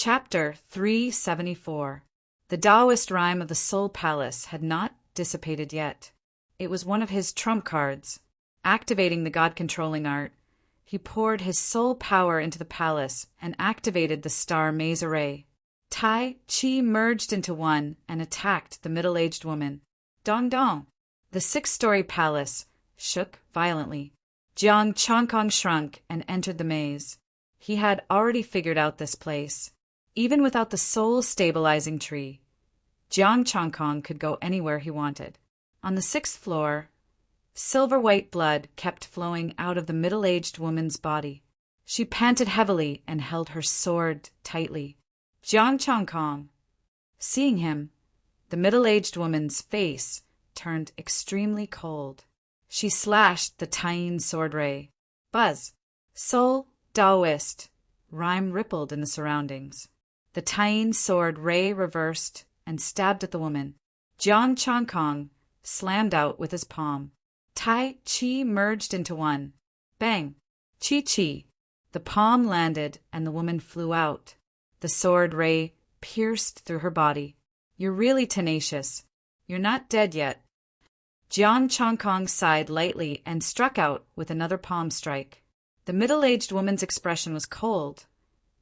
Chapter 374. The Taoist rhyme of the Soul Palace had not dissipated yet. It was one of his trump cards. Activating the God-controlling art, he poured his soul power into the palace and activated the star maze array. Tai Chi merged into one and attacked the middle-aged woman. Dong dong! The 6-story palace shook violently. Jiang Chongkong shrunk and entered the maze. He had already figured out this place. Even without the soul-stabilizing tree, Jiang Chongkong could go anywhere he wanted. On the 6th floor, silver-white blood kept flowing out of the middle-aged woman's body. She panted heavily and held her sword tightly. Jiang Chongkong. Seeing him, the middle-aged woman's face turned extremely cold. She slashed the Taiyin sword ray. Buzz. Soul, Taoist. Rhyme rippled in the surroundings. The Taiyin sword ray reversed and stabbed at the woman. Jiang Chongkong slammed out with his palm. Tai Chi merged into one. Bang! Chi Chi! The palm landed and the woman flew out. The sword ray pierced through her body. You're really tenacious. You're not dead yet. Jiang Chongkong sighed lightly and struck out with another palm strike. The middle-aged woman's expression was cold,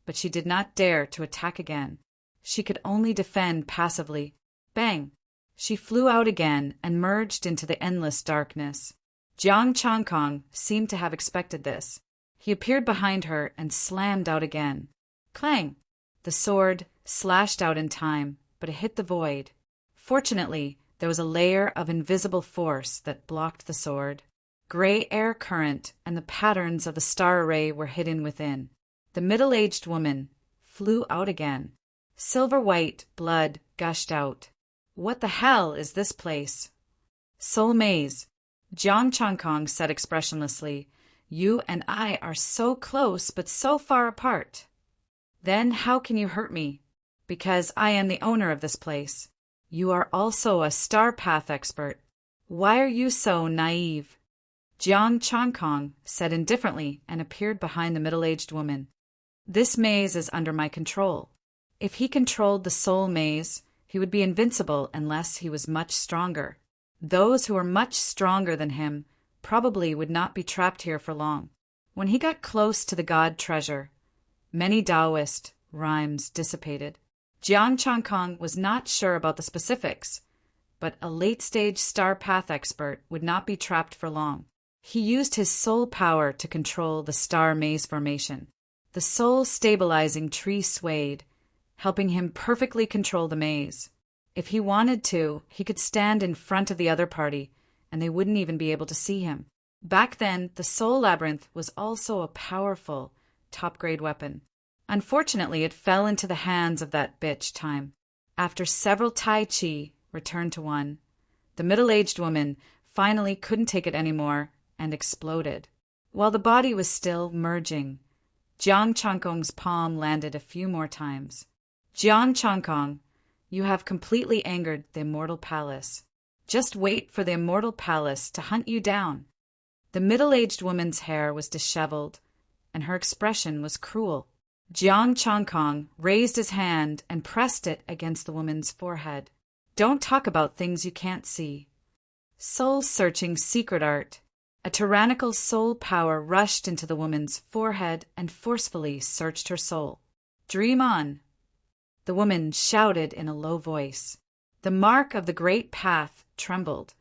but she did not dare to attack again. She could only defend passively. Bang! She flew out again and merged into the endless darkness. Jiang Chongkong seemed to have expected this. He appeared behind her and slammed out again. Clang! The sword slashed out in time, but it hit the void. Fortunately, there was a layer of invisible force that blocked the sword. Gray air current and the patterns of the star array were hidden within. The middle-aged woman flew out again. Silver-white blood gushed out. What the hell is this place? Soul Maze. Jiang Chongkong said expressionlessly, You and I are so close but so far apart. Then how can you hurt me? Because I am the owner of this place. You are also a star path expert. Why are you so naive? Jiang Chongkong said indifferently and appeared behind the middle-aged woman. This maze is under my control. If he controlled the soul maze, he would be invincible unless he was much stronger. Those who were much stronger than him probably would not be trapped here for long. When he got close to the god treasure, many Taoist rhymes dissipated. Jiang Chongkong was not sure about the specifics, but a late-stage star path expert would not be trapped for long. He used his soul power to control the star maze formation. The soul-stabilizing tree swayed, helping him perfectly control the maze. If he wanted to, he could stand in front of the other party, and they wouldn't even be able to see him. Back then, the soul labyrinth was also a powerful, top-grade weapon. Unfortunately, it fell into the hands of that bitch Time. After several Tai Chi returned to one, the middle-aged woman finally couldn't take it anymore and exploded. While the body was still merging, Jiang Chongkong's palm landed a few more times. Jiang Chongkong, you have completely angered the Immortal Palace. Just wait for the Immortal Palace to hunt you down. The middle-aged woman's hair was disheveled, and her expression was cruel. Jiang Chongkong raised his hand and pressed it against the woman's forehead. Don't talk about things you can't see. Soul-searching secret art. A tyrannical soul power rushed into the woman's forehead and forcefully searched her soul. Dream on. The woman shouted in a low voice. The mark of the great path trembled,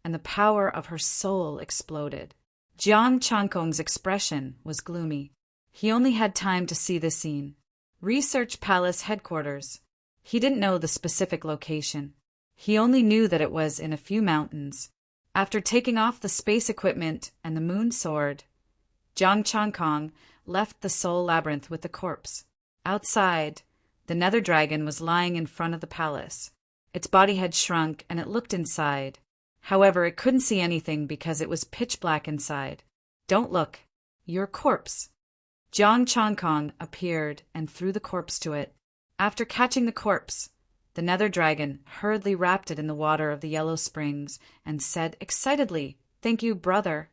and the power of her soul exploded. Jiang Chongkong's expression was gloomy. He only had time to see the scene. Research Palace headquarters. He didn't know the specific location. He only knew that it was in a few mountains. After taking off the space equipment and the moon sword, Jiang Chongkong left the soul labyrinth with the corpse. Outside, the nether dragon was lying in front of the palace. Its body had shrunk and it looked inside. However, it couldn't see anything because it was pitch black inside. Don't look. You're a corpse. Jiang Chongkong appeared and threw the corpse to it. After catching the corpse, the nether dragon hurriedly wrapped it in the water of the yellow springs and said excitedly, Thank you, brother.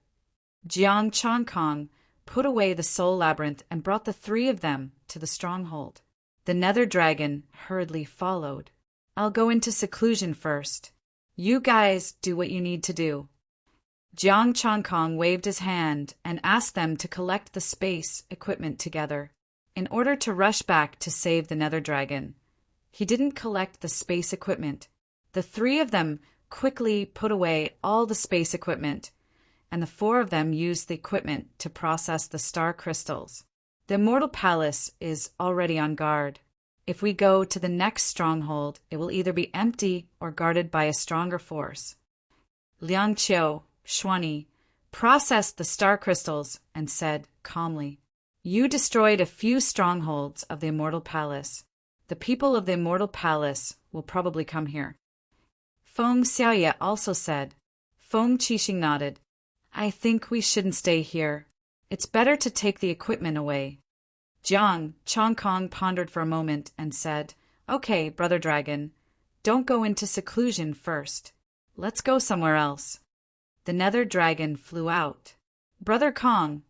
Jiang Chongkong put away the soul labyrinth and brought the 3 of them to the stronghold. The nether dragon hurriedly followed. I'll go into seclusion first. You guys do what you need to do. Jiang Changkong waved his hand and asked them to collect the space equipment together, in order to rush back to save the nether dragon. He didn't collect the space equipment. The three of them quickly put away all the space equipment, and the four of them used the equipment to process the star crystals. The Immortal Palace is already on guard. If we go to the next stronghold, it will either be empty or guarded by a stronger force. Liang Qiu, Xuanyi, processed the star crystals and said calmly, You destroyed a few strongholds of the Immortal Palace. The people of the Immortal Palace will probably come here. Feng Xiaoye also said. Feng Qixing nodded. I think we shouldn't stay here. It's better to take the equipment away. Jiang Changkong pondered for a moment and said, Okay, Brother Dragon, don't go into seclusion first. Let's go somewhere else. The nether dragon flew out. Brother Kong,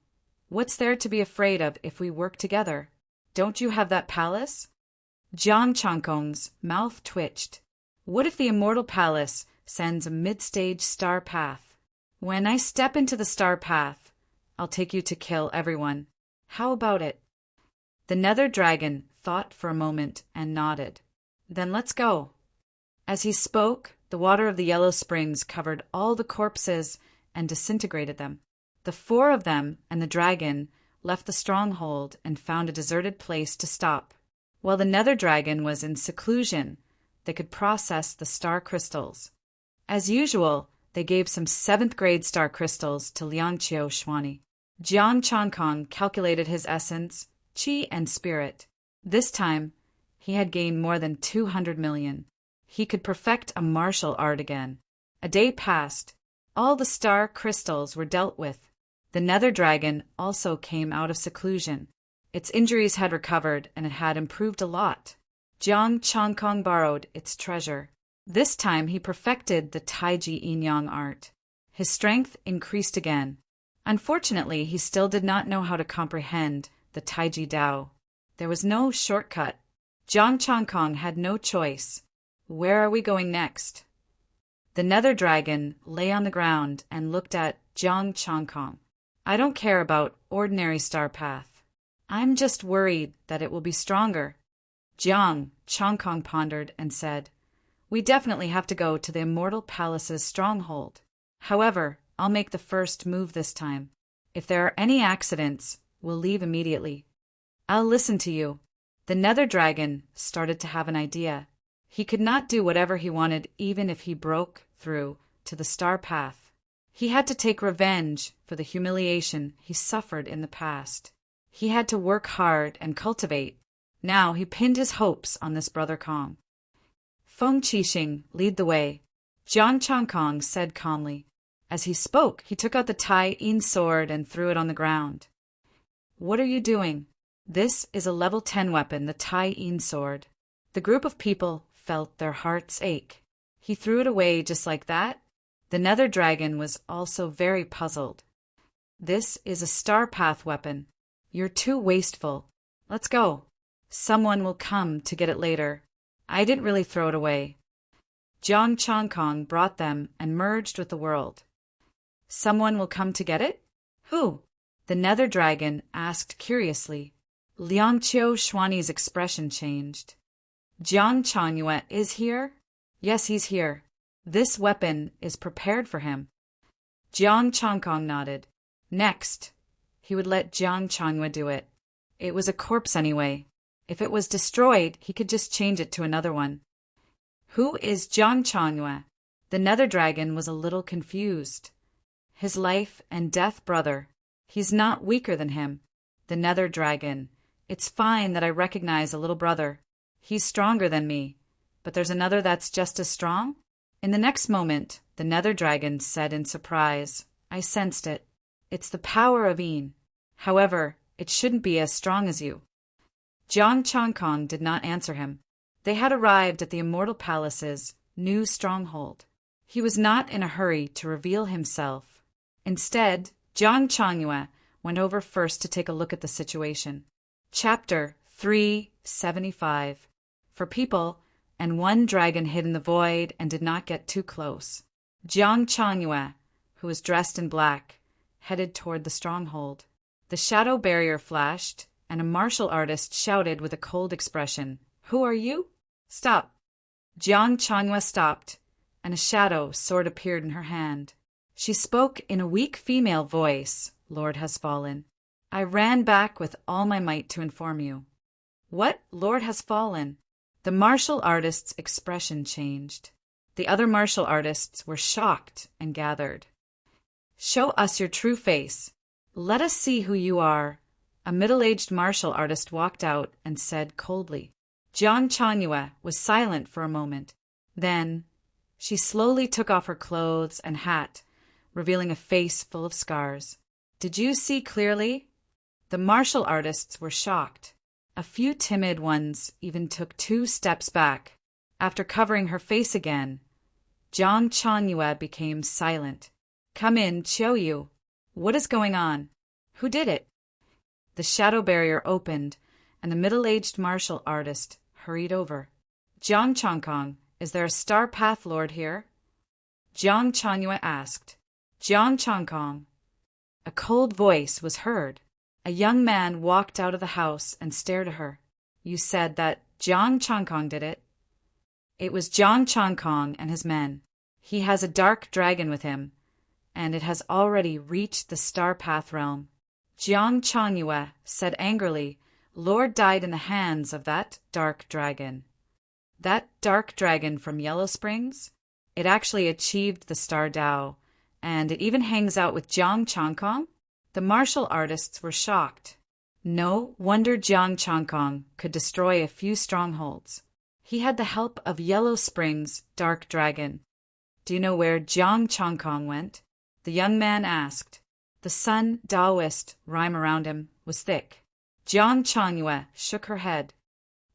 what's there to be afraid of if we work together? Don't you have that palace? Jiang Changkong's mouth twitched. What if the Immortal Palace sends a mid-stage star path? When I step into the star path, I'll take you to kill everyone. How about it? The nether dragon thought for a moment and nodded. Then let's go. As he spoke, the water of the yellow springs covered all the corpses and disintegrated them. The four of them and the dragon left the stronghold and found a deserted place to stop. While the nether dragon was in seclusion, they could process the star crystals. As usual, they gave some 7th-grade star crystals to Liang Qiu Xuanyi. Jiang Changkong calculated his essence, qi, and spirit. This time, he had gained more than 200 million. He could perfect a martial art again. A day passed. All the star crystals were dealt with. The nether dragon also came out of seclusion. Its injuries had recovered and it had improved a lot. Jiang Changkong borrowed its treasure. This time he perfected the Taiji Yin-Yang art. His strength increased again. Unfortunately, he still did not know how to comprehend the Taiji Dao. There was no shortcut. Jiang Changkong had no choice. Where are we going next? The nether dragon lay on the ground and looked at Jiang Changkong. I don't care about ordinary star path. I'm just worried that it will be stronger. Jiang Changkong pondered and said, We definitely have to go to the Immortal Palace's stronghold. However, I'll make the first move this time. If there are any accidents, we'll leave immediately. I'll listen to you. The nether dragon started to have an idea. He could not do whatever he wanted even if he broke through to the star path. He had to take revenge for the humiliation he suffered in the past. He had to work hard and cultivate. Now he pinned his hopes on this Brother Kong. Feng Qixing, lead the way. Jiang Changkong said calmly. As he spoke, he took out the Tai Yin sword and threw it on the ground. What are you doing? This is a level 10 weapon, the Tai Yin sword. The group of people felt their hearts ache. He threw it away just like that? The nether dragon was also very puzzled. This is a star path weapon. You're too wasteful. Let's go. Someone will come to get it later. I didn't really throw it away. Jiang Changkong brought them and merged with the world. Someone will come to get it? Who? The nether dragon asked curiously. Liang Qiu Xuanyi's expression changed. Jiang Changyue is here? Yes, he's here. This weapon is prepared for him. Jiang Changkong nodded. Next, he would let Jiang Changyue do it. It was a corpse anyway. If it was destroyed, he could just change it to another one. Who is Jiang Changyue? The nether dragon was a little confused. His life and death brother. He's not weaker than him. The nether dragon. It's fine that I recognize a little brother. He's stronger than me. But there's another that's just as strong? In the next moment, the nether dragon said in surprise, I sensed it. It's the power of Yin. However, it shouldn't be as strong as you. Jiang Changkong did not answer him. They had arrived at the Immortal Palace's new stronghold. He was not in a hurry to reveal himself. Instead, Jiang Changyue went over first to take a look at the situation. Chapter 375. For people, and one dragon hid in the void and did not get too close. Jiang Changyue, who was dressed in black, headed toward the stronghold. The shadow barrier flashed, and a martial artist shouted with a cold expression, "Who are you?" "Stop." Jiang Changyue stopped, and a shadow sword appeared in her hand. She spoke in a weak female voice, "Lord has fallen. I ran back with all my might to inform you." "What? Lord has fallen?" The martial artist's expression changed. The other martial artists were shocked and gathered. "Show us your true face. Let us see who you are." A middle-aged martial artist walked out and said coldly. Jiang Changyue was silent for a moment. Then she slowly took off her clothes and hat, revealing a face full of scars. "Did you see clearly?" The martial artists were shocked. A few timid ones even took 2 steps back. After covering her face again, Jiang Changyue became silent. "Come in, Qiuyu. What is going on? Who did it?" The shadow barrier opened, and the middle-aged martial artist hurried over. "Jiang Changkong, is there a Star Path Lord here?" Jiang Changyue asked. "Jiang Changkong." A cold voice was heard. A young man walked out of the house and stared at her. "You said that Jiang Changkong did it?" "It was Jiang Changkong and his men. He has a dark dragon with him, and it has already reached the Star Path realm." Jiang Changyue said angrily, "Lord died in the hands of that dark dragon." "That dark dragon from Yellow Springs? It actually achieved the Star Dao, and it even hangs out with Jiang Changkong?" The martial artists were shocked. No wonder Jiang Changkong could destroy a few strongholds. He had the help of Yellow Springs' dark dragon. "Do you know where Jiang Changkong went?" the young man asked. The Sun Taoist rhyme around him was thick. Jiang Changyue shook her head.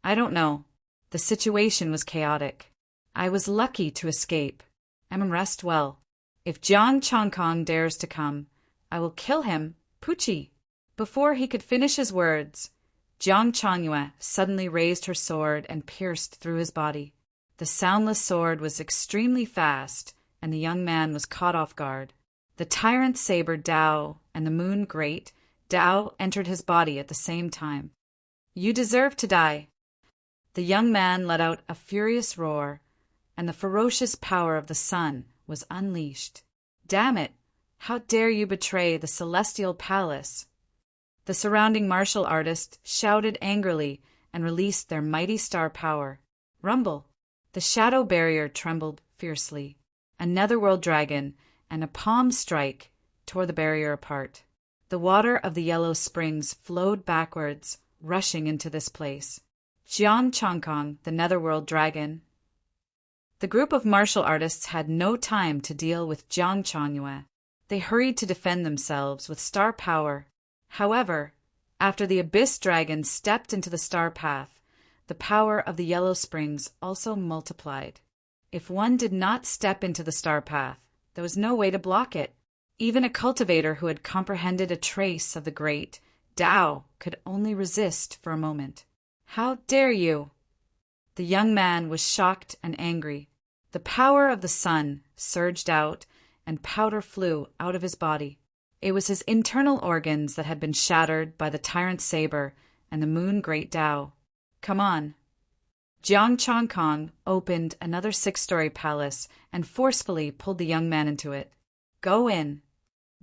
"I don't know. The situation was chaotic. I was lucky to escape. Rest well. If Jiang Changkong dares to come, I will kill him, Pucci." Before he could finish his words, Jiang Changyue suddenly raised her sword and pierced through his body. The soundless sword was extremely fast, and the young man was caught off guard. The tyrant saber Dao and the moon great Dao entered his body at the same time. "You deserve to die." The young man let out a furious roar, and the ferocious power of the sun was unleashed. "Damn it! How dare you betray the celestial palace?" The surrounding martial artists shouted angrily and released their mighty star power. Rumble! The shadow barrier trembled fiercely. A netherworld dragon and a palm strike tore the barrier apart. The water of the Yellow Springs flowed backwards, rushing into this place. Jiang Changkong, the netherworld dragon. The group of martial artists had no time to deal with Jiang Changyue. They hurried to defend themselves with star power. However, after the Abyss Dragon stepped into the star path, the power of the Yellow Springs also multiplied. If one did not step into the star path, there was no way to block it. Even a cultivator who had comprehended a trace of the great Tao could only resist for a moment. "How dare you?" The young man was shocked and angry. The power of the sun surged out, and powder flew out of his body. It was his internal organs that had been shattered by the tyrant saber and the moon great Tao. "Come on." Jiang Changkong opened another 6-story palace and forcefully pulled the young man into it. "Go in."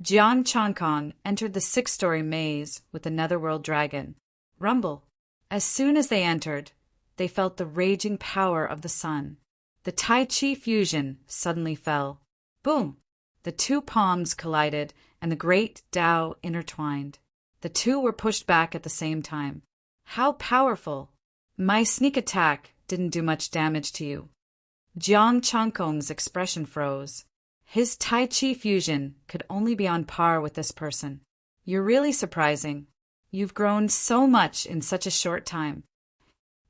Jiang Changkong entered the 6-story maze with the netherworld dragon. Rumble! As soon as they entered, they felt the raging power of the sun. The Tai Chi fusion suddenly fell. Boom! The 2 palms collided, and the great Tao intertwined. The 2 were pushed back at the same time. "How powerful! My sneak attack didn't do much damage to you." Jiang Changkong's expression froze. His Tai Chi fusion could only be on par with this person. "You're really surprising. You've grown so much in such a short time."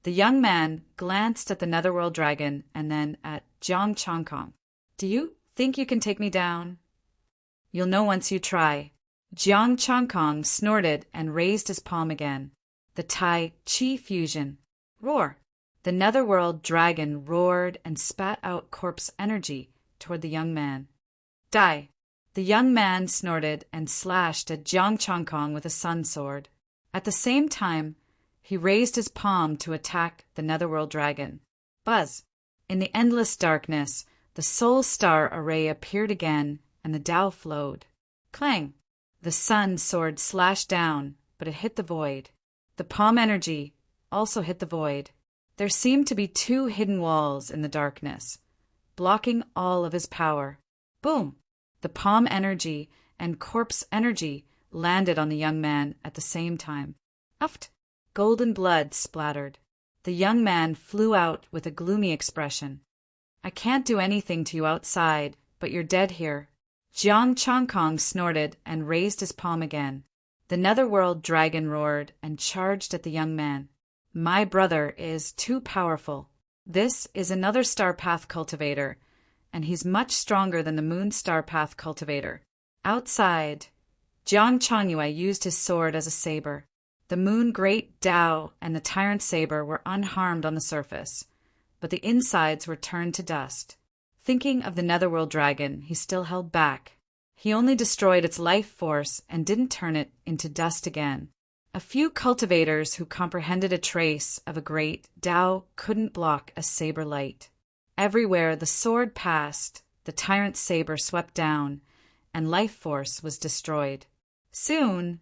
The young man glanced at the netherworld dragon and then at Jiang Changkong. "Do you think you can take me down?" "You'll know once you try." Jiang Changkong snorted and raised his palm again. the Tai Chi fusion. Roar! The netherworld dragon roared and spat out corpse energy toward the young man. Die! The young man snorted and slashed at Jiang Changkong with a sun sword. At the same time, he raised his palm to attack the netherworld dragon. Buzz! In the endless darkness, the soul star array appeared again, and the Tao flowed. Clang! The sun sword slashed down, but it hit the void. The palm energy also hit the void. There seemed to be two hidden walls in the darkness, blocking all of his power. Boom! The palm energy and corpse energy landed on the young man at the same time. Uft! Golden blood splattered. The young man flew out with a gloomy expression. I can't do anything to you outside, but you're dead here. Jiang Changkong snorted and raised his palm again. The netherworld dragon roared and charged at the young man. My brother is too powerful. This is another star path cultivator, and he's much stronger than the moon star path cultivator. Outside, Jiang Changyue used his sword as a saber. The moon great Tao and the tyrant saber were unharmed on the surface, but the insides were turned to dust. Thinking of the netherworld dragon, he still held back. He only destroyed its life force and didn't turn it into dust again. A few cultivators who comprehended a trace of a great Tao couldn't block a saber light. Everywhere the sword passed, the tyrant saber swept down, and life force was destroyed. Soon,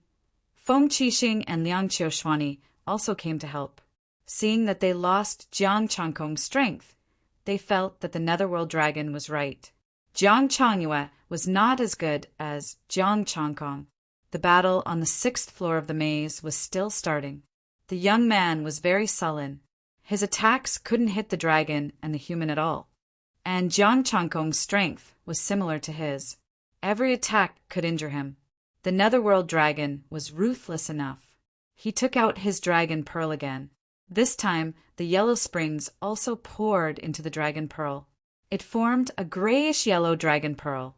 Feng Qixing and Liang Qiuxuani also came to help. Seeing that they lost Jiang Changkong's strength, they felt that the netherworld dragon was right. Jiang Changyue was not as good as Jiang Changkong. The battle on the 6th floor of the maze was still starting. The young man was very sullen. His attacks couldn't hit the dragon and the human at all. And Jiang Changkong's strength was similar to his. Every attack could injure him. The netherworld dragon was ruthless enough. He took out his dragon pearl again. This time, the yellow springs also poured into the dragon pearl. It formed a grayish-yellow dragon pearl,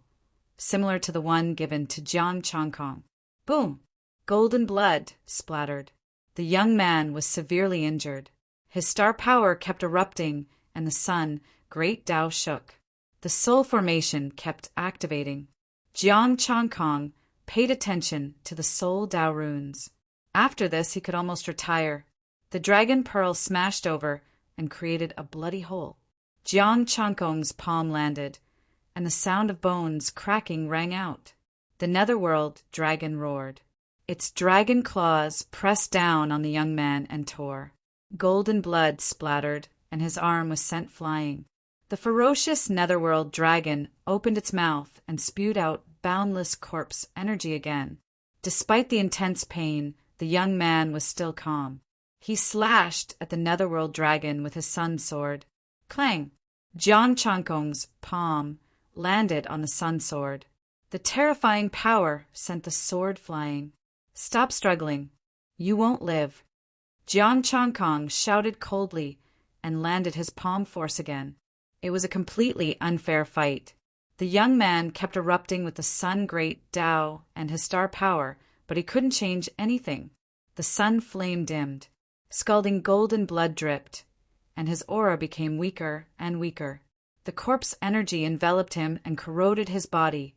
similar to the one given to Jiang Changkong. Boom! Golden blood splattered. The young man was severely injured. His star power kept erupting, and the sun, great Tao, shook. The soul formation kept activating. Jiang Changkong paid attention to the soul Tao runes. After this, he could almost retire. The dragon pearl smashed over and created a bloody hole. Jiang Changkong's palm landed, and the sound of bones cracking rang out. The netherworld dragon roared. Its dragon claws pressed down on the young man and tore. Golden blood splattered, and his arm was sent flying. The ferocious netherworld dragon opened its mouth and spewed out boundless corpse energy again. Despite the intense pain, the young man was still calm. He slashed at the netherworld dragon with his sun sword. Clang! Jiang Changkong's palm landed on the sun sword. The terrifying power sent the sword flying. Stop struggling. You won't live. Jiang Changkong shouted coldly and landed his palm force again. It was a completely unfair fight. The young man kept erupting with the sun great Tao and his star power, but he couldn't change anything. The sun flame dimmed. Scalding golden blood dripped, and his aura became weaker and weaker. The corpse energy enveloped him and corroded his body,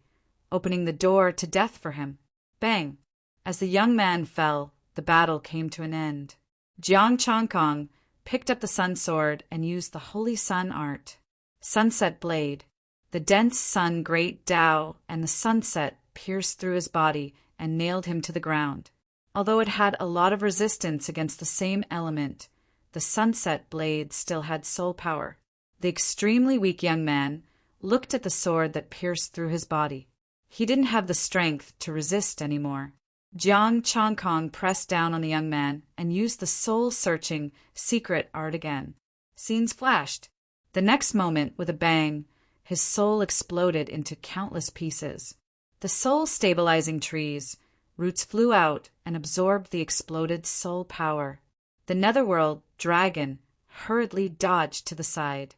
opening the door to death for him. Bang! As the young man fell, the battle came to an end. Jiang Changkong picked up the sun sword and used the holy sun art. Sunset blade. The dense sun great Tao and the sunset pierced through his body and nailed him to the ground. Although it had a lot of resistance against the same element, the sunset blade still had soul power. The extremely weak young man looked at the sword that pierced through his body. He didn't have the strength to resist anymore. Jiang Changkong pressed down on the young man and used the soul-searching secret art again. Scenes flashed. The next moment, with a bang, his soul exploded into countless pieces. The soul-stabilizing trees, roots flew out and absorbed the exploded soul power. The netherworld dragon hurriedly dodged to the side.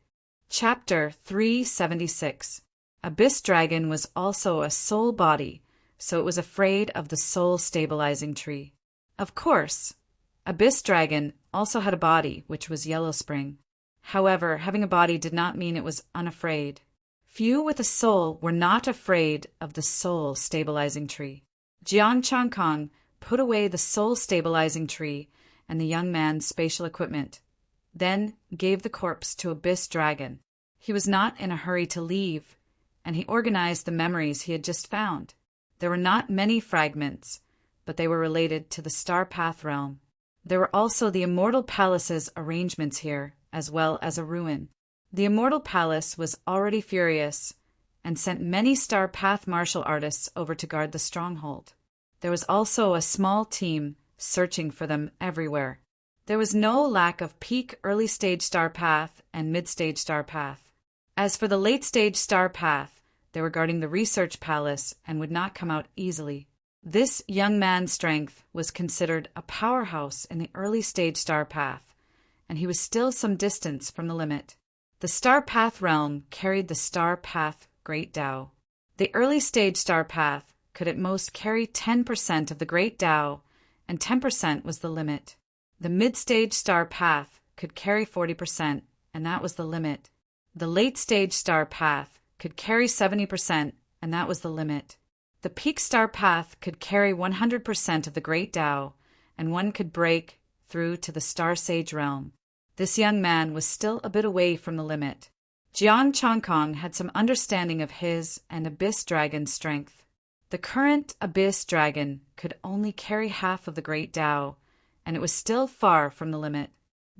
Chapter 376. Abyss Dragon was also a soul body, so it was afraid of the soul-stabilizing tree. Of course, Abyss Dragon also had a body, which was Yellow Spring. However, having a body did not mean it was unafraid. Few with a soul were not afraid of the soul-stabilizing tree. Jiang Changkong put away the soul-stabilizing tree and the young man's spatial equipment, then gave the corpse to Abyss Dragon. He was not in a hurry to leave, and he organized the memories he had just found. There were not many fragments, but they were related to the Star Path realm. There were also the Immortal Palace's arrangements here, as well as a ruin. The Immortal Palace was already furious and sent many Star Path martial artists over to guard the stronghold. There was also a small team searching for them everywhere. There was no lack of peak early-stage Star Path and mid-stage Star Path. As for the late-stage Star Path, they were guarding the Research Palace and would not come out easily. This young man's strength was considered a powerhouse in the early-stage Star Path, and he was still some distance from the limit. The Star Path realm carried the Star Path Great Tao. The early-stage Star Path could at most carry 10% of the Great Tao, and 10% was the limit. The mid-stage Star Path could carry 40%, and that was the limit. The late-stage Star Path could carry 70%, and that was the limit. The peak Star Path could carry 100% of the Great Tao, and one could break through to the Star Sage realm. This young man was still a bit away from the limit. Jiang Changkong had some understanding of his and Abyss Dragon's strength. The current Abyss Dragon could only carry half of the Great Tao, and it was still far from the limit.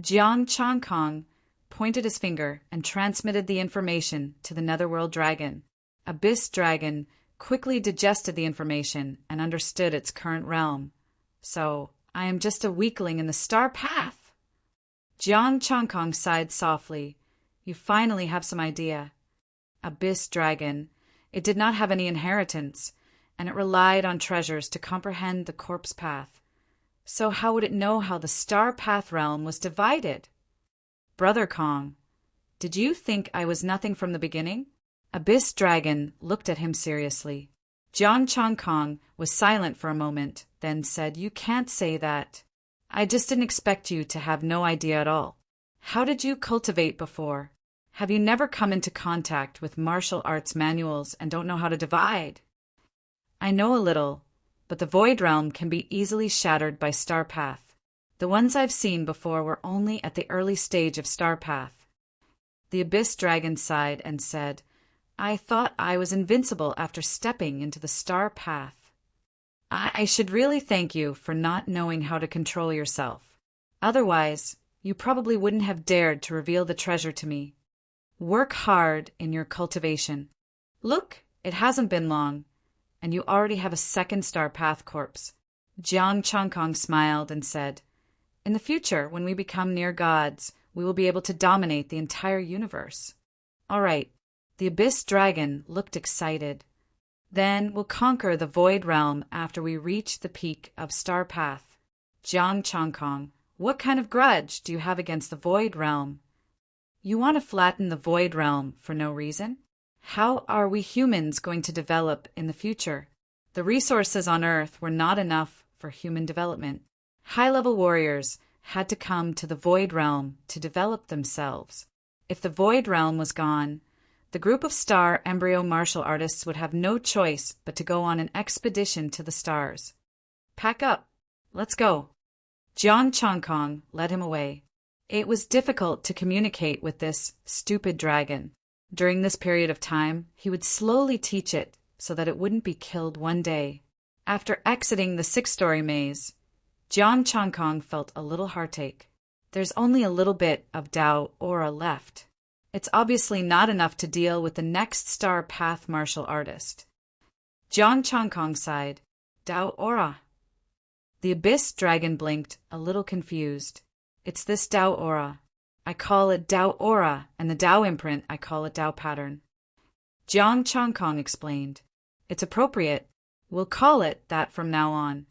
Jiang Changkong pointed his finger and transmitted the information to the Netherworld Dragon. Abyss Dragon quickly digested the information and understood its current realm. So, I am just a weakling in the Star Path. Jiang Changkong sighed softly. You finally have some idea. Abyss Dragon. It did not have any inheritance, and it relied on treasures to comprehend the corpse path. So how would it know how the Star Path realm was divided? Brother Kong, did you think I was nothing from the beginning? Abyss Dragon looked at him seriously. Jiang Changkong was silent for a moment, then said, You can't say that. I just didn't expect you to have no idea at all. How did you cultivate before? Have you never come into contact with martial arts manuals and don't know how to divide? I know a little, but the Void Realm can be easily shattered by Star Path. The ones I've seen before were only at the early stage of Star Path. The Abyss Dragon sighed and said, I thought I was invincible after stepping into the Star Path. I should really thank you for not knowing how to control yourself. Otherwise, you probably wouldn't have dared to reveal the treasure to me. Work hard in your cultivation. Look, it hasn't been long, and you already have a second Star Path corpse. Jiang Changkong smiled and said, In the future, when we become near gods, we will be able to dominate the entire universe. All right. The Abyss Dragon looked excited. Then we'll conquer the Void Realm after we reach the peak of Star Path. Jiang Changkong, what kind of grudge do you have against the Void Realm? You want to flatten the Void Realm for no reason? How are we humans going to develop in the future? The resources on Earth were not enough for human development. High-level warriors had to come to the Void Realm to develop themselves. If the Void Realm was gone, the group of star embryo martial artists would have no choice but to go on an expedition to the stars. Pack up. Let's go. Jiang Changkong led him away. It was difficult to communicate with this stupid dragon. During this period of time, he would slowly teach it so that it wouldn't be killed one day. After exiting the 6-story maze, Jiang Changkong felt a little heartache. There's only a little bit of Tao aura left. It's obviously not enough to deal with the next Star Path martial artist. Jiang Changkong sighed. Tao aura. The Abyss Dragon blinked, a little confused. It's this Tao aura. I call it Tao aura, and the Tao imprint I call it Tao pattern. Jiang Changkong explained. It's appropriate. We'll call it that from now on.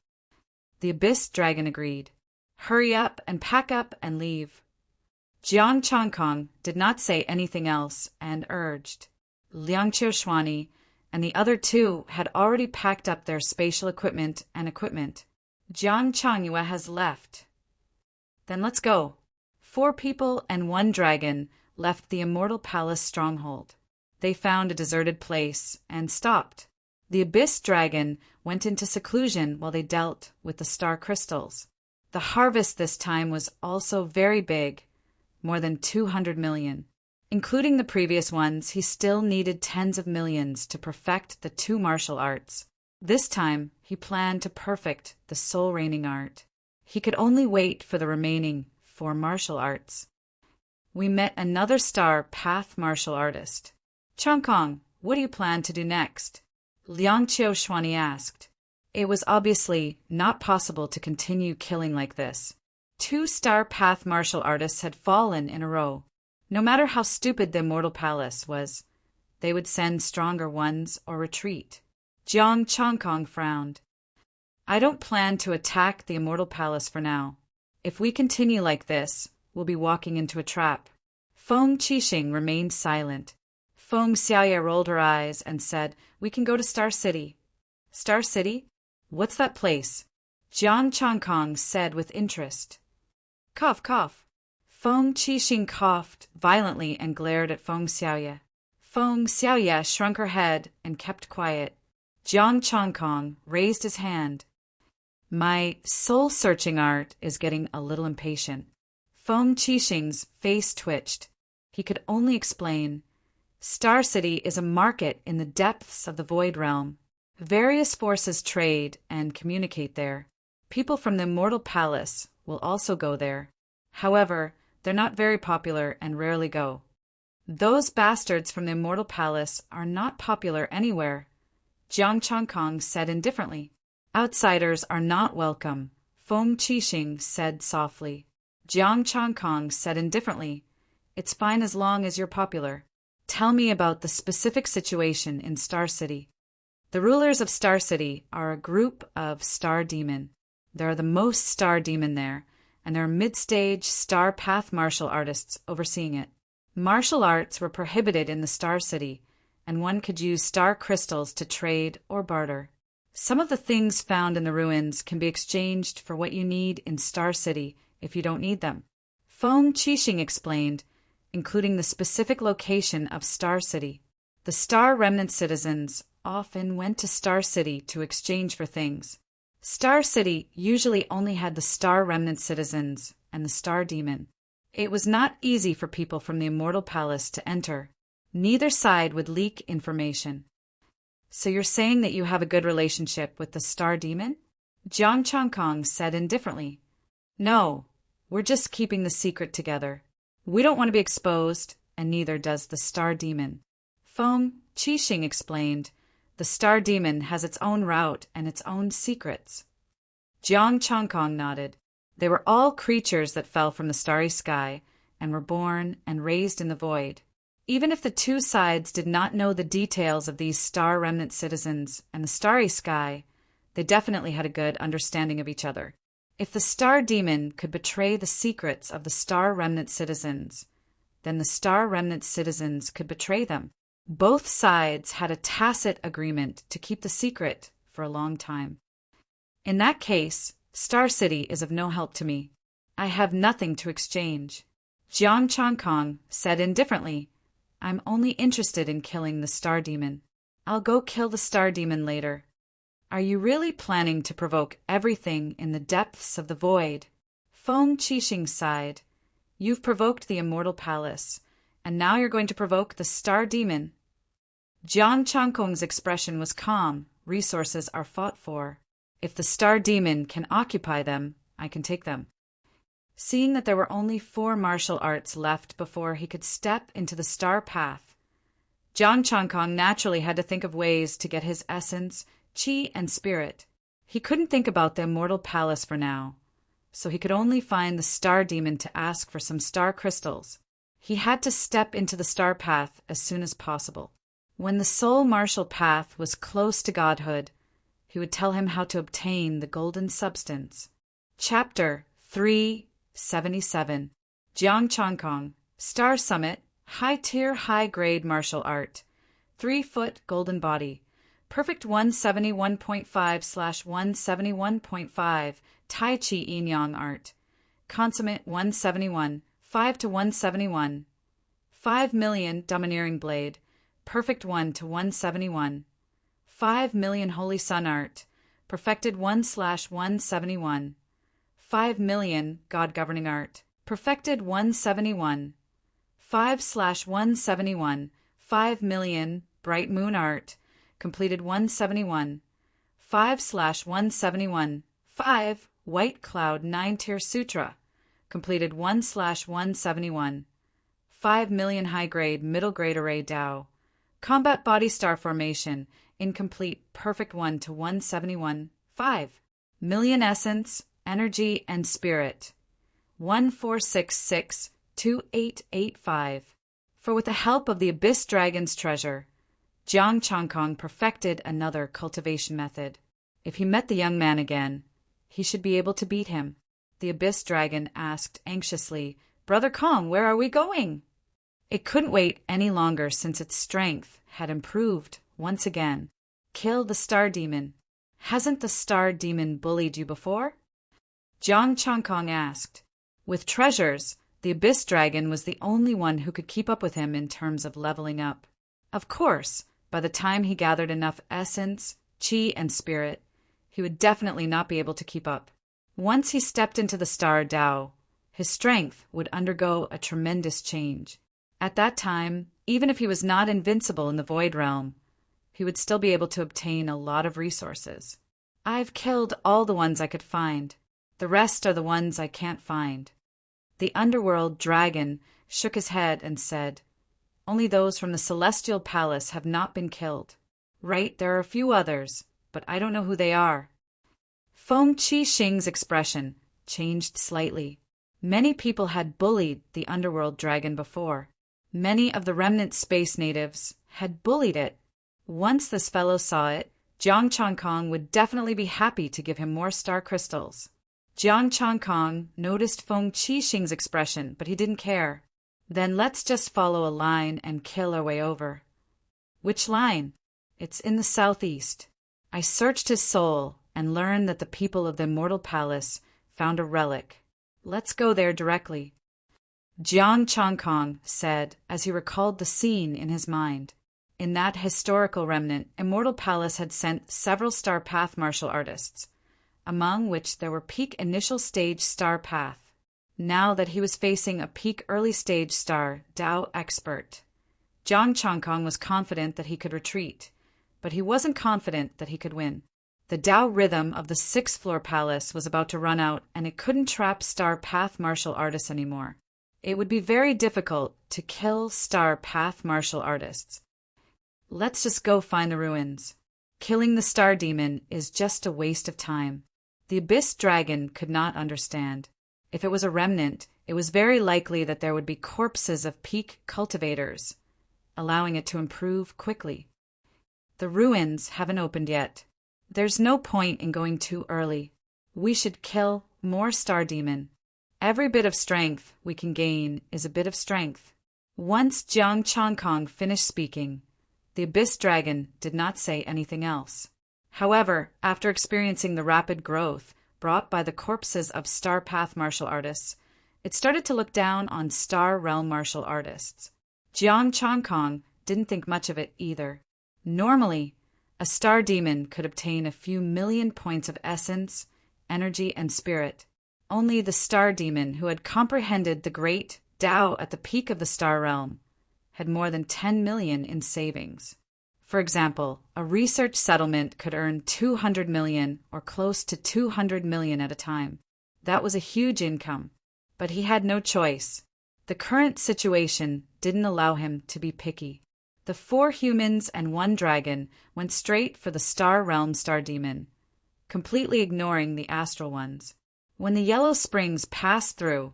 The Abyss Dragon agreed. Hurry up and pack up and leave. Jiang Changkong did not say anything else and urged. Liang Qiushhuani and the other two had already packed up their spatial equipment and equipment. Jiang Changyue has left. Then let's go. 4 people and 1 dragon left the Immortal Palace stronghold. They found a deserted place and stopped. The Abyss Dragon went into seclusion while they dealt with the star crystals. The harvest this time was also very big, more than 200 million. Including the previous ones, he still needed tens of millions to perfect the 2 martial arts. This time, he planned to perfect the soul reigning art. He could only wait for the remaining 4 martial arts. We met another star path martial artist. Changkong, what do you plan to do next? Liang Qiuxuani asked. It was obviously not possible to continue killing like this. 2 star path martial artists had fallen in a row. No matter how stupid the Immortal Palace was, they would send stronger ones or retreat. Jiang Changkong frowned. I don't plan to attack the Immortal Palace for now. If we continue like this, we'll be walking into a trap. Feng Qixing remained silent. Feng Xiaoye rolled her eyes and said, We can go to Star City. Star City? What's that place? Jiang Changkong said with interest. Cough, cough. Feng Qixing coughed violently and glared at Feng Xiaoye. Feng Xiaoye shrunk her head and kept quiet. Jiang Changkong raised his hand. My soul-searching art is getting a little impatient. Feng Qixing's face twitched. He could only explain. Star City is a market in the depths of the Void Realm. Various forces trade and communicate there. People from the Immortal Palace will also go there. However, they're not very popular and rarely go. Those bastards from the Immortal Palace are not popular anywhere, Jiang Changkong said indifferently. Outsiders are not welcome, Feng Qixing said softly. Jiang Changkong said indifferently. It's fine as long as you're popular. Tell me about the specific situation in Star City. The rulers of Star City are a group of Star Demon. There are the most Star Demon there, and there are mid-stage Star Path martial artists overseeing it. Martial arts were prohibited in the Star City, and one could use star crystals to trade or barter. Some of the things found in the ruins can be exchanged for what you need in Star City if you don't need them. Feng Qixing explained, including the specific location of Star City. The Star Remnant citizens often went to Star City to exchange for things. Star City usually only had the Star Remnant citizens and the Star Demon. It was not easy for people from the Immortal Palace to enter. Neither side would leak information. So you're saying that you have a good relationship with the Star Demon? Jiang Changkong said indifferently. No, we're just keeping the secret together. We don't want to be exposed, and neither does the Star Demon. Feng Qixing explained. The Star Demon has its own route and its own secrets. Jiang Changkong nodded. They were all creatures that fell from the starry sky and were born and raised in the void. Even if the 2 sides did not know the details of these Star Remnant citizens and the starry sky, they definitely had a good understanding of each other. If the Star Demon could betray the secrets of the Star Remnant citizens, then the Star Remnant citizens could betray them. Both sides had a tacit agreement to keep the secret for a long time. In that case, Star City is of no help to me. I have nothing to exchange. Jiang Changkong said indifferently, I'm only interested in killing the Star Demon. I'll go kill the Star Demon later. Are you really planning to provoke everything in the depths of the void? Feng Qixing sighed. You've provoked the Immortal Palace, and now you're going to provoke the Star Demon. Jiang Changkong's expression was calm. Resources are fought for. If the Star Demon can occupy them, I can take them. Seeing that there were only 4 martial arts left before he could step into the Star Path, Jiang Changkong naturally had to think of ways to get his essence, qi, and spirit. He couldn't think about the Immortal Palace for now, so he could only find the Star Demon to ask for some star crystals. He had to step into the Star Path as soon as possible. When the Soul Martial Path was close to godhood, he would tell him how to obtain the golden substance. Chapter 377. Jiang Changkong, Star Summit, High-Tier High-Grade Martial Art, 3-foot Golden Body, Perfect 171.5/171.5 Tai Chi Yin Yang Art, Consummate 171, 5 to 171. 5 million Domineering Blade, Perfect 1 to 171. 5 million Holy Sun Art, Perfected 1/171. 5 million God Governing Art, Perfected 171. 5/171. 5 million Bright Moon Art, Completed 171. 5/171. 5 White Cloud 9-Tier Sutra, Completed 1/171. 5 million High-Grade Middle Grade Array Tao, Combat Body Star Formation, Incomplete Perfect 1 to 171. 5 million Essence, Energy, and Spirit, 14662885. For with the help of the Abyss Dragon's treasure, Jiang Changkong perfected another cultivation method. If he met the young man again, he should be able to beat him. The Abyss Dragon asked anxiously, "Brother Kong, where are we going?" It couldn't wait any longer since its strength had improved once again. Kill the Star Demon. Hasn't the Star Demon bullied you before? Jiang Changkong asked. With treasures, the Abyss Dragon was the only one who could keep up with him in terms of leveling up. Of course, by the time he gathered enough essence, chi, and spirit, he would definitely not be able to keep up. Once he stepped into the Star Tao, his strength would undergo a tremendous change. At that time, even if he was not invincible in the Void Realm, he would still be able to obtain a lot of resources. I've killed all the ones I could find. The rest are the ones I can't find. The Underworld Dragon shook his head and said, "Only those from the Celestial Palace have not been killed. Right, there are a few others, but I don't know who they are." Feng Qixing's expression changed slightly. Many people had bullied the Underworld Dragon before. Many of the remnant space natives had bullied it. Once this fellow saw it, Jiang Changkong would definitely be happy to give him more star crystals. Jiang Changkong noticed Feng Qixing's expression, but he didn't care. Then let's just follow a line and kill our way over. Which line? It's in the southeast. I searched his soul and learned that the people of the Immortal Palace found a relic. Let's go there directly. Jiang Changkong said as he recalled the scene in his mind. In that historical remnant, Immortal Palace had sent several Star Path martial artists, among which there were peak initial stage Star Path. Now that he was facing a peak early stage Star Tao expert, Jiang Changkong was confident that he could retreat, but he wasn't confident that he could win. The Tao rhythm of the 6th floor palace was about to run out, and it couldn't trap Star Path martial artists anymore. It would be very difficult to kill Star Path martial artists. Let's just go find the ruins. Killing the Star Demon is just a waste of time. The Abyss Dragon could not understand. If it was a remnant, it was very likely that there would be corpses of peak cultivators, allowing it to improve quickly. The ruins haven't opened yet. There's no point in going too early. We should kill more Star Demon. Every bit of strength we can gain is a bit of strength. Once Jiang Changkong finished speaking, the Abyss Dragon did not say anything else. However, after experiencing the rapid growth brought by the corpses of Star Path martial artists, it started to look down on Star Realm martial artists. Jiang Changkong didn't think much of it either. Normally, a Star Demon could obtain a few million points of essence, energy, and spirit. Only the Star Demon who had comprehended the great Tao at the peak of the Star Realm had more than 10 million in savings. For example, a research settlement could earn 200 million or close to 200 million at a time. That was a huge income, but he had no choice. The current situation didn't allow him to be picky. The 4 humans and 1 dragon went straight for the Star Realm Star Demon, completely ignoring the astral ones. When the yellow springs passed through,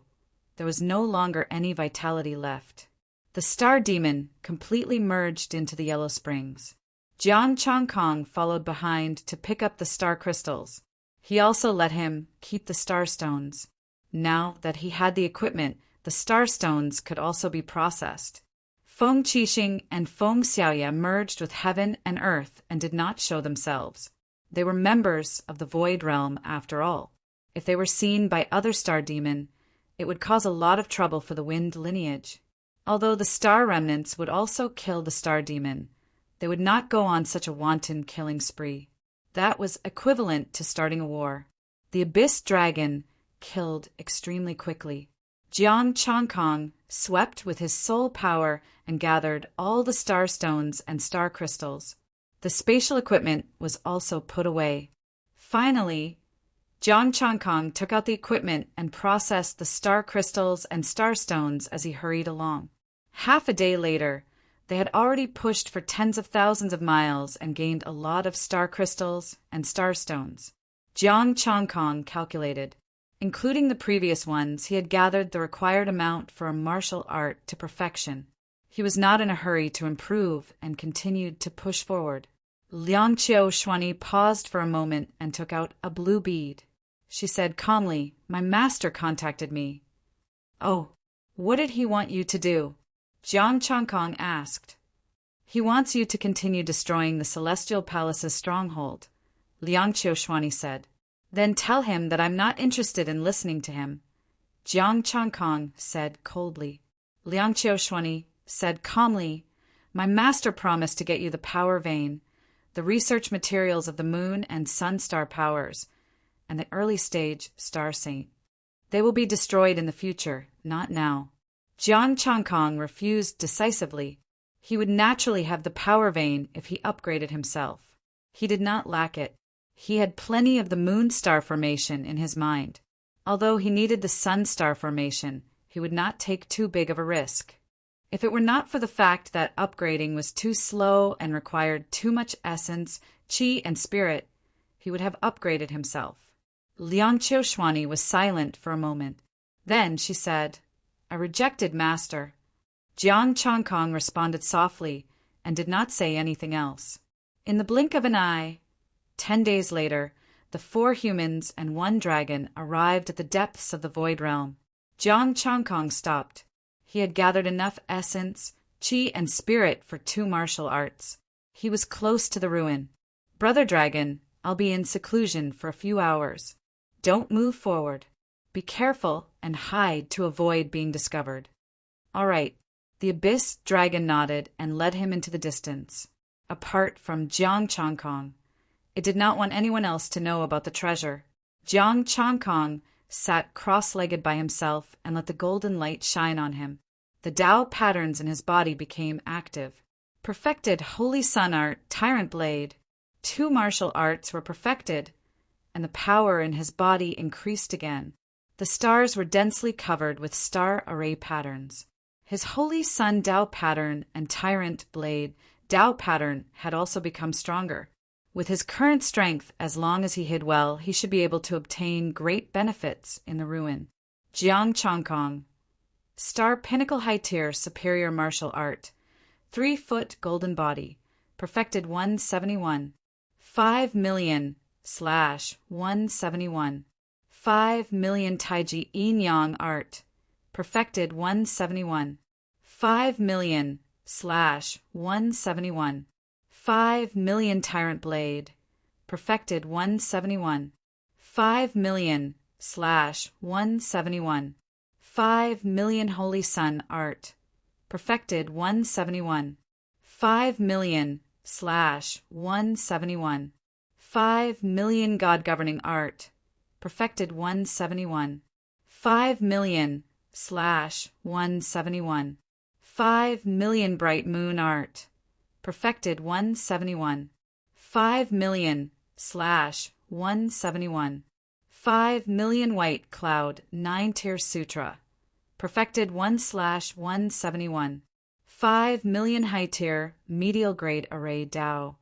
there was no longer any vitality left. The Star Demon completely merged into the yellow springs. Jiang Changkong followed behind to pick up the star crystals. He also let him keep the star stones. Now that he had the equipment, the star stones could also be processed. Feng Qixing and Feng Xiaoye merged with heaven and earth and did not show themselves. They were members of the Void Realm after all. If they were seen by other Star Demon, It would cause a lot of trouble for the wind lineage. Although the star remnants would also kill the star demon, they would not go on such a wanton killing spree. That was equivalent to starting a war. The Abyss Dragon killed extremely quickly. Jiang Changkong swept with his soul power and gathered all the star stones and star crystals. The spatial equipment was also put away. Finally, Jiang Changkong took out the equipment and processed the star crystals and star stones as he hurried along. Half a day later, they had already pushed for tens of thousands of miles and gained a lot of star crystals and star stones. Jiang Changkong calculated. Including the previous ones, he had gathered the required amount for a martial art to perfection. He was not in a hurry to improve and continued to push forward. Liang Qiushani paused for a moment and took out a blue bead. She said calmly, "My master contacted me." "Oh, what did he want you to do?" Jiang Changkong asked. "He wants you to continue destroying the Celestial Palace's stronghold," Liang Qiushani said. "Then tell him that I'm not interested in listening to him," Jiang Changkong said coldly. Liang Qiushani said calmly, "My master promised to get you the power vein, the research materials of the moon and sun star powers, and the early stage star saint. They will be destroyed in the future, not now." Jiang Changkong refused decisively. He would naturally have the power vein if he upgraded himself. He did not lack it. He had plenty of the moon star formation in his mind. Although he needed the sun star formation, he would not take too big of a risk. If it were not for the fact that upgrading was too slow and required too much essence, qi, and spirit, he would have upgraded himself. Liang Qiushani was silent for a moment. Then she said, "A rejected master." Jiang Changkong responded softly and did not say anything else. In the blink of an eye, 10 days later, the 4 humans and 1 dragon arrived at the depths of the Void Realm. Jiang Changkong stopped. He had gathered enough essence, qi, and spirit for 2 martial arts. He was close to the ruin. "Brother Dragon, I'll be in seclusion for a few hours. Don't move forward. Be careful and hide to avoid being discovered." "All right." The Abyss Dragon nodded and led him into the distance, apart from Jiang Changkong. It did not want anyone else to know about the treasure. Jiang Changkong sat cross-legged by himself and let the golden light shine on him. The Tao patterns in his body became active. Perfected Holy Sun Art, Tyrant Blade. 2 martial arts were perfected, and the power in his body increased again. The stars were densely covered with star array patterns. His Holy Sun Tao pattern and Tyrant Blade Tao pattern had also become stronger. With his current strength, as long as he hid well, he should be able to obtain great benefits in the ruin. Jiang Changkong. Star Pinnacle High Tier Superior Martial Art. 3-foot golden body. Perfected 171. 5,000,000/171. 5,000,000 Taiji Yin Yang Art. Perfected 171. 5,000,000/171. 5,000,000 Tyrant Blade. Perfected 171. 5,000,000/171. 5,000,000 Holy Sun Art. Perfected 171. 5,000,000/171. 5,000,000 God Governing Art. Perfected 171. 5,000,000/171. 5,000,000 Bright Moon Art. Perfected 171. 5,000,000/171. 5,000,000 White Cloud 9-tier Sutra. Perfected 1/171. 5,000,000 High Tier Medial Grade Array Tao.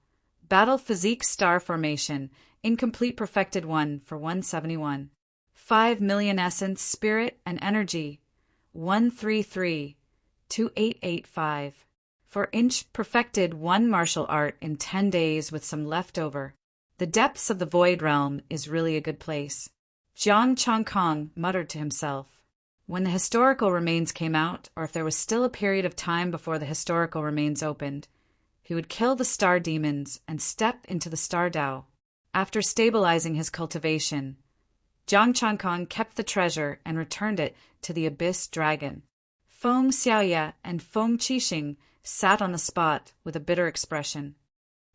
Battle Physique Star Formation. Incomplete Perfected 1 for 171. 5,000,000 Essence Spirit and Energy. 133-2885. For Inch Perfected 1 Martial Art in 10 days with some leftover. The depths of the Void Realm is really a good place. Jiang Changkong muttered to himself. When the historical remains came out, or if there was still a period of time before the historical remains opened, he would kill the star demons and step into the star Tao. After stabilizing his cultivation, Jiang Changkong kept the treasure and returned it to the Abyss Dragon. Feng Xiaoye and Feng Qixing sat on the spot with a bitter expression.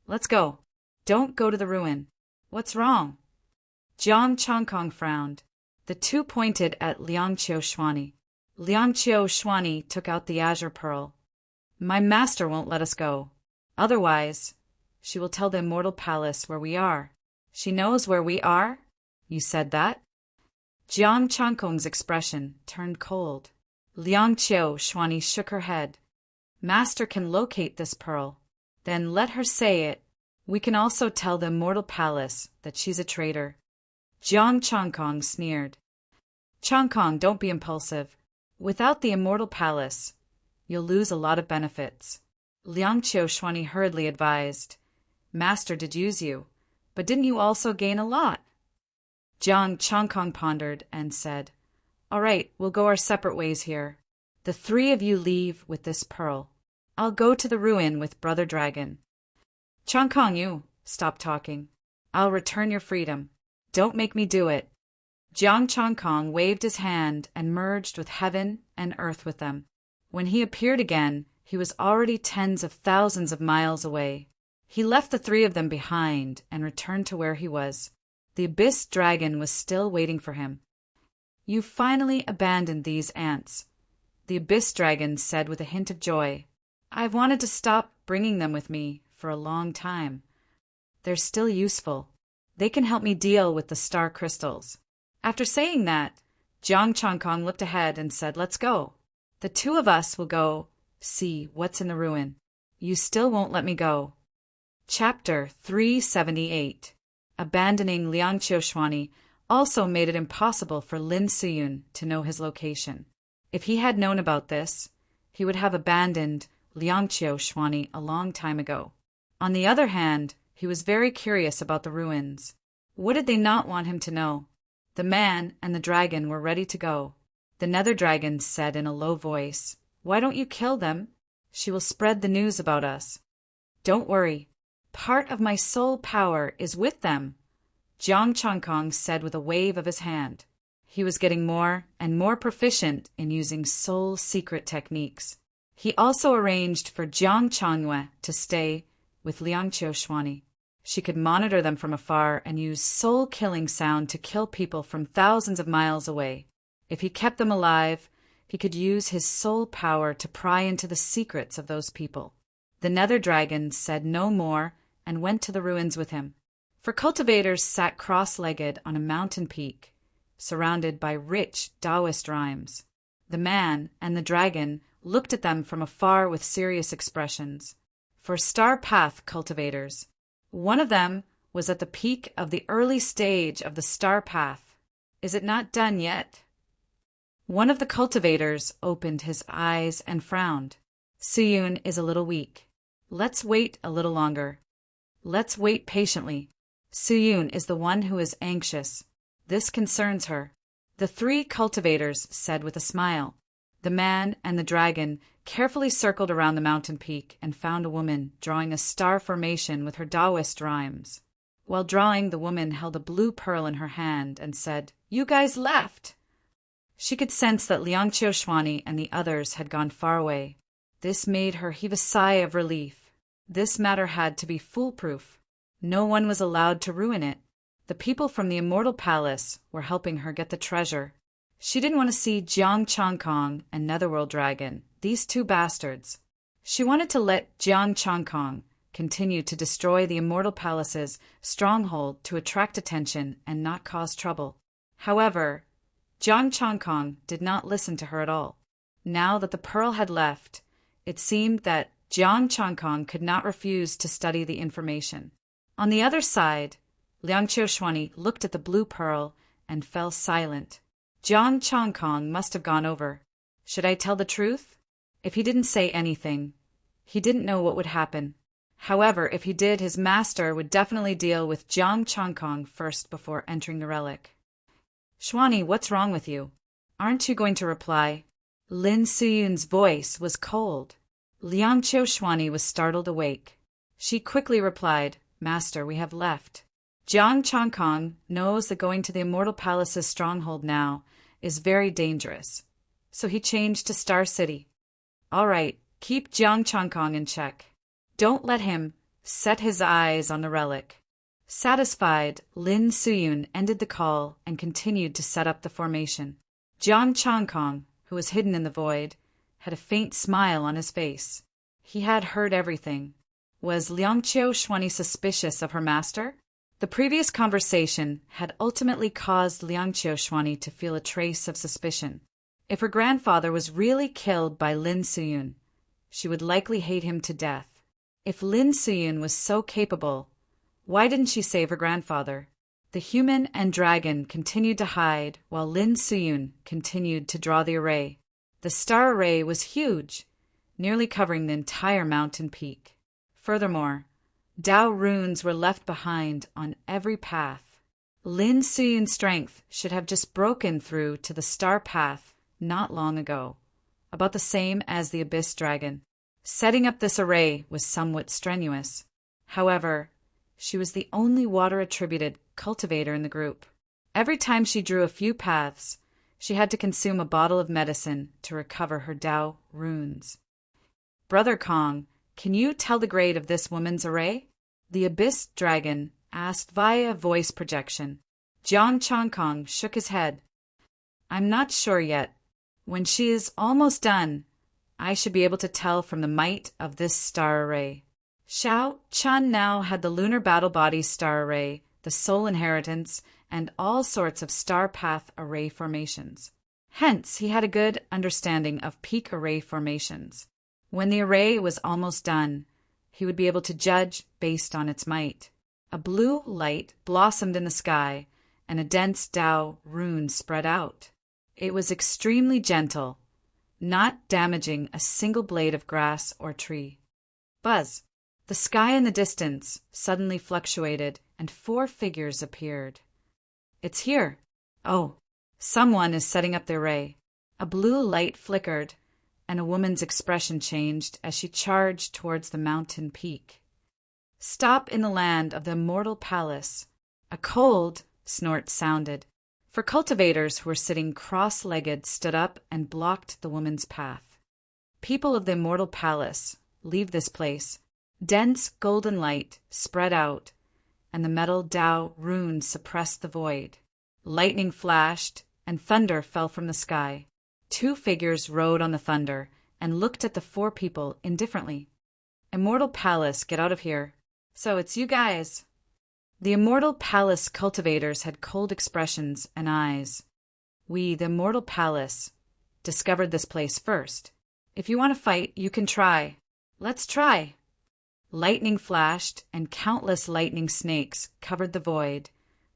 Let's go. Don't go to the ruin. What's wrong? Jiang Changkong frowned. The two pointed at Liang Qiuxuani. Liang Qiuxuani took out the azure pearl. My master won't let us go. Otherwise, she will tell the immortal palace where we are. She knows where we are? You said that? Jiang Changkong's expression turned cold. Liang Qiuxuani shook her head. Master can locate this pearl. Then let her say it. We can also tell the immortal palace that she's a traitor. Jiang Changkong sneered. Changkong, don't be impulsive. Without the immortal palace, you'll lose a lot of benefits. Liang Qiuxuani hurriedly advised. Master did use you, but didn't you also gain a lot? Jiang Changkong pondered and said, All right, we'll go our separate ways here. The three of you leave with this pearl. I'll go to the ruin with Brother Dragon. Changkong, you stop talking. I'll return your freedom. Don't make me do it. Jiang Changkong waved his hand and merged with heaven and earth with them. When he appeared again, he was already tens of thousands of miles away. He left the three of them behind and returned to where he was. The Abyss Dragon was still waiting for him. You finally abandoned these ants, the Abyss Dragon said with a hint of joy. I've wanted to stop bringing them with me for a long time. They're still useful. They can help me deal with the star crystals. After saying that, Jiang Changkong looked ahead and said, Let's go. The two of us will go see what's in the ruin. You still won't let me go. Chapter 378. Abandoning Liang Qiuxuani also made it impossible for Lin Siyun to know his location. If he had known about this, he would have abandoned Liang Qiuxuani a long time ago. On the other hand, he was very curious about the ruins. What did they not want him to know? The man and the dragon were ready to go. The nether dragon said in a low voice, Why don't you kill them? She will spread the news about us. Don't worry. Part of my soul power is with them, Jiang Changkong said with a wave of his hand. He was getting more and more proficient in using soul secret techniques. He also arranged for Jiang Changyue to stay with Liang Qiuxuani. She could monitor them from afar and use soul-killing sound to kill people from thousands of miles away. If he kept them alive, he could use his soul power to pry into the secrets of those people. The nether dragon said no more and went to the ruins with him. For cultivators sat cross-legged on a mountain peak, surrounded by rich Taoist rhymes. The man and the dragon looked at them from afar with serious expressions. For Star Path cultivators, one of them was at the peak of the early stage of the Star Path. Is it not done yet? One of the cultivators opened his eyes and frowned. Siyun is a little weak. Let's wait a little longer. Let's wait patiently. Siyun is the one who is anxious. This concerns her. The three cultivators said with a smile. The man and the dragon carefully circled around the mountain peak and found a woman drawing a star formation with her Taoist rhymes. While drawing, the woman held a blue pearl in her hand and said, You guys left! She could sense that Liang Qiuxuani and the others had gone far away. This made her heave a sigh of relief. This matter had to be foolproof. No one was allowed to ruin it. The people from the Immortal Palace were helping her get the treasure. She didn't want to see Jiang Changkong and Netherworld Dragon, these two bastards. She wanted to let Jiang Changkong continue to destroy the Immortal Palace's stronghold to attract attention and not cause trouble. However, Jiang Changkong did not listen to her at all. Now that the pearl had left, it seemed that Jiang Changkong could not refuse to study the information. On the other side, Liang Qiuxuani looked at the blue pearl and fell silent. Jiang Changkong must have gone over. Should I tell the truth? If he didn't say anything, he didn't know what would happen. However, if he did, his master would definitely deal with Jiang Changkong first before entering the relic. Xuani, what's wrong with you? Aren't you going to reply? Lin Siyun's voice was cold. Liang Qiuxuani was startled awake. She quickly replied, Master, we have left. Jiang Changkong knows that going to the Immortal Palace's stronghold now is very dangerous, so he changed to Star City. All right, keep Jiang Changkong in check. Don't let him set his eyes on the relic. Satisfied, Lin Suyun ended the call and continued to set up the formation. Jiang Changkong, who was hidden in the void, had a faint smile on his face. He had heard everything. Was Liangqiu Shuani suspicious of her master? The previous conversation had ultimately caused Liangqiu Shuani to feel a trace of suspicion. If her grandfather was really killed by Lin Suyun, she would likely hate him to death. If Lin Suyun was so capable, why didn't she save her grandfather? The human and dragon continued to hide while Lin Suyun continued to draw the array. The star array was huge, nearly covering the entire mountain peak. Furthermore, Dao runes were left behind on every path. Lin Suyun's strength should have just broken through to the star path not long ago, about the same as the Abyss Dragon. Setting up this array was somewhat strenuous. However, she was the only water-attributed cultivator in the group. Every time she drew a few paths, she had to consume a bottle of medicine to recover her Dao runes. Brother Kong, can you tell the grade of this woman's array? The Abyss Dragon asked via voice projection. Jiang Changkong shook his head. I'm not sure yet. When she is almost done, I should be able to tell from the might of this star array. Xiao Chun now had the Lunar Battle Body star array, the Soul Inheritance, and all sorts of star path array formations. Hence, he had a good understanding of peak array formations. When the array was almost done, he would be able to judge based on its might. A blue light blossomed in the sky, and a dense Dao rune spread out. It was extremely gentle, not damaging a single blade of grass or tree. Buzz! The sky in the distance suddenly fluctuated, and 4 figures appeared. It's here. Oh, someone is setting up the array. A blue light flickered, and a woman's expression changed as she charged towards the mountain peak. Stop in the land of the Immortal Palace. A cold snort sounded. For cultivators who were sitting cross-legged stood up and blocked the woman's path. People of the Immortal Palace, leave this place. Dense golden light spread out, and the metal Dao runes suppressed the void. Lightning flashed, and thunder fell from the sky. 2 figures rode on the thunder and looked at the 4 people indifferently. Immortal Palace, get out of here. So it's you guys. The Immortal Palace cultivators had cold expressions and eyes. We, the Immortal Palace, discovered this place first. If you want to fight, you can try. Let's try. Lightning flashed, and countless lightning snakes covered the void,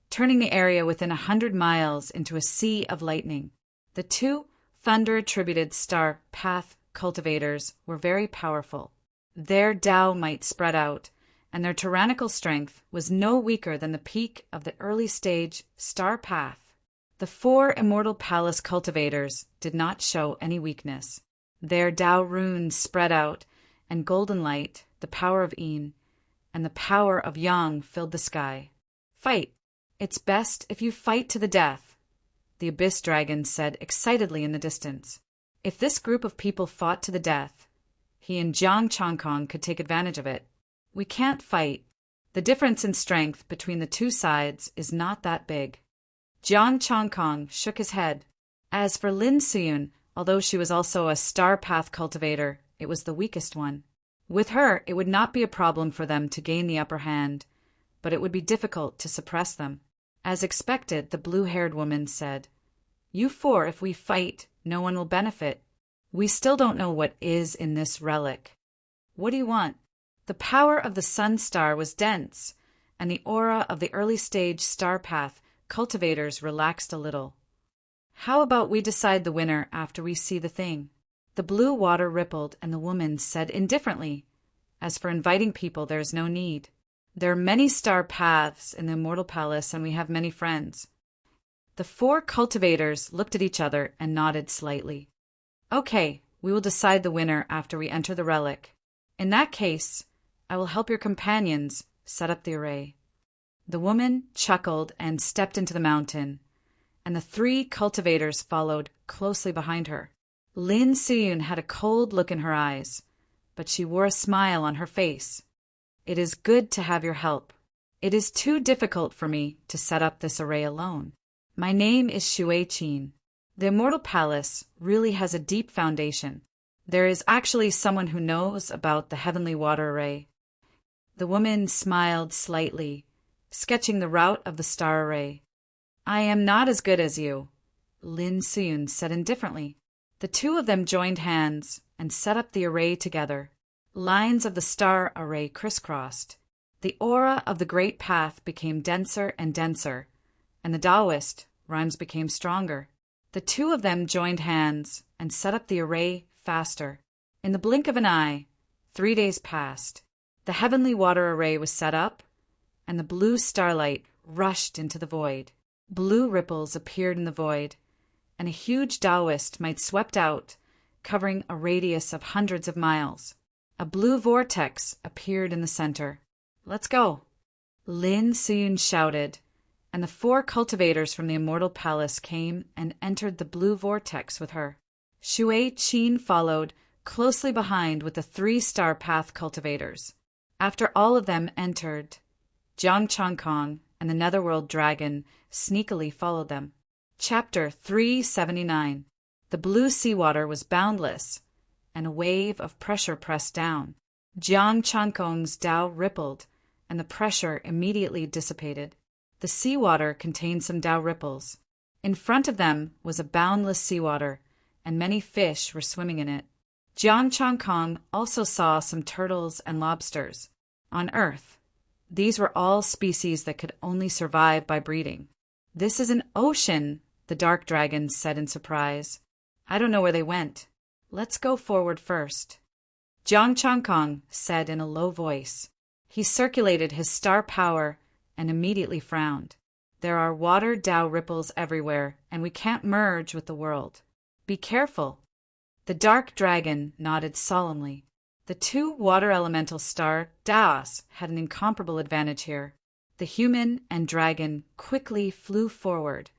turning the area within 100 miles into a sea of lightning. The 2 thunder-attributed star path cultivators were very powerful. Their Dao might spread out, and their tyrannical strength was no weaker than the peak of the early-stage star path. The 4 Immortal Palace cultivators did not show any weakness. Their Dao runes spread out, and golden light, the power of Yin, and the power of Yang filled the sky. Fight! It's best if you fight to the death, the Abyss Dragon said excitedly in the distance. If this group of people fought to the death, he and Jiang Changkong could take advantage of it. We can't fight. The difference in strength between the 2 sides is not that big. Jiang Changkong shook his head. As for Lin Suyun, although she was also a star path cultivator, it was the weakest one. With her, it would not be a problem for them to gain the upper hand, but it would be difficult to suppress them. As expected, the blue-haired woman said, You 4, if we fight, no one will benefit. We still don't know what is in this relic. What do you want? The power of the sun star was dense, and the aura of the early-stage star path cultivators relaxed a little. How about we decide the winner after we see the thing? The blue water rippled, and the woman said indifferently, As for inviting people, there is no need. There are many star paths in the Immortal Palace, and we have many friends. The 4 cultivators looked at each other and nodded slightly. Okay, we will decide the winner after we enter the relic. In that case, I will help your companions set up the array. The woman chuckled and stepped into the mountain, and the 3 cultivators followed closely behind her. Lin Siyun had a cold look in her eyes, but she wore a smile on her face. It is good to have your help. It is too difficult for me to set up this array alone. My name is Shui Qin. The Immortal Palace really has a deep foundation. There is actually someone who knows about the Heavenly Water Array. The woman smiled slightly, sketching the route of the star array. I am not as good as you, Lin Siyun said indifferently. The 2 of them joined hands and set up the array together. Lines of the star array crisscrossed. The aura of the Great Path became denser and denser, and the Taoist rhymes became stronger. The 2 of them joined hands and set up the array faster. In the blink of an eye, 3 days passed. The Heavenly Water Array was set up, and the blue starlight rushed into the void. Blue ripples appeared in the void, and a huge Taoist might swept out, covering a radius of hundreds of miles. A blue vortex appeared in the center. Let's go, Lin Siyun shouted, and the 4 cultivators from the Immortal Palace came and entered the blue vortex with her. Shui Qin followed closely behind with the 3 star path cultivators. After all of them entered, Jiang Changkong and the Netherworld Dragon sneakily followed them. Chapter 379. The blue seawater was boundless, and a wave of pressure pressed down. Jiang Changkong's Tao rippled, and the pressure immediately dissipated. The seawater contained some Tao ripples. In front of them was a boundless seawater, and many fish were swimming in it. Jiang Changkong also saw some turtles and lobsters. On Earth, these were all species that could only survive by breeding. This is an ocean, the dark dragon said in surprise. I don't know where they went. Let's go forward first. Jiang Changkong said in a low voice. He circulated his star power and immediately frowned. There are water Tao ripples everywhere, and we can't merge with the world. Be careful. The dark dragon nodded solemnly. The 2 water elemental star Taos had an incomparable advantage here. The human and dragon quickly flew forward,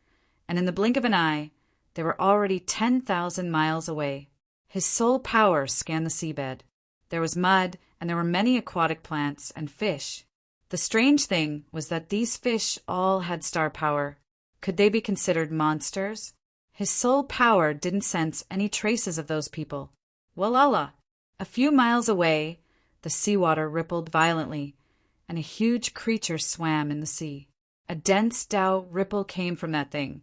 and in the blink of an eye, they were already 10,000 miles away. His soul power scanned the seabed. There was mud, and there were many aquatic plants and fish. The strange thing was that these fish all had star power. Could they be considered monsters? His soul power didn't sense any traces of those people. Walala! A few miles away, the seawater rippled violently, and a huge creature swam in the sea. A dense Tao ripple came from that thing,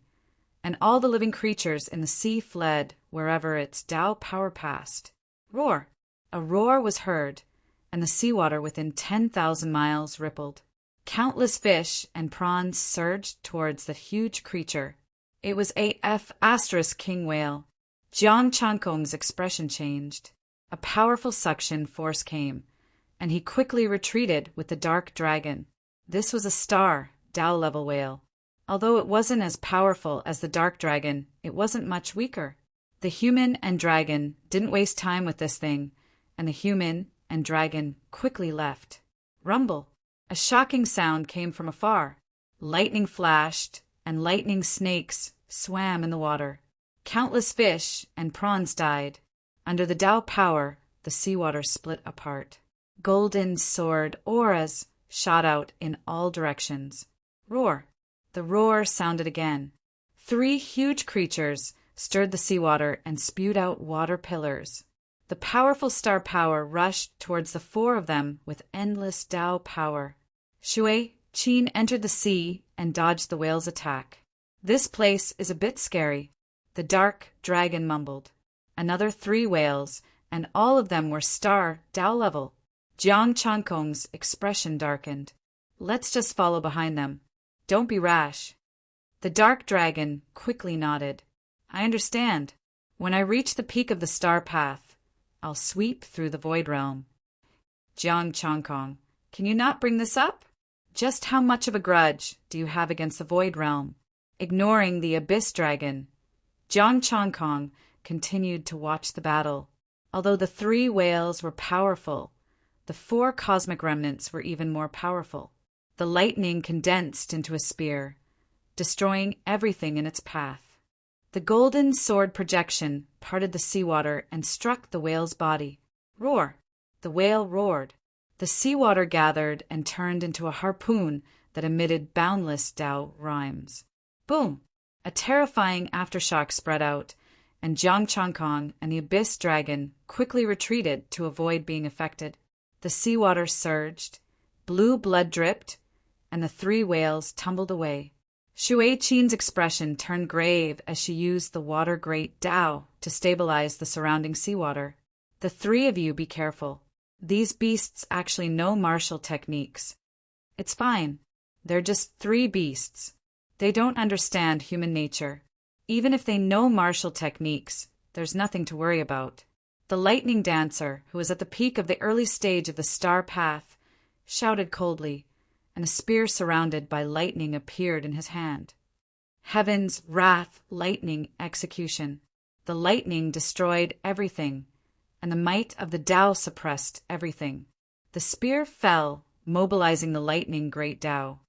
and all the living creatures in the sea fled wherever its Tao power passed. Roar! A roar was heard, and the seawater within 10,000 miles rippled. Countless fish and prawns surged towards the huge creature. It was AF * king whale. Jiang Changkong's expression changed. A powerful suction force came, and he quickly retreated with the dark dragon. This was a star, Tao-level whale. Although it wasn't as powerful as the dark dragon, it wasn't much weaker. The human and dragon didn't waste time with this thing, and the human and dragon quickly left. Rumble! A shocking sound came from afar. Lightning flashed, and lightning snakes swam in the water. Countless fish and prawns died. Under the Tao power, the seawater split apart. Golden sword auras shot out in all directions. Roar! The roar sounded again. 3 huge creatures stirred the seawater and spewed out water pillars. The powerful star power rushed towards the 4 of them with endless Tao power. Shui Qin entered the sea and dodged the whale's attack. This place is a bit scary, the dark dragon mumbled. Another 3 whales, and all of them were star Tao level. Jiang Changkong's expression darkened. Let's just follow behind them. Don't be rash. The dark dragon quickly nodded. I understand. When I reach the peak of the star path, I'll sweep through the void realm. Jiang Changkong, can you not bring this up? Just how much of a grudge do you have against the void realm? Ignoring the abyss dragon, Jiang Changkong continued to watch the battle. Although the 3 whales were powerful, the 4 cosmic remnants were even more powerful. The lightning condensed into a spear, destroying everything in its path. The golden sword projection parted the seawater and struck the whale's body. Roar! The whale roared. The seawater gathered and turned into a harpoon that emitted boundless Tao rhymes. Boom! A terrifying aftershock spread out, and Jiang Changkong and the Abyss Dragon quickly retreated to avoid being affected. The seawater surged, blue blood dripped, and the three whales tumbled away. Shui Qin's expression turned grave as she used the water great Tao to stabilize the surrounding seawater. The three of you be careful. These beasts actually know martial techniques. It's fine. They're just three beasts. They don't understand human nature. Even if they know martial techniques, there's nothing to worry about. The lightning dancer, who was at the peak of the early stage of the star path, shouted coldly, and a spear surrounded by lightning appeared in his hand. Heaven's wrath, lightning, execution. The lightning destroyed everything, and the might of the Tao suppressed everything. The spear fell, mobilizing the lightning great Tao.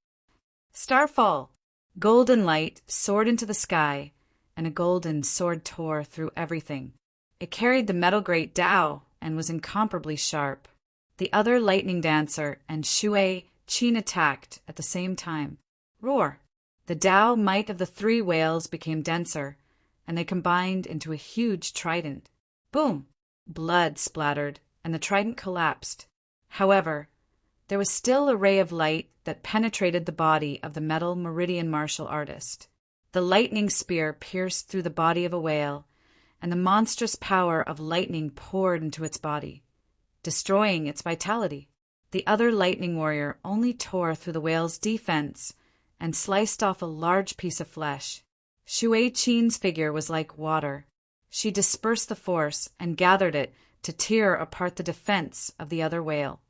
Starfall! Golden light soared into the sky, and a golden sword tore through everything. It carried the metal great Tao and was incomparably sharp. The other lightning dancer and Shui Qin attacked at the same time. Roar! The Tao might of the three whales became denser, and they combined into a huge trident. Boom! Blood splattered, and the trident collapsed. However, there was still a ray of light that penetrated the body of the metal meridian martial artist. The lightning spear pierced through the body of a whale, and the monstrous power of lightning poured into its body, destroying its vitality. The other lightning warrior only tore through the whale's defense and sliced off a large piece of flesh. Shui Qin's figure was like water. She dispersed the force and gathered it to tear apart the defense of the other whale.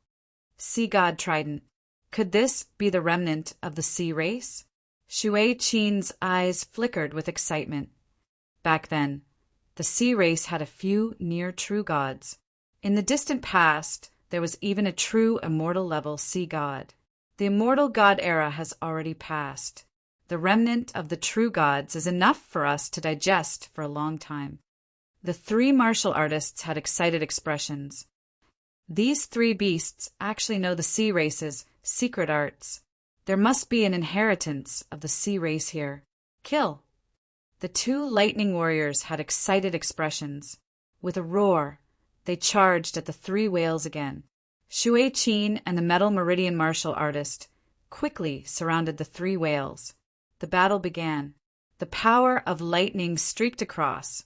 Sea God Trident. Could this be the remnant of the sea race? Shui Qin's eyes flickered with excitement. Back then, the sea race had a few near-true gods. In the distant past, there was even a true immortal-level sea god. The immortal god era has already passed. The remnant of the true gods is enough for us to digest for a long time. The three martial artists had excited expressions. These three beasts actually know the sea race's secret arts. There must be an inheritance of the sea race here. Kill! The two lightning warriors had excited expressions. With a roar, they charged at the three whales again. Shui Qin and the metal meridian martial artist quickly surrounded the three whales. The battle began. The power of lightning streaked across,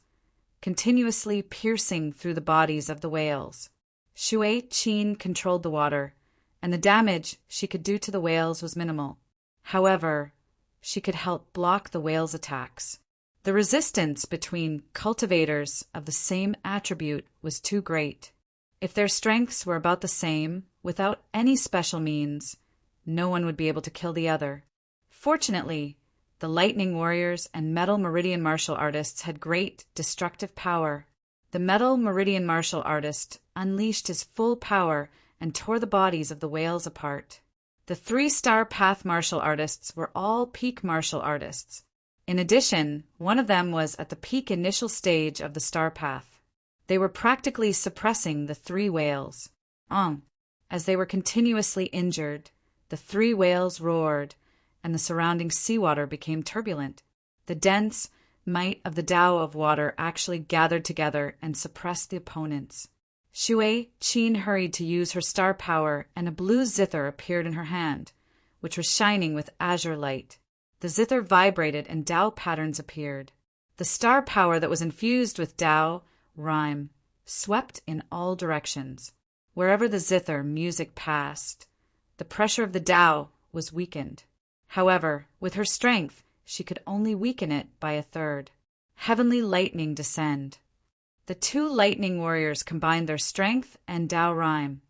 continuously piercing through the bodies of the whales. Shui Qin controlled the water, and the damage she could do to the whales was minimal. However, she could help block the whales' attacks. The resistance between cultivators of the same attribute was too great. If their strengths were about the same, without any special means, no one would be able to kill the other. Fortunately, the lightning warriors and metal meridian martial artists had great destructive power. The metal meridian martial artist unleashed his full power and tore the bodies of the whales apart. The three-star path martial artists were all peak martial artists. In addition, one of them was at the peak initial stage of the star path. They were practically suppressing the three whales. As they were continuously injured, the three whales roared, and the surrounding seawater became turbulent. The dense might of the Tao of water actually gathered together and suppressed the opponents. Shui Qin hurried to use her star power, and a blue zither appeared in her hand, which was shining with azure light. The zither vibrated and Tao patterns appeared. The star power that was infused with Tao rhyme swept in all directions. Wherever the zither music passed, the pressure of the Tao was weakened. However, with her strength, she could only weaken it by a third. Heavenly lightning descend. The two lightning warriors combined their strength and Tao rhyme,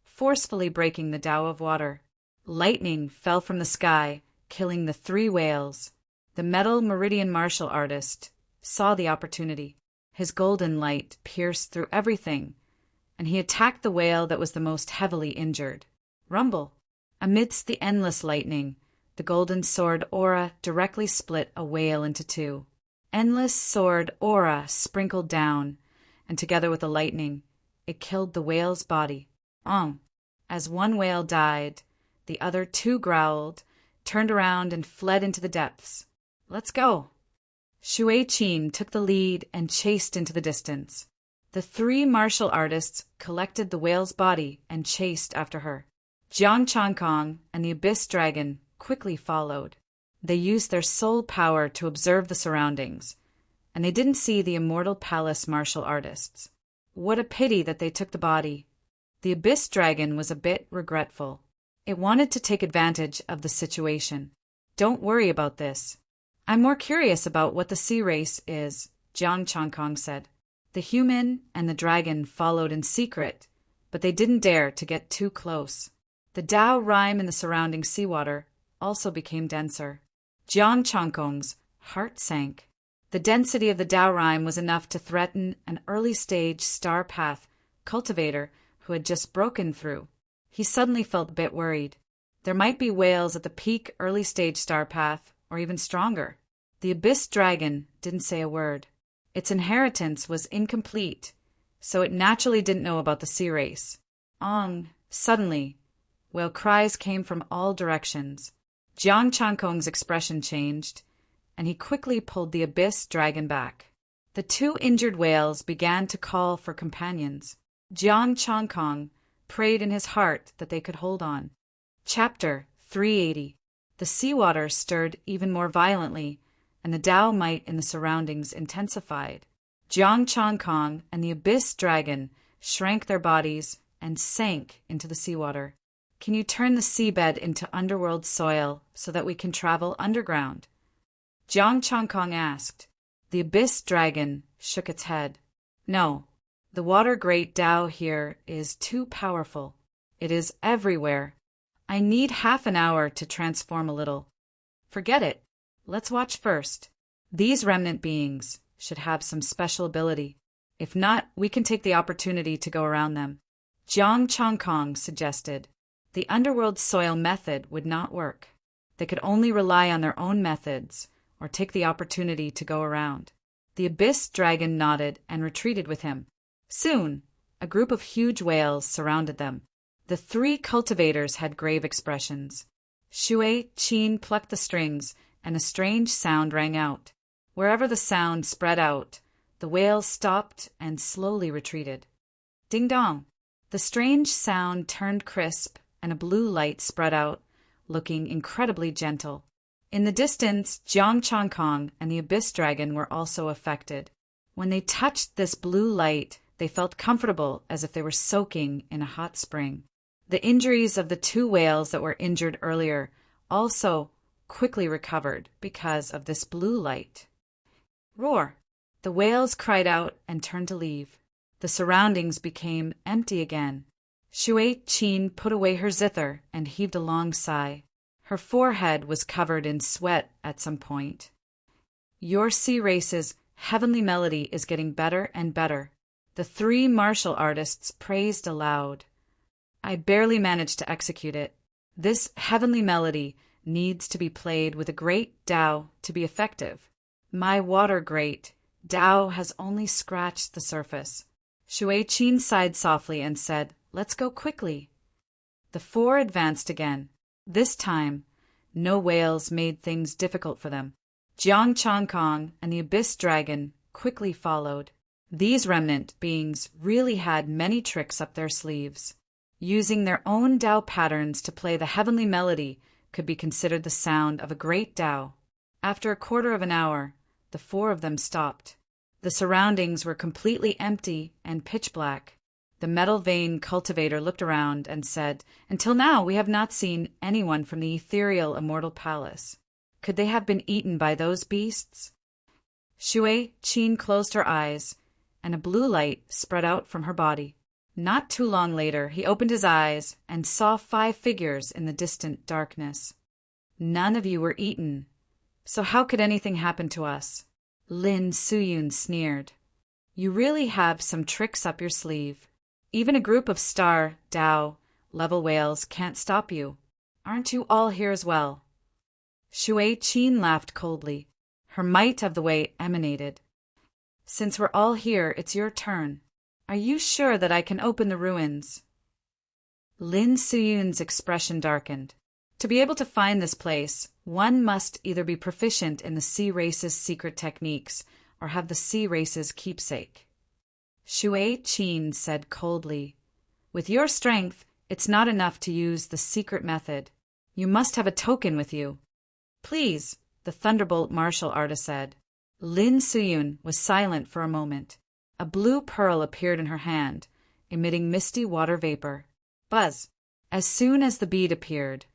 forcefully breaking the Tao of water. Lightning fell from the sky, killing the three whales. The metal meridian martial artist saw the opportunity. His golden light pierced through everything, and he attacked the whale that was the most heavily injured. Rumble! Amidst the endless lightning, the golden sword aura directly split a whale into two. Endless sword aura sprinkled down, and together with the lightning, it killed the whale's body. As one whale died, the other two growled, turned around, and fled into the depths. Let's go. Shui Qin took the lead and chased into the distance. The three martial artists collected the whale's body and chased after her. Jiang Changkong and the Abyss Dragon quickly followed. They used their soul power to observe the surroundings, and they didn't see the Immortal Palace martial artists. What a pity that they took the body. The Abyss Dragon was a bit regretful. It wanted to take advantage of the situation. Don't worry about this. I'm more curious about what the sea race is, Jiang Changkong said. The human and the dragon followed in secret, but they didn't dare to get too close. The Dao rime in the surrounding seawater also became denser. Jiang Changkong's heart sank. The density of the Dao rime was enough to threaten an early-stage star path cultivator who had just broken through. He suddenly felt a bit worried. There might be whales at the peak early-stage star path, or even stronger. The Abyss Dragon didn't say a word. Its inheritance was incomplete, so it naturally didn't know about the sea race. Suddenly, whale cries came from all directions. Jiang Changkong's expression changed, and he quickly pulled the Abyss Dragon back. The two injured whales began to call for companions. Jiang Changkong prayed in his heart that they could hold on. Chapter 380. The seawater stirred even more violently, and the Dao might in the surroundings intensified. Jiang Changkong and the Abyss Dragon shrank their bodies and sank into the seawater. Can you turn the seabed into underworld soil so that we can travel underground? Jiang Changkong asked. The Abyss Dragon shook its head. No, the water great Dao here is too powerful. It is everywhere. I need half an hour to transform a little. Forget it. Let's watch first. These remnant beings should have some special ability. If not, we can take the opportunity to go around them. Jiang Changkong suggested. The underworld soil method would not work. They could only rely on their own methods or take the opportunity to go around. The Abyss Dragon nodded and retreated with him. Soon, a group of huge whales surrounded them. The three cultivators had grave expressions. Shui Qin plucked the strings, and a strange sound rang out. Wherever the sound spread out, the whales stopped and slowly retreated. Ding dong! The strange sound turned crisp, and a blue light spread out, looking incredibly gentle. In the distance, Jiang Changkong and the Abyss Dragon were also affected. When they touched this blue light, they felt comfortable as if they were soaking in a hot spring. The injuries of the two whales that were injured earlier also quickly recovered because of this blue light. Roar! The whales cried out and turned to leave. The surroundings became empty again. Shui Qin put away her zither and heaved a long sigh. Her forehead was covered in sweat at some point. Your sea race's heavenly melody is getting better and better. The three martial artists praised aloud. I barely managed to execute it. This heavenly melody needs to be played with a great Dao to be effective. My water great Dao has only scratched the surface. Shui Qin sighed softly and said, Let's go quickly. The four advanced again. This time, no whales made things difficult for them. Jiang Changkong and the Abyss Dragon quickly followed. These remnant beings really had many tricks up their sleeves. Using their own Dao patterns to play the heavenly melody could be considered the sound of a great Dao. After a quarter of an hour, the four of them stopped. The surroundings were completely empty and pitch black. The metal vein cultivator looked around and said, Until now we have not seen anyone from the ethereal Immortal Palace. Could they have been eaten by those beasts? Shui Qin closed her eyes, and a blue light spread out from her body. Not too long later, he opened his eyes and saw 5 figures in the distant darkness. None of you were eaten, so how could anything happen to us? Lin Suyun sneered. You really have some tricks up your sleeve. Even a group of star, Dao, level whales can't stop you. Aren't you all here as well? Shui Qin laughed coldly. Her might of the way emanated. Since we're all here, it's your turn. Are you sure that I can open the ruins? Lin Suyun's expression darkened. To be able to find this place, one must either be proficient in the sea race's secret techniques or have the sea race's keepsake. Shui Qin said coldly, "With your strength, it's not enough to use the secret method. You must have a token with you." "Please," the Thunderbolt martial artist said. Lin Suyun was silent for a moment. A blue pearl appeared in her hand, emitting misty water vapor. Buzz! As soon as the bead appeared,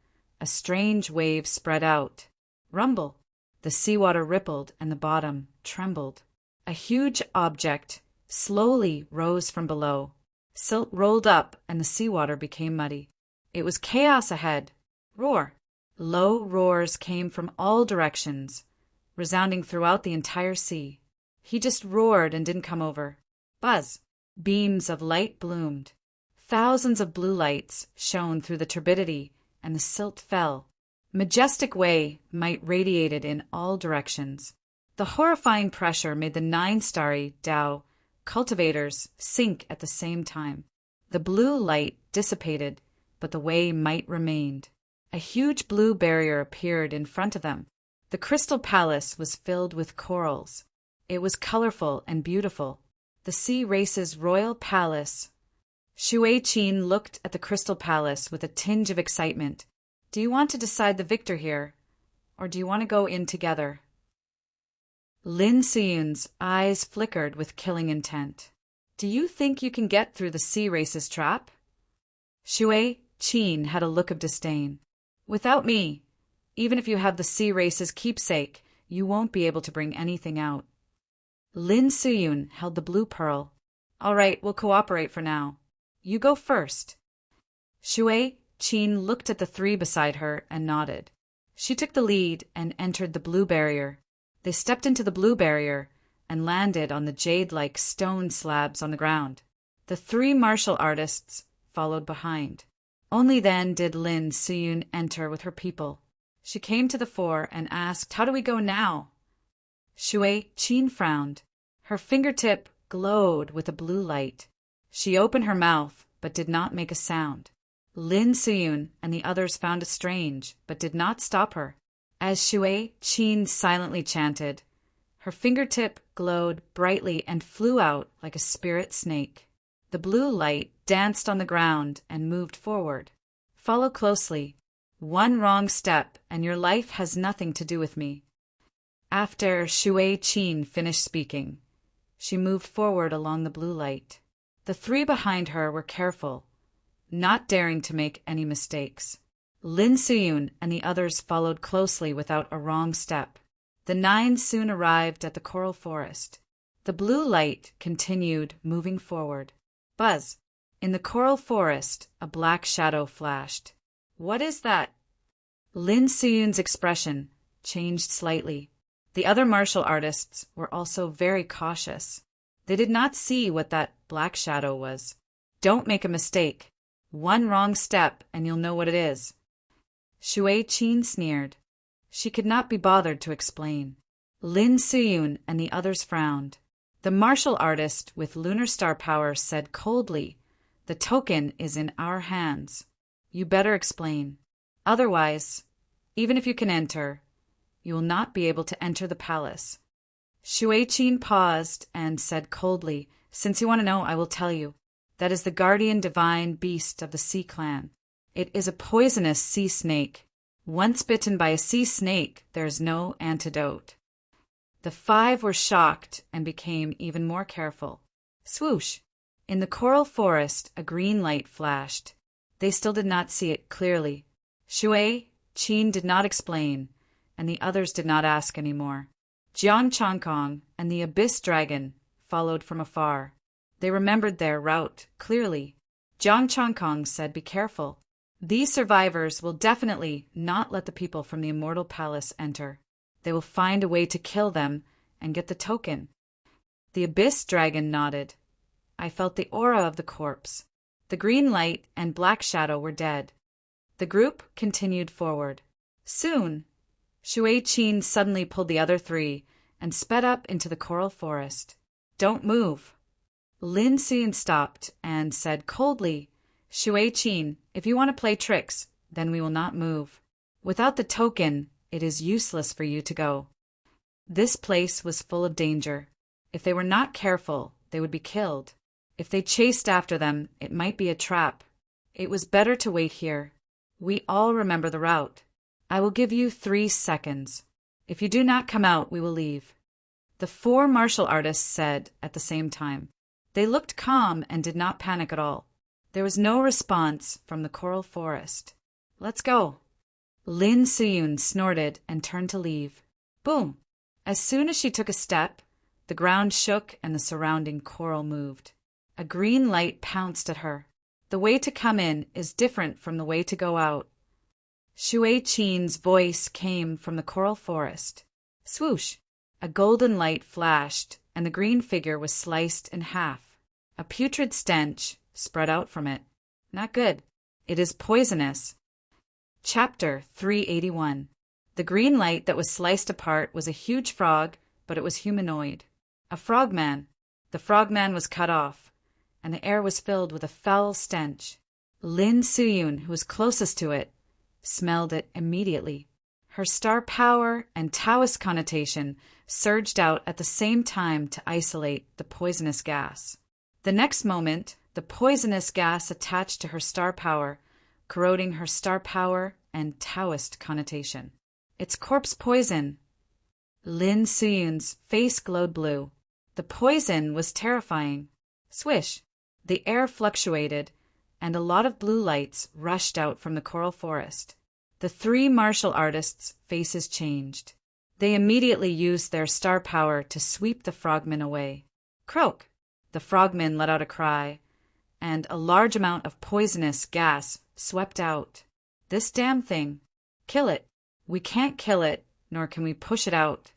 a strange wave spread out. Rumble! The seawater rippled and the bottom trembled. A huge object slowly rose from below. Silt rolled up and the seawater became muddy. It was chaos ahead. Roar! Low roars came from all directions, resounding throughout the entire sea. He just roared and didn't come over. Buzz! Beams of light bloomed. Thousands of blue lights shone through the turbidity, and the silt fell. Majestic way might radiated in all directions. The horrifying pressure made the 9-starry Dao cultivators sink at the same time. The blue light dissipated, but the way might remained. A huge blue barrier appeared in front of them. The crystal palace was filled with corals. It was colorful and beautiful. The sea race's royal palace. Shui Qin looked at the crystal palace with a tinge of excitement. "Do you want to decide the victor here, or do you want to go in together?" Lin Suyun's eyes flickered with killing intent. "Do you think you can get through the sea race's trap?" Shui Qin had a look of disdain. "Without me, even if you have the sea race's keepsake, you won't be able to bring anything out." Lin Suyun held the blue pearl. "All right, we'll cooperate for now. You go first." Shui Qin looked at the three beside her and nodded. She took the lead and entered the blue barrier. They stepped into the blue barrier and landed on the jade-like stone slabs on the ground. The three martial artists followed behind. Only then did Lin Suyun enter with her people. She came to the fore and asked, "How do we go now?" Shui Qin frowned. Her fingertip glowed with a blue light. She opened her mouth, but did not make a sound. Lin Suyun and the others found it strange, but did not stop her. As Shui Qin silently chanted, her fingertip glowed brightly and flew out like a spirit snake. The blue light danced on the ground and moved forward. "Follow closely. One wrong step, and your life has nothing to do with me." After Shui Qin finished speaking, she moved forward along the blue light. The three behind her were careful, not daring to make any mistakes. Lin Suyun and the others followed closely without a wrong step. The 9 soon arrived at the coral forest. The blue light continued moving forward. Buzz! In the coral forest, a black shadow flashed. "What is that?" Lin Suyun's expression changed slightly. The other martial artists were also very cautious. They did not see what that black shadow was. "Don't make a mistake. One wrong step and you'll know what it is." Shui Qin sneered. She could not be bothered to explain. Lin Suyun and the others frowned. The martial artist with lunar star power said coldly, "The token is in our hands. You better explain. Otherwise, even if you can enter, you will not be able to enter the palace." Shui Qin paused and said coldly, "Since you want to know, I will tell you. That is the guardian divine beast of the Sea Clan. It is a poisonous sea snake. Once bitten by a sea snake, there is no antidote." The 5 were shocked and became even more careful. Swoosh! In the coral forest, a green light flashed. They still did not see it clearly. Shui Qin did not explain, and the others did not ask any more. Jiang Changkong and the Abyss Dragon followed from afar. They remembered their route clearly. Jiang Changkong said, "Be careful. These survivors will definitely not let the people from the Immortal Palace enter. They will find a way to kill them and get the token." The Abyss Dragon nodded. "I felt the aura of the corpse. The green light and black shadow were dead. The group continued forward. Soon, Shui Qin suddenly pulled the other three and sped up into the coral forest. Don't move. Lin Xiyun stopped and said coldly, Shui Qin, if you want to play tricks, then we will not move. Without the token, it is useless for you to go. This place was full of danger. If they were not careful, they would be killed. If they chased after them, it might be a trap. It was better to wait here. We all remember the route. I will give you 3 seconds. If you do not come out, we will leave. The 4 martial artists said at the same time. They looked calm and did not panic at all. There was no response from the coral forest. Let's go. Lin Xiyun snorted and turned to leave. Boom! As soon as she took a step, the ground shook and the surrounding coral moved. A green light pounced at her. The way to come in is different from the way to go out. Shui Qin's voice came from the coral forest. Swoosh! A golden light flashed, and the green figure was sliced in half. A putrid stench spread out from it. Not good. It is poisonous. Chapter 381. The green light that was sliced apart was a huge frog, but it was humanoid. A frogman. The frogman was cut off, and the air was filled with a foul stench. Lin Xiyun, who was closest to it, smelled it immediately. Her star power and Taoist connotation surged out at the same time to isolate the poisonous gas. The next moment, the poisonous gas attached to her star power, corroding her star power and Taoist connotation. It's corpse poison. Lin Xiyun's face glowed blue. The poison was terrifying. Swish! The air fluctuated, and a lot of blue lights rushed out from the coral forest. The 3 martial artists' faces changed. They immediately used their star power to sweep the frogmen away. Croak! The frogmen let out a cry, and a large amount of poisonous gas swept out. This damn thing. Kill it. We can't kill it, nor can we push it out.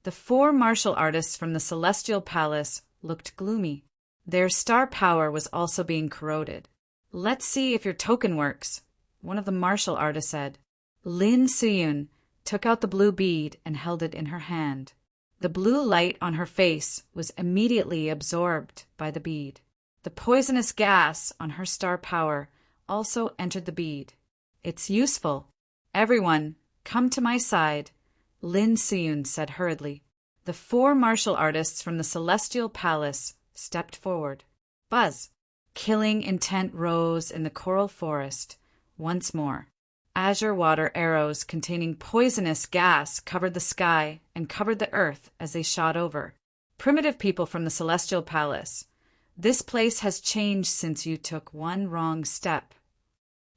The 4 martial artists from the Celestial Palace looked gloomy. Their star power was also being corroded. Let's see if your token works, one of the martial artists said. Lin Xiyun took out the blue bead and held it in her hand. The blue light on her face was immediately absorbed by the bead. The poisonous gas on her star power also entered the bead. It's useful. Everyone, come to my side, Lin Xiyun said hurriedly. The 4 martial artists from the Celestial Palace stepped forward. Buzz! Killing intent rose in the coral forest once more. Azure water arrows containing poisonous gas covered the sky and covered the earth as they shot over. Primitive people from the Celestial Palace. This place has changed since you took one wrong step.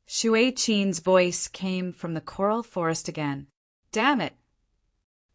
Shui Qin's voice came from the coral forest again. Damn it!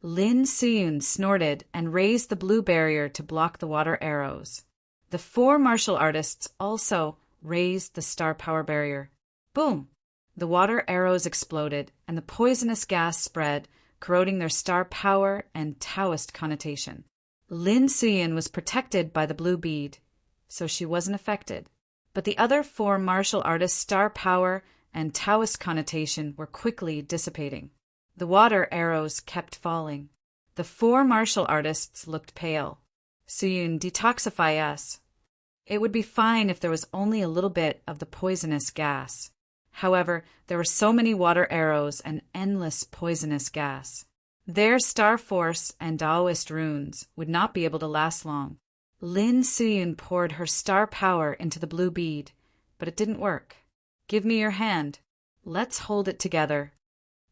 Lin Xiyun snorted and raised the blue barrier to block the water arrows. The 4 martial artists also raised the star power barrier. Boom! The water arrows exploded, and the poisonous gas spread, corroding their star power and Taoist connotation. Lin Xiyun was protected by the blue bead, so she wasn't affected. But the other 4 martial artists' star power and Taoist connotation were quickly dissipating. The water arrows kept falling. The 4 martial artists looked pale. Xiyun, detoxify us. It would be fine if there was only a little bit of the poisonous gas. However, there were so many water arrows and endless poisonous gas. Their star force and Taoist runes would not be able to last long. Lin Xiyun poured her star power into the blue bead, but it didn't work. Give me your hand. Let's hold it together.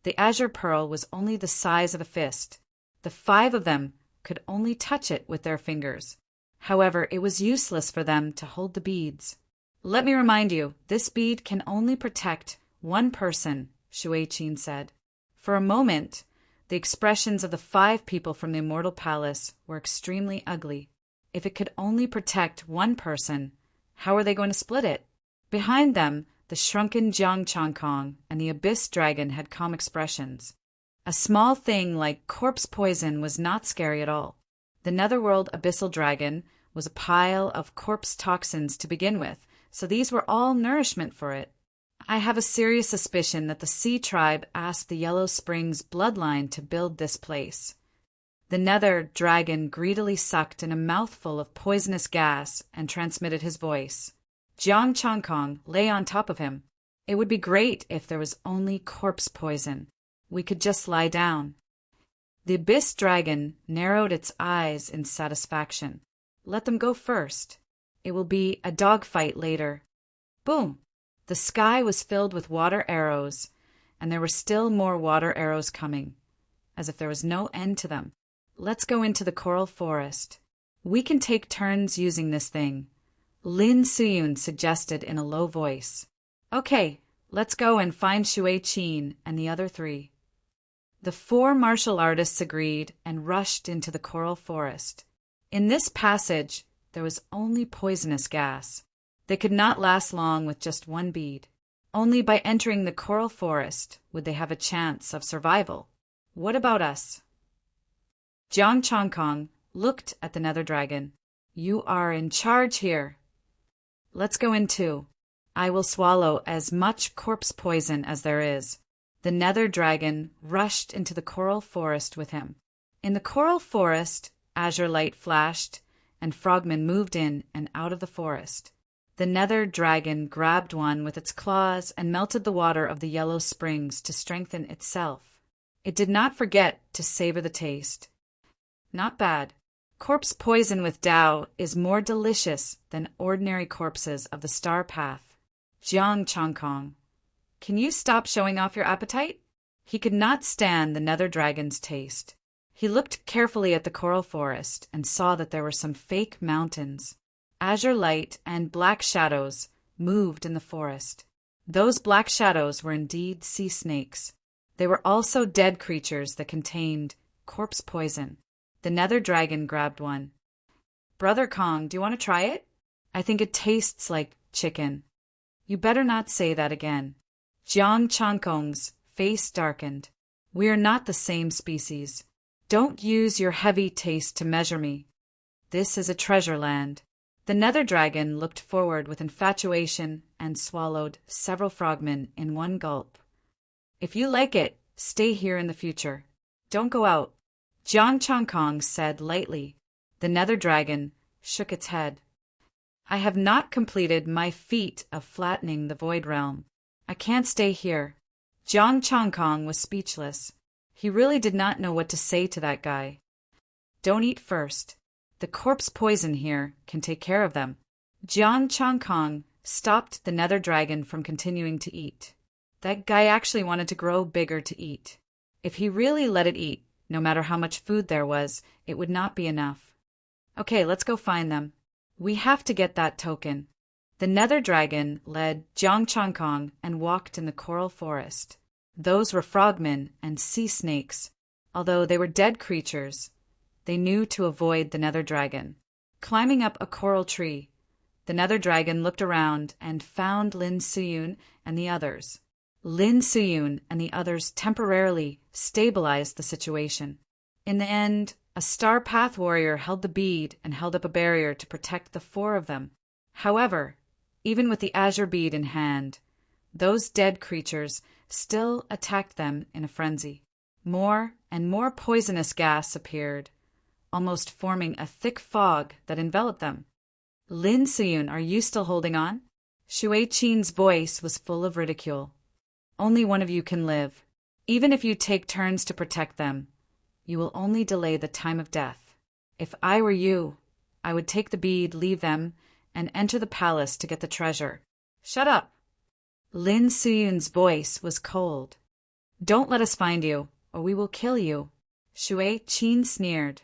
The azure pearl was only the size of a fist. The 5 of them could only touch it with their fingers. However, it was useless for them to hold the beads. Let me remind you, this bead can only protect one person, Shui Qin said. For a moment, the expressions of the 5 people from the Immortal Palace were extremely ugly. If it could only protect one person, how were they going to split it? Behind them, the shrunken Jiang Changkong and the Abyss Dragon had calm expressions. A small thing like corpse poison was not scary at all. The Netherworld Abyssal Dragon was a pile of corpse toxins to begin with, so these were all nourishment for it. I have a serious suspicion that the Sea Tribe asked the Yellow Springs bloodline to build this place. The nether dragon greedily sucked in a mouthful of poisonous gas and transmitted his voice. Jiang Changkong lay on top of him. It would be great if there was only corpse poison. We could just lie down. The abyss dragon narrowed its eyes in satisfaction. Let them go first. It will be a dogfight later. Boom! The sky was filled with water arrows, and there were still more water arrows coming, as if there was no end to them. Let's go into the coral forest. We can take turns using this thing, Lin Suyun suggested in a low voice. Okay, let's go and find Shui Qin and the other three. The four martial artists agreed and rushed into the coral forest. In this passage, there was only poisonous gas. They could not last long with just one bead. Only by entering the coral forest would they have a chance of survival. What about us? Jiang Changkong looked at the nether dragon. You are in charge here. Let's go in too. I will swallow as much corpse poison as there is. The nether dragon rushed into the coral forest with him. In the coral forest, azure light flashed, and frogmen moved in and out of the forest. The nether dragon grabbed one with its claws and melted the water of the yellow springs to strengthen itself. It did not forget to savor the taste. Not bad. Corpse poison with Dao is more delicious than ordinary corpses of the star path. Jiang Changkong, can you stop showing off your appetite? He could not stand the nether dragon's taste. He looked carefully at the coral forest and saw that there were some fake mountains. Azure light and black shadows moved in the forest. Those black shadows were indeed sea snakes. They were also dead creatures that contained corpse poison. The nether dragon grabbed one. Brother Kong, do you want to try it? I think it tastes like chicken. You better not say that again. Jiang Changkong's face darkened. We are not the same species. Don't use your heavy taste to measure me. This is a treasure land. The nether dragon looked forward with infatuation and swallowed several frogmen in one gulp. If you like it, stay here in the future. Don't go out. Jiang Changkong said lightly. The nether dragon shook its head. I have not completed my feat of flattening the void realm. I can't stay here. Jiang Changkong was speechless. He really did not know what to say to that guy. Don't eat first. The corpse poison here can take care of them. Jiang Changkong stopped the nether dragon from continuing to eat. That guy actually wanted to grow bigger to eat. If he really let it eat, no matter how much food there was, it would not be enough. Okay, let's go find them. We have to get that token. The nether dragon led Jiang Changkong and walked in the coral forest. Those were frogmen and sea snakes. Although they were dead creatures, they knew to avoid the nether dragon. Climbing up a coral tree, the nether dragon looked around and found Lin Suyun and the others. Lin Suyun and the others temporarily stabilized the situation. In the end, a star path warrior held the bead and held up a barrier to protect the four of them. However, even with the azure bead in hand, those dead creatures still attacked them in a frenzy. More and more poisonous gas appeared, almost forming a thick fog that enveloped them. Lin Suyun, are you still holding on? Shui Qin's voice was full of ridicule. Only one of you can live. Even if you take turns to protect them, you will only delay the time of death. If I were you, I would take the bead, leave them, and enter the palace to get the treasure. Shut up! Lin Suyun's voice was cold. Don't let us find you, or we will kill you. Shui Qin sneered.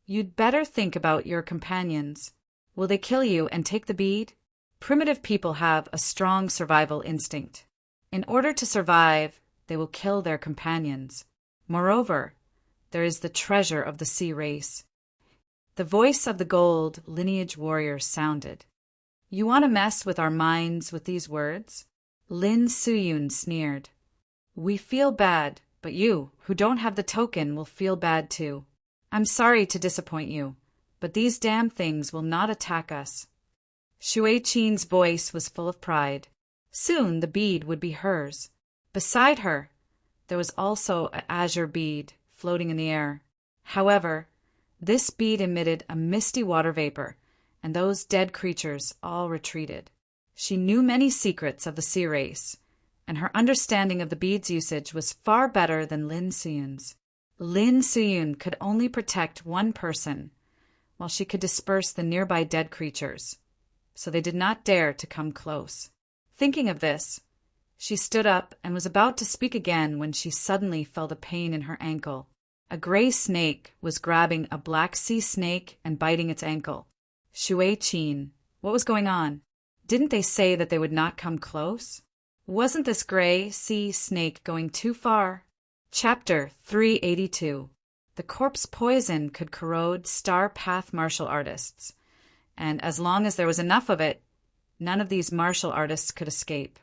You'd better think about your companions. Will they kill you and take the bead? Primitive people have a strong survival instinct. In order to survive, they will kill their companions. Moreover, there is the treasure of the sea race. The voice of the gold lineage warrior sounded. You want to mess with our minds with these words? Lin Suyun sneered. We feel bad, but you, who don't have the token, will feel bad too. I'm sorry to disappoint you, but these damn things will not attack us. Shui Qin's voice was full of pride. Soon the bead would be hers. Beside her, there was also an azure bead floating in the air. However, this bead emitted a misty water vapor, and those dead creatures all retreated. She knew many secrets of the sea race, and her understanding of the bead's usage was far better than Lin Suyun's. Lin Suyun could only protect one person, while she could disperse the nearby dead creatures, so they did not dare to come close. Thinking of this, she stood up and was about to speak again when she suddenly felt a pain in her ankle. A gray snake was grabbing a black sea snake and biting its ankle. Shui Qin, what was going on? Didn't they say that they would not come close? Wasn't this gray sea snake going too far? Chapter 382. The corpse poison could corrode star path martial artists, and as long as there was enough of it, none of these martial artists could escape.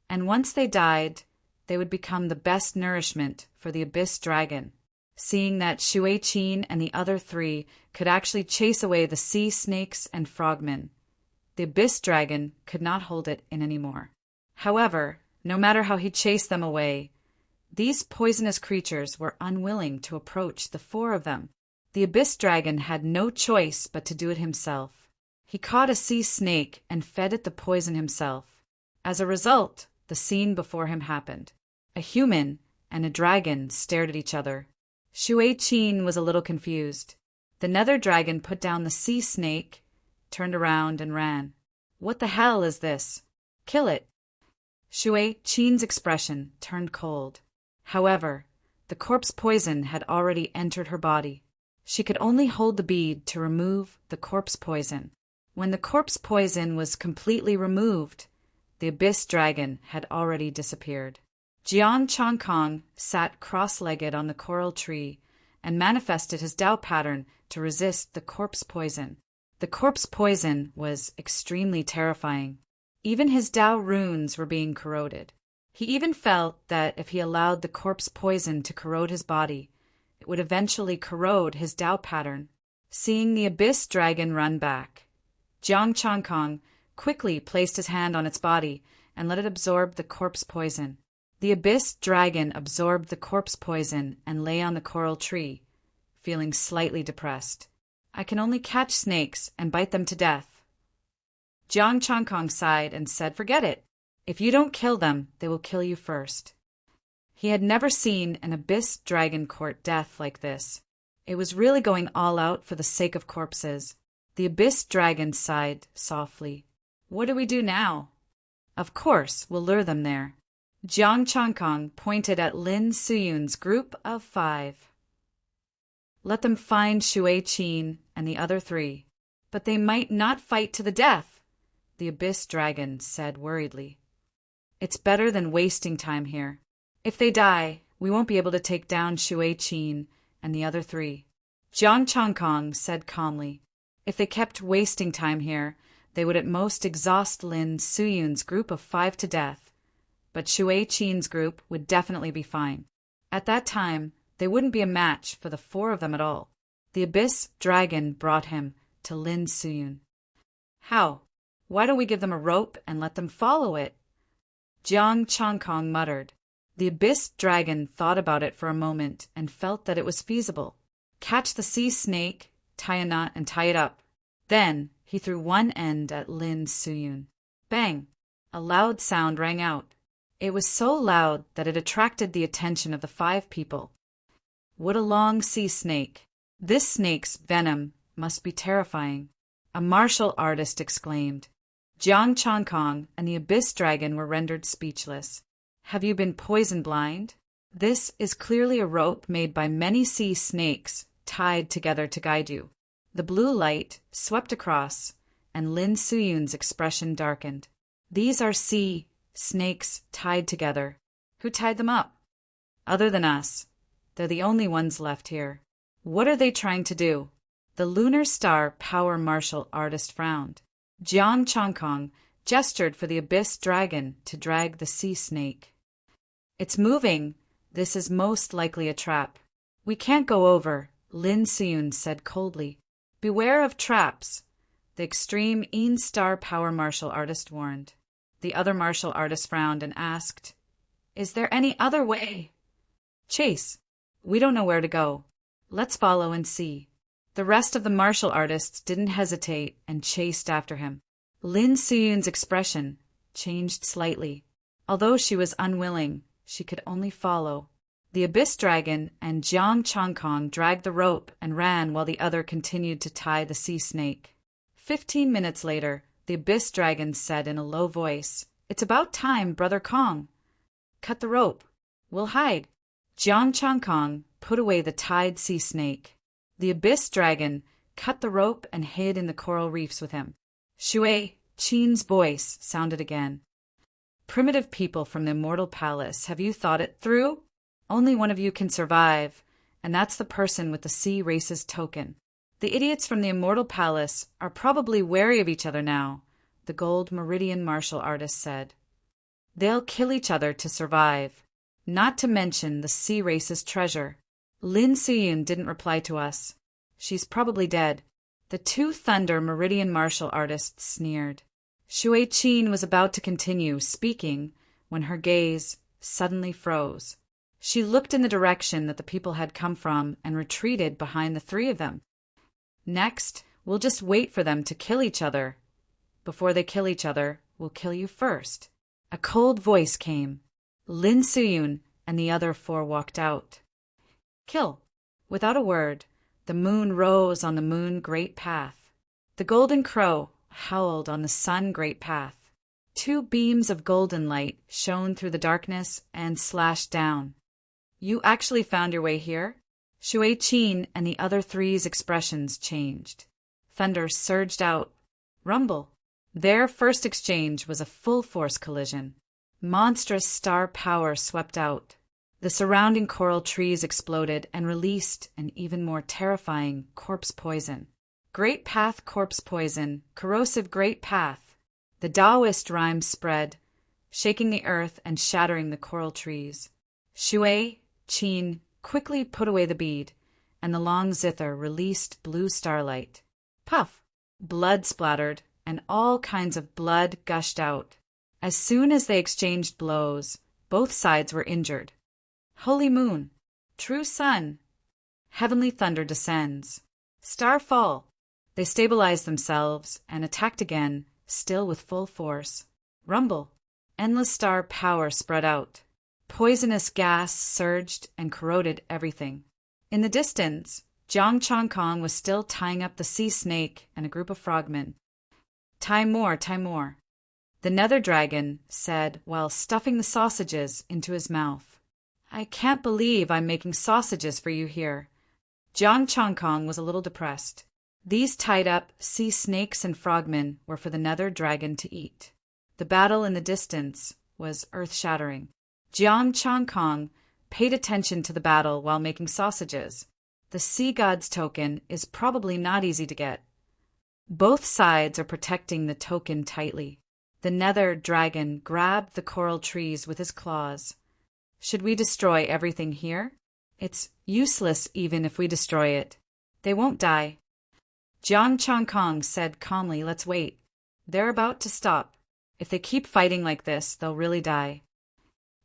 And once they died, they would become the best nourishment for the Abyss Dragon. Seeing that Shui Qin and the other three could actually chase away the sea snakes and frogmen, the Abyss Dragon could not hold it in anymore. However, no matter how he chased them away, these poisonous creatures were unwilling to approach the four of them. The Abyss Dragon had no choice but to do it himself. He caught a sea snake and fed it the poison himself. As a result, the scene before him happened. A human and a dragon stared at each other. Shui Qin was a little confused. The nether dragon put down the sea snake, turned around and ran. What the hell is this? Kill it. Shui Qin's expression turned cold. However, the corpse poison had already entered her body. She could only hold the bead to remove the corpse poison. When the corpse poison was completely removed, the Abyss Dragon had already disappeared. Jiang Changkong sat cross-legged on the coral tree and manifested his Dao pattern to resist the corpse poison. The corpse poison was extremely terrifying. Even his Dao runes were being corroded. He even felt that if he allowed the corpse poison to corrode his body, it would eventually corrode his Dao pattern. Seeing the Abyss Dragon run back, Jiang Changkong quickly placed his hand on its body and let it absorb the corpse poison. The Abyss Dragon absorbed the corpse poison and lay on the coral tree, feeling slightly depressed. I can only catch snakes and bite them to death. Jiang Changkong sighed and said, forget it. If you don't kill them, they will kill you first. He had never seen an Abyss Dragon court death like this. It was really going all out for the sake of corpses. The Abyss Dragon sighed softly. What do we do now? Of course, we'll lure them there. Jiang Changkong pointed at Lin Suyun's group of 5. Let them find Shui Qin and the other 3. But they might not fight to the death, the Abyss Dragon said worriedly. It's better than wasting time here. If they die, we won't be able to take down Shui Qin and the other 3. Jiang Changkong said calmly. If they kept wasting time here, they would at most exhaust Lin Suyun's group of 5 to death. But Shui Qin's group would definitely be fine. At that time, they wouldn't be a match for the 4 of them at all. The Abyss Dragon brought him to Lin Suyun. How? Why don't we give them a rope and let them follow it? Jiang Changkong muttered. The Abyss Dragon thought about it for a moment and felt that it was feasible. Catch the sea snake, tie a knot and tie it up. Then he threw one end at Lin Suyun. Bang! A loud sound rang out. It was so loud that it attracted the attention of the 5 people. What a long sea snake! This snake's venom must be terrifying, a martial artist exclaimed. Jiang Changkong and the Abyss Dragon were rendered speechless. Have you been poison blind? This is clearly a rope made by many sea snakes tied together to guide you. The blue light swept across, and Lin Suyun's expression darkened. These are sea snakes tied together. Who tied them up? Other than us. They're the only ones left here. What are they trying to do? The Lunar Star Power Martial Artist frowned. Jiang Changkong gestured for the Abyss Dragon to drag the sea snake. It's moving. This is most likely a trap. We can't go over, Lin Suyun said coldly. Beware of traps, the extreme Een Star Power Martial Artist warned. The other martial artist frowned and asked, "Is there any other way?" "Chase. We don't know where to go. Let's follow and see." The rest of the martial artists didn't hesitate and chased after him. Lin Suyun's expression changed slightly. Although she was unwilling, she could only follow. The Abyss Dragon and Jiang Changkong dragged the rope and ran while the other continued to tie the sea snake. 15 minutes later, the Abyss Dragon said in a low voice, "It's about time, Brother Kong. Cut the rope. We'll hide." Jiang Changkong put away the tied sea snake. The Abyss Dragon cut the rope and hid in the coral reefs with him. Shui Qin's voice sounded again. "Primitive people from the Immortal Palace, have you thought it through? Only one of you can survive, and that's the person with the Sea Race's token. The idiots from the Immortal Palace are probably wary of each other now," the Gold Meridian martial artist said. "They'll kill each other to survive, not to mention the Sea Race's treasure." Lin Suyun didn't reply to us. "She's probably dead." The two Thunder Meridian martial artists sneered. Shui Qin was about to continue speaking when her gaze suddenly froze. She looked in the direction that the people had come from and retreated behind the three of them. "Next, we'll just wait for them to kill each other. Before they kill each other, we'll kill you first." A cold voice came. Lin Suyun and the other four walked out. "Kill." Without a word, the moon rose on the moon great path. The golden crow howled on the sun great path. Two beams of golden light shone through the darkness and slashed down. "You actually found your way here?" Shui Qin and the other three's expressions changed. Thunder surged out. Rumble. Their first exchange was a full-force collision. Monstrous star power swept out. The surrounding coral trees exploded and released an even more terrifying corpse poison. Great Path corpse poison, corrosive great path. The Taoist rhyme spread, shaking the earth and shattering the coral trees. Shui Qin quickly put away the bead, and the long zither released blue starlight. Puff! Blood splattered, and all kinds of blood gushed out. As soon as they exchanged blows, both sides were injured. Holy moon! True sun! Heavenly thunder descends. Star fall! They stabilized themselves and attacked again, still with full force. Rumble! Endless star power spread out. Poisonous gas surged and corroded everything. In the distance, Jiang Changkong was still tying up the sea snake and a group of frogmen. Tie more, tie more," the nether dragon said while stuffing the sausages into his mouth. "I can't believe I'm making sausages for you here." Jiang Changkong was a little depressed. These tied-up sea snakes and frogmen were for the nether dragon to eat. The battle in the distance was earth-shattering. Jiang Changkong paid attention to the battle while making sausages. The sea god's token is probably not easy to get. Both sides are protecting the token tightly. The nether dragon grabbed the coral trees with his claws. "Should we destroy everything here? It's useless even if we destroy it. They won't die." Jiang Changkong said calmly, "Let's wait. They're about to stop. If they keep fighting like this, they'll really die."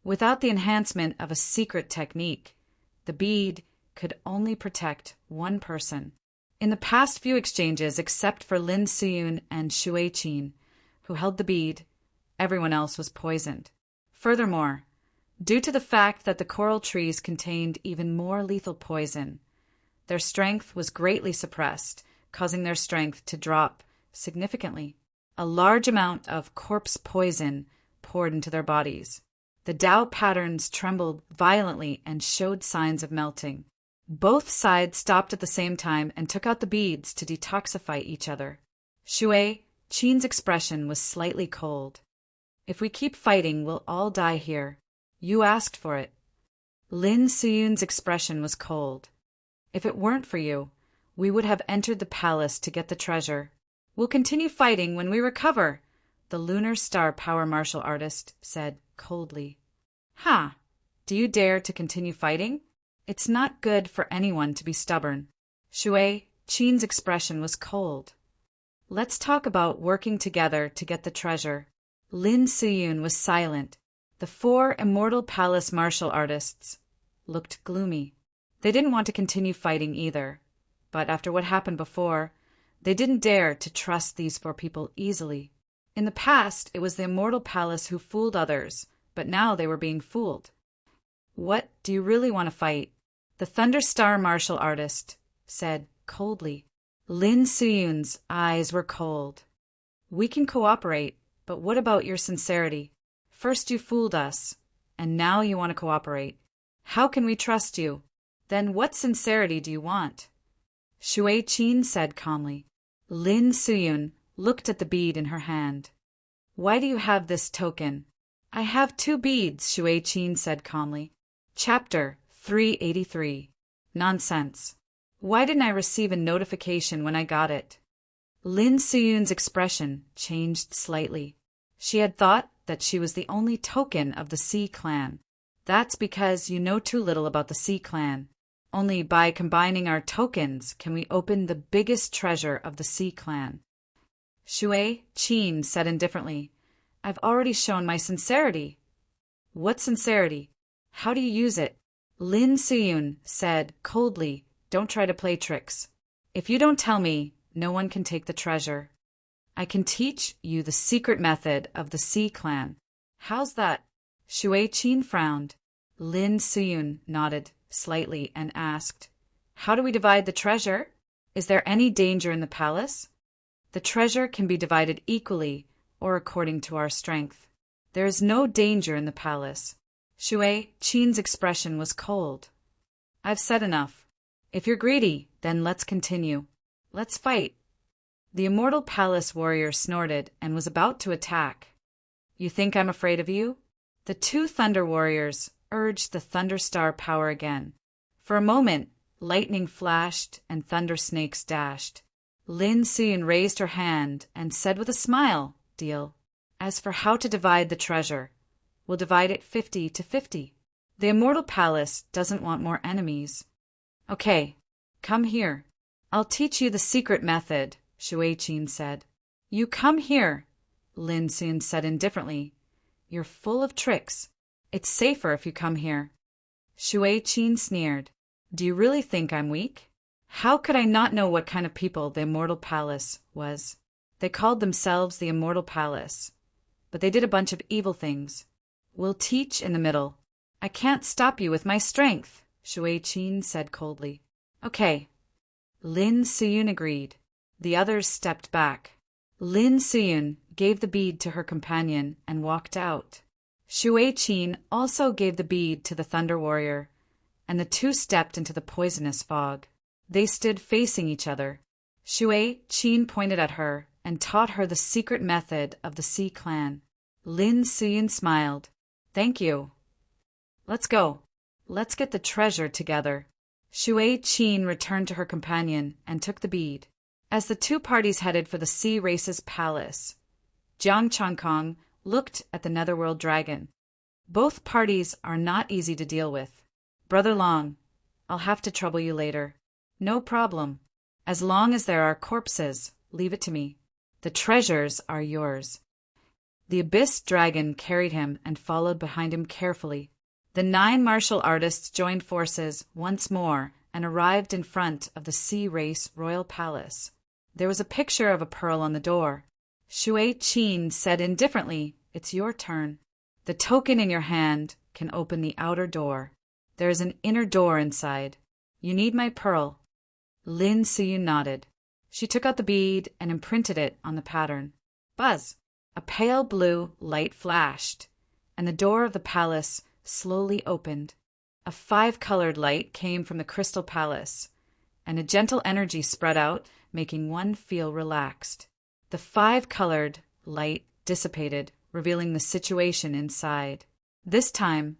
Without the enhancement of a secret technique, the bead could only protect one person. In the past few exchanges, except for Lin Suyun and Shui Qin, who held the bead, everyone else was poisoned. Furthermore, due to the fact that the coral trees contained even more lethal poison, their strength was greatly suppressed, causing their strength to drop significantly. A large amount of corpse poison poured into their bodies. The Tao patterns trembled violently and showed signs of melting. Both sides stopped at the same time and took out the beads to detoxify each other. Shui Qin's expression was slightly cold. "If we keep fighting, we'll all die here. You asked for it." Lin Suyun's expression was cold. "If it weren't for you, we would have entered the palace to get the treasure. We'll continue fighting when we recover," the Lunar Star Power martial artist said coldly. "Ha! Do you dare to continue fighting? It's not good for anyone to be stubborn." Shui Qin's expression was cold. "Let's talk about working together to get the treasure." Lin Suyun was silent. The four immortal palace martial artists looked gloomy. They didn't want to continue fighting either, but after what happened before, they didn't dare to trust these four people easily. In the past, it was the immortal palace who fooled others, but now they were being fooled. What do you really want to fight? The Thunderstar martial artist said coldly. Lin Suyun's eyes were cold. We can cooperate, but what about your sincerity? First you fooled us, and now you want to cooperate. How can we trust you? Then what sincerity do you want? Shui Qin said calmly. Lin Suyun looked at the bead in her hand. Why do you have this token? I have 2 beads, Shui Qin said calmly. Chapter 383. Nonsense. Why didn't I receive a notification when I got it? Lin Suyun's expression changed slightly. She had thought that she was the only token of the Sea clan. That's because you know too little about the Sea clan. Only by combining our tokens can we open the biggest treasure of the Sea clan. Shui Qin said indifferently, I've already shown my sincerity. What sincerity? How do you use it? Lin Suyun said coldly, don't try to play tricks. If you don't tell me, no one can take the treasure. I can teach you the secret method of the Sea clan. How's that? Shui Qin frowned. Lin Suyun nodded slightly and asked, how do we divide the treasure? Is there any danger in the palace? The treasure can be divided equally or according to our strength. There is no danger in the palace. Shui Qin's expression was cold. I've said enough. If you're greedy, then let's continue. Let's fight. The immortal palace warrior snorted and was about to attack. You think I'm afraid of you? The 2 thunder warriors urged the Thunderstar power again. For a moment, lightning flashed and thunder snakes dashed. Lin Suyun raised her hand and said with a smile, Deal. As for how to divide the treasure, we'll divide it 50-50. The immortal palace doesn't want more enemies. Okay, come here. I'll teach you the secret method, Shui Qin said. You come here, Lin Suyun said indifferently. You're full of tricks. It's safer if you come here. Shui Qin sneered. Do you really think I'm weak? How could I not know what kind of people the immortal palace was? They called themselves the immortal palace, but they did a bunch of evil things. We'll teach in the middle. I can't stop you with my strength, Shui Qin said coldly. Okay. Lin Suyun agreed. The others stepped back. Lin Suyun gave the bead to her companion and walked out. Shui Qin also gave the bead to the Thunder Warrior, and the 2 stepped into the poisonous fog. They stood facing each other. Shui Qin pointed at her and taught her the secret method of the Sea clan. Lin Suyun smiled. Thank you. Let's go. Let's get the treasure together. Shui Qin returned to her companion and took the bead. As the 2 parties headed for the Sea Race's palace, Jiang Changkong looked at the Netherworld dragon. Both parties are not easy to deal with. Brother Long, I'll have to trouble you later. No problem. As long as there are corpses, leave it to me. The treasures are yours. The Abyss Dragon carried him and followed behind him carefully. The 9 martial artists joined forces once more and arrived in front of the Sea Race Royal Palace. There was a picture of a pearl on the door. Shui Qin said indifferently, It's your turn. The token in your hand can open the outer door. There is an inner door inside. You need my pearl. Lin Suyun nodded. She took out the bead and imprinted it on the pattern. Buzz! A pale blue light flashed, and the door of the palace slowly opened. A 5-colored light came from the crystal palace, and a gentle energy spread out, making one feel relaxed. The 5-colored light dissipated, revealing the situation inside. This time,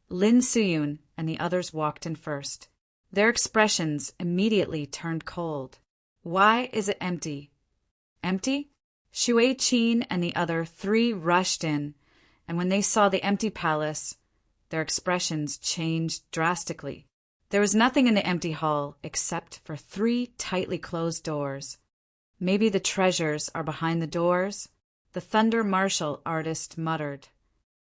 Lin Suyun and the others walked in first. Their expressions immediately turned cold. Why is it empty? Empty? Shui Qin and the other 3 rushed in, and when they saw the empty palace, their expressions changed drastically. There was nothing in the empty hall except for 3 tightly closed doors. Maybe the treasures are behind the doors? The thunder martial artist muttered.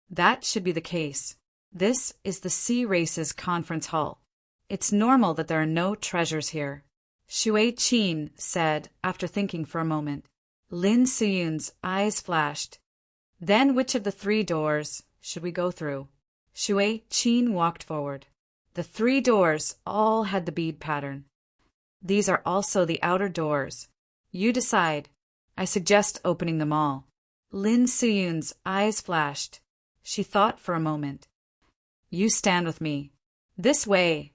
That should be the case. This is the Sea Races conference hall. It's normal that there are no treasures here. Shui Qin said after thinking for a moment. Lin Suyun's eyes flashed. Then which of the 3 doors should we go through? Shui Qin walked forward. The 3 doors all had the bead pattern. These are also the outer doors. You decide. I suggest opening them all. Lin Suyun's eyes flashed. She thought for a moment. You stand with me. This way.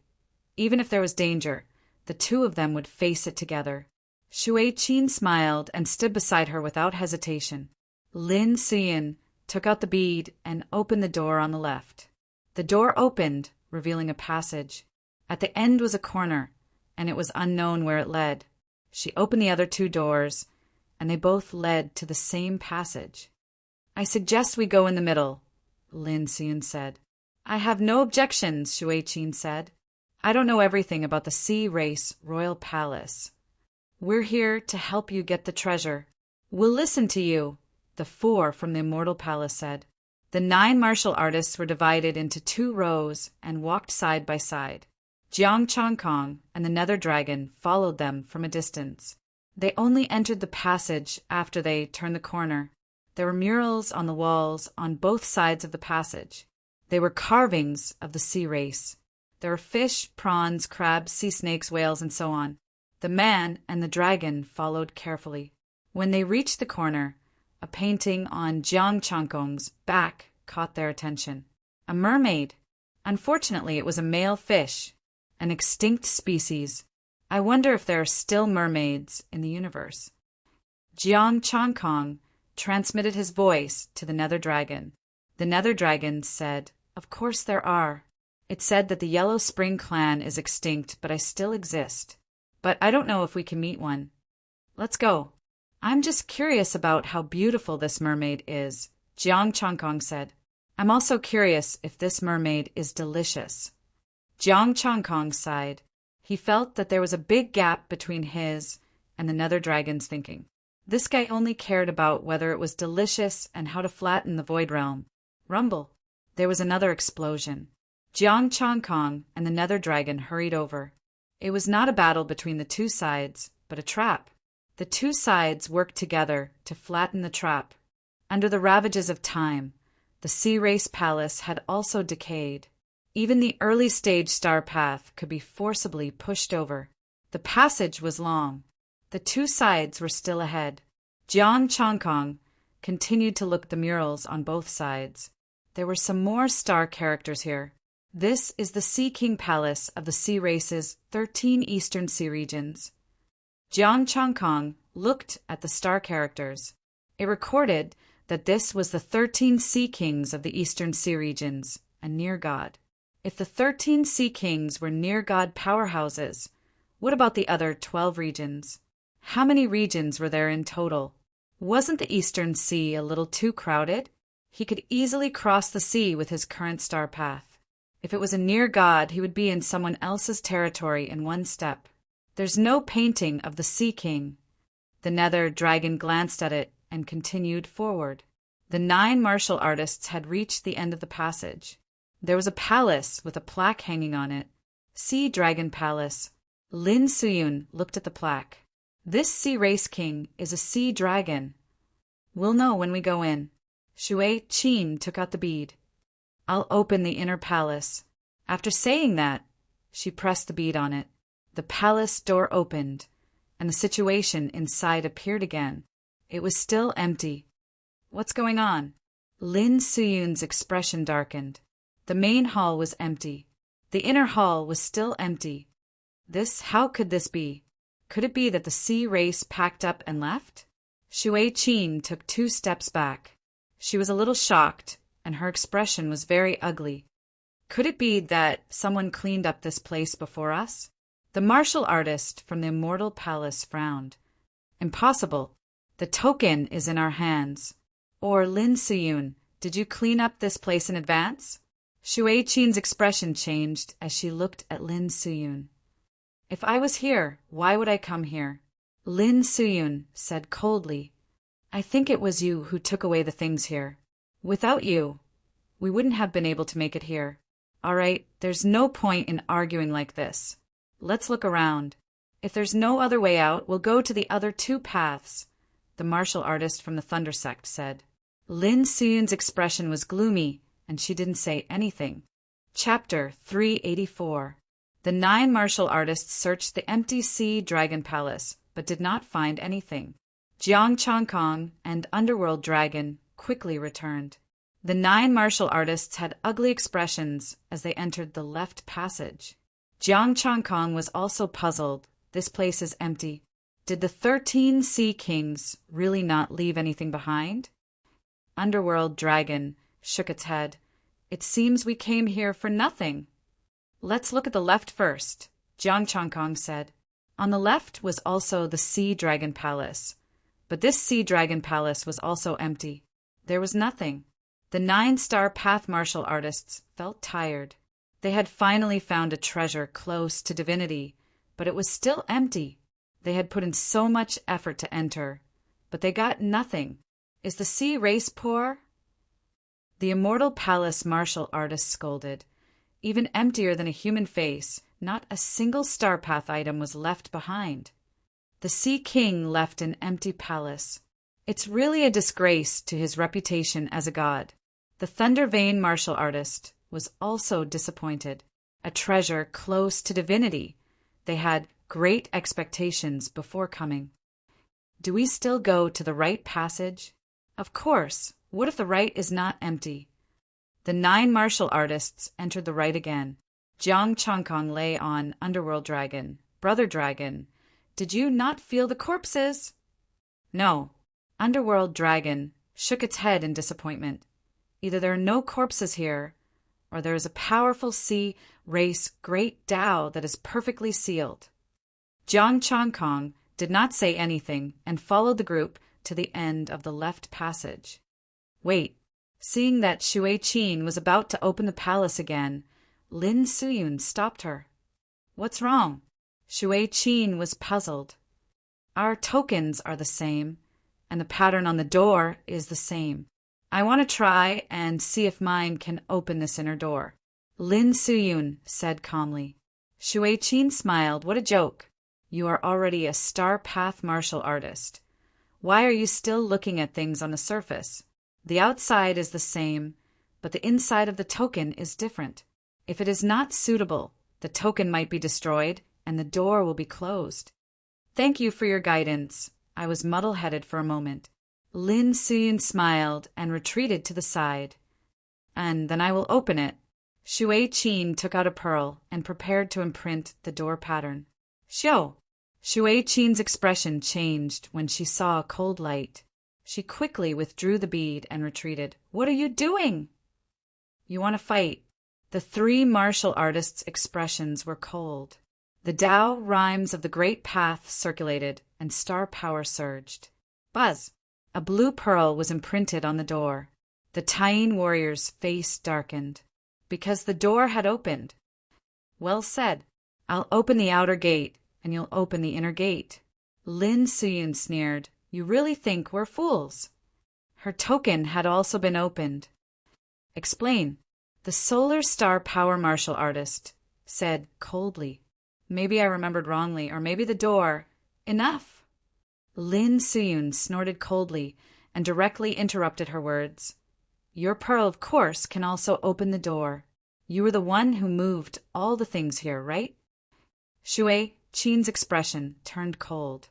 Even if there was danger, the 2 of them would face it together. Shui Qin smiled and stood beside her without hesitation. Lin Suyun took out the bead and opened the door on the left. The door opened, revealing a passage. At the end was a corner, and it was unknown where it led. She opened the other 2 doors, and they both led to the same passage. I suggest we go in the middle, Lin Suyun said. I have no objections, Shui Qin said. I don't know everything about the Sea Race Royal Palace. We're here to help you get the treasure. We'll listen to you, the 4 from the Immortal Palace said. The 9 martial artists were divided into 2 rows and walked side by side. Jiang Changkong and the Nether Dragon followed them from a distance. They only entered the passage after they turned the corner. There were murals on the walls on both sides of the passage. They were carvings of the sea race. There were fish, prawns, crabs, sea snakes, whales, and so on. The man and the dragon followed carefully. When they reached the corner, a painting on Jiang Changkong's back caught their attention. A mermaid. Unfortunately, it was a male fish, an extinct species. I wonder if there are still mermaids in the universe. Jiang Changkong transmitted his voice to the Nether Dragon. The Nether Dragon said, Of course there are. It said that the Yellow Spring clan is extinct, but I still exist. But I don't know if we can meet one. Let's go. I'm just curious about how beautiful this mermaid is, Jiang Changkong said. I'm also curious if this mermaid is delicious. Jiang Changkong sighed. He felt that there was a big gap between his and the Nether Dragon's thinking. This guy only cared about whether it was delicious and how to flatten the Void Realm. Rumble. There was another explosion. Jiang Changkong and the Nether Dragon hurried over. It was not a battle between the 2 sides, but a trap. The 2 sides worked together to flatten the trap. Under the ravages of time, the Sea Race Palace had also decayed. Even the early stage star path could be forcibly pushed over. The passage was long. The 2 sides were still ahead. Jiang Changkong continued to look at the murals on both sides. There were some more star characters here. This is the Sea King Palace of the Sea Race's 13 Eastern Sea regions. Jiang Changkong looked at the star characters. It recorded that this was the 13 Sea Kings of the Eastern Sea regions, a near god. If the 13 Sea Kings were near god powerhouses, what about the other 12 regions? How many regions were there in total? Wasn't the Eastern Sea a little too crowded? He could easily cross the sea with his current star path. If it was a near god, he would be in someone else's territory in one step. There's no painting of the Sea King. The Nether Dragon glanced at it and continued forward. The 9 martial artists had reached the end of the passage. There was a palace with a plaque hanging on it. Sea Dragon Palace. Lin Suyun looked at the plaque. This Sea Race King is a sea dragon. We'll know when we go in. Shui Qin took out the bead. I'll open the inner palace. After saying that, she pressed the bead on it. The palace door opened, and the situation inside appeared again. It was still empty. What's going on? Lin Suyun's expression darkened. The main hall was empty. The inner hall was still empty. How could this be? Could it be that the Sea Race packed up and left? Shui Qin took 2 steps back. She was a little shocked, and her expression was very ugly. Could it be that someone cleaned up this place before us? The martial artist from the Immortal Palace frowned. Impossible. The token is in our hands. Or Lin Suyun, did you clean up this place in advance? Shui Qin's expression changed as she looked at Lin Suyun. If I was here, why would I come here? Lin Suyun said coldly. I think it was you who took away the things here. Without you, we wouldn't have been able to make it here. All right, there's no point in arguing like this. Let's look around. If there's no other way out, we'll go to the other two paths, the martial artist from the Thunder Sect said. Lin Suyun's expression was gloomy, and she didn't say anything. Chapter 384. The 9 martial artists searched the empty Sea Dragon Palace, but did not find anything. Jiang Changkong and Underworld Dragon quickly returned. The 9 martial artists had ugly expressions as they entered the left passage. Jiang Changkong was also puzzled. This place is empty. Did the 13 Sea Kings really not leave anything behind? Underworld Dragon shook its head. It seems we came here for nothing. Let's look at the left first, Jiang Changkong said. On the left was also the Sea Dragon Palace, but this Sea Dragon Palace was also empty. There was nothing. The 9-star path martial artists felt tired. They had finally found a treasure close to divinity, but it was still empty. They had put in so much effort to enter, but they got nothing. Is the sea race poor? The Immortal Palace martial artist scolded. Even emptier than a human face, not a single star path item was left behind. The Sea King left an empty palace. It's really a disgrace to his reputation as a god. The Thunder Vein martial artist was also disappointed. A treasure close to divinity. They had great expectations before coming. Do we still go to the right passage? Of course. What if the right is not empty? The 9 martial artists entered the right again. Jiang Changkong lay on Underworld Dragon. Brother Dragon, did you not feel the corpses? No. Underworld Dragon shook its head in disappointment. Either there are no corpses here, or there is a powerful sea race great Tao that is perfectly sealed. Jiang Changkong did not say anything and followed the group to the end of the left passage. Wait. Seeing that Shui Qin was about to open the palace again, Lin Suyun stopped her. What's wrong? Shui Qin was puzzled. Our tokens are the same, and the pattern on the door is the same. I want to try and see if mine can open this inner door. Lin Suyun said calmly. Shui Qin smiled. What a joke. You are already a star path martial artist. Why are you still looking at things on the surface? The outside is the same, but the inside of the token is different. If it is not suitable, the token might be destroyed and the door will be closed. Thank you for your guidance. I was muddle-headed for a moment. Lin Suyun smiled and retreated to the side. And then I will open it. Shui Qin took out a pearl and prepared to imprint the door pattern. Xiao! Shui Qin's expression changed when she saw a cold light. She quickly withdrew the bead and retreated. What are you doing? You want to fight? The 3 martial artists' expressions were cold. The Tao rhymes of the great path circulated, and star power surged. Buzz! A blue pearl was imprinted on the door. The Taiyin warrior's face darkened. Because the door had opened. Well said. I'll open the outer gate, and you'll open the inner gate. Lin Suyun sneered. You really think we're fools? Her token had also been opened. Explain. The Solar Star Power martial artist said coldly. Maybe I remembered wrongly, or maybe the door. Enough! Lin Suyun snorted coldly and directly interrupted her words. Your pearl, of course, can also open the door. You were the one who moved all the things here, right? Shui Qin's expression turned cold.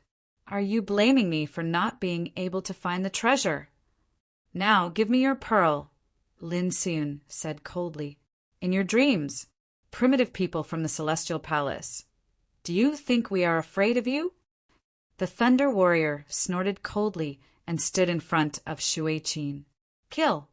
Are you blaming me for not being able to find the treasure? Now give me your pearl, Lin Suyun said coldly. In your dreams, primitive people from the Celestial Palace. Do you think we are afraid of you? The Thunder Warrior snorted coldly and stood in front of Shui Qin. Kill!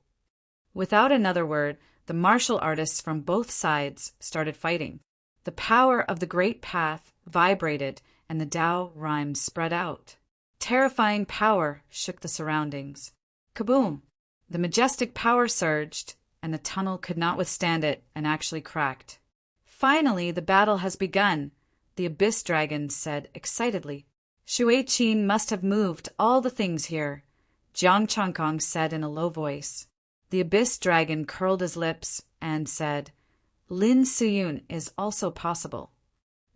Without another word, the martial artists from both sides started fighting. The power of the Great Path vibrated and the Tao rhymes spread out. Terrifying power shook the surroundings. Kaboom! The majestic power surged, and the tunnel could not withstand it and actually cracked. Finally, the battle has begun, the Abyss Dragon said excitedly. Shui Qin must have moved all the things here. Jiang Changkong said in a low voice. The Abyss Dragon curled his lips and said, Lin Siyun is also possible.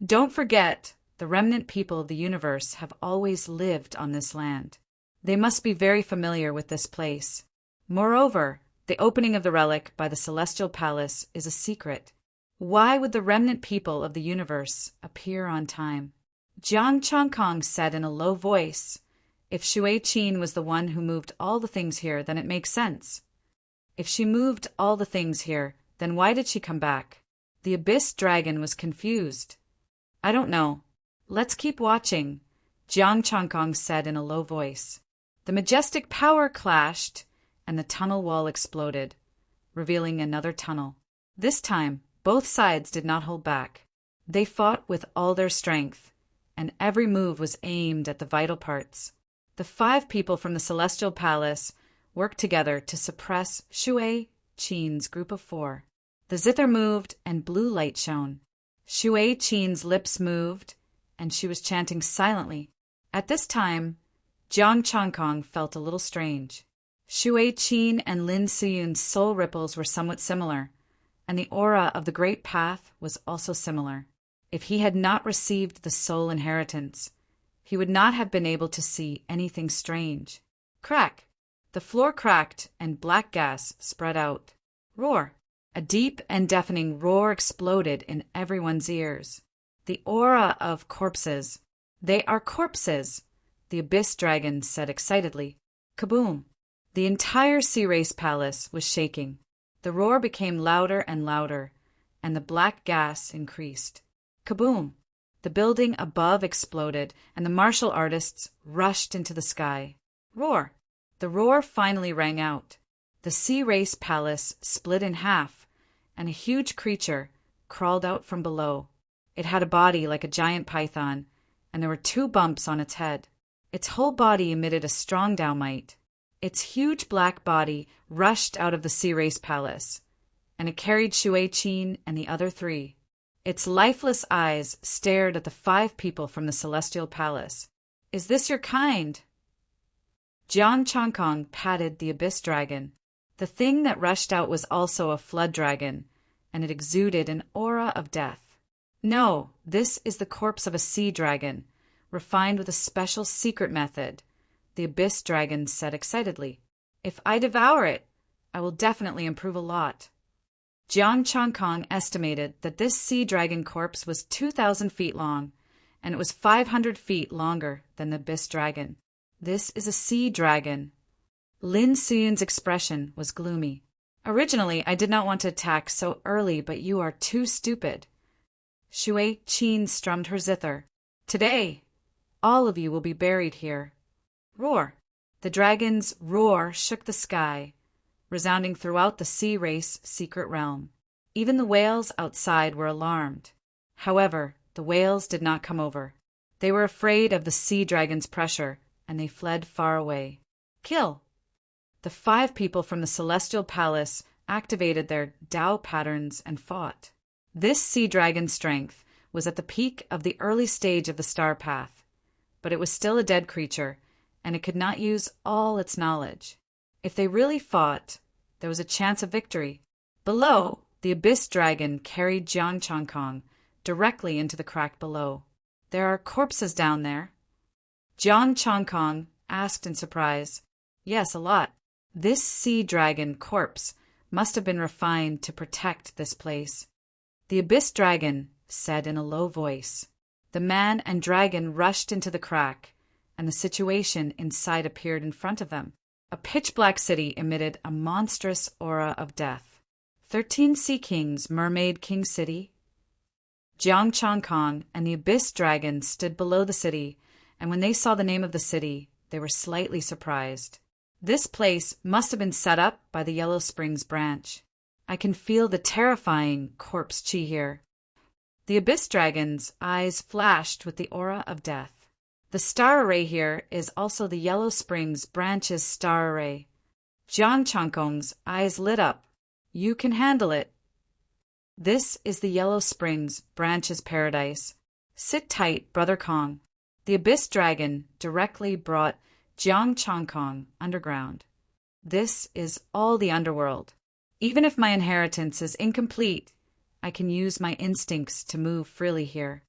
Don't forget, the remnant people of the universe have always lived on this land. They must be very familiar with this place. Moreover, the opening of the relic by the Celestial Palace is a secret. Why would the remnant people of the universe appear on time? Jiang Changkong said in a low voice, If Shui Qin was the one who moved all the things here, then it makes sense. If she moved all the things here, then why did she come back? The Abyss Dragon was confused. I don't know. Let's keep watching, Jiang Changkong said in a low voice. The majestic power clashed, and the tunnel wall exploded, revealing another tunnel. This time, both sides did not hold back. They fought with all their strength, and every move was aimed at the vital parts. The 5 people from the Celestial Palace worked together to suppress Shui Qin's group of 4. The zither moved and blue light shone. Shui Qin's lips moved, and she was chanting silently. At this time, Jiang Changkong felt a little strange. Shui Qin and Lin Siyun's soul ripples were somewhat similar, and the aura of the Great Path was also similar. If he had not received the soul inheritance, he would not have been able to see anything strange. Crack! The floor cracked and black gas spread out. Roar! A deep and deafening roar exploded in everyone's ears. The aura of corpses. They are corpses, the Abyss Dragon said excitedly. Kaboom! The entire Sea Race Palace was shaking. The roar became louder and louder, and the black gas increased. Kaboom! The building above exploded, and the martial artists rushed into the sky. Roar! The roar finally rang out. The Sea Race Palace split in half, and a huge creature crawled out from below. It had a body like a giant python, and there were 2 bumps on its head. Its whole body emitted a strong dynamite. Its huge black body rushed out of the Sea Race Palace, and it carried Shui Qin and the other 3. Its lifeless eyes stared at the 5 people from the Celestial Palace. Is this your kind? Jiang Changkong patted the Abyss Dragon. The thing that rushed out was also a flood dragon, and it exuded an aura of death. No, this is the corpse of a sea dragon, refined with a special secret method, the Abyss Dragon said excitedly. If I devour it, I will definitely improve a lot. Jiang Changkong estimated that this sea dragon corpse was 2,000 feet long, and it was 500 feet longer than the Abyss Dragon. This is a sea dragon. Lin Siyun's expression was gloomy. Originally, I did not want to attack so early, but you are too stupid. Shui Qin strummed her zither. Today, all of you will be buried here. Roar! The dragon's roar shook the sky, resounding throughout the Sea Race secret realm. Even the whales outside were alarmed. However, the whales did not come over. They were afraid of the sea dragon's pressure, and they fled far away. Kill! The 5 people from the Celestial Palace activated their Tao patterns and fought. This sea dragon's strength was at the peak of the early stage of the star path, but it was still a dead creature, and it could not use all its knowledge. If they really fought, there was a chance of victory. Below, the Abyss Dragon carried Jiang Changkong directly into the crack below. There are corpses down there? Jiang Changkong asked in surprise. Yes, a lot. This sea dragon corpse must have been refined to protect this place. The Abyss Dragon said in a low voice. The man and dragon rushed into the crack, and the situation inside appeared in front of them. A pitch-black city emitted a monstrous aura of death. 13 Sea Kings, Mermaid King City. Jiang Changkong and the Abyss Dragon stood below the city, and when they saw the name of the city, they were slightly surprised. This place must have been set up by the Yellow Springs branch. I can feel the terrifying corpse chi here. The Abyss Dragon's eyes flashed with the aura of death. The star array here is also the Yellow Springs branch's star array. Jiang Changkong's eyes lit up. You can handle it. This is the Yellow Springs branch's paradise. Sit tight, Brother Kong. The Abyss Dragon directly brought Jiang Chongkong, underground. This is all the underworld. Even if my inheritance is incomplete, I can use my instincts to move freely here.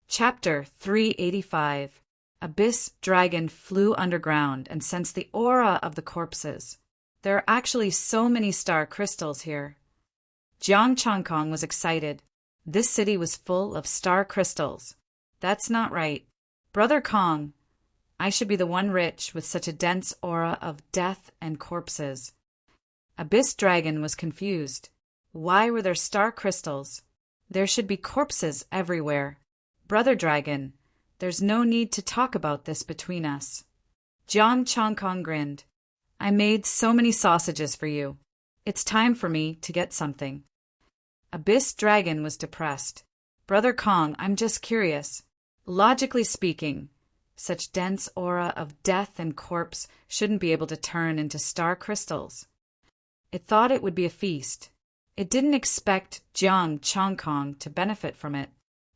Chapter 385. Abyss Dragon flew underground and sensed the aura of the corpses. There are actually so many star crystals here. Jiang Chongkong was excited. This city was full of star crystals. That's not right. Brother Kong, I should be the one rich with such a dense aura of death and corpses. Abyss Dragon was confused. Why were there star crystals? There should be corpses everywhere. Brother Dragon, there's no need to talk about this between us. Jiang Chongkong grinned. I made so many sausages for you. It's time for me to get something. Abyss Dragon was depressed. Brother Kong, I'm just curious. Logically speaking, such dense aura of death and corpse shouldn't be able to turn into star crystals. It thought it would be a feast. It didn't expect Jiang Chongkong to benefit from it.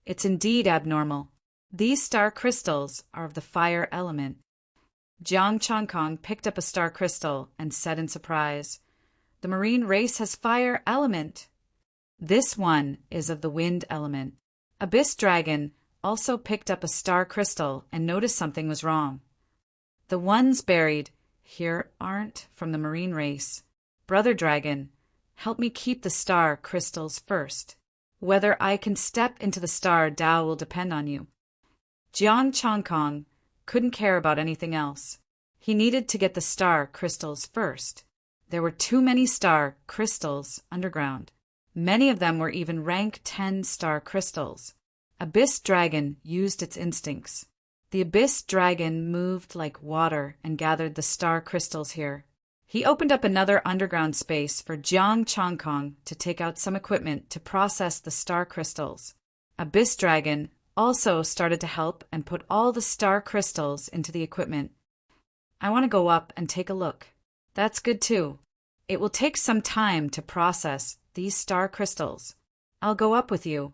It's indeed abnormal. These star crystals are of the fire element. Jiang Chongkong picked up a star crystal and said in surprise, The marine race has fire element. This one is of the wind element. Abyss Dragon also picked up a star crystal and noticed something was wrong. The ones buried here aren't from the marine race. Brother Dragon, help me keep the star crystals first. Whether I can step into the star Tao will depend on you. Jiang Chongkong couldn't care about anything else. He needed to get the star crystals first. There were too many star crystals underground. Many of them were even rank 10 star crystals. Abyss Dragon used its instincts. The Abyss Dragon moved like water and gathered the star crystals here. He opened up another underground space for Jiang Chongkong to take out some equipment to process the star crystals. Abyss Dragon also started to help and put all the star crystals into the equipment. I want to go up and take a look. That's good too. It will take some time to process these star crystals. I'll go up with you.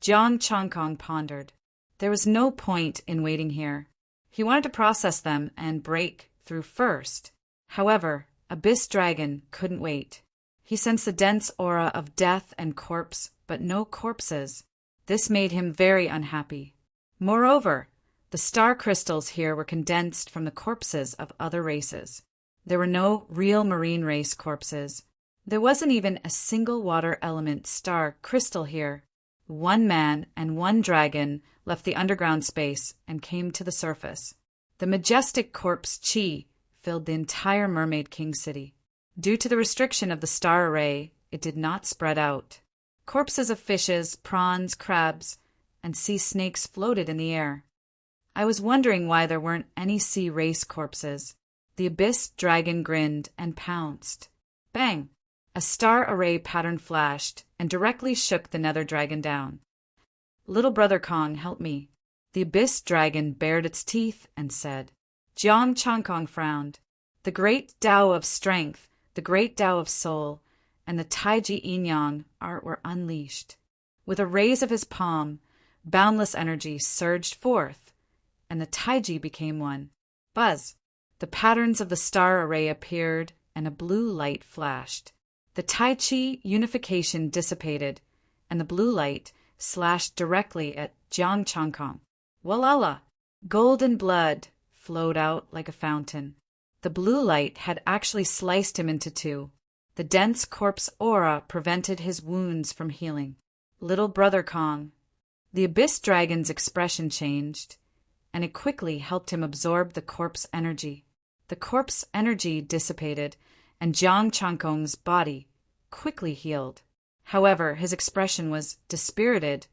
Jiang Chongkong pondered. There was no point in waiting here. He wanted to process them and break through first. However, Abyss Dragon couldn't wait. He sensed the dense aura of death and corpse, but no corpses. This made him very unhappy. Moreover, the star crystals here were condensed from the corpses of other races. There were no real marine race corpses. There wasn't even a single water element star crystal here. One man and one dragon left the underground space and came to the surface. The majestic corpse chi filled the entire Mermaid King city. Due to the restriction of the star array, it did not spread out. Corpses of fishes, prawns, crabs, and sea snakes floated in the air. I was wondering why there weren't any sea race corpses. The Abyss Dragon grinned and pounced. Bang! A star array pattern flashed and directly shook the nether dragon down. Little Brother Kong, help me. The Abyss Dragon bared its teeth and said. Jiang Chongkong frowned. The great Tao of strength, the great Tao of soul, and the Taiji Yin-Yang art were unleashed. With a raise of his palm, boundless energy surged forth, and the Taiji became one. Buzz! The patterns of the star array appeared, and a blue light flashed. The Tai Chi unification dissipated, and the blue light slashed directly at Jiang Chongkong. Walala! Golden blood flowed out like a fountain. The blue light had actually sliced him into two. The dense corpse aura prevented his wounds from healing. Little Brother Kong. The Abyss Dragon's expression changed, and it quickly helped him absorb the corpse energy. The corpse energy dissipated, and Jiang Chongkong's body quickly healed. However, his expression was dispirited,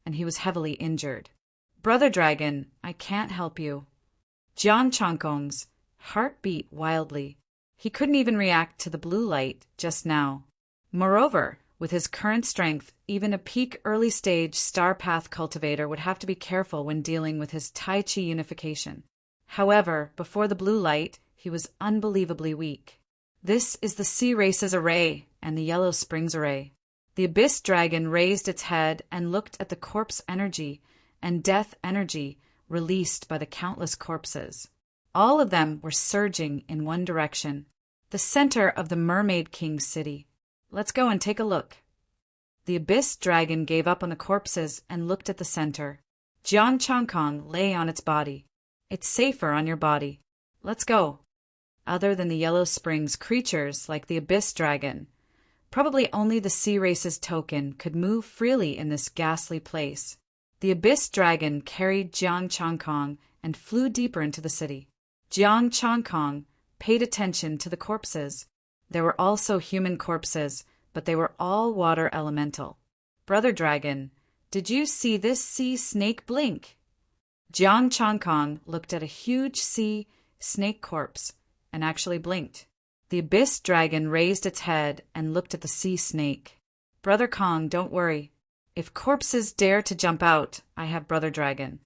and he was heavily injured. Brother Dragon, I can't help you. Jiang Chongkong's heart beat wildly. He couldn't even react to the blue light just now. Moreover, with his current strength, even a peak early-stage star path cultivator would have to be careful when dealing with his Tai Chi unification. However, before the blue light, he was unbelievably weak. This is the Sea Races Array and the Yellow Springs Array. The Abyss Dragon raised its head and looked at the corpse energy and death energy released by the countless corpses. All of them were surging in one direction, the center of the Mermaid King's city. Let's go and take a look. The Abyss Dragon gave up on the corpses and looked at the center. Jiang Changkong lay on its body. It's safer on your body. Let's go. Other than the Yellow Springs creatures like the Abyss Dragon, probably only the Sea Race's token could move freely in this ghastly place. The Abyss Dragon carried Jiang Changkong and flew deeper into the city. Jiang Changkong paid attention to the corpses. There were also human corpses, but they were all water elemental. Brother Dragon, did you see this sea snake blink? Jiang Changkong looked at a huge sea snake corpse and actually blinked. The Abyss Dragon raised its head and looked at the sea snake. Brother Kong, don't worry. If corpses dare to jump out, I have Brother Dragon.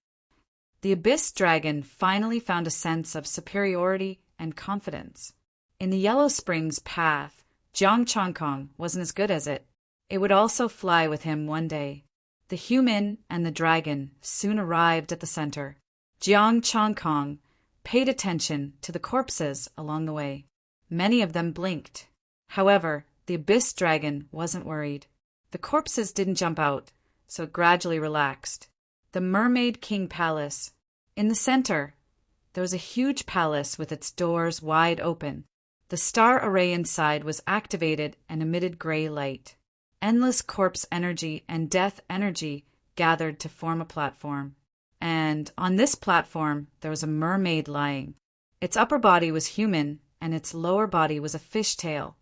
The Abyss Dragon finally found a sense of superiority and confidence. In the Yellow Springs path, Jiang Changkong wasn't as good as it. It would also fly with him one day. The human and the dragon soon arrived at the center. Jiang Changkong paid attention to the corpses along the way. Many of them blinked. However, the Abyss Dragon wasn't worried. The corpses didn't jump out, so it gradually relaxed. The Mermaid King Palace. In the center, there was a huge palace with its doors wide open. The star array inside was activated and emitted gray light. Endless corpse energy and death energy gathered to form a platform. And on this platform, there was a mermaid lying. Its upper body was human, and its lower body was a fishtail.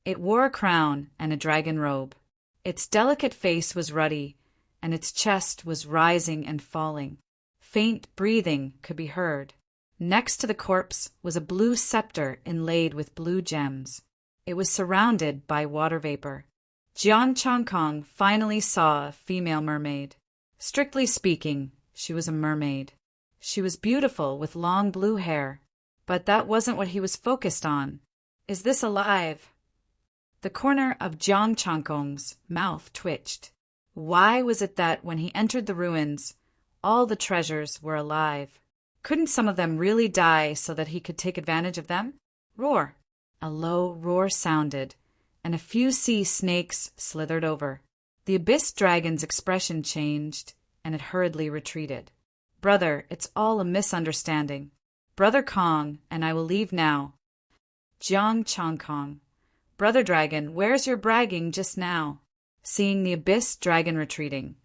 It wore a crown and a dragon robe. Its delicate face was ruddy, and its chest was rising and falling. Faint breathing could be heard. Next to the corpse was a blue scepter inlaid with blue gems. It was surrounded by water vapor. Jiang Changkong finally saw a female mermaid. Strictly speaking, she was a mermaid. She was beautiful with long blue hair, but that wasn't what he was focused on. Is this alive? The corner of Jiang Changkong's mouth twitched. Why was it that when he entered the ruins, all the treasures were alive? Couldn't some of them really die so that he could take advantage of them? Roar! A low roar sounded, and a few sea snakes slithered over. The Abyss Dragon's expression changed, and it hurriedly retreated. Brother, it's all a misunderstanding. Brother Kong, and I will leave now. Jiang Changkong. Brother Dragon, where's your bragging just now? Seeing the Abyss Dragon retreating,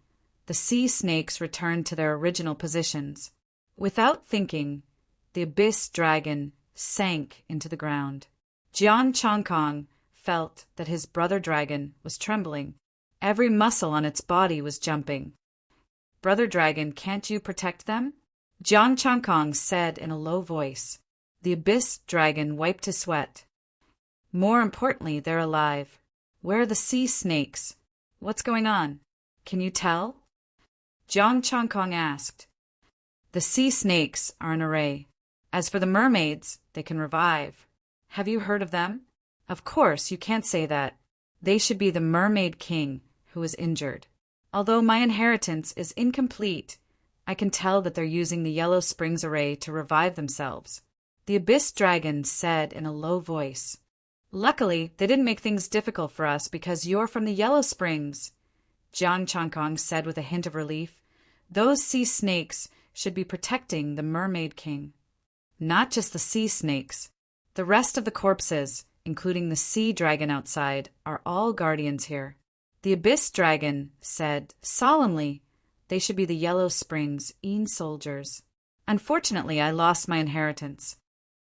the sea snakes returned to their original positions. Without thinking, the Abyss Dragon sank into the ground. Jiang Changkong felt that his brother dragon was trembling. Every muscle on its body was jumping. Brother Dragon, can't you protect them? Jiang Changkong said in a low voice. The Abyss Dragon wiped his sweat. More importantly, they're alive. Where are the sea snakes? What's going on? Can you tell? Jiang Changkong asked. The sea snakes are an array. As for the mermaids, they can revive. Have you heard of them? Of course, you can't say that. They should be the Mermaid King who is injured. Although my inheritance is incomplete, I can tell that they're using the Yellow Springs array to revive themselves. The Abyss Dragon said in a low voice. Luckily, they didn't make things difficult for us because you're from the Yellow Springs. Jiang Changkong said with a hint of relief. Those sea snakes should be protecting the Mermaid King. Not just the sea snakes. The rest of the corpses, including the sea dragon outside, are all guardians here. The Abyss Dragon said solemnly they should be the Yellow Springs soldiers. Unfortunately, I lost my inheritance.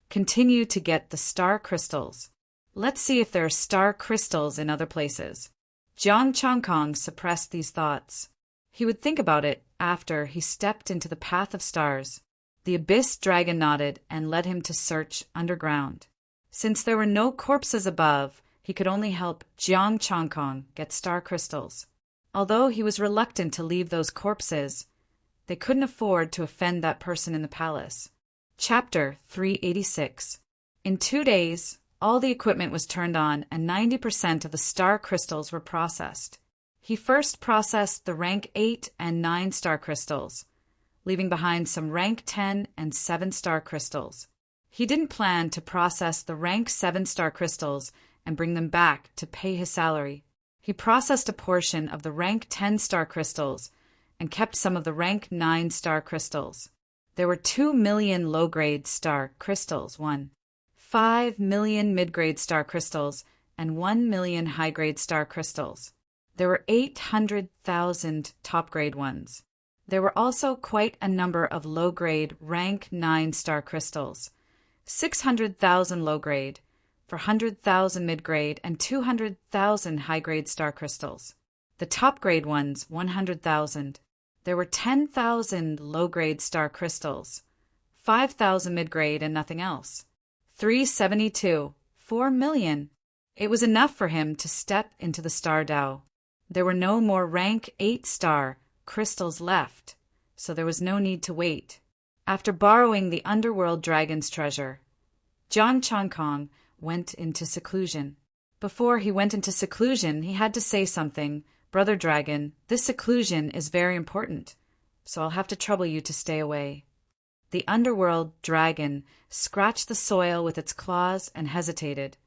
Continue to get the star crystals. Let's see if there are star crystals in other places. Jiang Changkong suppressed these thoughts. He would think about it after he stepped into the path of stars. The Abyss Dragon nodded and led him to search underground. Since there were no corpses above, he could only help Jiang Changkong get star crystals. Although he was reluctant to leave those corpses, they couldn't afford to offend that person in the palace. Chapter 386. In 2 days, all the equipment was turned on and 90% of the star crystals were processed. He first processed the rank 8 and 9 star crystals, leaving behind some rank 10 and 7 star crystals. He didn't plan to process the rank 7-star crystals and bring them back to pay his salary. He processed a portion of the rank 10-star crystals and kept some of the rank 9-star crystals. There were 2 million low-grade star crystals, 5 million mid-grade star crystals, and 1 million high-grade star crystals. There were 800,000 top-grade ones. There were also quite a number of low-grade rank 9-star crystals, 600,000 low-grade, 400,000 mid-grade, and 200,000 high-grade star crystals. The top-grade ones, 100,000. There were 10,000 low-grade star crystals, 5,000 mid-grade, and nothing else. 372, 4 million. It was enough for him to step into the star Tao. There were no more rank 8-star crystals left, so there was no need to wait. After borrowing the underworld dragon's treasure, Jiang Changkong went into seclusion. Before he went into seclusion, he had to say something. Brother Dragon, this seclusion is very important, so I'll have to trouble you to stay away. The underworld dragon scratched the soil with its claws and hesitated.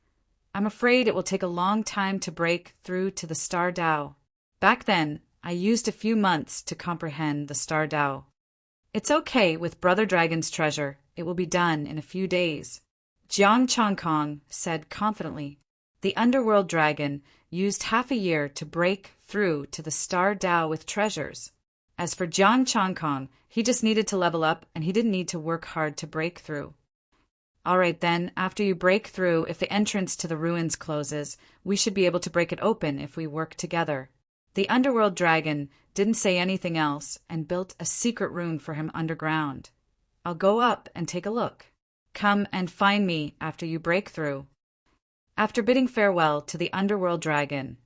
I'm afraid it will take a long time to break through to the Star Tao. Back then, I used a few months to comprehend the Star Tao. It's okay with Brother Dragon's treasure. It will be done in a few days. Jiang Changkong said confidently. The underworld dragon used half a year to break through to the Star Tao with treasures. As for Jiang Changkong, he just needed to level up and he didn't need to work hard to break through. All right then, after you break through, if the entrance to the ruins closes, we should be able to break it open if we work together. The underworld dragon didn't say anything else and built a secret room for him underground. I'll go up and take a look. Come and find me after you break through. After bidding farewell to the underworld dragon,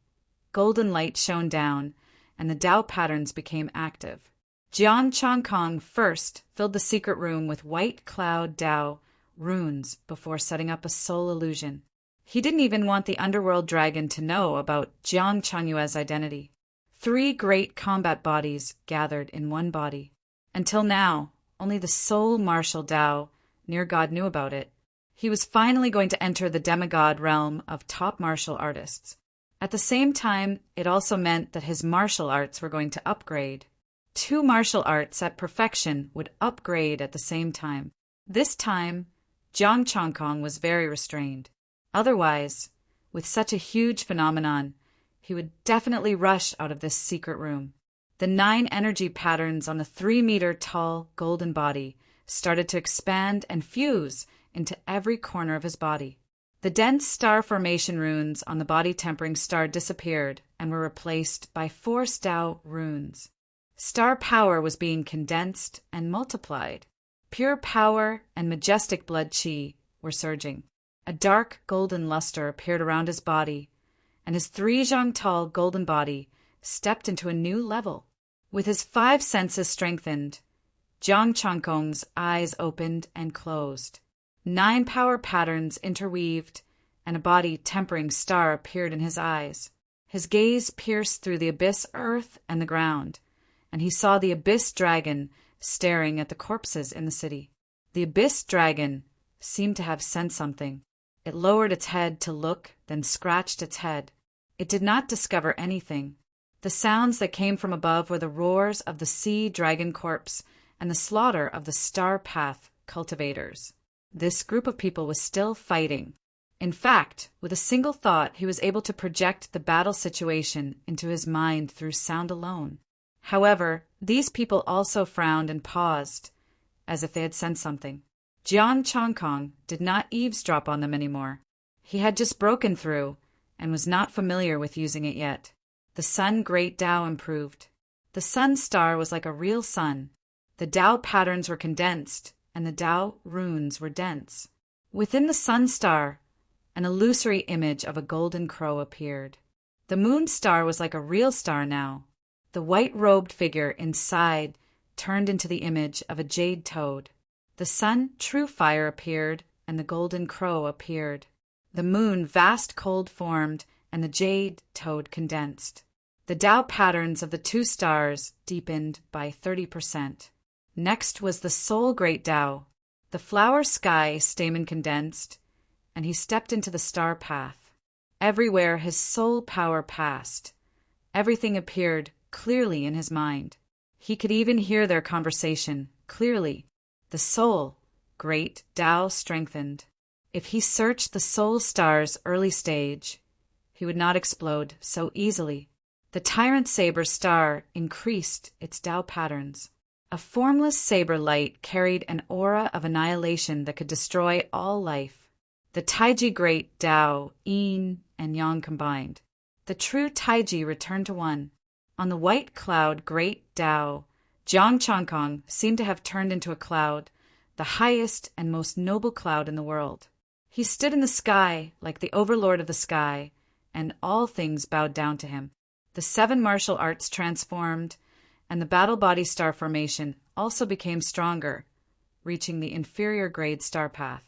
golden light shone down and the Tao patterns became active. Jiang Changkong first filled the secret room with white cloud Tao runes before setting up a soul illusion. He didn't even want the underworld dragon to know about Jiang Changyue's identity. 3 great combat bodies gathered in one body. Until now, only the soul martial Tao, near God, knew about it. He was finally going to enter the demigod realm of top martial artists. At the same time, it also meant that his martial arts were going to upgrade. 2 martial arts at perfection would upgrade at the same time. This time, Jiang Changkong was very restrained. Otherwise, with such a huge phenomenon, he would definitely rush out of this secret room. The 9 energy patterns on the 3-meter-tall golden body started to expand and fuse into every corner of his body. The dense star formation runes on the body-tempering star disappeared and were replaced by 4 Tao runes. Star power was being condensed and multiplied. Pure power and majestic blood qi were surging. A dark golden luster appeared around his body, and his 3 zhang-tall golden body stepped into a new level. With his 5 senses strengthened, Jiang Changkong's eyes opened and closed. 9 power patterns interweaved, and a body-tempering star appeared in his eyes. His gaze pierced through the abyss earth and the ground, and he saw the abyss dragon staring at the corpses in the city. The abyss dragon seemed to have sensed something. It lowered its head to look, then scratched its head. It did not discover anything. The sounds that came from above were the roars of the sea dragon corpse and the slaughter of the star path cultivators. This group of people was still fighting. In fact, with a single thought, he was able to project the battle situation into his mind through sound alone. However, these people also frowned and paused, as if they had sensed something. Jiang Changkong did not eavesdrop on them anymore. He had just broken through, and was not familiar with using it yet. The sun great Tao improved. The sun star was like a real sun. The Tao patterns were condensed, and the Tao runes were dense. Within the sun star, an illusory image of a golden crow appeared. The moon star was like a real star now. The white-robed figure inside turned into the image of a jade toad. The sun, true fire, appeared, and the golden crow appeared. The moon, vast cold, formed, and the jade toad condensed. The Tao patterns of the 2 stars deepened by 30%. Next was the soul great Tao. The flower sky stamen condensed, and he stepped into the star path. Everywhere his soul power passed. Everything appeared clearly in his mind. He could even hear their conversation clearly. The soul, great Tao strengthened. If he searched the soul star's early stage, he would not explode so easily. The tyrant saber star increased its Tao patterns. A formless saber light carried an aura of annihilation that could destroy all life. The Taiji great Tao, yin and yang combined. The true Taiji returned to one. On the white cloud great Tao, Jiang Changkong seemed to have turned into a cloud, the highest and most noble cloud in the world. He stood in the sky like the overlord of the sky, and all things bowed down to him. The 7 martial arts transformed, and the battle body star formation also became stronger, reaching the inferior grade star path.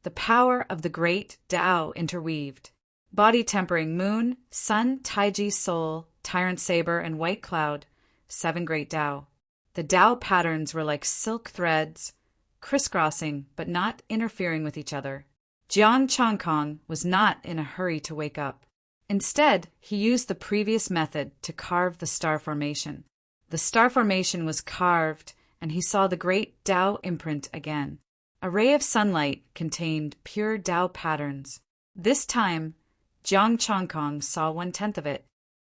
The power of the great Tao interweaved. Body tempering moon, sun, Taiji, soul, tyrant saber, and white cloud, 7 great Tao. The Tao patterns were like silk threads, crisscrossing but not interfering with each other. Jiang Changkong was not in a hurry to wake up. Instead, he used the previous method to carve the star formation. The star formation was carved, and he saw the great Tao imprint again. A ray of sunlight contained pure Tao patterns. This time, Jiang Changkong saw 1/10 of it.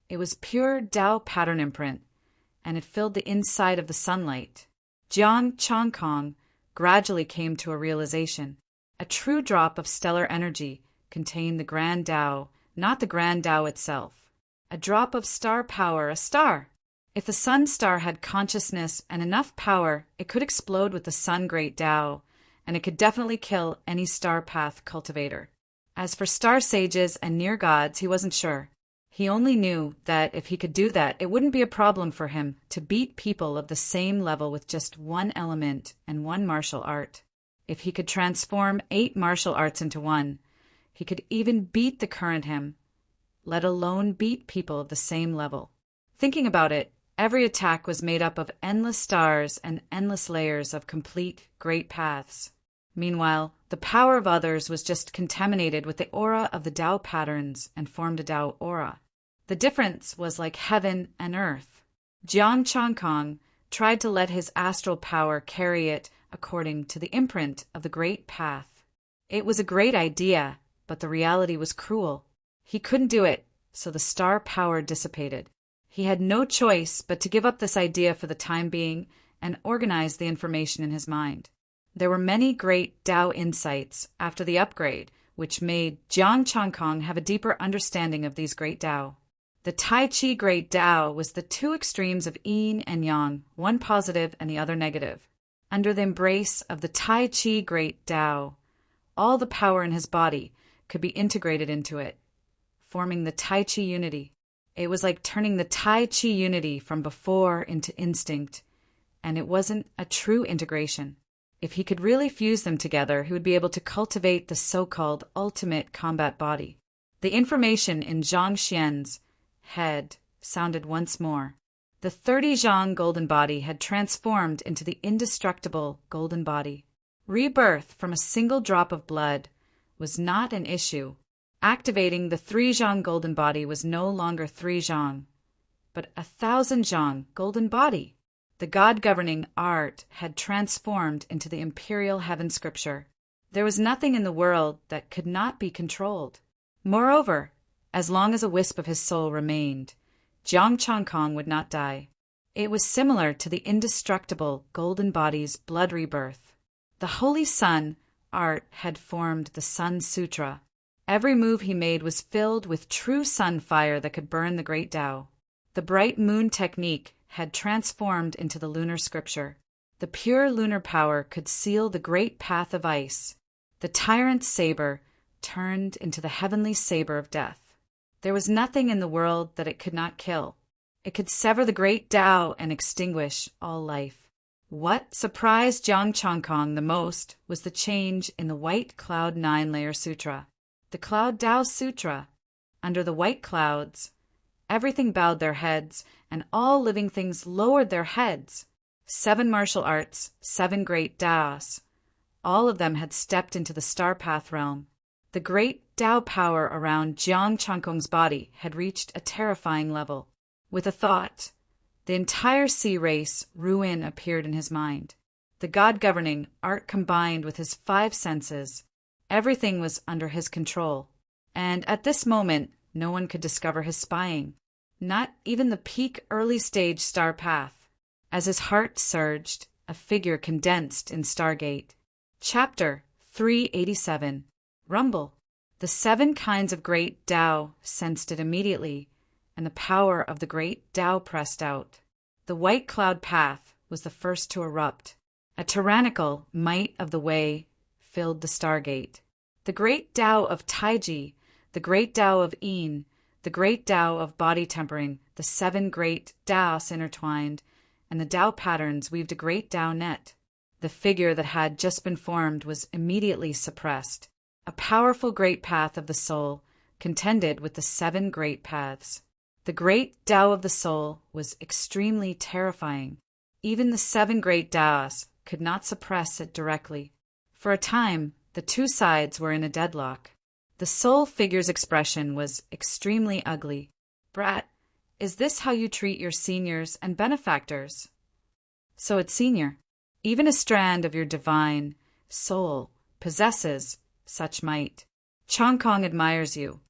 It was pure Tao pattern imprint, and it filled the inside of the sunlight. Jiang Changkong gradually came to a realization. A true drop of stellar energy contained the grand Tao, not the grand Tao itself. A drop of star power, a star. If the sun star had consciousness and enough power, it could explode with the sun great Tao, and it could definitely kill any star path cultivator. As for star sages and near gods, he wasn't sure. He only knew that if he could do that, it wouldn't be a problem for him to beat people of the same level with just 1 element and 1 martial art. If he could transform 8 martial arts into 1, he could even beat the current him, let alone beat people of the same level. Thinking about it, every attack was made up of endless stars and endless layers of complete great paths. Meanwhile, the power of others was just contaminated with the aura of the Tao patterns and formed a Tao aura. The difference was like heaven and earth. Jiang Changkong tried to let his astral power carry it according to the imprint of the great path. It was a great idea, but the reality was cruel. He couldn't do it, so the star power dissipated. He had no choice but to give up this idea for the time being and organize the information in his mind. There were many great Tao insights after the upgrade, which made Jiang Changkong have a deeper understanding of these great Tao. The Tai Chi great Tao was the 2 extremes of yin and yang, one positive and the other negative. Under the embrace of the Tai Chi great Tao, all the power in his body could be integrated into it, forming the Tai Chi unity. It was like turning the Tai Chi unity from before into instinct, and it wasn't a true integration. If he could really fuse them together, he would be able to cultivate the so-called ultimate combat body. The information in Zhang Xian's head sounded once more. The 30 Zhang golden body had transformed into the indestructible golden body. Rebirth from a single drop of blood was not an issue. Activating the 3 Zhang golden body was no longer 3 Zhang, but 1,000 Zhang golden body. The God-governing art had transformed into the imperial heaven scripture. There was nothing in the world that could not be controlled. Moreover, as long as a wisp of his soul remained, Jiang Changkong would not die. It was similar to the indestructible golden body's blood rebirth. The Holy Sun art had formed the Sun Sutra. Every move he made was filled with true sun fire that could burn the great Tao. The bright moon technique had transformed into the lunar scripture. The pure lunar power could seal the great path of ice. The tyrant's saber turned into the heavenly saber of death. There was nothing in the world that it could not kill. It could sever the great Tao and extinguish all life. What surprised Jiang Changkong the most was the change in the white cloud 9-layer sutra. The Cloud Tao Sutra. Under the white clouds, everything bowed their heads, and all living things lowered their heads. 7 martial arts, 7 great Taos. all of them had stepped into the star path realm. The great Tao power around Jiang Changkong's body had reached a terrifying level. With a thought, the entire sea race ruin appeared in his mind. The God-governing art combined with his 5 senses. Everything was under his control. And at this moment, no one could discover his spying. Not even the peak early-stage star path. As his heart surged, a figure condensed in Stargate. Chapter 387. Rumble. The 7 kinds of great Tao sensed it immediately, and the power of the great Tao pressed out. The white cloud path was the first to erupt. A tyrannical might of the way filled the Stargate. The great Tao of Taiji, the great Tao of Yin, the great Tao of body tempering, the 7 great Taos intertwined, and the Tao patterns weaved a great Tao net. The figure that had just been formed was immediately suppressed. A powerful great path of the soul contended with the 7 great paths. The great Tao of the soul was extremely terrifying. Even the 7 great Taos could not suppress it directly. For a time, the 2 sides were in a deadlock. The soul figure's expression was extremely ugly. "Brat, is this how you treat your seniors and benefactors?" "So it's senior. Even a strand of your divine soul possesses such might. Changkong admires you."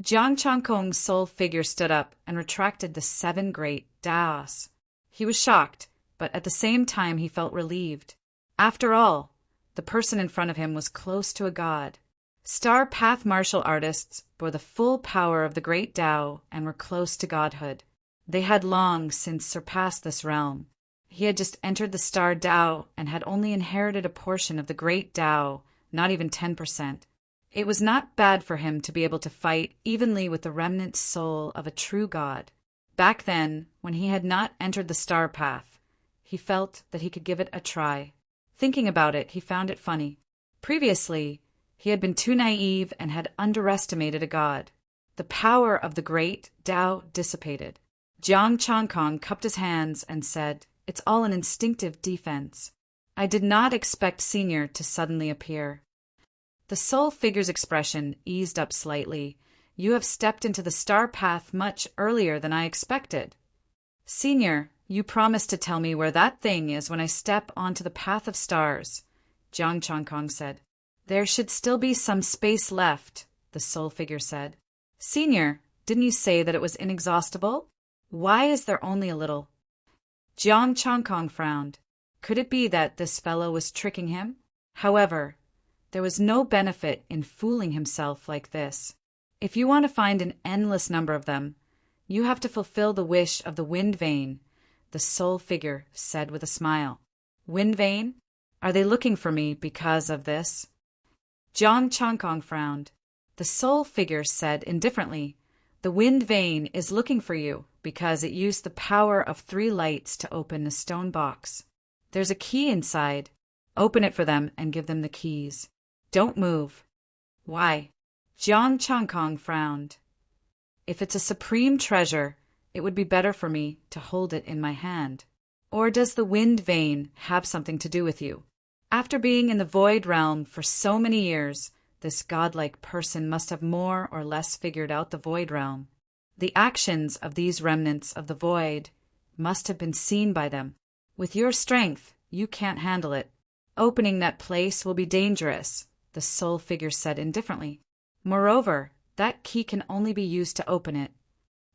Jiang Changkong's soul figure stood up and retracted the 7 great Taos. He was shocked, but at the same time he felt relieved. After all, the person in front of him was close to a god. Star path martial artists bore the full power of the great Tao and were close to godhood. They had long since surpassed this realm. He had just entered the star Tao and had only inherited a portion of the great Tao, not even 10%. It was not bad for him to be able to fight evenly with the remnant soul of a true god. Back then, when he had not entered the star path, he felt that he could give it a try. Thinking about it, he found it funny. Previously, he had been too naive and had underestimated a god. The power of the great Tao dissipated. Jiang Changkong cupped his hands and said, "It's all an instinctive defense. I did not expect Senior to suddenly appear." The soul figure's expression eased up slightly. "You have stepped into the star path much earlier than I expected. Senior, you promised to tell me where that thing is when I step onto the path of stars," Jiang Changkong said. "There should still be some space left," the soul figure said. "Senior, didn't you say that it was inexhaustible? Why is there only a little?" Jiang Changkong frowned. Could it be that this fellow was tricking him? However, there was no benefit in fooling himself like this. If you want to find an endless number of them, you have to fulfill the wish of the wind vane, the soul figure said with a smile. "Wind vane? Are they looking for me because of this?" Jiang Changkong frowned. The soul figure said indifferently, "The wind vane is looking for you because it used the power of 3 lights to open a stone box. There's a key inside. Open it for them and give them the keys. Don't move." "Why?" Jiang Changkong frowned. "If it's a supreme treasure, it would be better for me to hold it in my hand. Or does the wind vane have something to do with you? After being in the void realm for so many years, this godlike person must have more or less figured out the void realm. The actions of these remnants of the void must have been seen by them. With your strength, you can't handle it. Opening that place will be dangerous," the soul figure said indifferently. "Moreover, that key can only be used to open it."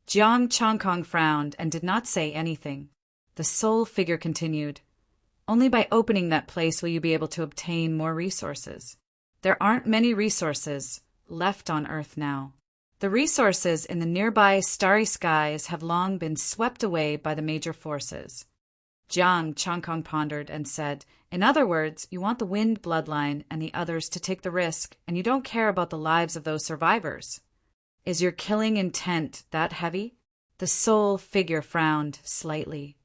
Jiang Changkong frowned and did not say anything. The soul figure continued, "Only by opening that place will you be able to obtain more resources. There aren't many resources left on Earth now. The resources in the nearby starry skies have long been swept away by the major forces." Jiang Changkong pondered and said, "In other words, you want the Wind bloodline and the others to take the risk, and you don't care about the lives of those survivors. Is your killing intent that heavy?" The soul figure frowned slightly.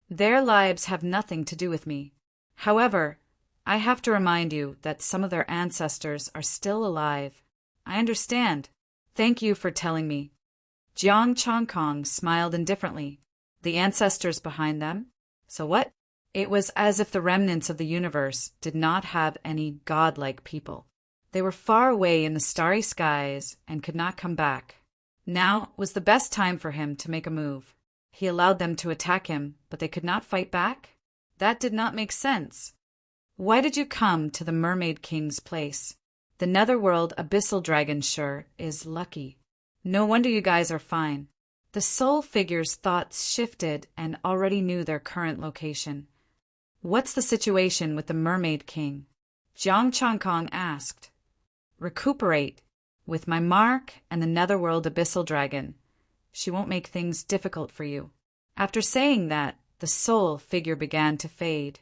"Their lives have nothing to do with me. However, I have to remind you that some of their ancestors are still alive." "I understand. Thank you for telling me." Jiang Changkong smiled indifferently. "The ancestors behind them? So what? It was as if the remnants of the universe did not have any godlike people. They were far away in the starry skies and could not come back. Now was the best time for him to make a move. He allowed them to attack him, but they could not fight back? That did not make sense. Why did you come to the Mermaid King's place? The netherworld abyssal dragon sure is lucky. No wonder you guys are fine. The soul figure's thoughts shifted and already knew their current location. What's the situation with the Mermaid King? Jiang Changkong asked. Recuperate. With my mark and the netherworld abyssal dragon, she won't make things difficult for you. After saying that, the soul figure began to fade.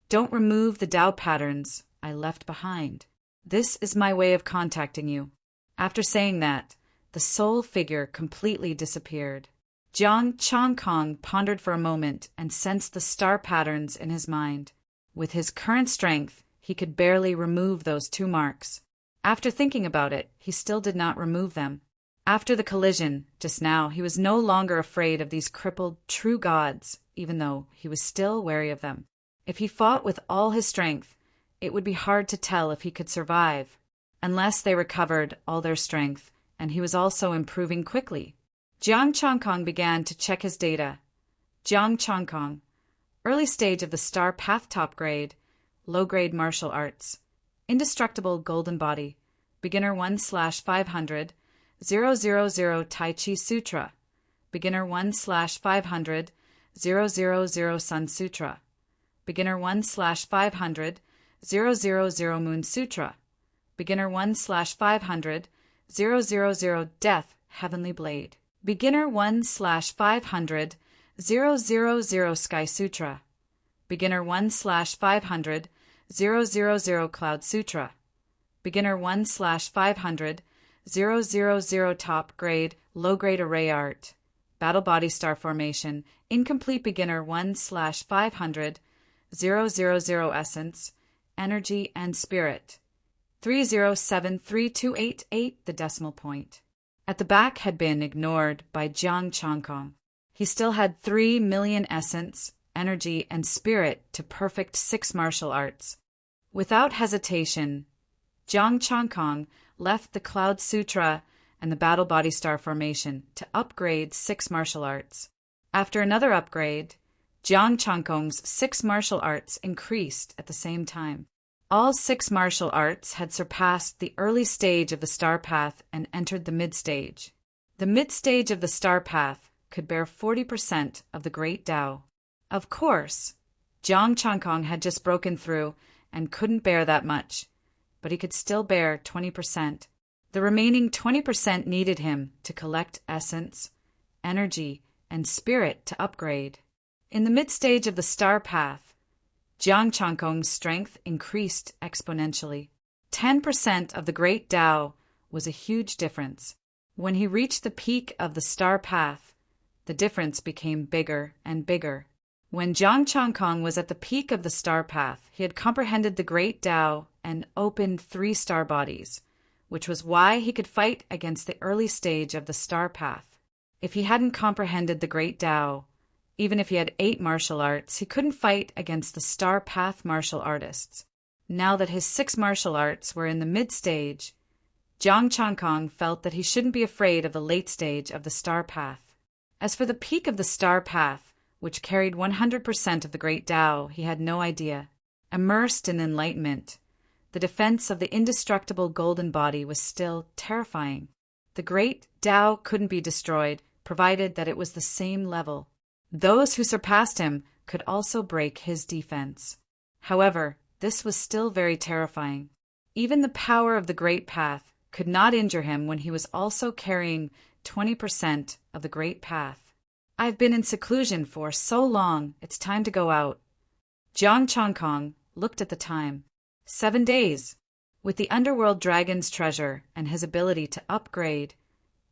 Don't remove the Tao patterns I left behind. This is my way of contacting you. After saying that, the soul figure completely disappeared. Jiang Changkong pondered for a moment and sensed the star patterns in his mind. With his current strength, he could barely remove those 2 marks. After thinking about it, he still did not remove them. After the collision, just now, he was no longer afraid of these crippled true gods, even though he was still wary of them. If he fought with all his strength, it would be hard to tell if he could survive, unless they recovered all their strength, and he was also improving quickly. Jiang Changkong began to check his data. Jiang Changkong, early stage of the Star Path top grade, low-grade martial arts. Indestructible Golden Body, Beginner 1/500, 000 Tai Chi Sutra, Beginner 1/500, 000 Sun Sutra, Beginner 1/500, 000 Moon Sutra, Beginner 1/500, 000 Death Heavenly Blade, Beginner 1/500, 000 Sky Sutra, Beginner 1/500, 000 Cloud Sutra, Beginner 1/500, 000 Top Grade, Low Grade Array Art, Battle Body Star Formation, Incomplete Beginner 1/500, 000 Essence, Energy and Spirit, 3073288, the decimal point. At the back had been ignored by Jiang Changkong. He still had 3 million essence, energy, and spirit to perfect 6 martial arts. Without hesitation, Jiang Changkong left the Cloud Sutra and the Battle Body Star Formation to upgrade 6 martial arts. After another upgrade, Jiang Changkong's 6 martial arts increased at the same time. All 6 martial arts had surpassed the early stage of the Star Path and entered the mid-stage. The mid-stage of the Star Path could bear 40% of the Great Tao. Of course, Jiang Changkong had just broken through and couldn't bear that much, but he could still bear 20%. The remaining 20% needed him to collect essence, energy, and spirit to upgrade. In the mid-stage of the Star Path, Jiang Changkong's strength increased exponentially. 10% of the Great Tao was a huge difference. When he reached the peak of the Star Path, the difference became bigger and bigger. When Jiang Changkong was at the peak of the Star Path, he had comprehended the Great Tao and opened 3 star bodies, which was why he could fight against the early stage of the Star Path. If he hadn't comprehended the Great Tao, even if he had 8 martial arts, he couldn't fight against the Star Path martial artists. Now that his 6 martial arts were in the mid-stage, Jiang Changkong felt that he shouldn't be afraid of the late stage of the Star Path. As for the peak of the Star Path, which carried 100% of the Great Tao, he had no idea. Immersed in enlightenment, the defense of the indestructible golden body was still terrifying. The Great Tao couldn't be destroyed, provided that it was the same level. Those who surpassed him could also break his defense. However, this was still very terrifying. Even the power of the Great Path could not injure him when he was also carrying 20% of the Great Path. I've been in seclusion for so long, it's time to go out. Jiang Changkong looked at the time. 7 days. With the underworld dragon's treasure and his ability to upgrade,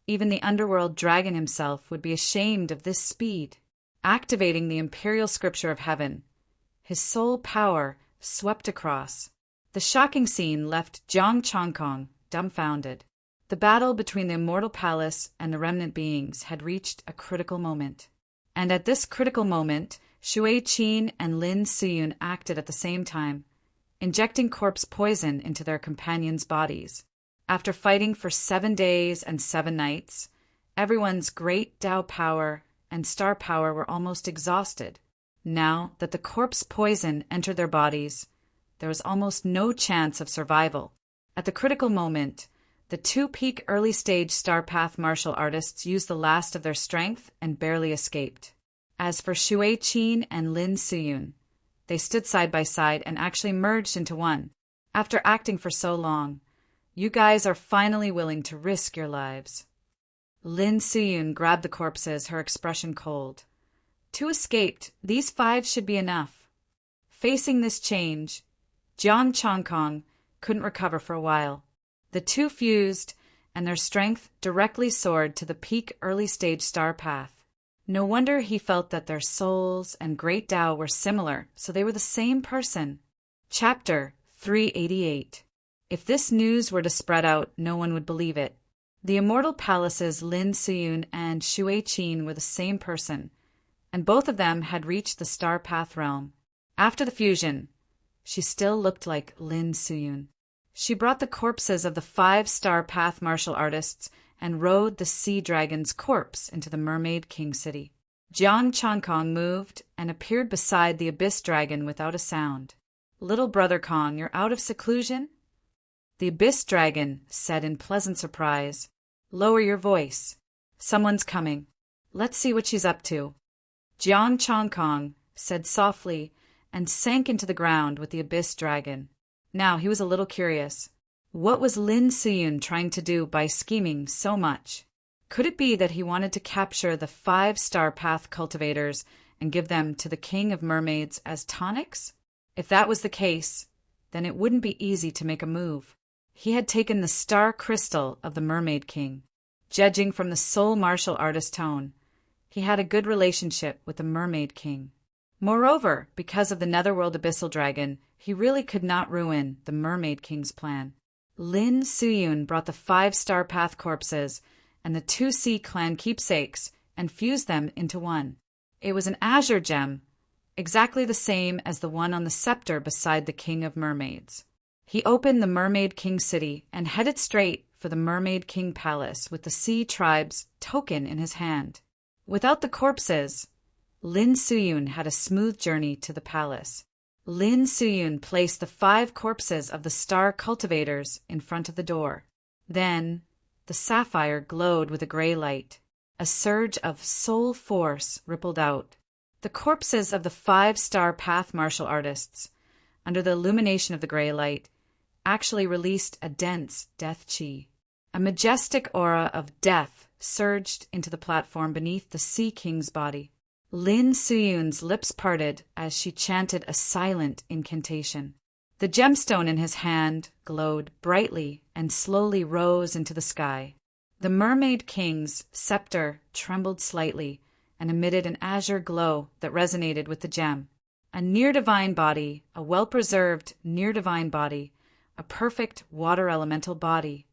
even the underworld dragon himself would be ashamed of this speed. Activating the imperial scripture of heaven, his soul power swept across. The shocking scene left Jiang Changkong dumbfounded. The battle between the immortal palace and the remnant beings had reached a critical moment. And at this critical moment, Shui Qin and Lin Suyun acted at the same time, injecting corpse poison into their companions' bodies. After fighting for 7 days and 7 nights, everyone's great Tao power and star power were almost exhausted. Now that the corpse poison entered their bodies, there was almost no chance of survival. At the critical moment, the 2 peak early-stage star path martial artists used the last of their strength and barely escaped. As for Shui Qin and Lin Suyun, they stood side by side and actually merged into one. After acting for so long, you guys are finally willing to risk your lives. Lin Suyun grabbed the corpses, her expression cold. 2 escaped. These 5 should be enough. Facing this change, Jiang Chongkong couldn't recover for a while. The 2 fused, and their strength directly soared to the peak early-stage star path. No wonder he felt that their souls and great Tao were similar, so they were the same person. Chapter 388. If this news were to spread out, no one would believe it. The Immortal Palace's Lin Suyun and Shui Qin were the same person, and both of them had reached the Star Path realm. After the fusion, she still looked like Lin Suyun. She brought the corpses of the 5 Star Path martial artists and rode the Sea Dragon's corpse into the Mermaid King city. Jiang Chongkong moved and appeared beside the Abyss Dragon without a sound. "Little brother Kong, you're out of seclusion?" The Abyss Dragon said in pleasant surprise. "Lower your voice. Someone's coming. Let's see what she's up to." Jiang Chongkong said softly and sank into the ground with the Abyss Dragon. Now he was a little curious. What was Lin Suyun trying to do by scheming so much? Could it be that he wanted to capture the 5 Star Path cultivators and give them to the King of Mermaids as tonics? If that was the case, then it wouldn't be easy to make a move. He had taken the star crystal of the Mermaid King. Judging from the soul martial artist tone, he had a good relationship with the Mermaid King. Moreover, because of the Netherworld Abyssal Dragon, he really could not ruin the Mermaid King's plan. Lin Suyun brought the 5 Star Path corpses and the 2 Sea Clan keepsakes and fused them into one. It was an azure gem, exactly the same as the one on the scepter beside the King of Mermaids. He opened the Mermaid King city and headed straight for the Mermaid King Palace with the Sea Tribe's token in his hand. Without the corpses, Lin Suyun had a smooth journey to the palace. Lin Suyun placed the 5 corpses of the star cultivators in front of the door. Then, the sapphire glowed with a gray light. A surge of soul force rippled out. The corpses of the 5 Star Path martial artists, under the illumination of the gray light, actually released a dense death chi. A majestic aura of death surged into the platform beneath the Sea King's body. Lin Suyun's lips parted as she chanted a silent incantation. The gemstone in his hand glowed brightly and slowly rose into the sky. The Mermaid King's scepter trembled slightly and emitted an azure glow that resonated with the gem. A near-divine body, a well-preserved near-divine body, a perfect water elemental body.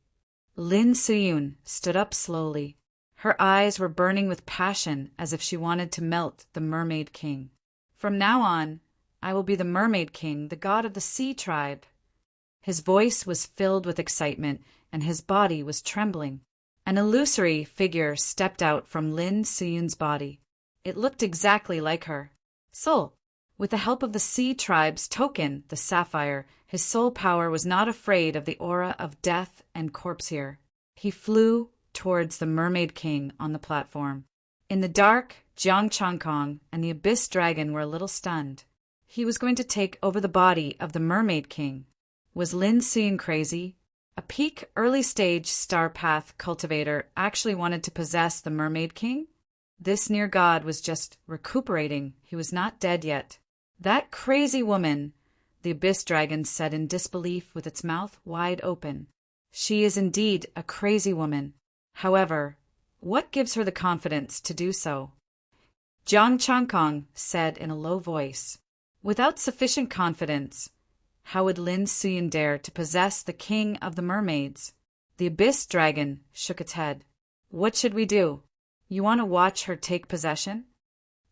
Lin Suyun stood up slowly. Her eyes were burning with passion as if she wanted to melt the Mermaid King. "From now on, I will be the Mermaid King, the god of the Sea Tribe." His voice was filled with excitement, and his body was trembling. An illusory figure stepped out from Lin Suyun's body. It looked exactly like her. Soul. With the help of the Sea Tribe's token, the sapphire, his soul power was not afraid of the aura of death and corpse here. He flew towards the Mermaid King on the platform. In the dark, Jiang Chongkong and the Abyss Dragon were a little stunned. He was going to take over the body of the Mermaid King. Was Lin Suyun crazy? A peak early-stage Star Path cultivator actually wanted to possess the Mermaid King? This near god was just recuperating. He was not dead yet. "That crazy woman," the Abyss Dragon said in disbelief with its mouth wide open. "She is indeed a crazy woman. However, what gives her the confidence to do so?" Jiang Chongkong said in a low voice. Without sufficient confidence, how would Lin Suyun dare to possess the King of the Mermaids? The Abyss Dragon shook its head. "What should we do? You want to watch her take possession?"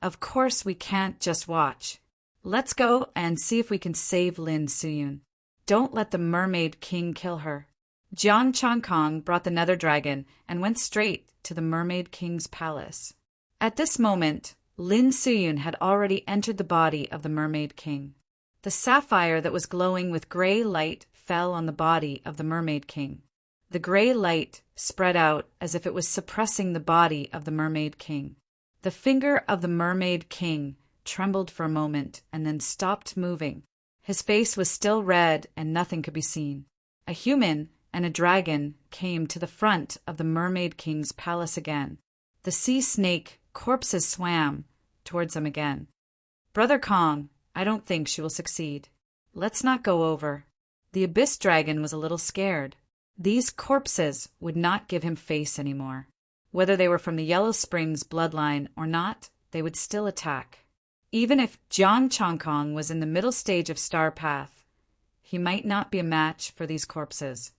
Of course we can't just watch. Let's go and see if we can save Lin Suyun. Don't let the Mermaid King kill her. Jiang Changkong brought the nether dragon and went straight to the Mermaid King's palace. At this moment, Lin Suyun had already entered the body of the Mermaid King. The sapphire that was glowing with gray light fell on the body of the Mermaid King. The gray light spread out as if it was suppressing the body of the Mermaid King. The finger of the Mermaid King trembled for a moment and then stopped moving. His face was still red and nothing could be seen. A human and a dragon came to the front of the Mermaid King's palace again. The sea snake corpses swam towards them again. Brother Kong, I don't think she will succeed. Let's not go over. The abyss dragon was a little scared. These corpses would not give him face anymore. Whether they were from the Yellow Springs bloodline or not, they would still attack. Even if Jiang Changkong was in the middle stage of Star Path, he might not be a match for these corpses.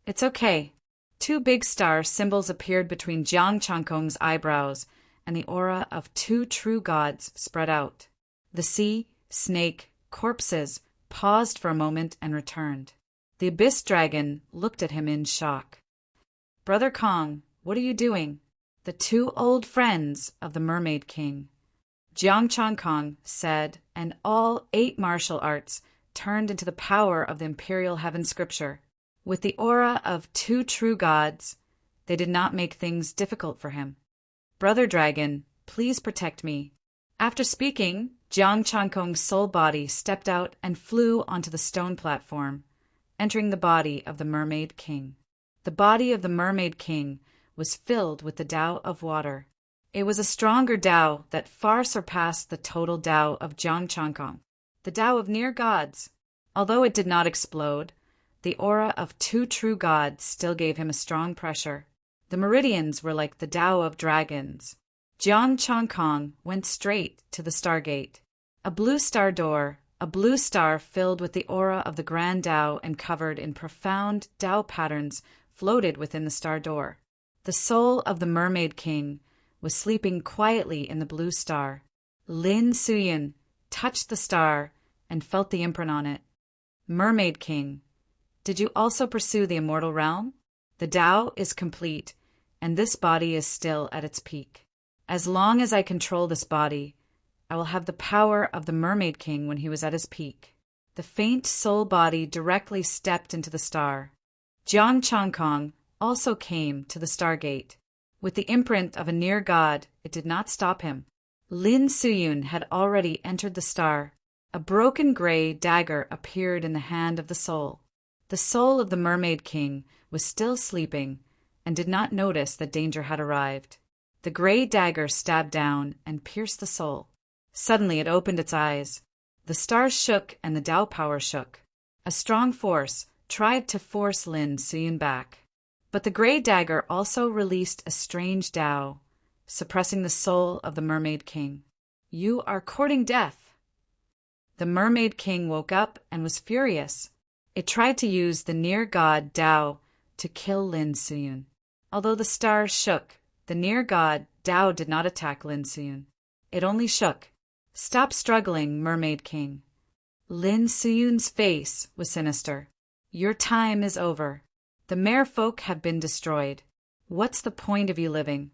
It's okay. 2 big star symbols appeared between Jiang Changkong's eyebrows, and the aura of 2 true gods spread out. The sea, snake, corpses paused for a moment and returned. The abyss dragon looked at him in shock. Brother Kong, what are you doing? The 2 old friends of the Mermaid King. Jiang Changkong said, and all 8 martial arts turned into the power of the Imperial Heaven Scripture. With the aura of 2 true gods, they did not make things difficult for him. Brother Dragon, please protect me. After speaking, Jiang Changkong's soul body stepped out and flew onto the stone platform, entering the body of the Mermaid King. The body of the Mermaid King was filled with the Tao of water. It was a stronger Tao that far surpassed the total Tao of Jiang Changkong, the Tao of near gods. Although it did not explode, the aura of 2 true gods still gave him a strong pressure. The meridians were like the Tao of dragons. Jiang Changkong went straight to the Stargate. A blue star door, a blue star filled with the aura of the Grand Tao and covered in profound Tao patterns, floated within the star door. The soul of the Mermaid King was sleeping quietly in the blue star. Lin Suyun touched the star and felt the imprint on it. Mermaid King, did you also pursue the immortal realm? The Tao is complete, and this body is still at its peak. As long as I control this body, I will have the power of the Mermaid King when he was at his peak. The faint soul body directly stepped into the star. Jiang Changkong also came to the Stargate. With the imprint of a near god, it did not stop him. Lin Suyun had already entered the star. A broken gray dagger appeared in the hand of the soul. The soul of the Mermaid King was still sleeping and did not notice that danger had arrived. The gray dagger stabbed down and pierced the soul. Suddenly it opened its eyes. The stars shook and the Tao power shook. A strong force tried to force Lin Suyun back. But the gray dagger also released a strange Tao, suppressing the soul of the Mermaid King. You are courting death. The Mermaid King woke up and was furious. It tried to use the near god Tao to kill Lin Suyun. Although the stars shook, the near god Tao did not attack Lin Suyun. It only shook. Stop struggling, Mermaid King. Lin Suyun's face was sinister. Your time is over. The merfolk have been destroyed. What's the point of you living?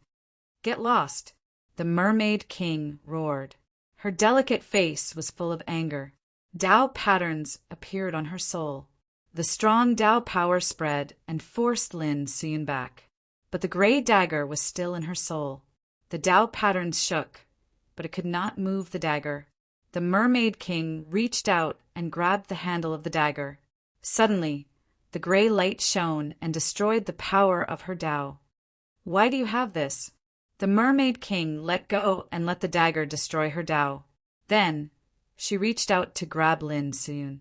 Get lost. The Mermaid King roared. Her delicate face was full of anger. Tao patterns appeared on her soul. The strong Tao power spread and forced Lin Suyun back. But the gray dagger was still in her soul. The Tao patterns shook, but it could not move the dagger. The Mermaid King reached out and grabbed the handle of the dagger. Suddenly, the gray light shone and destroyed the power of her Tao. Why do you have this? The Mermaid King let go and let the dagger destroy her Tao. Then, she reached out to grab Lin Suyun.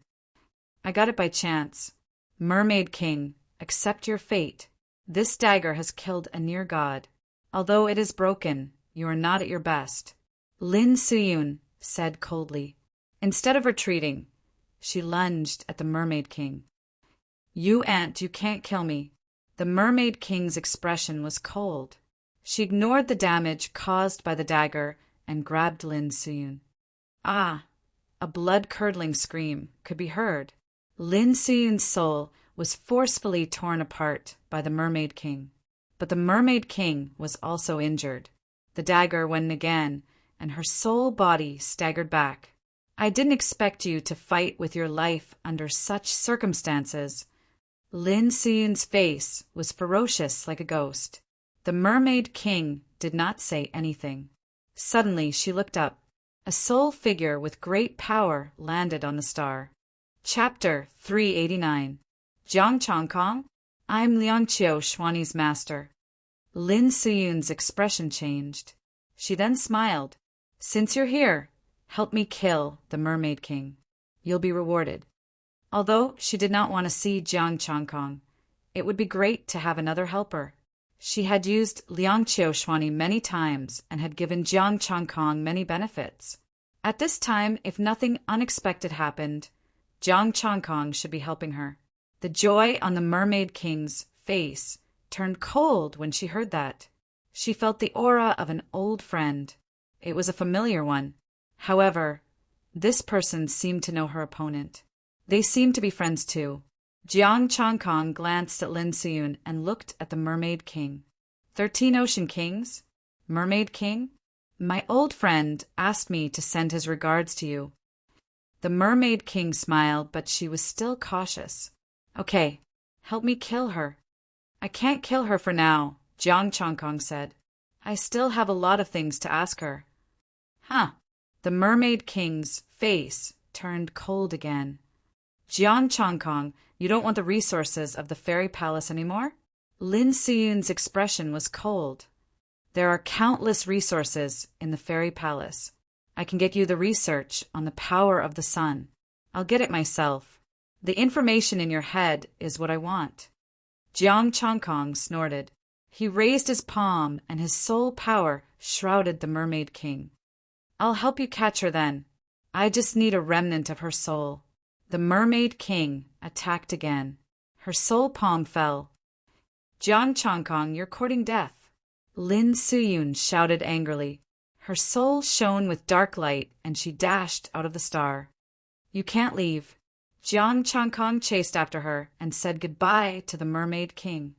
I got it by chance. Mermaid King, accept your fate. This dagger has killed a near god. Although it is broken, you are not at your best. Lin Suyun said coldly. Instead of retreating, she lunged at the Mermaid King. You ant, you can't kill me. The Mermaid King's expression was cold. She ignored the damage caused by the dagger and grabbed Lin Suyun. Ah! A blood-curdling scream could be heard. Lin Suyun's soul was forcefully torn apart by the Mermaid King. But the Mermaid King was also injured. The dagger went again, and her soul body staggered back. I didn't expect you to fight with your life under such circumstances. Lin Suyun's face was ferocious like a ghost. The Mermaid King did not say anything. Suddenly she looked up. A soul figure with great power landed on the star. Chapter 389. Jiang Changkong, I'm Liangqiu Xuani's master. Lin Suyun's expression changed. She then smiled. Since you're here, help me kill the Mermaid King. You'll be rewarded. Although she did not want to see Jiang Changkong, it would be great to have another helper. She had used Liangqiu Xuani many times and had given Jiang Changkong many benefits. At this time, if nothing unexpected happened, Jiang Changkong should be helping her. The joy on the Mermaid King's face turned cold when she heard that. She felt the aura of an old friend. It was a familiar one. However, this person seemed to know her opponent. They seemed to be friends too. Jiang Changkong glanced at Lin Suyun and looked at the Mermaid King. 13 Ocean Kings? Mermaid King? My old friend asked me to send his regards to you. The Mermaid King smiled, but she was still cautious. Okay, help me kill her. I can't kill her for now, Jiang Changkong said. I still have a lot of things to ask her. Huh. The Mermaid King's face turned cold again. Jiang Changkong, you don't want the resources of the fairy palace anymore? Lin Suyun's expression was cold. There are countless resources in the fairy palace. I can get you the research on the power of the sun. I'll get it myself. The information in your head is what I want. Jiang Changkong snorted. He raised his palm, and his soul power shrouded the Mermaid King. I'll help you catch her then. I just need a remnant of her soul. The Mermaid King attacked again. Her soul palm fell. Jiang Changkong, you're courting death. Lin Suyun shouted angrily. Her soul shone with dark light, and she dashed out of the star. You can't leave. Jiang Changkong chased after her and said goodbye to the Mermaid King.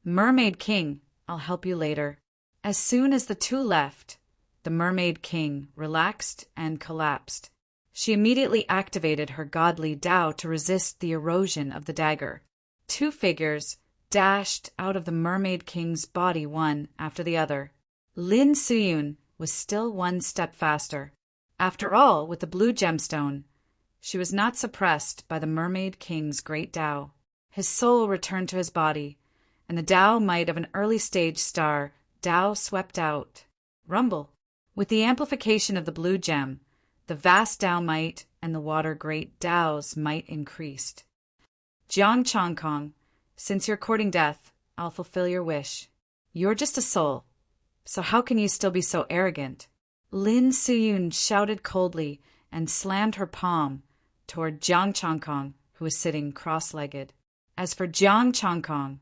Mermaid King, I'll help you later. As soon as the two left, the Mermaid King relaxed and collapsed. She immediately activated her godly Tao to resist the erosion of the dagger. Two figures dashed out of the Mermaid King's body one after the other. Lin Suyun was still one step faster. After all, with the blue gemstone, she was not suppressed by the Mermaid King's great Tao. His soul returned to his body, and the Tao might of an early-stage star, Tao swept out. Rumble. With the amplification of the blue gem, the vast Tao might and the water great Tao's might increased. Jiang Changkong, since you're courting death, I'll fulfill your wish. You're just a soul, so how can you still be so arrogant? Lin Suyun shouted coldly and slammed her palm toward Jiang Changkong, who was sitting cross-legged. As for Jiang Changkong,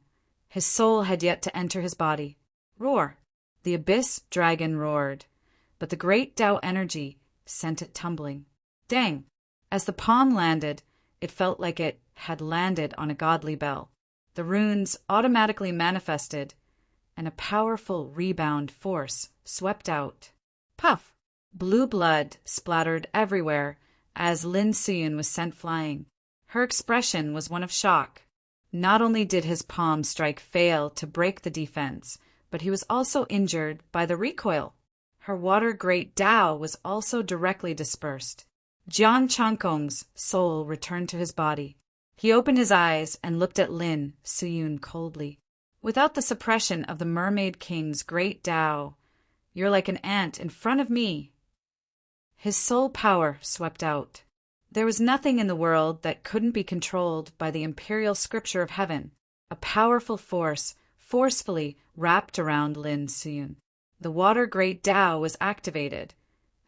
his soul had yet to enter his body. Roar! The abyss dragon roared, but the great Tao energy sent it tumbling. Dang! As the palm landed, it felt like it had landed on a godly bell. The runes automatically manifested, and a powerful rebound force swept out. Puff! Blue blood splattered everywhere as Lin Suyun was sent flying. Her expression was one of shock. Not only did his palm strike fail to break the defense, but he was also injured by the recoil. Her water great Tao was also directly dispersed. Jiang Changkong's soul returned to his body. He opened his eyes and looked at Lin Suyun coldly. Without the suppression of the Mermaid King's great Tao, you're like an ant in front of me. His soul power swept out. There was nothing in the world that couldn't be controlled by the imperial scripture of heaven. A powerful force forcefully wrapped around Lin Suyun. The water great Tao was activated,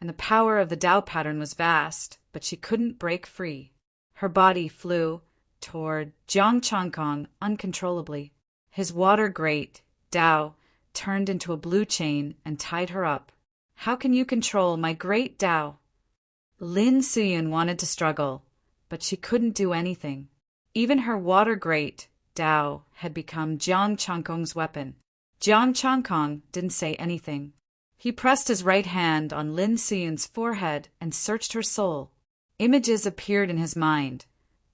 and the power of the Tao pattern was vast, but she couldn't break free. Her body flew toward Jiang Changkong uncontrollably. His water great Tao turned into a blue chain and tied her up. How can you control my great Tao? Lin Suyun wanted to struggle, but she couldn't do anything. Even her water great Tao had become Jiang Changkong's weapon. Jiang Changkong didn't say anything. He pressed his right hand on Lin Suyun's forehead and searched her soul. Images appeared in his mind,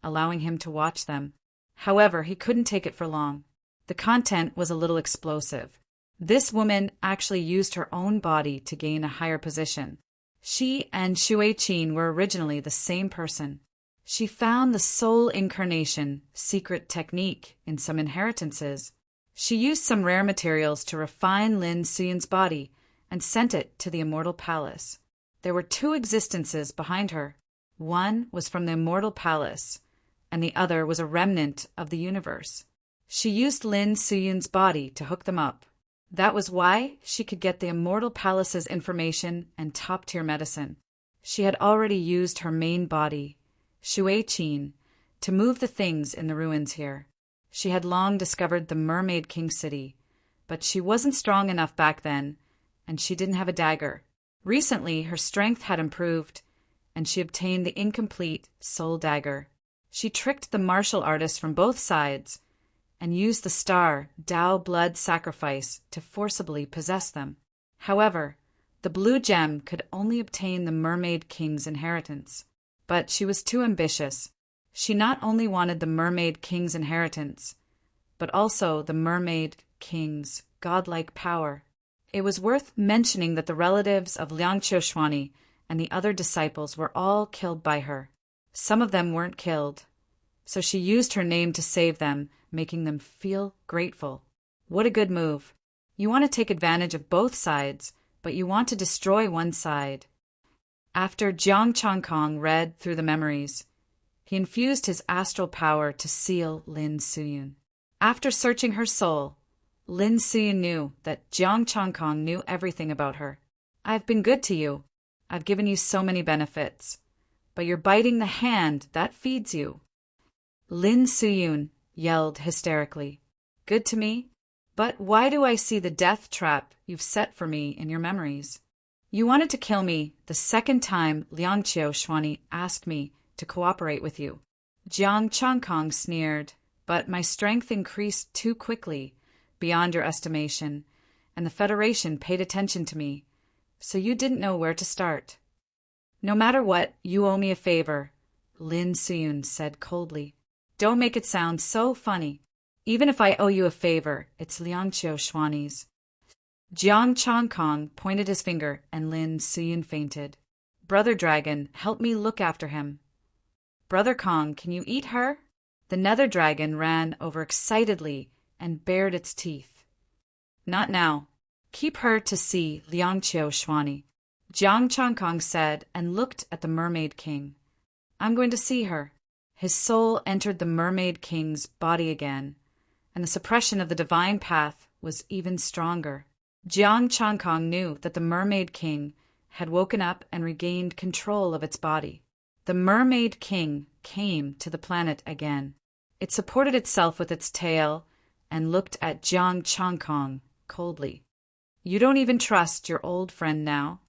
allowing him to watch them. However, he couldn't take it for long. The content was a little explosive. This woman actually used her own body to gain a higher position. She and Shui Qin were originally the same person. She found the soul incarnation secret technique in some inheritances. She used some rare materials to refine Lin Suyun's body and sent it to the immortal palace. There were two existences behind her. One was from the immortal palace, and the other was a remnant of the universe. She used Lin Suyun's body to hook them up. That was why she could get the immortal palace's information and top-tier medicine. She had already used her main body, Shui Qin, to move the things in the ruins here. She had long discovered the Mermaid King city, but she wasn't strong enough back then, and she didn't have a dagger. Recently, her strength had improved, and she obtained the incomplete soul dagger. She tricked the martial artists from both sides and used the star Tao blood sacrifice to forcibly possess them. However, the blue gem could only obtain the Mermaid King's inheritance. But she was too ambitious. She not only wanted the Mermaid King's inheritance, but also the Mermaid King's godlike power. It was worth mentioning that the relatives of Liang Qiushhuani and the other disciples were all killed by her. Some of them weren't killed, so she used her name to save them, making them feel grateful. What a good move. You want to take advantage of both sides, but you want to destroy one side. After Jiang Changkong read through the memories, he infused his astral power to seal Lin Suyun. After searching her soul, Lin Suyun knew that Jiang Changkong knew everything about her. I've been good to you. I've given you so many benefits, but you're biting the hand that feeds you. Lin Suyun yelled hysterically. Good to me? But why do I see the death trap you've set for me in your memories? You wanted to kill me the second time Liang Qiushhuani asked me to cooperate with you. Jiang Changkong sneered, but my strength increased too quickly, beyond your estimation, and the Federation paid attention to me, so you didn't know where to start. No matter what, you owe me a favor, Lin Suyun said coldly. Don't make it sound so funny. Even if I owe you a favor, it's Liang Qiushhuani's. Jiang Changkong pointed his finger and Lin Suyun fainted. Brother Dragon, help me look after him. Brother Kong, can you eat her? The nether dragon ran over excitedly and bared its teeth. Not now. Keep her to see Liang Qiushhuani, Jiang Changkong said and looked at the Mermaid King. I'm going to see her. His soul entered the Mermaid King's body again, and the suppression of the divine path was even stronger. Jiang Changkong knew that the Mermaid King had woken up and regained control of its body. The Mermaid King came to the planet again. It supported itself with its tail and looked at Jiang Changkong coldly. You don't even trust your old friend now?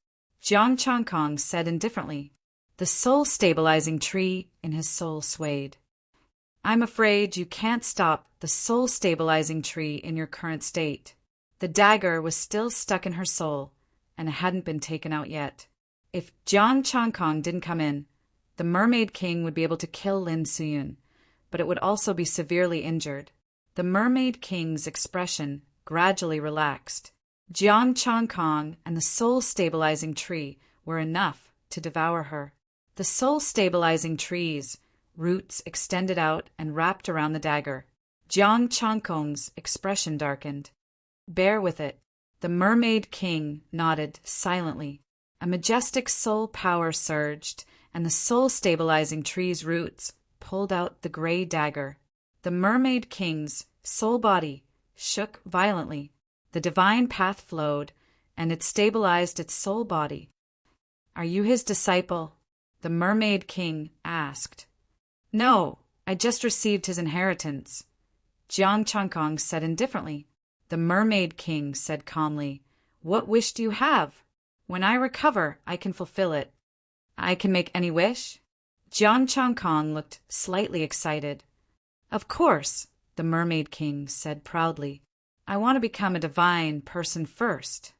Jiang Changkong said indifferently. The soul-stabilizing tree in his soul swayed. I'm afraid you can't stop the soul-stabilizing tree in your current state. The dagger was still stuck in her soul, and it hadn't been taken out yet. If Jiang Changkong didn't come in, the Mermaid King would be able to kill Lin Suyun, but it would also be severely injured. The Mermaid King's expression gradually relaxed. Jiang Changkong and the soul-stabilizing tree were enough to devour her. The soul-stabilizing tree's roots extended out and wrapped around the dagger. Jiang Changkong's expression darkened. Bear with it. The Mermaid King nodded silently. A majestic soul power surged, and the soul-stabilizing tree's roots pulled out the gray dagger. The Mermaid King's soul body shook violently. The divine path flowed, and it stabilized its soul body. Are you his disciple? The Mermaid King asked. No, I just received his inheritance, Jiang Changkong said indifferently. The Mermaid King said calmly, What wish do you have? When I recover, I can fulfill it. I can make any wish? Jiang Changkong looked slightly excited. Of course, the Mermaid King said proudly. I want to become a divine person first.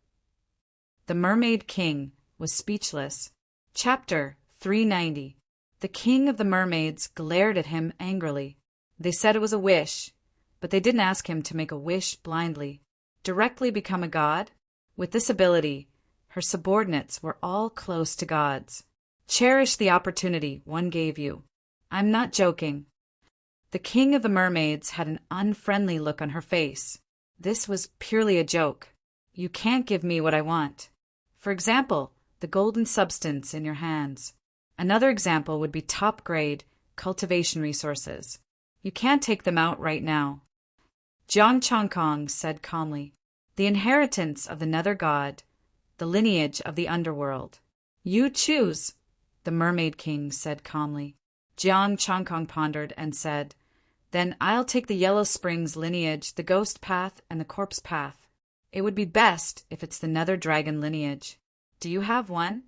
The Mermaid King was speechless. Chapter 390. The King of the Mermaids glared at him angrily. They said it was a wish, but they didn't ask him to make a wish blindly. Directly become a god? With this ability, her subordinates were all close to gods. Cherish the opportunity one gave you. I'm not joking. The King of the Mermaids had an unfriendly look on her face. This was purely a joke. You can't give me what I want. For example, the golden substance in your hands. Another example would be top-grade cultivation resources. You can't take them out right now. Jiang Changkong said calmly, the inheritance of the Nether God, the lineage of the underworld. You choose, the Mermaid King said calmly. Jiang Changkong pondered and said, then I'll take the Yellow Springs lineage, the Ghost Path, and the Corpse Path. It would be best if it's the Nether Dragon lineage. Do you have one?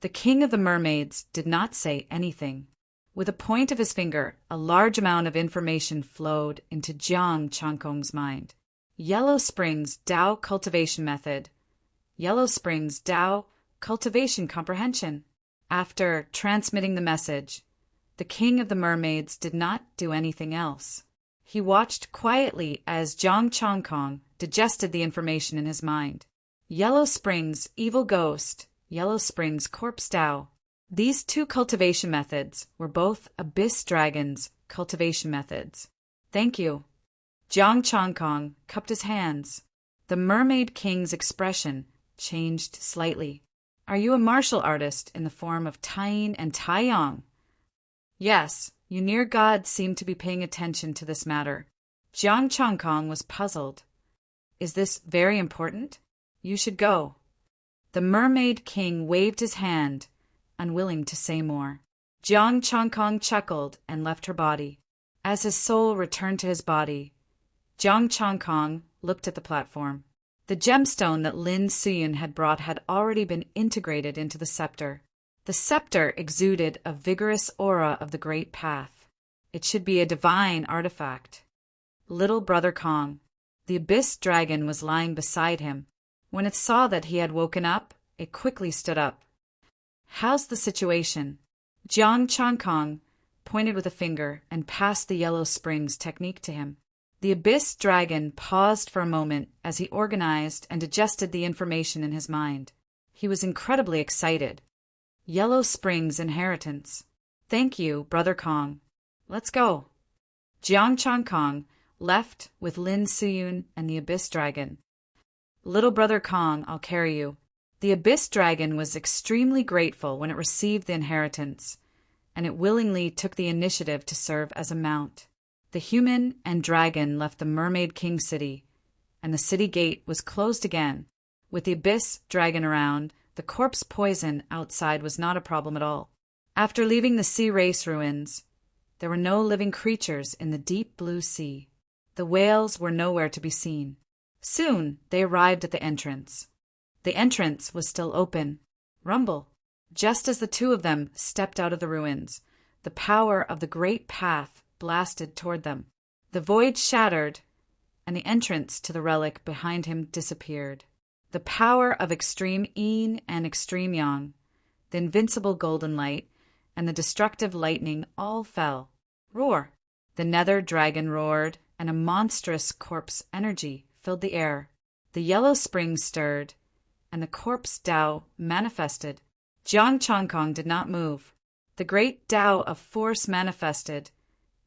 The King of the Mermaids did not say anything. With a point of his finger, a large amount of information flowed into Jiang Changkong's mind. Yellow Springs Dao Cultivation Method. Yellow Springs Dao Cultivation Comprehension. After transmitting the message, the King of the Mermaids did not do anything else. He watched quietly as Jiang Changkong digested the information in his mind. Yellow Springs Evil Ghost, Yellow Springs Corpse Dao. These two cultivation methods were both Abyss Dragon's cultivation methods. Thank you. Jiang Changkong cupped his hands. The Mermaid King's expression changed slightly. Are you a martial artist in the form of Tying and Taiyang? Yes, you near gods seem to be paying attention to this matter. Jiang Changkong was puzzled. Is this very important? You should go. The Mermaid King waved his hand, unwilling to say more. Jiang Changkong chuckled and left her body. As his soul returned to his body, Jiang Changkong looked at the platform. The gemstone that Lin Siyun had brought had already been integrated into the scepter. The scepter exuded a vigorous aura of the Great Path. It should be a divine artifact. Little Brother Kong, the Abyss Dragon, was lying beside him. When it saw that he had woken up, it quickly stood up. How's the situation? Jiang Changkong pointed with a finger and passed the Yellow Springs technique to him. The Abyss Dragon paused for a moment as he organized and digested the information in his mind. He was incredibly excited. Yellow Springs inheritance. Thank you, Brother Kong. Let's go. Jiang Changkong left with Lin Siyun and the Abyss Dragon. Little Brother Kong, I'll carry you. The Abyss Dragon was extremely grateful when it received the inheritance, and it willingly took the initiative to serve as a mount. The human and dragon left the Mermaid King City, and the city gate was closed again. With the Abyss Dragon around, the corpse poison outside was not a problem at all. After leaving the sea race ruins, there were no living creatures in the deep blue sea. The whales were nowhere to be seen. Soon they arrived at the entrance. The entrance was still open. Rumble. Just as the two of them stepped out of the ruins, the power of the Great Path blasted toward them. The void shattered, and the entrance to the relic behind him disappeared. The power of Extreme Yin and Extreme Yang, the invincible golden light, and the destructive lightning all fell. Roar! The Nether Dragon roared, and a monstrous corpse energy filled the air. The Yellow Springs stirred, and the Corpse Dao manifested. Jiang Changkong did not move. The great Dao of force manifested,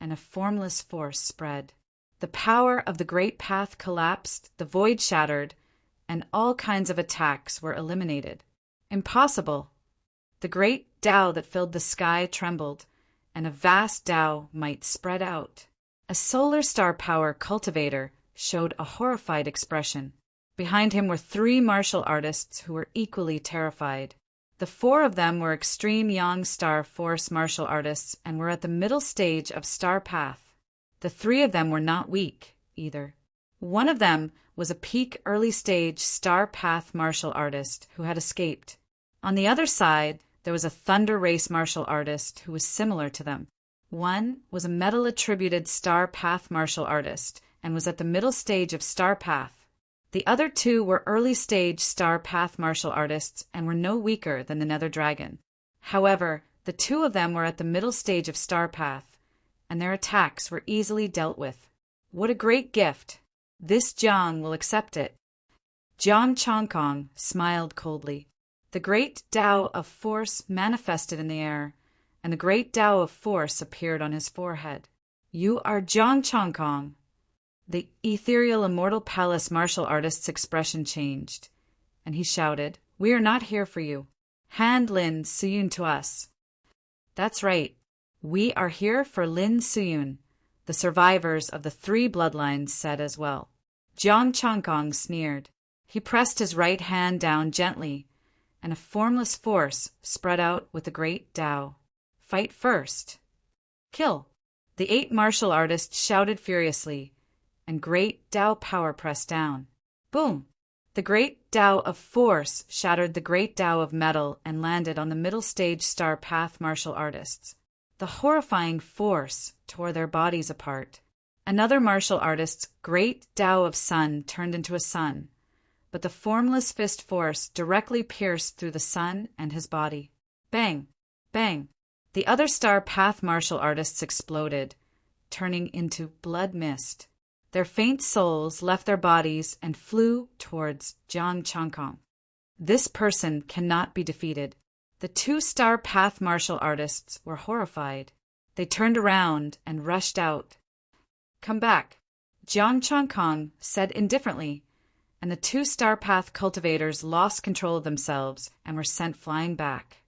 and a formless force spread. The power of the Great Path collapsed, the void shattered, and all kinds of attacks were eliminated. Impossible! The great Dao that filled the sky trembled, and a vast Dao might spread out. A solar star power cultivator showed a horrified expression. Behind him were 3 martial artists who were equally terrified. The 4 of them were extreme Yang Star Force martial artists and were at the middle stage of Star Path. The 3 of them were not weak, either. One of them was a peak early-stage star path martial artist who had escaped. On the other side, there was a thunder race martial artist who was similar to them. One was a medal-attributed star path martial artist and was at the middle stage of star path. The other two were early-stage star path martial artists and were no weaker than the Nether Dragon. However, the two of them were at the middle stage of star path, and their attacks were easily dealt with. What a great gift! This Jiang will accept it. Jiang Chongkong smiled coldly. The great Tao of Force manifested in the air, and the great Tao of Force appeared on his forehead. You are Jiang Chongkong. The ethereal immortal palace martial artist's expression changed, and he shouted, "We are not here for you. Hand Lin Suyun to us." That's right. We are here for Lin Suyun, the survivors of the three bloodlines said as well. Jiang Chongkong sneered. He pressed his right hand down gently, and a formless force spread out with the great Tao. Fight first. Kill. The 8 martial artists shouted furiously, and great Tao power pressed down. Boom! The great Tao of Force shattered the great Tao of Metal and landed on the middle stage star path martial artists. The horrifying force tore their bodies apart. Another martial artist's great Tao of Sun turned into a sun, but the formless fist force directly pierced through the sun and his body. Bang! Bang! The other star path martial artists exploded, turning into blood mist. Their faint souls left their bodies and flew towards Jiang Chongkong. This person cannot be defeated. The 2 star path martial artists were horrified. They turned around and rushed out. Come back, Jiang Chongkong said indifferently, and the 2 star path cultivators lost control of themselves and were sent flying back.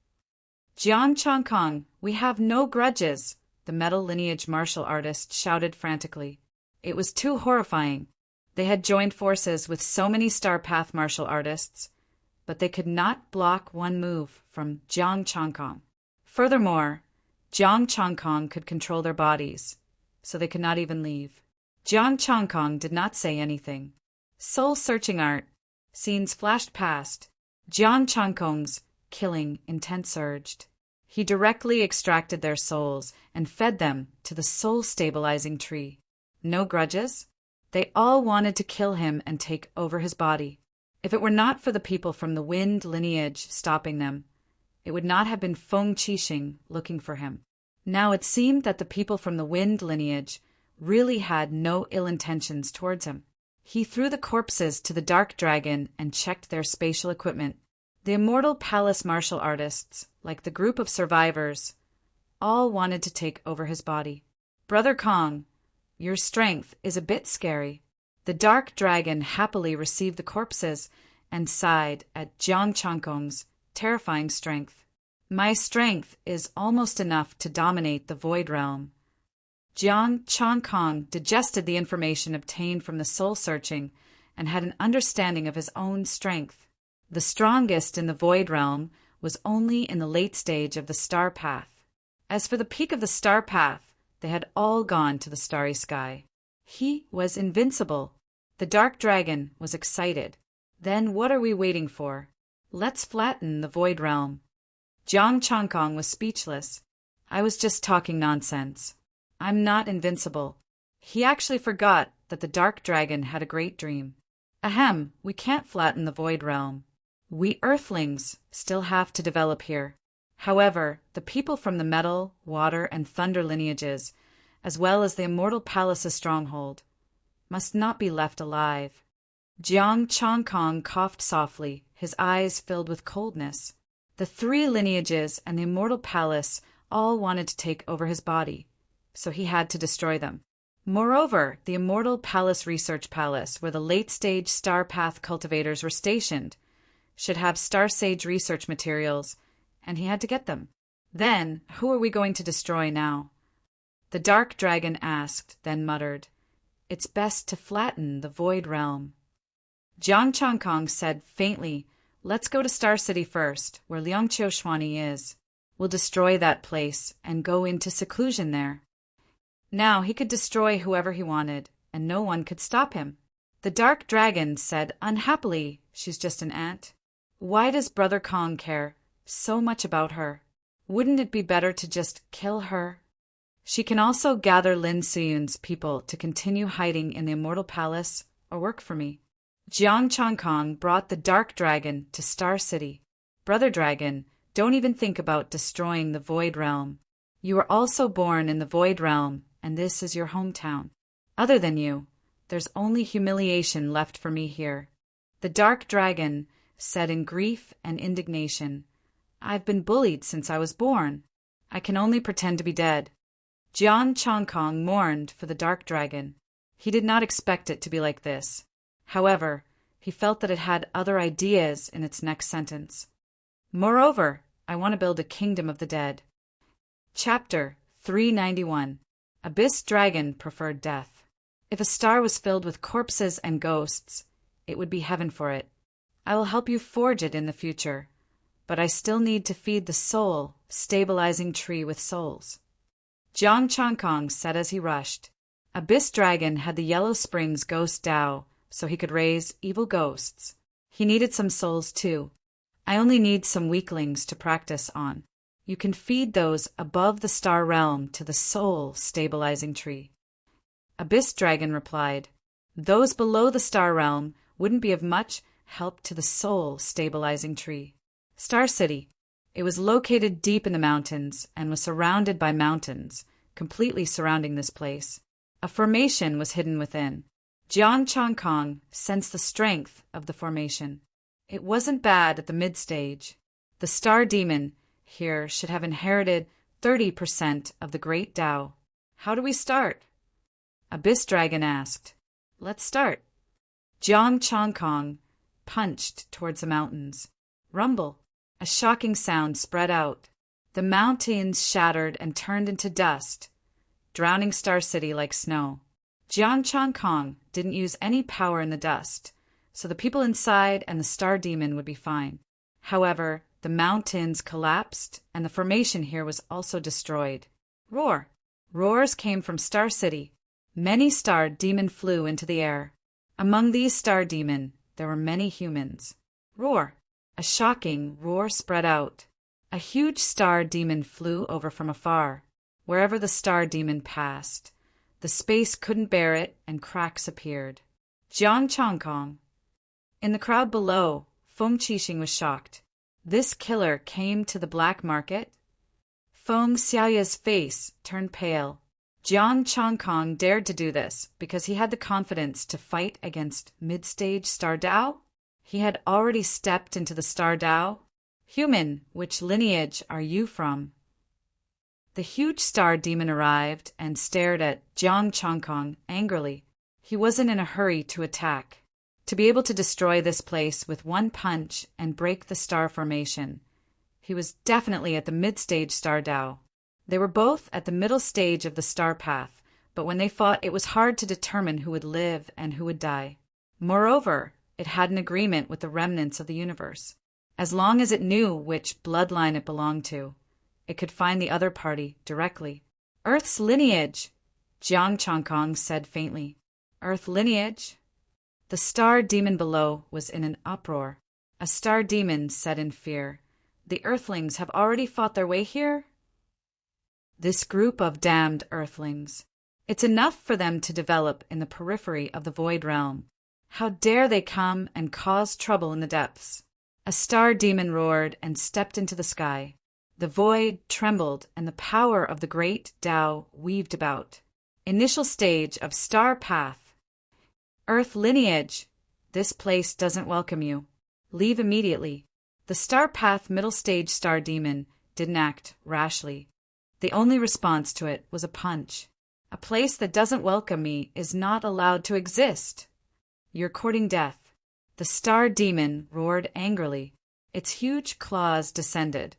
Jiang Chongkong, we have no grudges, the metal lineage martial artist shouted frantically. It was too horrifying. They had joined forces with so many star path martial artists, but they could not block one move from Jiang Chongkong. Furthermore, Jiang Chongkong could control their bodies, so they could not even leave. Jiang Chongkong did not say anything. Soul-searching art. Scenes flashed past. Jiang Chongkong's killing intent surged. He directly extracted their souls and fed them to the soul-stabilizing tree. No grudges? They all wanted to kill him and take over his body. If it were not for the people from the Wind lineage stopping them, it would not have been Feng Qixing looking for him. Now it seemed that the people from the Wind lineage really had no ill intentions towards him. He threw the corpses to the Dark Dragon and checked their spatial equipment. The immortal palace martial artists, like the group of survivors, all wanted to take over his body. Brother Kong, your strength is a bit scary. The Dark Dragon happily received the corpses and sighed at Jiang Chongkong's terrifying strength. My strength is almost enough to dominate the Void Realm. Jiang Chongkong digested the information obtained from the soul searching and had an understanding of his own strength. The strongest in the Void Realm was only in the late stage of the Star Path. As for the peak of the Star Path, they had all gone to the starry sky. He was invincible. The Dark Dragon was excited. Then what are we waiting for? Let's flatten the Void Realm. Jiang Chongkong was speechless. I was just talking nonsense. I'm not invincible. He actually forgot that the Dark Dragon had a great dream. Ahem, we can't flatten the Void Realm. We Earthlings still have to develop here. However, the people from the Metal, Water, and Thunder lineages, as well as the Immortal Palace's stronghold, must not be left alive. Jiang Chongkong coughed softly, his eyes filled with coldness. The 3 lineages and the Immortal Palace all wanted to take over his body, so he had to destroy them. Moreover, the Immortal Palace Research Palace, where the late-stage Star Path cultivators were stationed, should have Star Sage research materials, and he had to get them. Then, who are we going to destroy now? The Dark Dragon asked, then muttered, It's best to flatten the Void Realm. Jiang Chongkong said faintly, Let's go to Star City first, where Liangqiu Xuani is. We'll destroy that place and go into seclusion there. Now he could destroy whoever he wanted, and no one could stop him. The dark dragon said unhappily, "She's just an ant. Why does Brother Kong care so much about her? Wouldn't it be better to just kill her? She can also gather Lin Siyun's people to continue hiding in the Immortal Palace or work for me." Jiang Changkong brought the dark dragon to Star City. "Brother Dragon, don't even think about destroying the Void Realm. You were also born in the Void Realm, and this is your hometown. Other than you, there's only humiliation left for me here." The dark dragon said in grief and indignation, "I've been bullied since I was born. I can only pretend to be dead." Jiang Changkong mourned for the dark dragon. He did not expect it to be like this. However, he felt that it had other ideas in its next sentence. "Moreover, I want to build a kingdom of the dead." Chapter 391. Abyss Dragon Preferred Death. If a star was filled with corpses and ghosts, it would be heaven for it. I will help you forge it in the future, but I still need to feed the soul, stabilizing tree with souls. Jiang Changkong said as he rushed. Abyss Dragon had the Yellow Springs Ghost Dao, so he could raise evil ghosts. He needed some souls too. I only need some weaklings to practice on. You can feed those above the star realm to the soul stabilizing tree. Abyss Dragon replied, "Those below the star realm wouldn't be of much help to the soul stabilizing tree." Star City. It was located deep in the mountains and was surrounded by mountains, completely surrounding this place. A formation was hidden within. Jiang Changkong sensed the strength of the formation. It wasn't bad at the mid-stage. The star demon here should have inherited 30% of the great Tao. "How do we start?" Abyss Dragon asked. "Let's start." Jiang Changkong punched towards the mountains. Rumble. A shocking sound spread out. The mountains shattered and turned into dust, drowning Star City like snow. Jiang Changkong didn't use any power in the dust, so the people inside and the star demon would be fine. However, the mountains collapsed and the formation here was also destroyed. Roar! Roars came from Star City. Many star demon flew into the air. Among these star demon, there were many humans. Roar! A shocking roar spread out. A huge star demon flew over from afar. Wherever the star demon passed, the space couldn't bear it and cracks appeared. Jiang Changkong. In the crowd below, Feng Qixing was shocked. This killer came to the black market? Feng Xiaoya's face turned pale. Jiang Changkong dared to do this because he had the confidence to fight against mid-stage Star Dao? He had already stepped into the Star Dao. "Human, which lineage are you from?" The huge star demon arrived and stared at Jiang Changkong angrily. He wasn't in a hurry to attack. To be able to destroy this place with one punch and break the star formation, he was definitely at the mid-stage Star Dao. They were both at the middle stage of the star path, but when they fought it was hard to determine who would live and who would die. Moreover, it had an agreement with the remnants of the universe. As long as it knew which bloodline it belonged to, it could find the other party directly. "Earth's lineage," Jiang Changkong said faintly. "Earth lineage?" The star demon below was in an uproar. A star demon said in fear, "The Earthlings have already fought their way here?" This group of damned Earthlings. It's enough for them to develop in the periphery of the Void Realm. How dare they come and cause trouble in the depths? A star demon roared and stepped into the sky. The void trembled and the power of the great Tao weaved about. Initial stage of star path. "Earth lineage, this place doesn't welcome you. Leave immediately." The star path middle stage star demon didn't act rashly. The only response to it was a punch. "A place that doesn't welcome me is not allowed to exist. You're courting death." The star demon roared angrily. Its huge claws descended,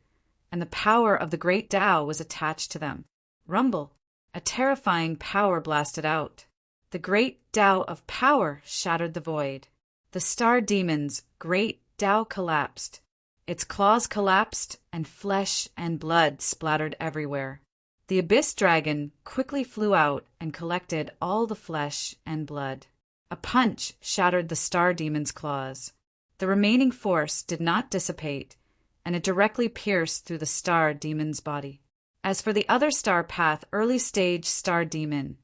and the power of the great Tao was attached to them. Rumble! A terrifying power blasted out. The great Tao of power shattered the void. The star demon's great Tao collapsed. Its claws collapsed, and flesh and blood splattered everywhere. The abyss dragon quickly flew out and collected all the flesh and blood. A punch shattered the star demon's claws. The remaining force did not dissipate, and it directly pierced through the star demon's body. As for the other star path early-stage star demon,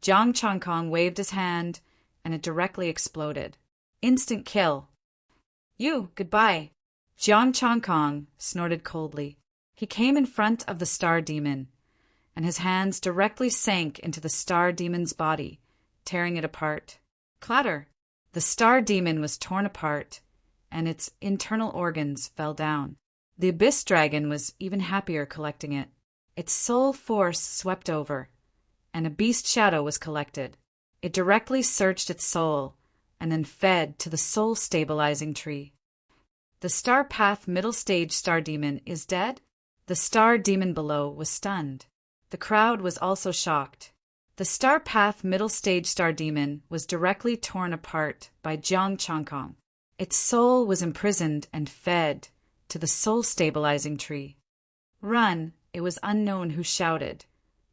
Jiang Changkong waved his hand, and it directly exploded. Instant kill. You, goodbye. Jiang Changkong snorted coldly. He came in front of the star demon, and his hands directly sank into the star demon's body, tearing it apart. Clatter! The star demon was torn apart, and its internal organs fell down. The abyss dragon was even happier collecting it. Its soul force swept over, and a beast shadow was collected. It directly searched its soul, and then fed to the soul-stabilizing tree. The star path middle-stage star demon is dead? The star demon below was stunned. The crowd was also shocked. The star path middle-stage star demon was directly torn apart by Jiang Changkong. Its soul was imprisoned and fed to the soul-stabilizing tree. Run! It was unknown who shouted,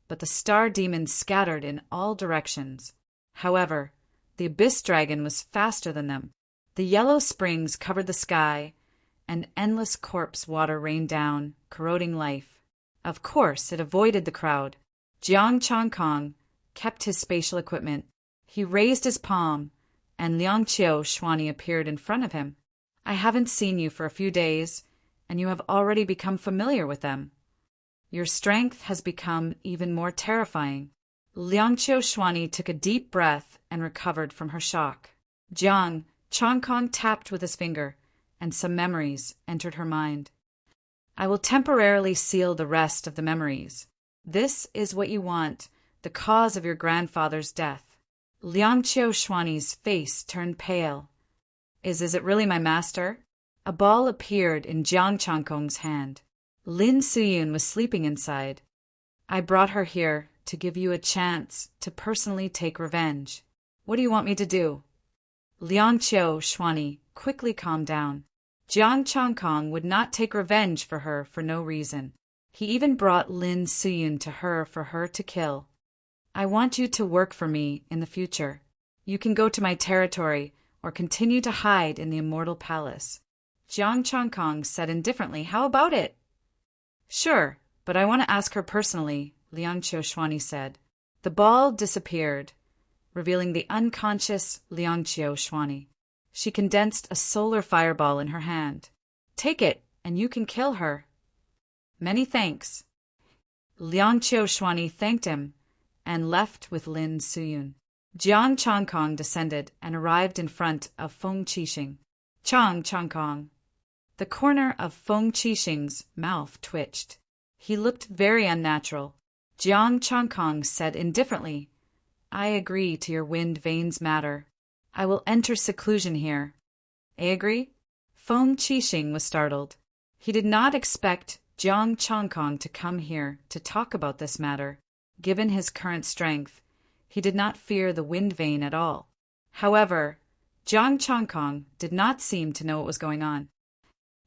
but the star demon scattered in all directions. However, the abyss dragon was faster than them. The yellow springs covered the sky, and endless corpse water rained down, corroding life. Of course, it avoided the crowd. Jiang Changkong kept his spatial equipment. He raised his palm, and Liangqiu Xuanyi appeared in front of him. I haven't seen you for a few days, and you have already become familiar with them. Your strength has become even more terrifying. Liangqiu Xuanyi took a deep breath and recovered from her shock. Jiang Changkong tapped with his finger, and some memories entered her mind. I will temporarily seal the rest of the memories. This is what you want, the cause of your grandfather's death. Liangqiu Xuanyi's face turned pale. Is it really my master? A ball appeared in Jiang Changkong's hand. Lin Suyun was sleeping inside. I brought her here to give you a chance to personally take revenge. What do you want me to do? Liangqiu Xuanyi quickly calmed down. Jiang Changkong would not take revenge for her for no reason. He even brought Lin Suyun to her for her to kill. I want you to work for me in the future. You can go to my territory or continue to hide in the Immortal Palace. Jiang Changkong said indifferently, How about it? Sure, but I want to ask her personally, Liangqiu Xuanyi said. The ball disappeared, revealing the unconscious Liangqiu Xuanyi. She condensed a solar fireball in her hand. Take it, and you can kill her. Many thanks. Liangqiu Xuanyi thanked him and left with Lin Suyun. Jiang Changkong descended and arrived in front of Feng Qixing. Changkong. The corner of Feng Qixing's mouth twitched. He looked very unnatural. Jiang Changkong said indifferently, I agree to your wind veins matter. I will enter seclusion here. I agree? Feng Qixing was startled. He did not expect Jiang Changkong to come here to talk about this matter. Given his current strength, he did not fear the wind vein at all. However, Jiang Changkong did not seem to know what was going on.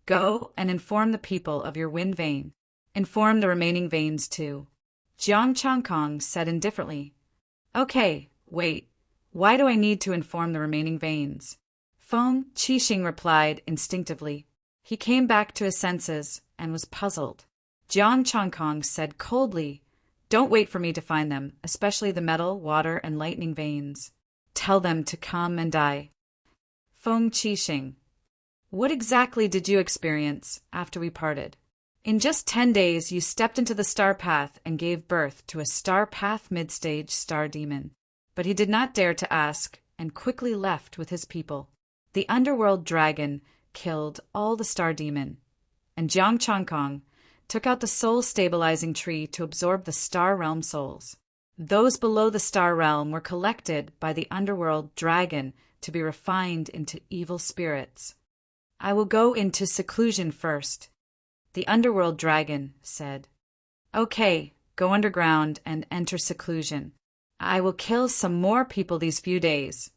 Go and inform the people of your wind vein. Inform the remaining veins too. Jiang Changkong said indifferently. Okay, wait. Why do I need to inform the remaining veins? Feng Qixing replied instinctively. He came back to his senses and was puzzled. Jiang Changkong said coldly, Don't wait for me to find them, especially the metal, water, and lightning veins. Tell them to come and die. Feng Qixing. What exactly did you experience after we parted? In just 10 days, you stepped into the star path and gave birth to a star path mid-stage star demon. But he did not dare to ask and quickly left with his people. The underworld dragon killed all the star demon, and Jiang Changkong took out the soul-stabilizing tree to absorb the star realm souls. Those below the star realm were collected by the underworld dragon to be refined into evil spirits. I will go into seclusion first, the underworld dragon said. Okay, go underground and enter seclusion. I will kill some more people these few days.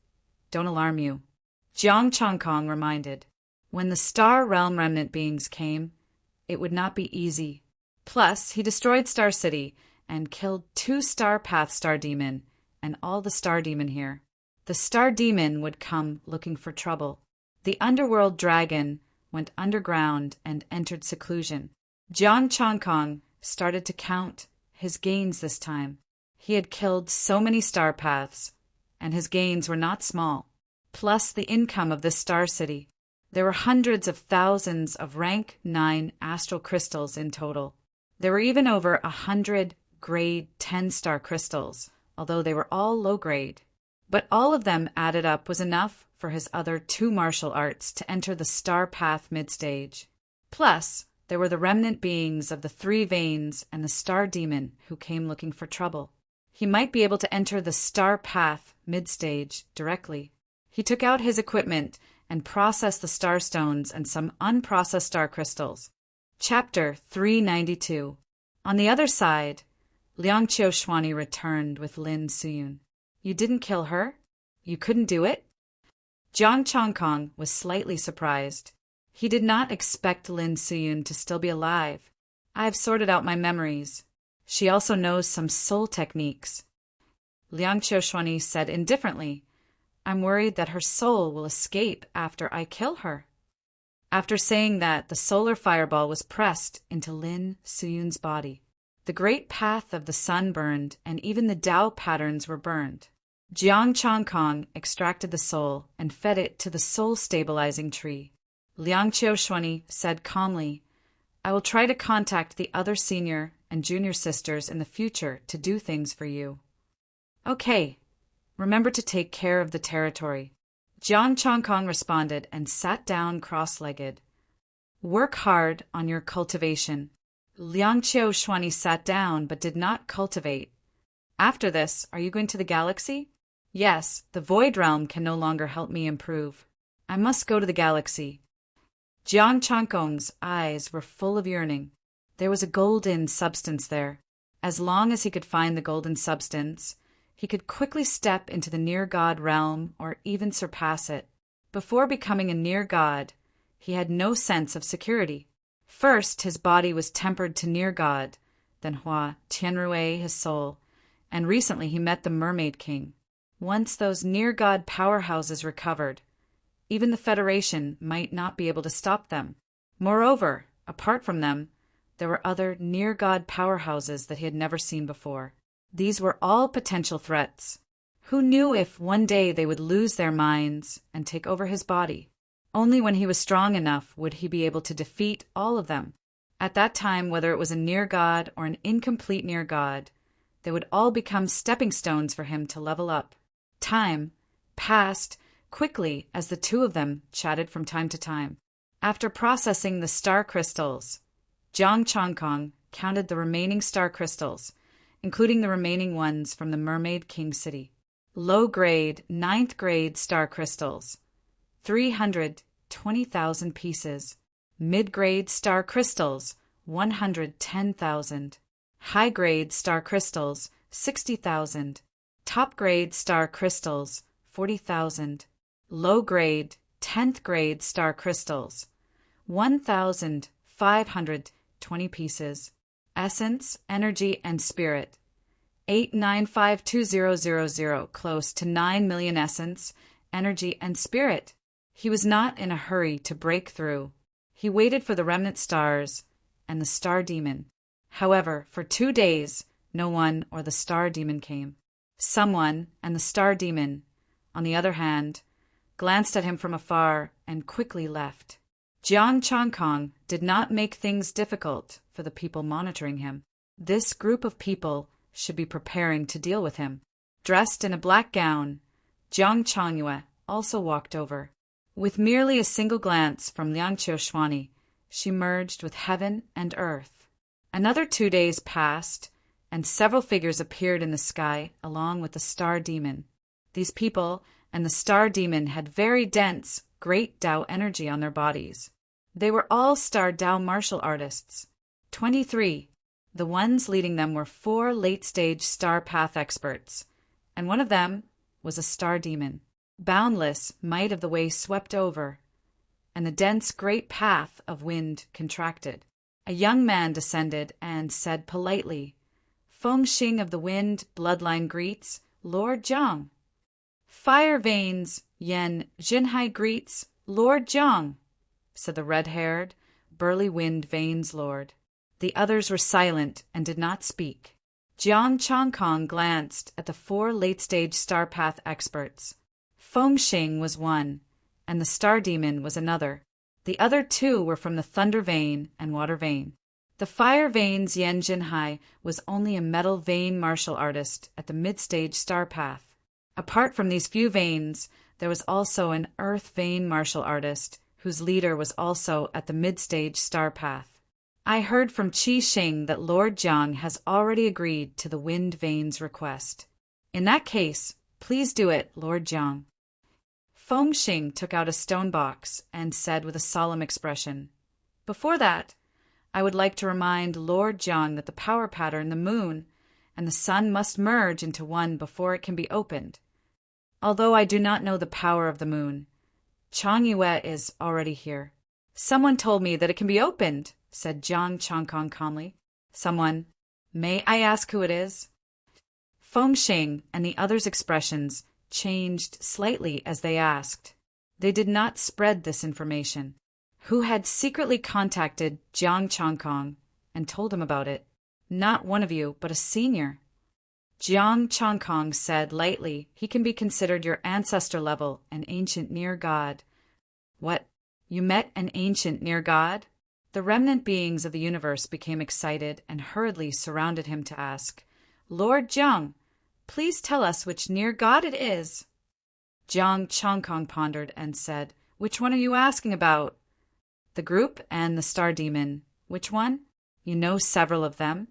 Don't alarm you. Jiang Changkong reminded. When the star realm remnant beings came, it would not be easy. Plus, he destroyed Star City and killed 2 star path star demon and all the star demon here. The star demon would come looking for trouble. The underworld dragon went underground and entered seclusion. Jiang Changkong started to count his gains this time. He had killed so many star paths, and his gains were not small. Plus the income of this star city. There were hundreds of thousands of rank 9 astral crystals in total. There were even over 100 grade 10 star crystals, although they were all low grade. But all of them added up was enough for his other 2 martial arts to enter the star path mid-stage. Plus, there were the remnant beings of the 3 veins and the star demon who came looking for trouble. He might be able to enter the star path mid-stage directly. He took out his equipment and processed the star stones and some unprocessed star crystals. Chapter 392. On the other side, Liang Qiushhuani returned with Lin Suyun. You didn't kill her? You couldn't do it? Jiang Changkong was slightly surprised. He did not expect Lin Suyun to still be alive. I have sorted out my memories. She also knows some soul techniques. Liang Qiushhuani said indifferently, I'm worried that her soul will escape after I kill her. After saying that, the solar fireball was pressed into Lin Suyun's body. The great path of the sun burned, and even the Tao patterns were burned. Jiang Changkong extracted the soul and fed it to the soul-stabilizing tree. Liang Qiushhuani said calmly, I will try to contact the other senior and junior sisters in the future to do things for you. Okay. Remember to take care of the territory. Jiang Changkong responded and sat down cross-legged. Work hard on your cultivation. Liang Qiushhuani sat down but did not cultivate. After this, are you going to the galaxy? Yes, the void realm can no longer help me improve. I must go to the galaxy. Jiang Changkong's eyes were full of yearning. There was a golden substance there. As long as he could find the golden substance, he could quickly step into the near-God realm or even surpass it. Before becoming a near-God, he had no sense of security. First, his body was tempered to near-God, then Hua Tianrui, his soul, and recently he met the Mermaid King. Once those near-God powerhouses recovered, even the Federation might not be able to stop them. Moreover, apart from them, there were other near-God powerhouses that he had never seen before. These were all potential threats. Who knew if one day they would lose their minds and take over his body? Only when he was strong enough would he be able to defeat all of them. At that time, whether it was a near-God or an incomplete near-God, they would all become stepping stones for him to level up. Time passed quickly as the 2 of them chatted from time to time. After processing the star crystals, Jiang Changkong counted the remaining star crystals, including the remaining ones from the Mermaid King City. Low-grade, 9th grade star crystals, 320,000 pieces. Mid-grade star crystals, 110,000. High-grade star crystals, 60,000. Top-grade star crystals, 40,000. Low-grade, 10th grade star crystals, 1,520 pieces. Essence, energy, and spirit, 8952000, close to 9 million essence, energy, and spirit. He was not in a hurry to break through. He waited for the remnant stars and the star demon. However, for 2 days, no one or the star demon came. Someone and the star demon, on the other hand, glanced at him from afar and quickly left. Jiang Changkong did not make things difficult for the people monitoring him. This group of people should be preparing to deal with him. Dressed in a black gown, Jiang Changyue also walked over. With merely a single glance from Liang Qiushhuani, she merged with heaven and earth. Another 2 days passed, and several figures appeared in the sky along with the star demon. These people and the star demon had very dense, great Tao energy on their bodies. They were all star Tao martial artists. 23. The ones leading them were 4 late-stage star path experts, and one of them was a star demon. Boundless might of the way swept over, and the dense great path of wind contracted. A young man descended and said politely, Feng Xing of the Wind bloodline greets Lord Zhang. Fire veins, Yen Jinhai greets Lord Jiang, said the red-haired, burly wind veins lord. The others were silent and did not speak. Jiang Changkong glanced at the 4 late-stage star path experts. Fengxing was one, and the star demon was another. The other 2 were from the thunder vein and water vein. The fire veins Yen Jinhai was only a metal vein martial artist at the mid-stage star path. Apart from these few veins, there was also an earth vein martial artist, whose leader was also at the mid-stage star path. I heard from Qi Xing that Lord Jiang has already agreed to the wind veins request. In that case, please do it, Lord Jiang. Fengxing took out a stone box and said with a solemn expression, Before that, I would like to remind Lord Jiang that the power pattern, the moon, and the sun must merge into one before it can be opened. Although I do not know the power of the moon, Chang Yue is already here. Someone told me that it can be opened, said Jiang Changkong calmly. Someone. May I ask who it is? Fengxing and the others' expressions changed slightly as they asked. They did not spread this information. Who had secretly contacted Jiang Changkong and told him about it? Not one of you, but a senior. Jiang Changkong said lightly, He can be considered your ancestor level, an ancient near god. What? You met an ancient near god? The remnant beings of the universe became excited and hurriedly surrounded him to ask, Lord Jiang, please tell us which near god it is. Jiang Changkong pondered and said, Which one are you asking about? The group and the star demon. Which one? You know several of them.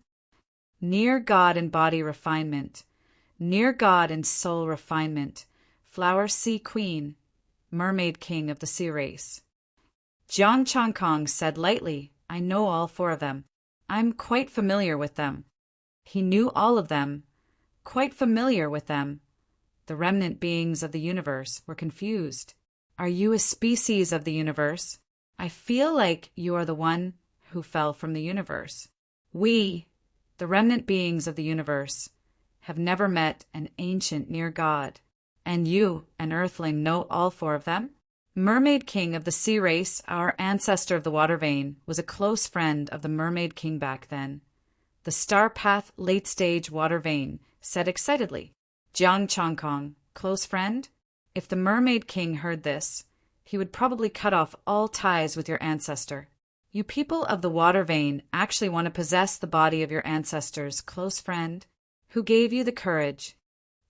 Near God in body refinement, near God in soul refinement, flower sea queen, mermaid king of the sea race. Jiang Changkong said lightly, I know all 4 of them. I'm quite familiar with them. He knew all of them, quite familiar with them. The remnant beings of the universe were confused. Are you a species of the universe? I feel like you are the one who fell from the universe. We, the remnant beings of the universe, have never met an ancient near god. And you, an earthling, know all 4 of them? Mermaid King of the sea race, our ancestor of the water vein, was a close friend of the Mermaid King back then. The Star Path late stage water vein said excitedly. Jiang Changkong, close friend? If the Mermaid King heard this, he would probably cut off all ties with your ancestor. You people of the water vein actually want to possess the body of your ancestor's close friend, who gave you the courage.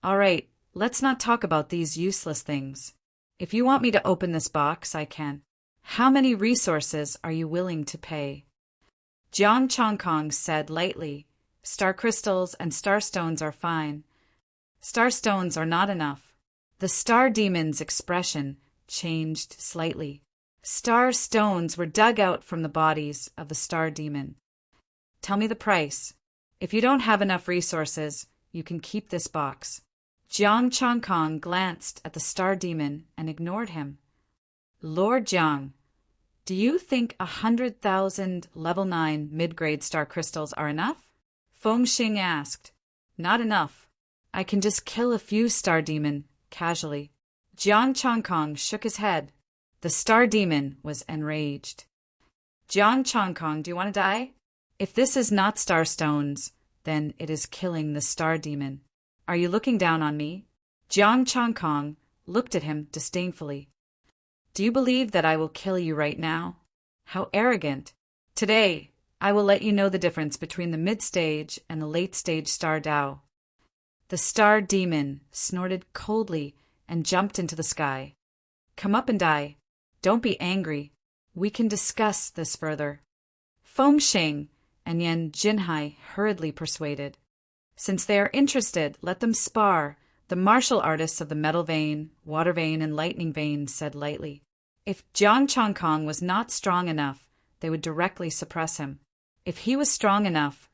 All right, let's not talk about these useless things. If you want me to open this box, I can. How many resources are you willing to pay? Jiang Changkong said lightly, Star crystals and star stones are fine. Star stones are not enough. The star demon's expression changed slightly. Star stones were dug out from the bodies of the star demon. Tell me the price. If you don't have enough resources, you can keep this box. Jiang Changkong glanced at the star demon and ignored him. Lord Jiang, do you think 100,000 level 9 mid-grade star crystals are enough? Fengxing asked. Not enough. I can just kill a few star demon, casually. Jiang Changkong shook his head. The star demon was enraged. Jiang Changkong, do you want to die? If this is not star stones, then it is killing the star demon. Are you looking down on me? Jiang Changkong looked at him disdainfully. Do you believe that I will kill you right now? How arrogant. Today, I will let you know the difference between the mid-stage and the late-stage star Dao. The star demon snorted coldly and jumped into the sky. Come up and die. Don't be angry. We can discuss this further. Fengxing and Yen Jinhai hurriedly persuaded. Since they are interested, let them spar, the martial artists of the metal vein, water vein, and lightning vein said lightly. If Jiang Changkong was not strong enough, they would directly suppress him. If he was strong enough,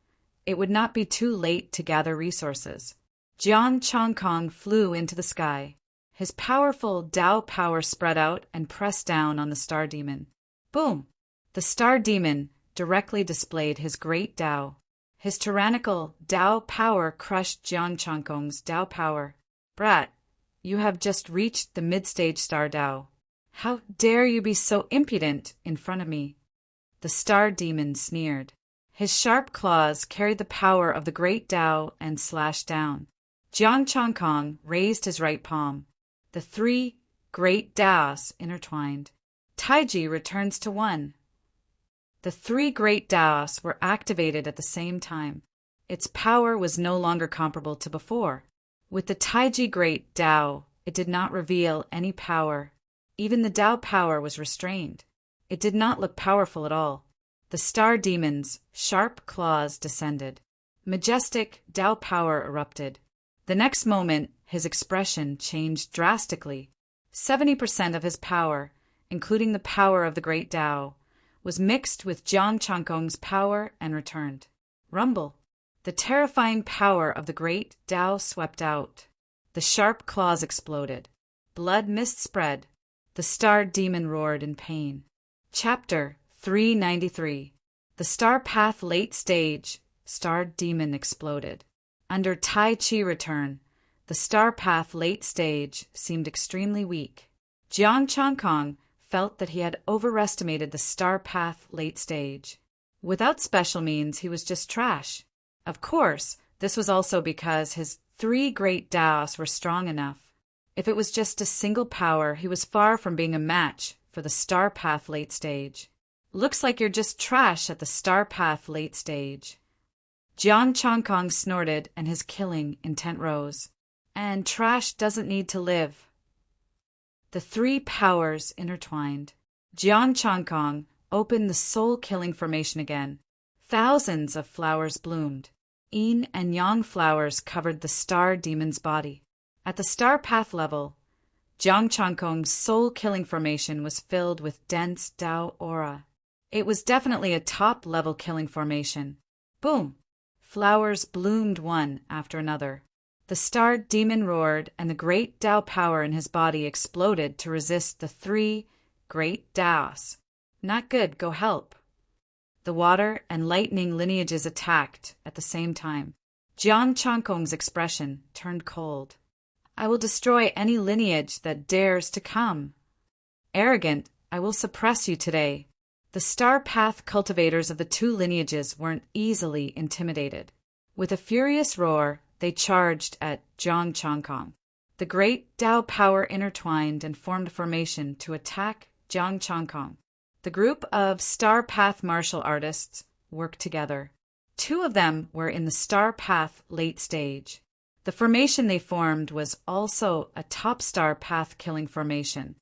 it would not be too late to gather resources. Jiang Changkong flew into the sky. His powerful Dao power spread out and pressed down on the star demon. Boom! The star demon directly displayed his great Dao. His tyrannical Dao power crushed Jiang Changkong's Dao power. Brat, You have just reached the mid-stage star Tao. How dare you be so impudent in front of me? The star demon sneered. His sharp claws carried the power of the great Tao and slashed down. Jiang Changkong raised his right palm. The three great Taos intertwined. Taiji returns to one. The three great Taos were activated at the same time. Its power was no longer comparable to before. With the Taiji great Tao, it did not reveal any power. Even the Tao power was restrained. It did not look powerful at all. The star demon's sharp claws descended. Majestic Tao power erupted. The next moment, his expression changed drastically. 70% of his power, including the power of the great Tao, was mixed with Jiang Changkong's power and returned. Rumble. The terrifying power of the great Tao swept out. The sharp claws exploded. Blood mist spread. The star demon roared in pain. Chapter 393. The Star Path Late Stage. Star Demon exploded. Under Tai Chi return, the Star Path Late Stage seemed extremely weak. Jiang Changkong felt that he had overestimated the Star Path Late Stage. Without special means, he was just trash. Of course, this was also because his three great Taos were strong enough. If it was just a single power, he was far from being a match for the Star Path Late Stage. Looks like you're just trash at the Star Path Late Stage. Jiang Changkong snorted and his killing intent rose. And trash doesn't need to live. The three powers intertwined. Jiang Changkong opened the soul-killing formation again. Thousands of flowers bloomed. Yin and Yang flowers covered the star demon's body. At the star path level, Jiang Changkong's soul-killing formation was filled with dense Tao aura. It was definitely a top-level killing formation. Boom! Flowers bloomed one after another. The star demon roared, and the great Tao power in his body exploded to resist the three great Taos. Not good, go help. The water and lightning lineages attacked at the same time. Jiang Changkong's expression turned cold. I will destroy any lineage that dares to come. Arrogant, I will suppress you today. The Star Path cultivators of the two lineages weren't easily intimidated. With a furious roar, they charged at Jiang Changkong. The great Tao power intertwined and formed a formation to attack Jiang Changkong. The group of Star Path martial artists worked together. Two of them were in the Star Path Late Stage. The formation they formed was also a top Star Path killing formation.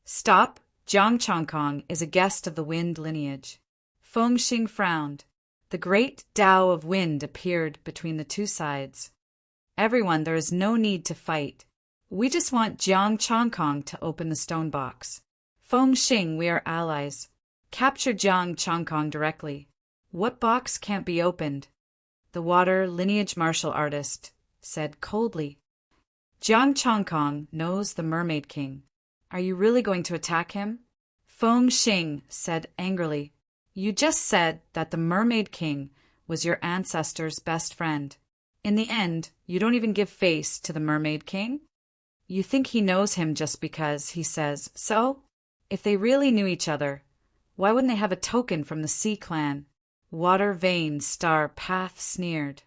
Stop! Jiang Changkong is a guest of the wind lineage. Feng Xing frowned. The great Tao of wind appeared between the two sides. Everyone, there is no need to fight. We just want Jiang Changkong to open the stone box. Feng Xing, we are allies. Capture Jiang Changkong directly. What box can't be opened? The water lineage martial artist said coldly. Jiang Changkong knows the Mermaid King. Are you really going to attack him? Feng Xing said angrily. You just said that the Mermaid King was your ancestor's best friend. In the end, you don't even give face to the Mermaid King? You think he knows him just because he says so? If they really knew each other, why wouldn't they have a token from the Sea Clan? Water Vein Star Path sneered.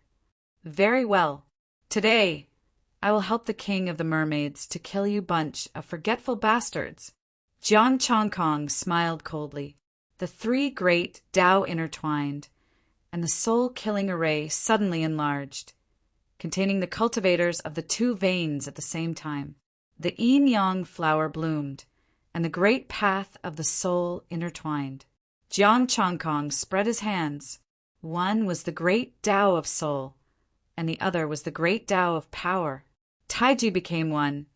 Very well. Today, I will help the king of the mermaids to kill you bunch of forgetful bastards. Jiang Changkong smiled coldly. The three great Tao intertwined, and the soul-killing array suddenly enlarged, containing the cultivators of the two veins at the same time. The yin-yang flower bloomed, and the great path of the soul intertwined. Jiang Changkong spread his hands. One was the great Tao of soul, and the other was the great Tao of power. Taiji became one,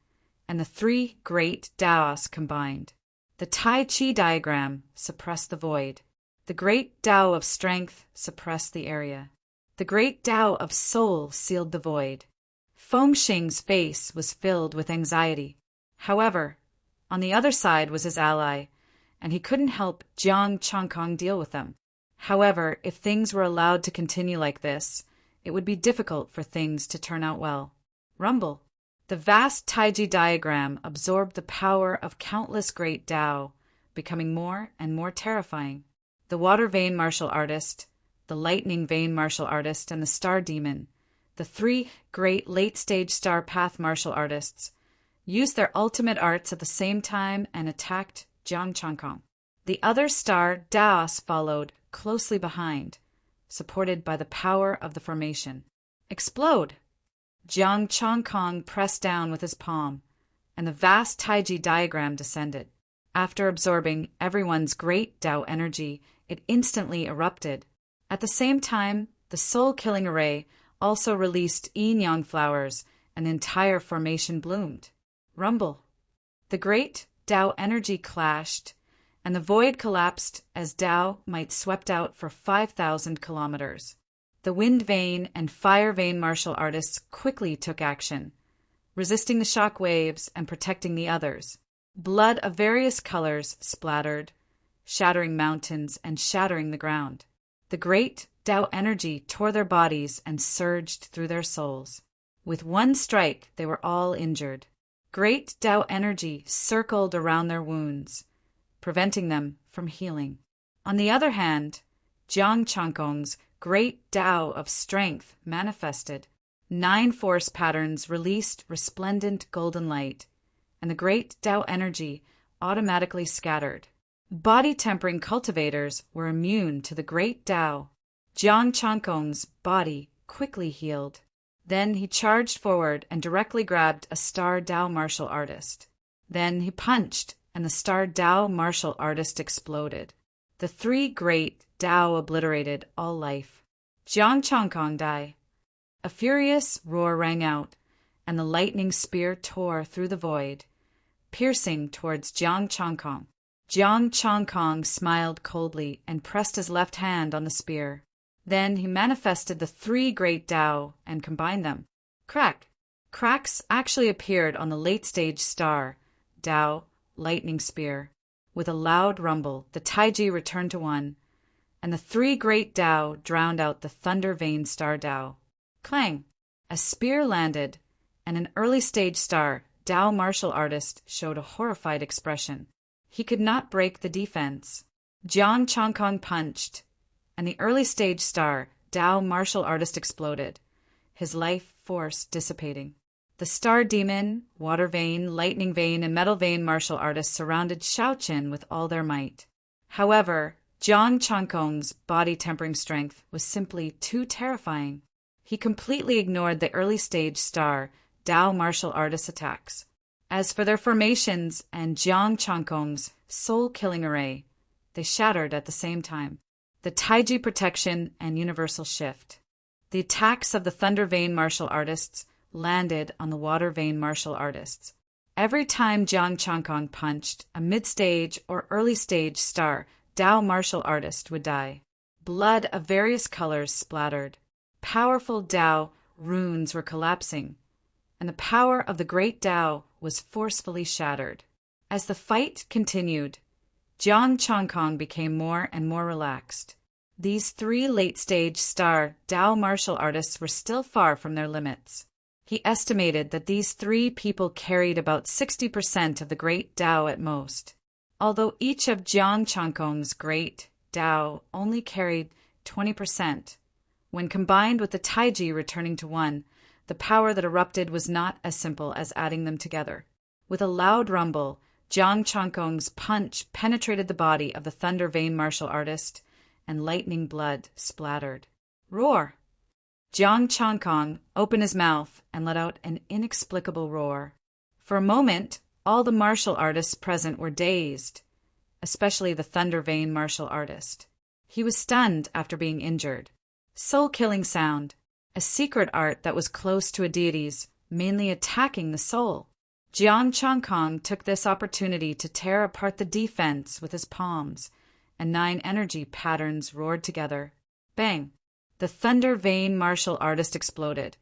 and the three great Taos combined. The Tai Chi diagram suppressed the void. The great Tao of strength suppressed the area. The great Tao of soul sealed the void. Feng Xing's face was filled with anxiety. However, on the other side was his ally, and he couldn't help Jiang Changkong deal with them. However, if things were allowed to continue like this, it would be difficult for things to turn out well. Rumble. The vast Taiji diagram absorbed the power of countless great Tao, becoming more and more terrifying. The water vein martial artist, the lightning vein martial artist, and the star demon, the three great late-stage star path martial artists, used their ultimate arts at the same time and attacked Jiang Changkong. The other star Daos followed closely behind, supported by the power of the formation. Explode! Jiang Changkong pressed down with his palm, and the vast Taiji diagram descended. After absorbing everyone's great Tao energy, it instantly erupted. At the same time, the soul-killing array also released yin-yang flowers, and the entire formation bloomed. Rumble! The great Tao energy clashed, and the void collapsed as Tao might swept out for 5,000 kilometers. The wind vein and fire vein martial artists quickly took action, resisting the shock waves and protecting the others. Blood of various colors splattered, shattering mountains and shattering the ground. The great Tao energy tore their bodies and surged through their souls. With one strike, they were all injured. Great Tao energy circled around their wounds, preventing them from healing. On the other hand, Jiang Changkong's great Tao of strength manifested. 9 force patterns released resplendent golden light, and the great Tao energy automatically scattered. Body-tempering cultivators were immune to the great Tao. Jiang Changkong's body quickly healed. Then he charged forward and directly grabbed a star Tao martial artist. Then he punched, and the star Tao martial artist exploded. The 3 great Tao obliterated all life. Jiang Changkong died. A furious roar rang out, and the lightning spear tore through the void, piercing towards Jiang Changkong. Jiang Changkong smiled coldly and pressed his left hand on the spear. Then he manifested the 3 great Tao and combined them. Crack! Cracks actually appeared on the late-stage star, Tao, lightning spear. With a loud rumble, the Taiji returned to one, and the 3 great Tao drowned out the thunder vein star Tao. Clang! A spear landed, and an early-stage star, Tao martial artist, showed a horrified expression. He could not break the defense. Jiang Changkong punched, and the early-stage star, Tao martial artist, exploded, his life force dissipating. The star demon, water vein, lightning vein, and metal vein martial artists surrounded Shaoqin with all their might. However, Jiang Changkong's body-tempering strength was simply too terrifying. He completely ignored the early-stage star, Tao martial artist attacks. As for their formations and Jiang Changkong's soul-killing array, they shattered at the same time. The Taiji protection and universal shift. The attacks of the thunder vein martial artists landed on the water vein martial artists. Every time Jiang Changkong punched, a mid-stage or early-stage star Tao martial artist would die. Blood of various colors splattered. Powerful Tao runes were collapsing, and the power of the great Tao was forcefully shattered. As the fight continued, Jiang Changkong became more and more relaxed. These 3 late-stage star Tao martial artists were still far from their limits. He estimated that these 3 people carried about 60% of the great Tao at most, although each of Jiang Changkong's great Tao only carried 20%. When combined with the Taiji returning to 1, the power that erupted was not as simple as adding them together. With a loud rumble, Jiang Changkong's punch penetrated the body of the thunder vein martial artist, and lightning blood splattered. Roar! Jiang Changkong opened his mouth and let out an inexplicable roar. For a moment, all the martial artists present were dazed, especially the thunder vein martial artist. He was stunned after being injured. Soul-killing sound, a secret art that was close to a deity's, mainly attacking the soul. Jiang Changkong took this opportunity to tear apart the defense with his palms, and 9 energy patterns roared together. Bang! The thunder vein martial artist exploded,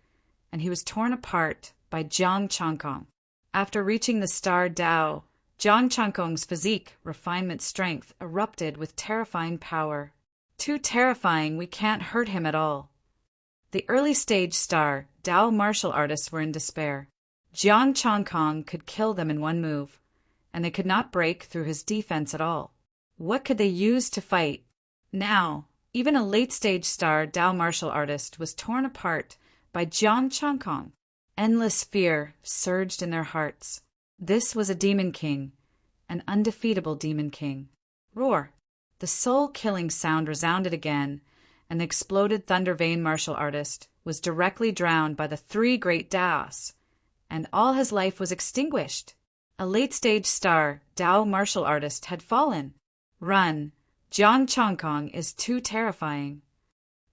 and he was torn apart by Jiang Changkong. After reaching the star Tao, Jiang Changkong's physique, refinement, strength erupted with terrifying power. Too terrifying, we can't hurt him at all. The early-stage star Tao martial artists were in despair. Jiang Chongkong could kill them in one move, and they could not break through his defense at all. What could they use to fight? Now, even a late-stage star Dao martial artist was torn apart by Jiang Chongkong. Endless fear surged in their hearts. This was a demon king, an undefeatable demon king. Roar! The soul-killing sound resounded again, and the exploded Thunder Vein martial artist was directly drowned by the three great Daos, and all his life was extinguished. A late-stage star Dao martial artist had fallen. Run! Jiang Chongkong is too terrifying.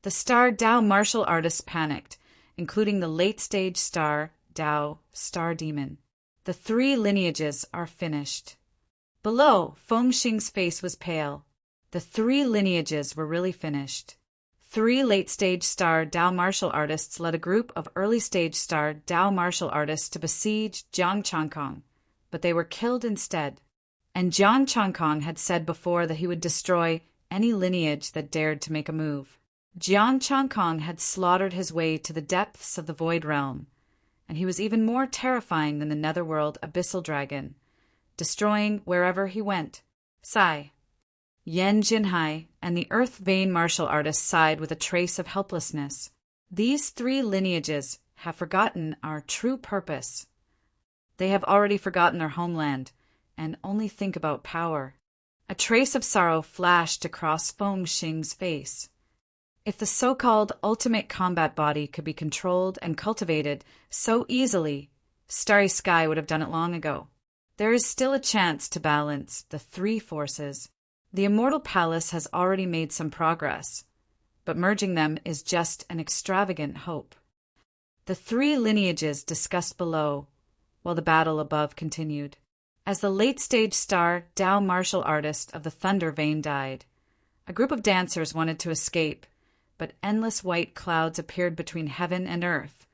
The star Dao martial artists panicked, including the late-stage star Dao star demon. The three lineages are finished. Below, Feng Xing's face was pale. The three lineages were really finished. Three late-stage star Dao martial artists led a group of early-stage star Dao martial artists to besiege Jiang Chongkong, but they were killed instead. And Jiang Chongkong had said before that he would destroy any lineage that dared to make a move. Jiang Chongkong had slaughtered his way to the depths of the Void Realm, and he was even more terrifying than the Netherworld Abyssal Dragon, destroying wherever he went. Sigh. Yan Jinhai and the Earth Vein martial artist sighed with a trace of helplessness. These three lineages have forgotten our true purpose. They have already forgotten their homeland and only think about power. A trace of sorrow flashed across Feng Xing's face. If the so-called ultimate combat body could be controlled and cultivated so easily, Starry Sky would have done it long ago. There is still a chance to balance the three forces. The Immortal Palace has already made some progress, but merging them is just an extravagant hope. The three lineages discussed below, while the battle above continued. As the late-stage star Dao martial artist of the Thunder Vein died, a group of dancers wanted to escape, but endless white clouds appeared between heaven and earth,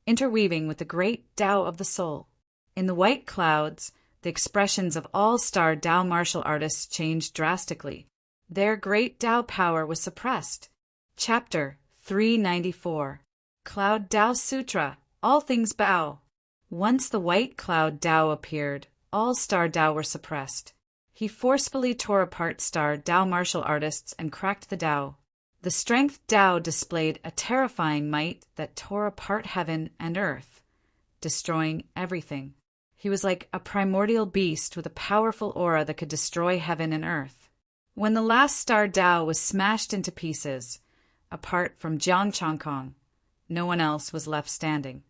interweaving with the great Dao of the soul. In the white clouds, the expressions of all star Dao martial artists changed drastically. Their great Dao power was suppressed. Chapter 394. Cloud Dao Sutra, All Things Bow. Once the white cloud Dao appeared, all star Dao were suppressed. He forcefully tore apart star Dao martial artists and cracked the Dao. The strength Dao displayed a terrifying might that tore apart heaven and earth, destroying everything. He was like a primordial beast with a powerful aura that could destroy heaven and earth. When the last star Dao was smashed into pieces, apart from Jiang Chongkong, no one else was left standing.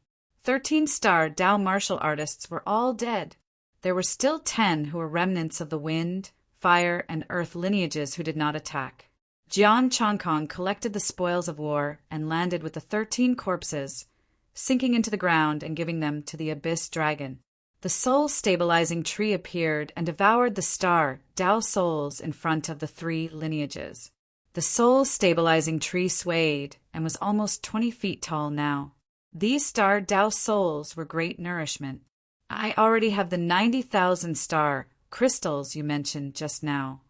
13 star Dao martial artists were all dead. There were still 10 who were remnants of the wind, fire, and earth lineages who did not attack. Jiang Chongkong collected the spoils of war and landed with the 13 corpses, sinking into the ground and giving them to the Abyss Dragon. The soul-stabilizing tree appeared and devoured the star Dao souls in front of the three lineages. The soul-stabilizing tree swayed and was almost 20 feet tall now. These star Dao souls were great nourishment. I already have the 90,000 star crystals you mentioned just now.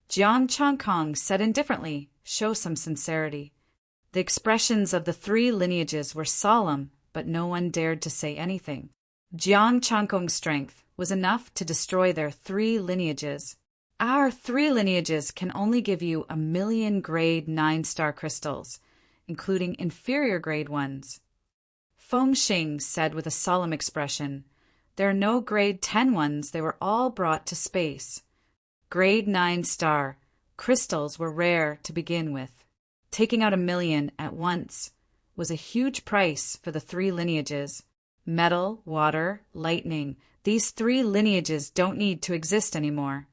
Jiang Chongkong said indifferently, show some sincerity. The expressions of the three lineages were solemn, but no one dared to say anything. Jiang Chongkong's strength was enough to destroy their three lineages. Our three lineages can only give you 1,000,000 grade 9-star crystals, including inferior grade ones. Feng Xing said with a solemn expression, there are no grade 10 ones, they were all brought to space. Grade 9-star crystals were rare to begin with. Taking out 1,000,000 at once was a huge price for the three lineages. Metal, water, lightning, these three lineages don't need to exist anymore,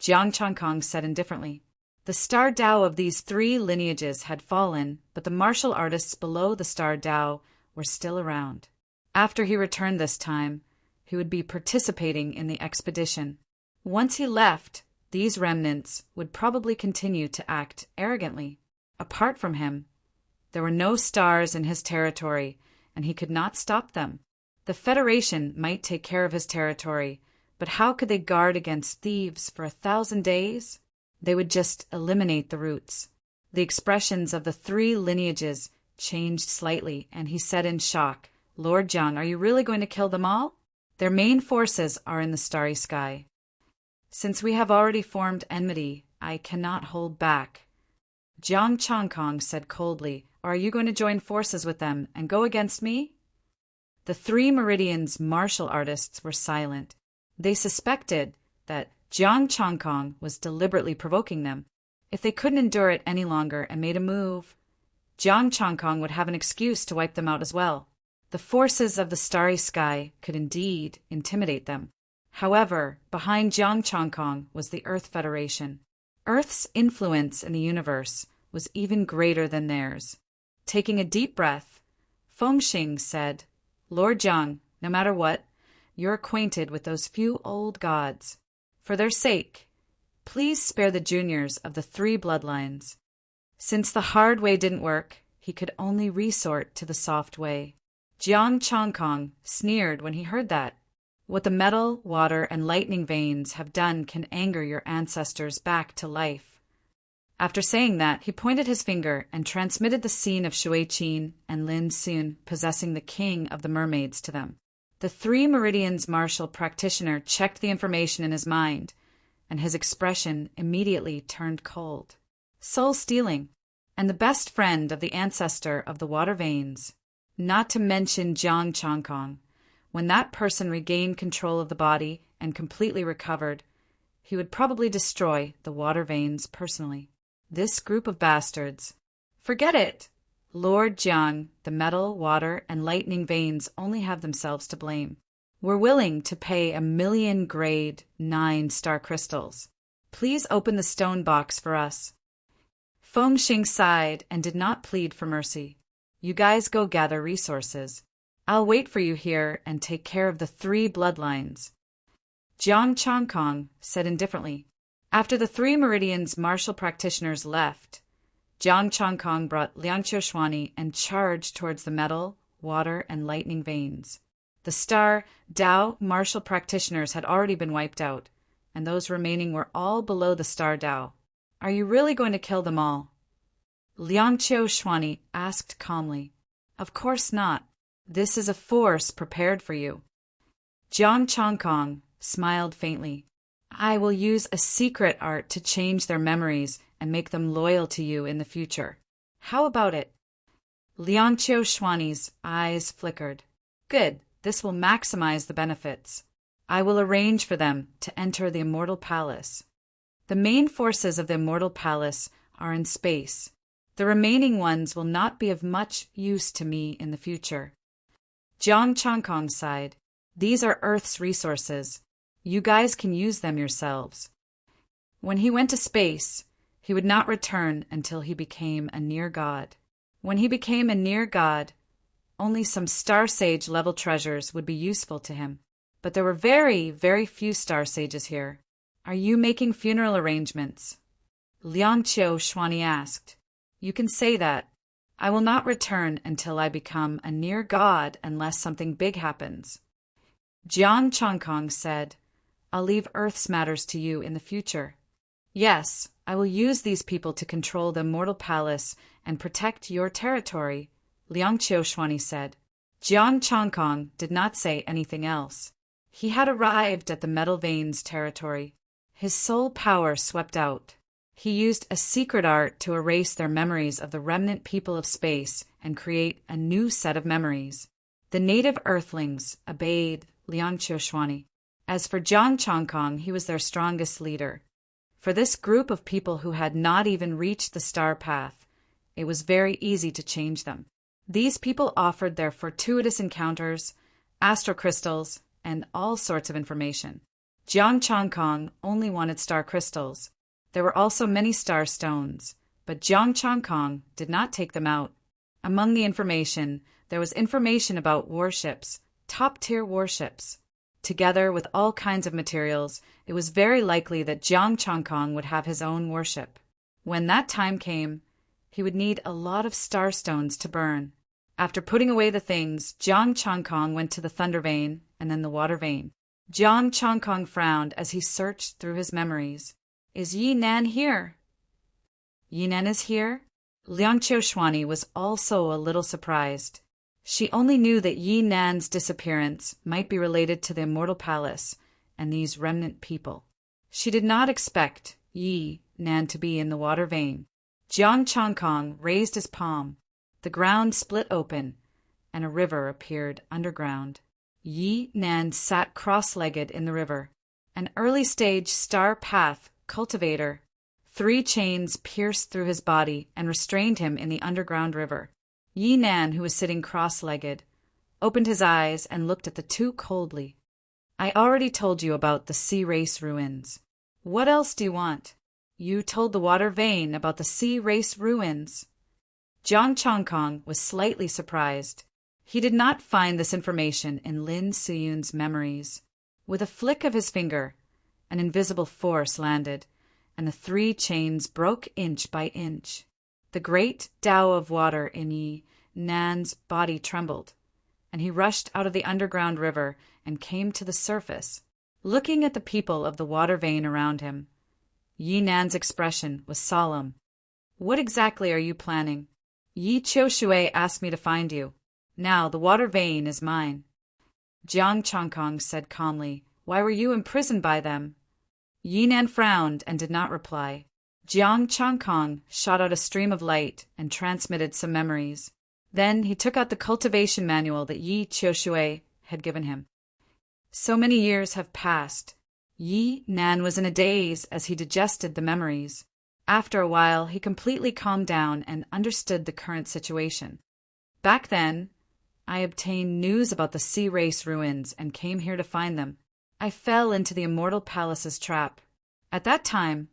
Jiang Chongkong said indifferently. The star Dao of these three lineages had fallen, but the martial artists below the star Dao were still around. After he returned this time, he would be participating in the expedition. Once he left, these remnants would probably continue to act arrogantly. Apart from him, there were no stars in his territory, and he could not stop them. The Federation might take care of his territory, but how could they guard against thieves for 1,000 days? They would just eliminate the roots. The expressions of the three lineages changed slightly, and he said in shock, Lord Jiang, are you really going to kill them all? Their main forces are in the starry sky. Since we have already formed enmity, I cannot hold back. Jiang Changkong said coldly, or are you going to join forces with them and go against me? The three Meridian's martial artists were silent. They suspected that Jiang Changkong was deliberately provoking them. If they couldn't endure it any longer and made a move, Jiang Changkong would have an excuse to wipe them out as well. The forces of the starry sky could indeed intimidate them. However, behind Jiang Changkong was the Earth Federation. Earth's influence in the universe was even greater than theirs. Taking a deep breath, Fengxing said, Lord Jiang, no matter what, you're acquainted with those few old gods. For their sake, please spare the juniors of the three bloodlines. Since the hard way didn't work, he could only resort to the soft way. Jiang Changkong sneered when he heard that. What the metal, water, and lightning veins have done can anger your ancestors back to life. After saying that, he pointed his finger and transmitted the scene of Shui Qin and Lin Xun possessing the king of the mermaids to them. The three Meridian's martial practitioner checked the information in his mind, and his expression immediately turned cold. Soul-stealing, and the best friend of the ancestor of the water veins, not to mention Jiang Changkong. When that person regained control of the body and completely recovered, he would probably destroy the water veins personally. This group of bastards. Forget it! Lord Jiang, the metal, water, and lightning veins only have themselves to blame. We're willing to pay 1,000,000 grade 9 star crystals. Please open the stone box for us. Fengxing sighed and did not plead for mercy. You guys go gather resources. I'll wait for you here and take care of the three bloodlines. Jiang Changkong said indifferently. After the three Meridian's martial practitioners left, Jiang Changkong brought Liangqiu Xuani and charged towards the metal, water, and lightning veins. The Star Dao martial practitioners had already been wiped out, and those remaining were all below the Star Dao. Are you really going to kill them all? Liangqiu Xuani asked calmly. Of course not. This is a force prepared for you. Jiang Changkong smiled faintly. I will use a secret art to change their memories and make them loyal to you in the future. How about it? Liangqiu Xuani's eyes flickered. Good, this will maximize the benefits. I will arrange for them to enter the Immortal Palace. The main forces of the Immortal Palace are in space. The remaining ones will not be of much use to me in the future. Jiang Changkong sighed. These are Earth's resources. You guys can use them yourselves. When he went to space, he would not return until he became a near god. When he became a near god, only some Star Sage level treasures would be useful to him. But there were very, very few Star Sages here. Are you making funeral arrangements? Liangqiu Xuani asked. You can say that. I will not return until I become a near god unless something big happens. Jiang Changkong said, I'll leave Earth's matters to you in the future. Yes, I will use these people to control the Immortal Palace and protect your territory, Liangqiu Xuani said. Jiang Changkong did not say anything else. He had arrived at the Metal Veins territory. His soul power swept out. He used a secret art to erase their memories of the remnant people of space and create a new set of memories. The native Earthlings obeyed Liangqiu Xuani. As for Jiang Changkong, he was their strongest leader. For this group of people who had not even reached the star path, it was very easy to change them. These people offered their fortuitous encounters, astral crystals, and all sorts of information. Jiang Changkong only wanted star crystals. There were also many star stones, but Jiang Changkong did not take them out. Among the information, there was information about warships, top-tier warships. Together with all kinds of materials, it was very likely that Jiang Changkong would have his own warship. When that time came, he would need a lot of star stones to burn. After putting away the things, Jiang Changkong went to the Thunder Vein and then the Water Vein. Jiang Changkong frowned as he searched through his memories. Is Yi Nan here? Yi Nan is here? Liangqiu Xuani was also a little surprised. She only knew that Yi Nan's disappearance might be related to the Immortal Palace and these remnant people. She did not expect Yi Nan to be in the water vein. Jiang Changkong raised his palm. The ground split open, and a river appeared underground. Yi Nan sat cross-legged in the river, an early-stage star path cultivator. 3 chains pierced through his body and restrained him in the underground river. Yi Nan, who was sitting cross-legged, opened his eyes and looked at the two coldly. I already told you about the sea race ruins. What else do you want? You told the water vein about the sea race ruins. Jiang Changkong was slightly surprised. He did not find this information in Lin Siyun's memories. With a flick of his finger, an invisible force landed, and the 3 chains broke inch by inch. The great Tao of water in Yi Nan's body trembled, and he rushed out of the underground river and came to the surface, looking at the people of the water vein around him. Yi Nan's expression was solemn. What exactly are you planning? Yi Qiushui asked me to find you. Now the water vein is mine. Jiang Changkong said calmly, Why were you imprisoned by them? Yi Nan frowned and did not reply. Jiang Changkong shot out a stream of light and transmitted some memories. Then he took out the cultivation manual that Yi Qiushui had given him. So many years have passed. Yi Nan was in a daze as he digested the memories. After a while, he completely calmed down and understood the current situation. Back then, I obtained news about the sea race ruins and came here to find them. I fell into the Immortal Palace's trap. At that time,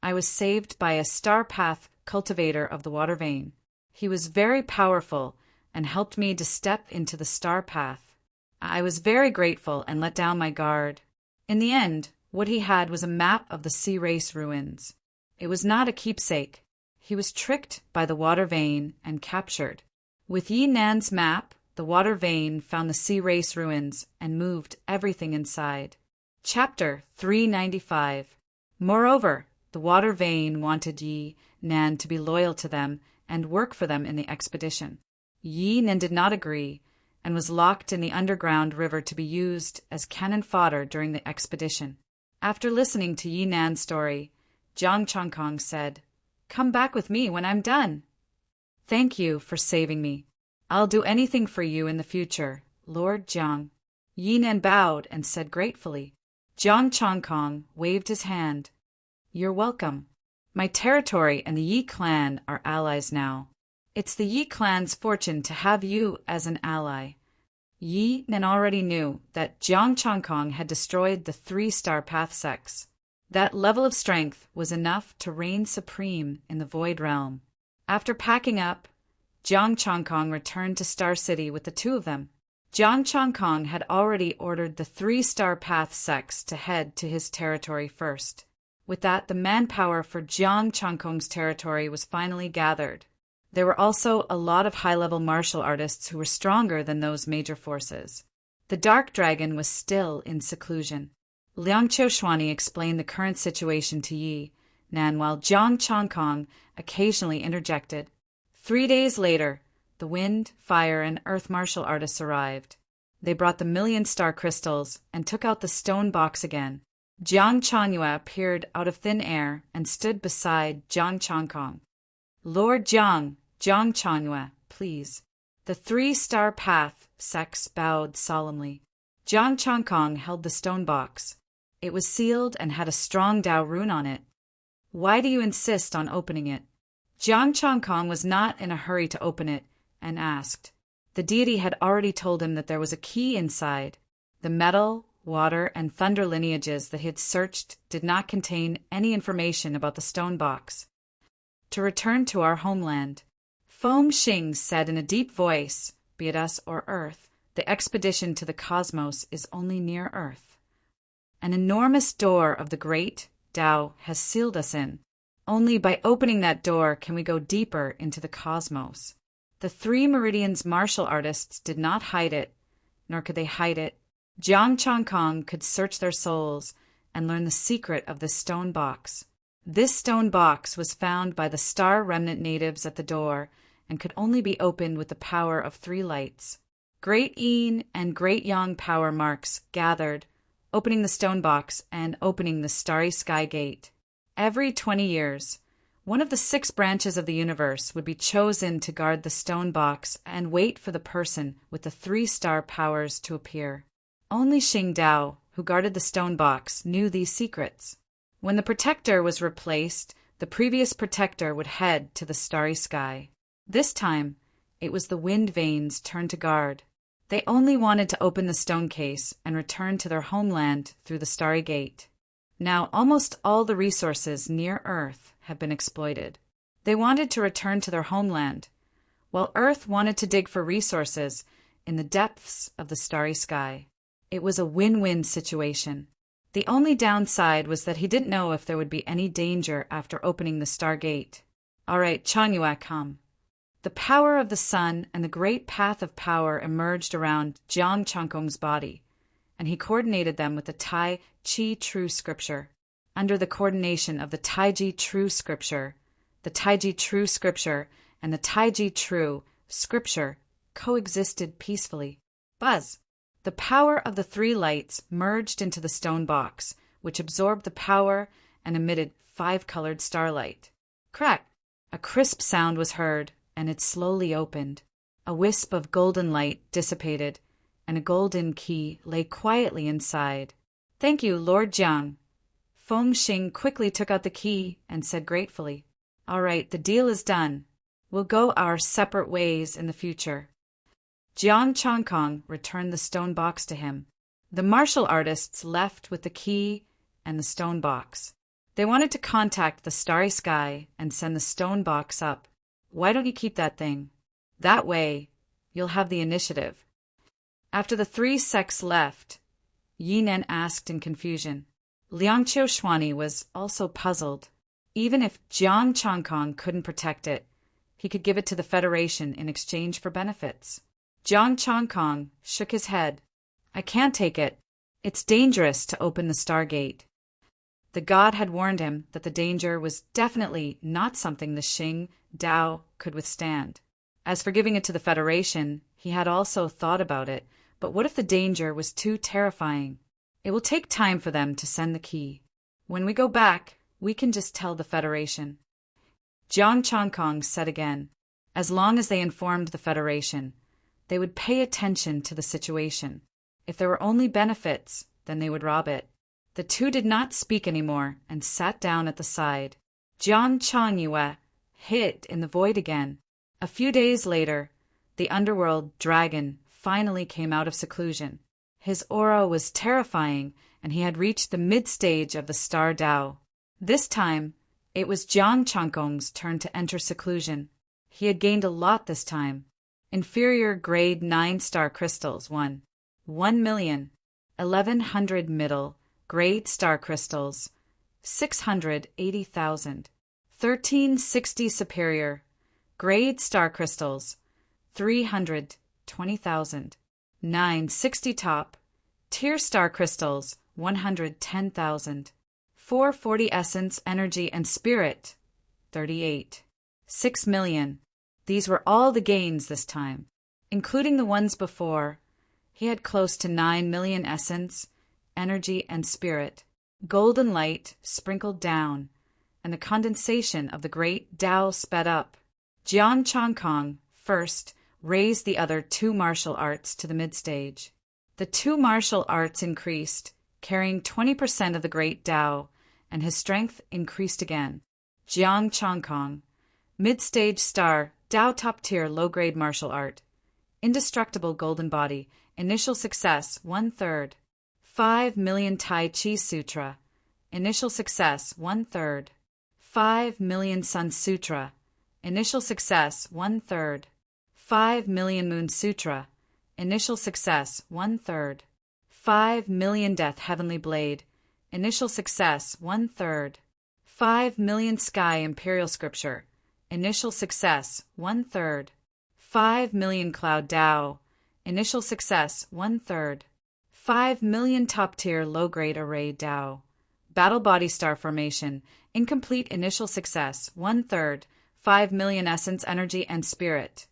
I was saved by a star path cultivator of the water vein. He was very powerful and helped me to step into the star path. I was very grateful and let down my guard. In the end, what he had was a map of the sea race ruins. It was not a keepsake. He was tricked by the water vein and captured. With Yi Nan's map, the water vein found the sea race ruins and moved everything inside. Chapter 395. Moreover, the water vein wanted Yi Nan to be loyal to them and work for them in the expedition. Yi Nan did not agree and was locked in the underground river to be used as cannon fodder during the expedition. After listening to Yi Nan's story, Jiang Changkong said, Come back with me when I'm done. Thank you for saving me. I'll do anything for you in the future, Lord Jiang. Yi Nan bowed and said gratefully. Jiang Changkong waved his hand. You're welcome. My territory and the Yi clan are allies now. It's the Yi clan's fortune to have you as an ally. Yi Nan already knew that Jiang Changkong had destroyed the 3-star path sects. That level of strength was enough to reign supreme in the Void Realm. After packing up, Jiang Changkong returned to Star City with the 2 of them. Jiang Changkong had already ordered the 3-star path sects to head to his territory first. With that, the manpower for Jiang Changkong's territory was finally gathered. There were also a lot of high-level martial artists who were stronger than those major forces. The Dark Dragon was still in seclusion. Liang Qiushuani explained the current situation to Yi Nan while Jiang Changkong occasionally interjected. 3 days later, the wind, fire, and earth martial artists arrived. They brought the 1,000,000 star crystals and took out the stone box again. Jiang Changyue appeared out of thin air and stood beside Jiang Changkong. Lord Jiang, Jiang Changyue, please. The 3-star path sects bowed solemnly. Jiang Changkong held the stone box. It was sealed and had a strong Dao rune on it. Why do you insist on opening it? Jiang Changkong was not in a hurry to open it and asked. The deity had already told him that there was a key inside. The metal, water, and thunder lineages that he had searched did not contain any information about the stone box. To return to our homeland, Feng Xing said in a deep voice, be it us or Earth, the expedition to the cosmos is only near Earth. An enormous door of the great Tao has sealed us in. Only by opening that door can we go deeper into the cosmos. The 3 Meridians martial artists did not hide it, nor could they hide it. Jiang Changkong could search their souls and learn the secret of the stone box. This stone box was found by the Star Remnant natives at the door and could only be opened with the power of 3 lights. Great Yin and Great Yang power marks gathered, opening the stone box and opening the starry sky gate. Every 20 years, one of the 6 branches of the universe would be chosen to guard the stone box and wait for the person with the 3-star powers to appear. Only Xing Dao, who guarded the stone box, knew these secrets. When the protector was replaced, the previous protector would head to the starry sky. This time, it was the wind vane's turn to guard. They only wanted to open the stone case and return to their homeland through the starry gate. Now, almost all the resources near Earth have been exploited. They wanted to return to their homeland, while Earth wanted to dig for resources in the depths of the starry sky. It was a win-win situation. The only downside was that he didn't know if there would be any danger after opening the Stargate. All right, Changyue, come. The power of the sun and the great path of power emerged around Jiang Changkong's body, and he coordinated them with the Tai Chi True Scripture. Under the coordination of the Taiji True Scripture, the Taiji True Scripture and the Taiji True Scripture coexisted peacefully. Buzz! The power of the 3 lights merged into the stone box, which absorbed the power and emitted 5-colored starlight. Crack! A crisp sound was heard, and it slowly opened. A wisp of golden light dissipated, and a golden key lay quietly inside. Thank you, Lord Jiang. Feng Xing quickly took out the key and said gratefully, All right, the deal is done. We'll go our separate ways in the future. Jiang Changkong returned the stone box to him. The martial artists left with the key and the stone box. They wanted to contact the starry sky and send the stone box up. Why don't you keep that thing? That way, you'll have the initiative. After the 3 sects left, Yinan asked in confusion. Liang Qiushhuani was also puzzled. Even if Jiang Changkong couldn't protect it, he could give it to the Federation in exchange for benefits. Jiang Changkong shook his head. I can't take it. It's dangerous to open the Stargate. The god had warned him that the danger was definitely not something the Xing Dao could withstand. As for giving it to the Federation, he had also thought about it, but what if the danger was too terrifying? It will take time for them to send the key. When we go back, we can just tell the Federation. Jiang Changkong said again, as long as they informed the Federation, they would pay attention to the situation. If there were only benefits, then they would rob it. The 2 did not speak anymore and sat down at the side. Jiang Changyue hid in the void again. A few days later, the underworld dragon finally came out of seclusion. His aura was terrifying, and he had reached the mid-stage of the Star Dao. This time, it was Jiang Changkong's turn to enter seclusion. He had gained a lot this time. Inferior grade 9-star crystals, 1,000,000, 1,100 middle grade star crystals, 680,000, 1360 superior grade star crystals, 320,000, 960 top tier star crystals, 110,000, 440 essence, energy, and spirit, 38, 6 million. These were all the gains this time. Including the ones before, he had close to 9 million essence, energy, and spirit. Golden light sprinkled down, and the condensation of the great Tao sped up. Jiang Changkong first raised the other 2 martial arts to the mid-stage. The 2 martial arts increased, carrying 20% of the great Tao, and his strength increased again. Jiang Changkong, mid-stage star, Tao top-tier low-grade martial art. Indestructible golden body. Initial success, 1/3. 5 million Tai Chi Sutra. Initial success, 1/3. 5 million Sun Sutra. Initial success, 1/3. 5 million Moon Sutra. Initial success, 1/3. 5 million Death Heavenly Blade. Initial success, 1/3. 5 million Sky Imperial Scripture. Initial success, 1/3. 5 million Cloud Tao. Initial success, 1/3. 5 million top-tier low-grade array Tao. Battle Body Star Formation. Incomplete initial success, 1/3. 5 million essence, energy, and spirit.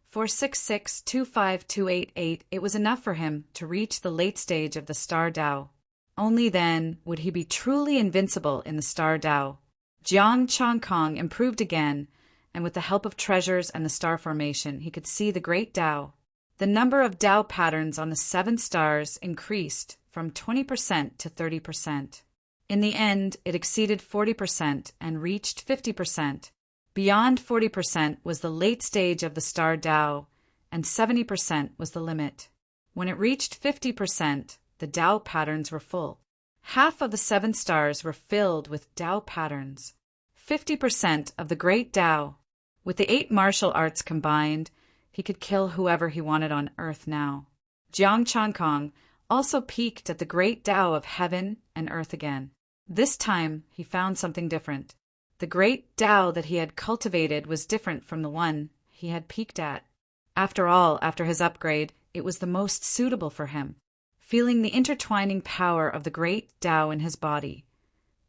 For 6625288, it was enough for him to reach the late stage of the star Tao. Only then would he be truly invincible in the star Tao. Jiang Changkong improved again, and with the help of treasures and the star formation, he could see the great Tao. The number of Tao patterns on the 7 stars increased from 20% to 30%. In the end, it exceeded 40% and reached 50%. Beyond 40% was the late stage of the star Tao, and 70% was the limit. When it reached 50%, the Tao patterns were full. Half of the 7 stars were filled with Tao patterns. 50% of the great Tao. With the 8 martial arts combined, he could kill whoever he wanted on earth now. Jiang Changkong also peaked at the great Tao of heaven and earth again. This time, he found something different. The great Tao that he had cultivated was different from the one he had peaked at. After all, after his upgrade, it was the most suitable for him. Feeling the intertwining power of the great Tao in his body,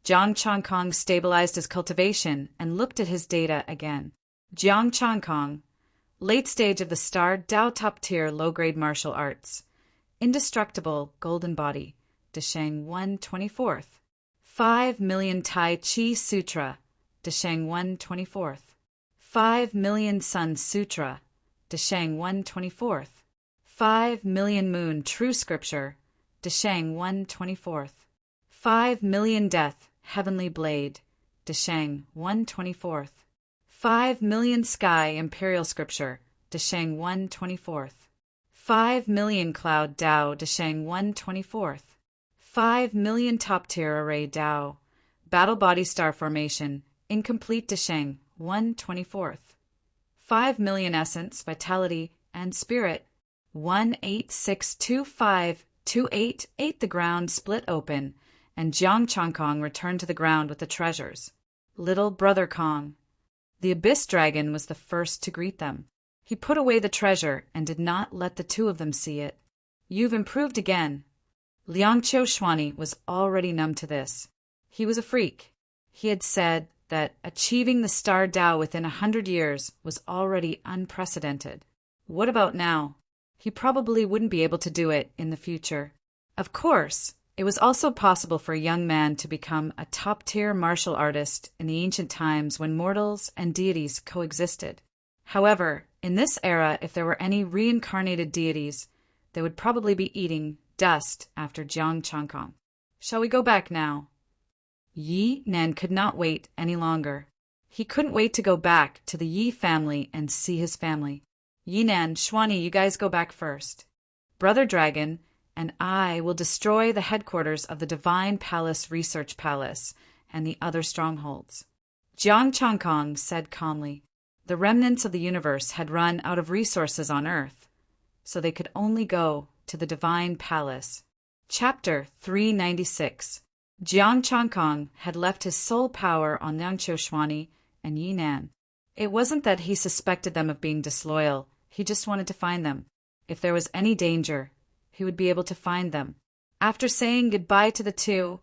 Jiang Changkong stabilized his cultivation and looked at his data again. Jiang Changkong, late stage of the star Tao, top tier low-grade martial arts. Indestructible golden body, Desheng 1/24. 5 million Tai Chi Sutra, Desheng 1/24. 5 million Sun Sutra, Desheng 1/24. 5 million Moon True Scripture, Desheng 1/24. 5 million Death Heavenly Blade, Desheng 1/24. 5 million Sky Imperial Scripture, Desheng 1/24. 5 million Cloud Tao, Desheng 1/24. 5 million Top Tier Array Tao, Battle Body Star Formation, Incomplete Desheng 1/24. 5 million Essence, Vitality, and Spirit, 1862528. The ground split open, and Jiang Changkong returned to the ground with the treasures. Little Brother Kong. The Abyss Dragon was the first to greet them. He put away the treasure and did not let the 2 of them see it. You've improved again. Liangqiu Xuanyi was already numb to this. He was a freak. He had said that achieving the star Tao within 100 years was already unprecedented. What about now? He probably wouldn't be able to do it in the future. Of course, it was also possible for a young man to become a top-tier martial artist in the ancient times when mortals and deities coexisted. However, in this era, if there were any reincarnated deities, they would probably be eating dust after Jiang Changkong. Shall we go back now? Yi Nan could not wait any longer. He couldn't wait to go back to the Yi family and see his family. Yi Nan, Xuanyi, you guys go back first. Brother Dragon and I will destroy the headquarters of the Divine Palace Research Palace and the other strongholds. Jiang Changkong said calmly. The remnants of the universe had run out of resources on Earth, so they could only go to the Divine Palace. Chapter 396. Jiang Changkong had left his soul power on Liangqiu Xuanyi and Yi Nan. It wasn't that he suspected them of being disloyal, he just wanted to find them. If there was any danger, he would be able to find them. After saying goodbye to the 2,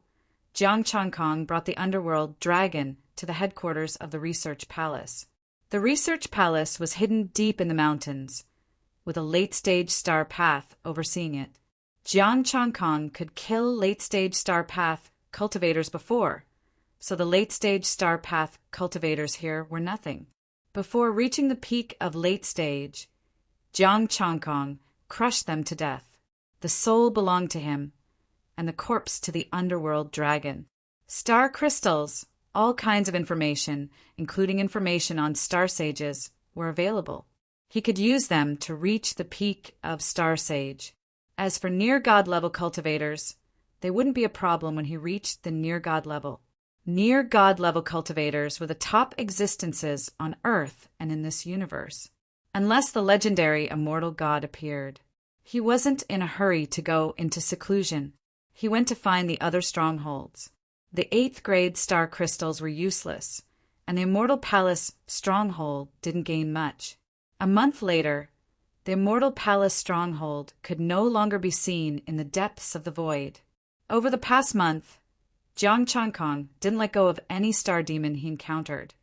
Jiang Changkong brought the underworld dragon to the headquarters of the Research Palace. The Research Palace was hidden deep in the mountains, with a late-stage star path overseeing it. Jiang Changkong could kill late-stage star path cultivators before, so the late-stage star path cultivators here were nothing. Before reaching the peak of late stage, Jiang Changkong crushed them to death. The soul belonged to him, and the corpse to the underworld dragon. Star crystals, all kinds of information, including information on star sages, were available. He could use them to reach the peak of star sage. As for near-god level cultivators, they wouldn't be a problem when he reached the near-god level. Near-god level cultivators were the top existences on Earth and in this universe, unless the legendary immortal god appeared. He wasn't in a hurry to go into seclusion. He went to find the other strongholds. The 8th grade star crystals were useless, and the Immortal Palace stronghold didn't gain much. A month later, the Immortal Palace stronghold could no longer be seen in the depths of the void. Over the past month, Jiang Changkong didn't let go of any star demon he encountered,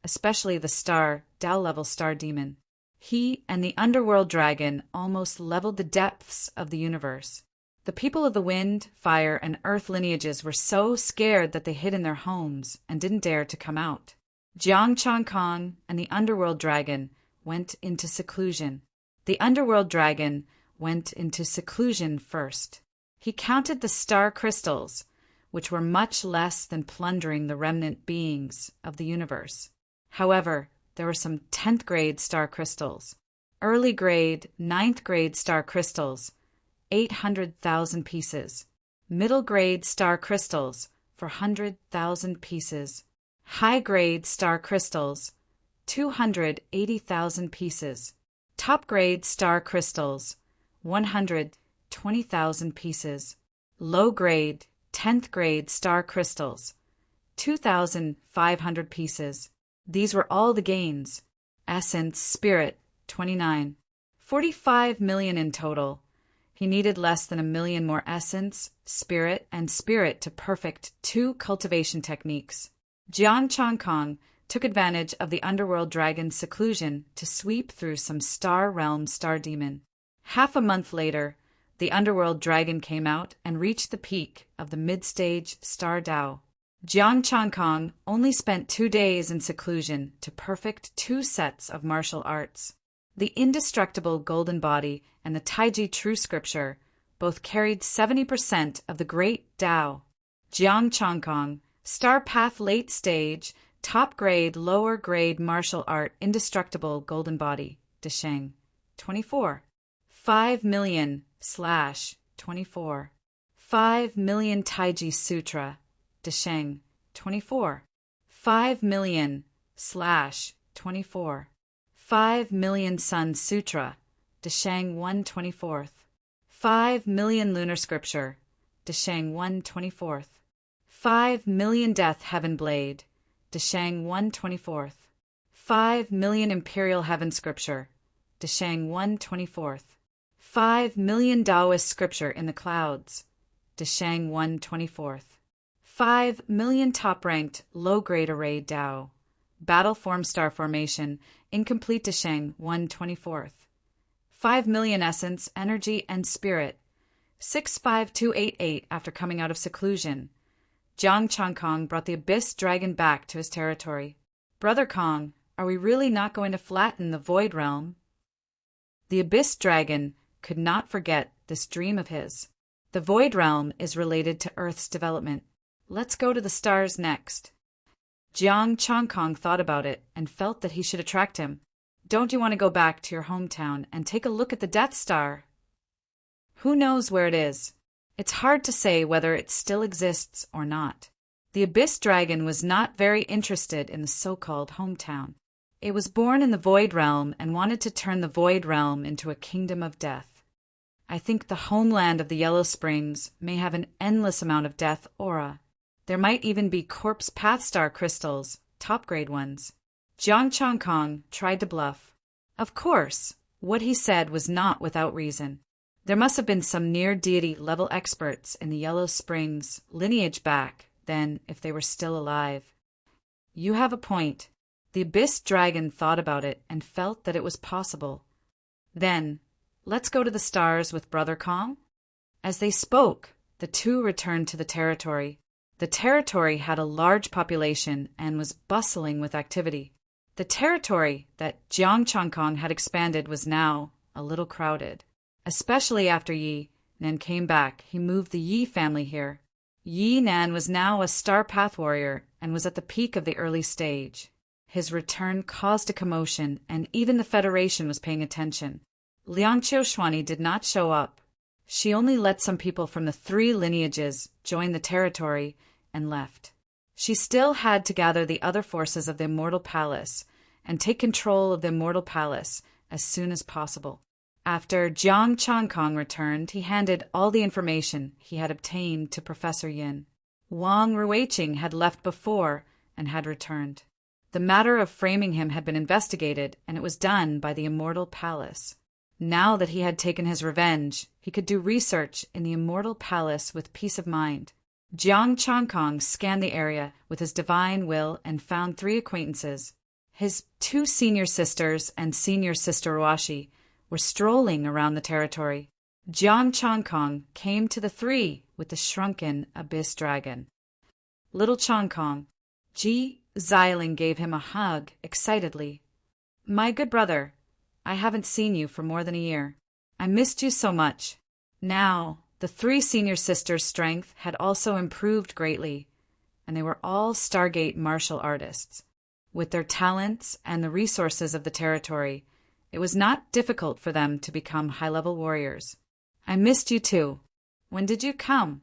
especially the Tao-level star demon. He and the underworld dragon almost leveled the depths of the universe. The people of the wind, fire, and earth lineages were so scared that they hid in their homes and didn't dare to come out. Jiang Changkong and the underworld dragon went into seclusion. The underworld dragon went into seclusion first. He counted the star crystals, which were much less than plundering the remnant beings of the universe. However, there were some 10th grade star crystals, early grade, 9th grade star crystals, 800,000 pieces, middle grade star crystals, 400,000 pieces, high grade star crystals, 280,000 pieces, top grade star crystals, 120,000 pieces, low grade, 10th grade star crystals, 2,500 pieces. These were all the gains. Essence, spirit, 29. 45 million in total. He needed less than 1 million more essence, spirit, and spirit to perfect 2 cultivation techniques. Jiang Changkong took advantage of the underworld dragon's seclusion to sweep through some star realm star demon. Half a month later, the underworld dragon came out and reached the peak of the mid-stage star Tao. Jiang Changkong only spent 2 days in seclusion to perfect 2 sets of martial arts. The indestructible golden body and the Taiji true scripture both carried 70% of the great Tao. Jiang Changkong, star path late stage, top grade, lower grade martial art indestructible golden body, Desheng, 24. 5 million / 24. 5 million Taiji Sutra, Desheng, 24. 5 million / 24. 5 million Sun Sutra, Desheng 1/24. 5 million Lunar Scripture, Desheng 1/24. 5 million Death Heaven Blade, Desheng 1/24. 5 million Imperial Heaven Scripture, Desheng 1/24. 5 million Taoist Scripture in the Clouds, Desheng 1/24. 5 million top-ranked, low-grade array Tao. Battle Form Star Formation, Incomplete Desheng 1/24. 5 million Essence, Energy, and Spirit. 65288 after coming out of seclusion. Jiang Changkong brought the Abyss Dragon back to his territory. Brother Kong, are we really not going to flatten the Void Realm? The Abyss Dragon could not forget this dream of his. The Void Realm is related to Earth's development. Let's go to the stars next. Jiang Changkong thought about it and felt that he should attract him. Don't you want to go back to your hometown and take a look at the Death Star? Who knows where it is? It's hard to say whether it still exists or not. The Abyss Dragon was not very interested in the so-called hometown. It was born in the Void Realm and wanted to turn the Void Realm into a kingdom of death. I think the homeland of the Yellow Springs may have an endless amount of death aura. There might even be corpse path star crystals, top-grade ones. Jiang Changkong tried to bluff. Of course, what he said was not without reason. There must have been some near-deity level experts in the Yellow Springs lineage back then if they were still alive. You have a point. The Abyss Dragon thought about it and felt that it was possible. Then, let's go to the stars with Brother Kong? As they spoke, the two returned to the territory. The territory had a large population and was bustling with activity. The territory that Jiang Changkong had expanded was now a little crowded. Especially after Yi Nan came back, he moved the Yi family here. Yi Nan was now a star path warrior and was at the peak of the early stage. His return caused a commotion, and even the Federation was paying attention. Liang Qiushhuani did not show up. She only let some people from the 3 lineages join the territory and left. She still had to gather the other forces of the Immortal Palace and take control of the Immortal Palace as soon as possible. After Jiang Changkong returned, he handed all the information he had obtained to Professor Yin. Wang Ruiqing had left before and had returned. The matter of framing him had been investigated, and it was done by the Immortal Palace. Now that he had taken his revenge, he could do research in the Immortal Palace with peace of mind. Jiang Changkong scanned the area with his divine will and found 3 acquaintances. His two senior sisters and senior sister Washi were strolling around the territory. Jiang Chongkong came to the three with the shrunken abyss dragon. Little Chongkong, Ji Xiling gave him a hug excitedly. My good brother, I haven't seen you for more than a year. I missed you so much. Now, the three senior sisters' strength had also improved greatly, and they were all Stargate martial artists. With their talents and the resources of the territory, it was not difficult for them to become high-level warriors. I missed you too. When did you come?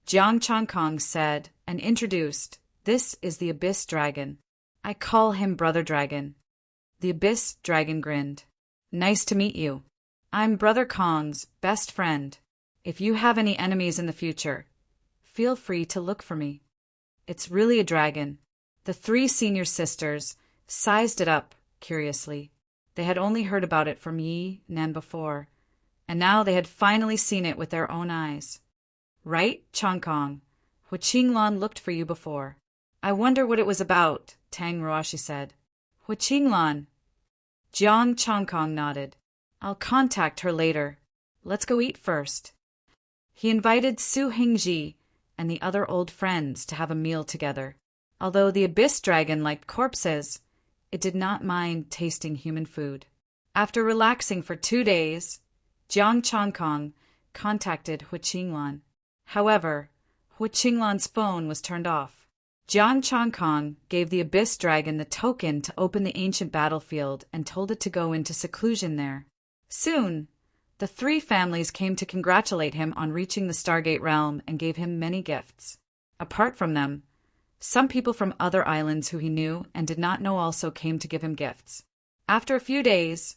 Jiang Chongkong said and introduced, This is the Abyss Dragon. I call him Brother Dragon. The Abyss Dragon grinned. Nice to meet you. I'm Brother Kong's best friend. If you have any enemies in the future, feel free to look for me. It's really a dragon. The three senior sisters sized it up curiously. They had only heard about it from Yi Nan before, and now they had finally seen it with their own eyes. Right, Chongkong? Hu Qinglan looked for you before. I wonder what it was about, Tang Ruashi said. Hu Qinglan. Jiang Chongkong nodded. I'll contact her later. Let's go eat first. He invited Su Hingji and the other old friends to have a meal together. Although the Abyss Dragon liked corpses, it did not mind tasting human food. After relaxing for 2 days, Jiang Chongkong contacted Hu Qinglan. However, Hu Qinglan's phone was turned off. Jiang Chongkong gave the Abyss Dragon the token to open the ancient battlefield and told it to go into seclusion there. Soon, the three families came to congratulate him on reaching the Stargate realm and gave him many gifts. Apart from them, some people from other islands who he knew and did not know also came to give him gifts. After a few days,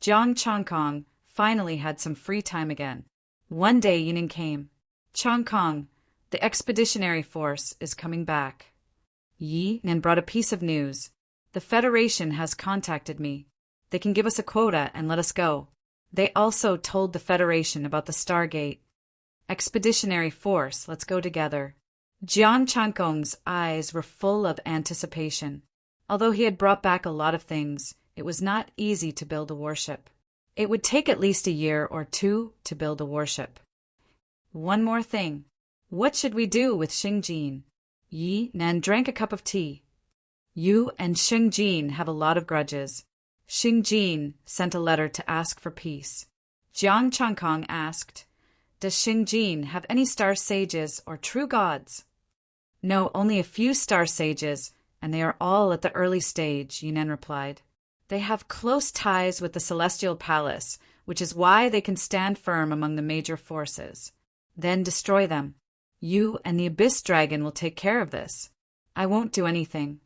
Jiang Chongkong finally had some free time again. One day Yinan came. Chongkong, the expeditionary force is coming back. Yi Nan brought a piece of news. The Federation has contacted me. They can give us a quota and let us go. They also told the Federation about the Stargate. Expeditionary force, let's go together. Jiang Chongkong's eyes were full of anticipation. Although he had brought back a lot of things, it was not easy to build a warship. It would take at least a year or two to build a warship. One more thing. What should we do with Xingjin? Yi Nan drank a cup of tea. You and Xingjin have a lot of grudges. Xingjin sent a letter to ask for peace. Jiang Chongkong asked, Does Xingjin have any star sages or true gods? No, only a few star sages, and they are all at the early stage, Yinan replied. They have close ties with the Celestial Palace, which is why they can stand firm among the major forces. Then destroy them. You and the Abyss Dragon will take care of this. I won't do anything.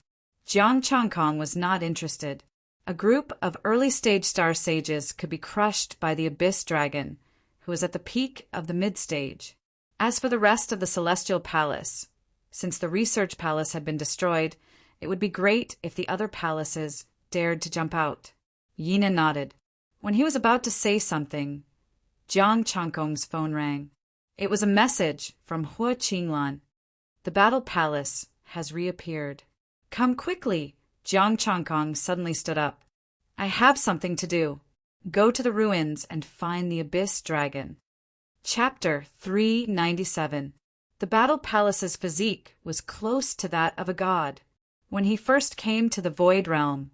Jiang Chongkong was not interested. A group of early-stage star sages could be crushed by the Abyss Dragon, who was at the peak of the mid-stage. As for the rest of the Celestial Palace, since the Research Palace had been destroyed, it would be great if the other palaces dared to jump out. Yinan nodded. When he was about to say something, Jiang Chongkong's phone rang. It was a message from Hu Qinglan. The Battle Palace has reappeared. Come quickly! Jiang Chongkong suddenly stood up. I have something to do. Go to the ruins and find the Abyss Dragon. Chapter 397. The Battle Palace's physique was close to that of a god. When he first came to the Void Realm,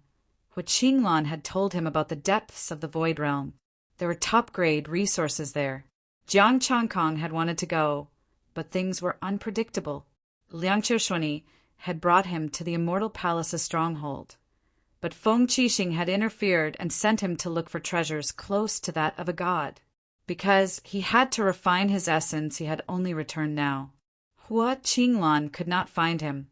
Hu Qinglan had told him about the depths of the Void Realm. There were top-grade resources there. Jiang Chongkong had wanted to go, but things were unpredictable. Liang Qiushuni had brought him to the Immortal Palace's stronghold, but Feng Qixing had interfered and sent him to look for treasures close to that of a god. Because he had to refine his essence, he had only returned now. Hu Qinglan could not find him,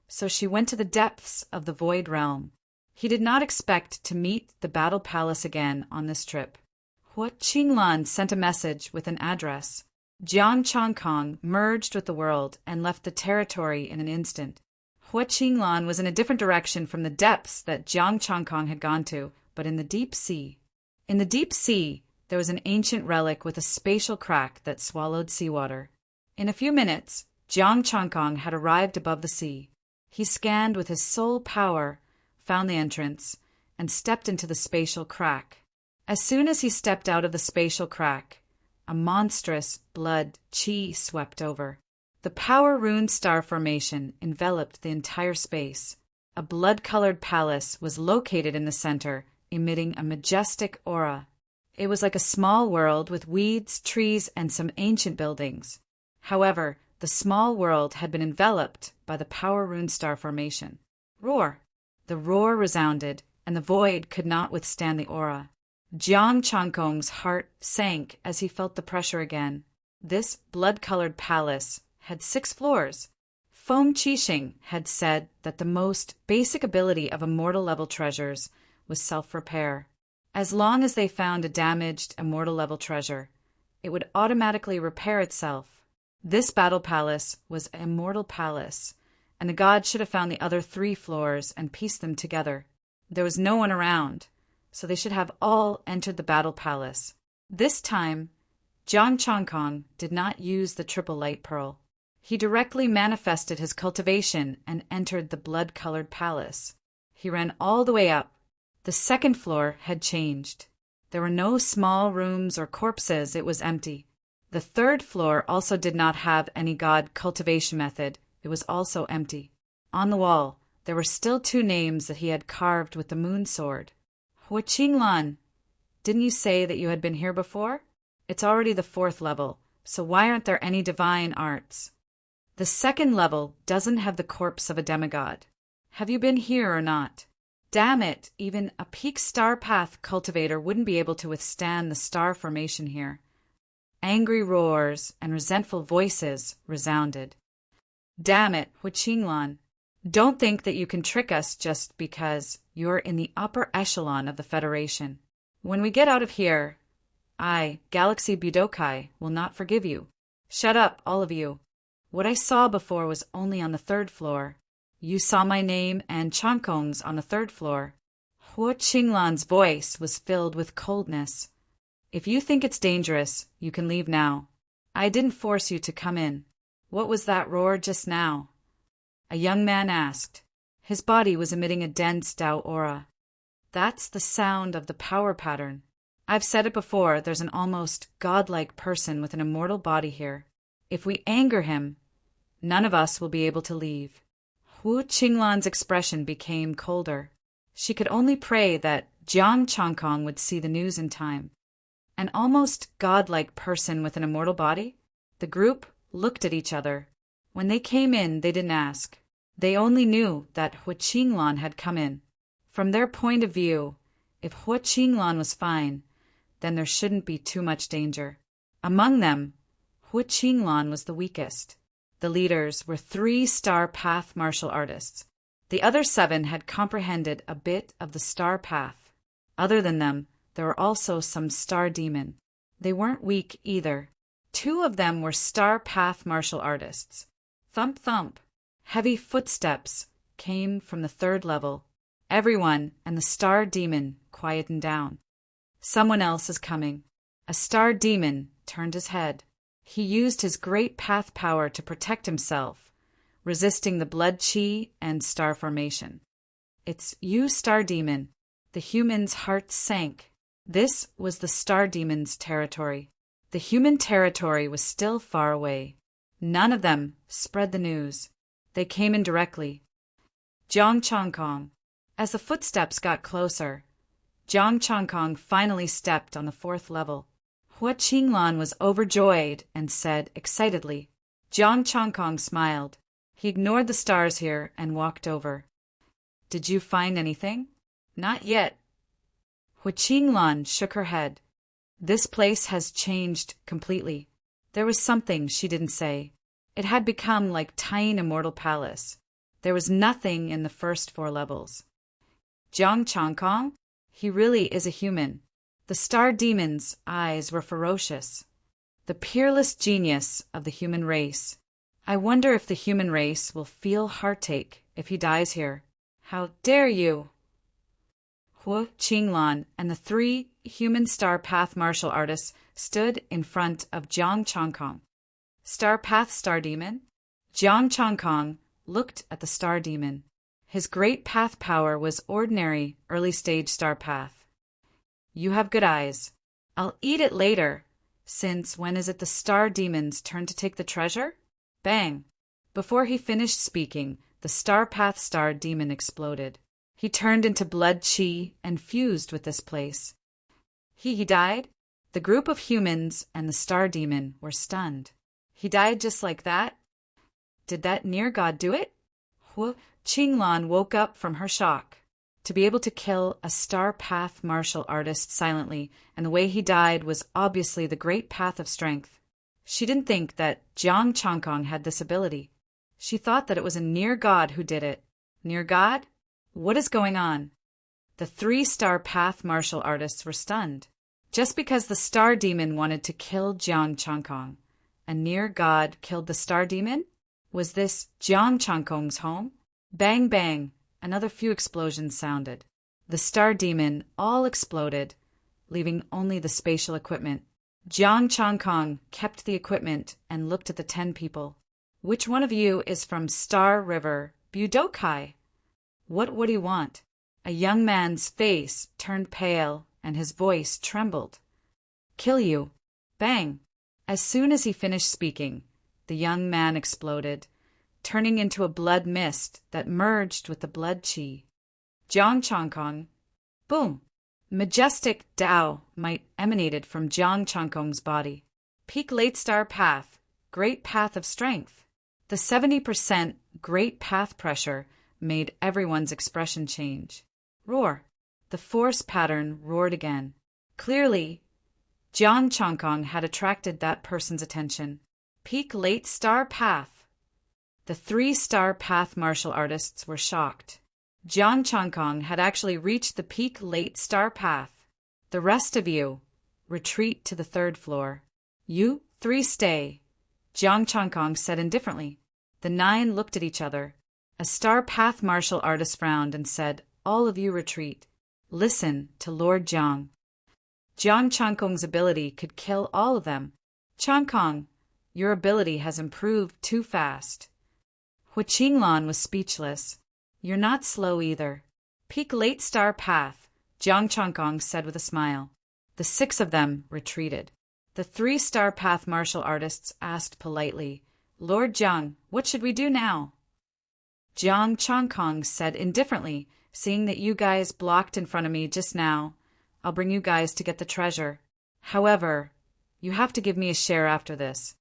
so she went to the depths of the Void Realm. He did not expect to meet the Battle Palace again on this trip. Hu Qinglan sent a message with an address. Jiang Chongkong merged with the world and left the territory in an instant. Hu Qinglan was in a different direction from the depths that Jiang Chongkong had gone to, but in the deep sea. In the deep sea, there was an ancient relic with a spatial crack that swallowed seawater. In a few minutes, Jiang Chongkong had arrived above the sea. He scanned with his soul power, found the entrance, and stepped into the spatial crack. As soon as he stepped out of the spatial crack, a monstrous blood chi swept over. The power rune star formation enveloped the entire space. A blood-colored palace was located in the center, emitting a majestic aura. It was like a small world with weeds, trees, and some ancient buildings. However, the small world had been enveloped by the power rune star formation. Roar! The roar resounded, and the void could not withstand the aura. Jiang Changkong's heart sank as he felt the pressure again. This blood-colored palace had 6 floors. Feng Qixing had said that the most basic ability of immortal-level treasures was self-repair. As long as they found a damaged immortal-level treasure, it would automatically repair itself. This battle palace was an immortal palace, and the gods should have found the other 3 floors and pieced them together. There was no one around, so they should have all entered the battle palace. This time, Jiang Changkong did not use the triple light pearl. He directly manifested his cultivation and entered the blood-colored palace. He ran all the way up. The second floor had changed. There were no small rooms or corpses, it was empty. The third floor also did not have any god cultivation method. It was also empty. On the wall, there were still 2 names that he had carved with the moon sword. Hua Qinglan, didn't you say that you had been here before? It's already the 4th level, so why aren't there any divine arts? The 2nd level doesn't have the corpse of a demigod. Have you been here or not? Damn it, even a peak star path cultivator wouldn't be able to withstand the star formation here. Angry roars and resentful voices resounded. Damn it, Hua Qinglan. Don't think that you can trick us just because you're in the upper echelon of the Federation. When we get out of here, I, Galaxy Budokai, will not forgive you. Shut up, all of you. What I saw before was only on the 3rd floor. You saw my name and Changkong's on the 3rd floor. Hua Qinglan's voice was filled with coldness. If you think it's dangerous, you can leave now. I didn't force you to come in. What was that roar just now? A young man asked. His body was emitting a dense Tao aura. That's the sound of the power pattern. I've said it before, there's an almost godlike person with an immortal body here. If we anger him, none of us will be able to leave. Hua Qinglan's expression became colder. She could only pray that Jiang Changkong would see the news in time. An almost godlike person with an immortal body? The group looked at each other. When they came in, they didn't ask. They only knew that Hua Qinglan had come in. From their point of view, if Hua Qinglan was fine, then there shouldn't be too much danger. Among them, Hua Qinglan was the weakest. The leaders were 3-star path martial artists. The other 7 had comprehended a bit of the star path. Other than them, there were also some star demon. They weren't weak either. 2 of them were star path martial artists. Thump thump. Heavy footsteps came from the 3rd level. Everyone and the star demon quietened down. Someone else is coming. A star demon turned his head. He used his great path power to protect himself, resisting the blood chi and star formation. It's you, star demon. The human's heart sank. This was the star demon's territory. The human territory was still far away. None of them spread the news. They came in directly. Jiang Changkong. As the footsteps got closer, Jiang Changkong finally stepped on the 4th level. Hua Qinglan was overjoyed and said excitedly. Jiang Changkong smiled. He ignored the stars here and walked over. Did you find anything? Not yet. Hua Qinglan shook her head. This place has changed completely. There was something she didn't say. It had become like Tying Immortal Palace. There was nothing in the first 4 levels. Jiang Changkong? He really is a human. The star demon's eyes were ferocious. The peerless genius of the human race. I wonder if the human race will feel heartache if he dies here. How dare you! Hua Qinglan and the 3 human star path martial artists stood in front of Jiang Changkong. Star path star demon? Jiang Changkong looked at the star demon. His great path power was ordinary, early-stage star path. You have good eyes. I'll eat it later, since when is it the star demon's turn to take the treasure? Bang! Before he finished speaking, the star path star demon exploded. He turned into blood chi and fused with this place. He died? The group of humans and the star demon were stunned. He died just like that? Did that near god do it? Hu Qinglan woke up from her shock. To be able to kill a star path martial artist silently, and the way he died was obviously the great path of strength. She didn't think that Jiang Changkong had this ability. She thought that it was a near god who did it. Near god? What is going on? The 3-star path martial artists were stunned. Just because the star demon wanted to kill Jiang Changkong, a near god killed the star demon? Was this Jiang Changkong's home? Bang bang, another few explosions sounded. The star demon all exploded, leaving only the spatial equipment. Jiang Changkong kept the equipment and looked at the 10 people. Which one of you is from Star River, Budokai? What do you want? A young man's face turned pale and his voice trembled. Kill you. Bang. As soon as he finished speaking, the young man exploded, turning into a blood mist that merged with the blood chi. Jiang Changkong. Boom. Majestic Tao might emanated from Jiang Changkong's body. Peak late star path, great path of strength. The 70% great path pressure made everyone's expression change. Roar. The force pattern roared again. Clearly, Jiang Changkong had attracted that person's attention. Peak late star path. The 3-star path martial artists were shocked. Jiang Changkong had actually reached the peak late star path. The rest of you, retreat to the 3rd floor. You 3 stay, Jiang Changkong said indifferently. The 9 looked at each other. A star path martial artist frowned and said, all of you retreat. Listen to Lord Jiang. Jiang Changkong's ability could kill all of them. Changkong, your ability has improved too fast. Hu Qinglan was speechless. You're not slow either. Peak late star path, Jiang Changkong said with a smile. The 6 of them retreated. The 3-star path martial artists asked politely, Lord Jiang, what should we do now? Jiang Changkong said indifferently, seeing that you guys blocked in front of me just now, I'll bring you guys to get the treasure. However, you have to give me a share after this.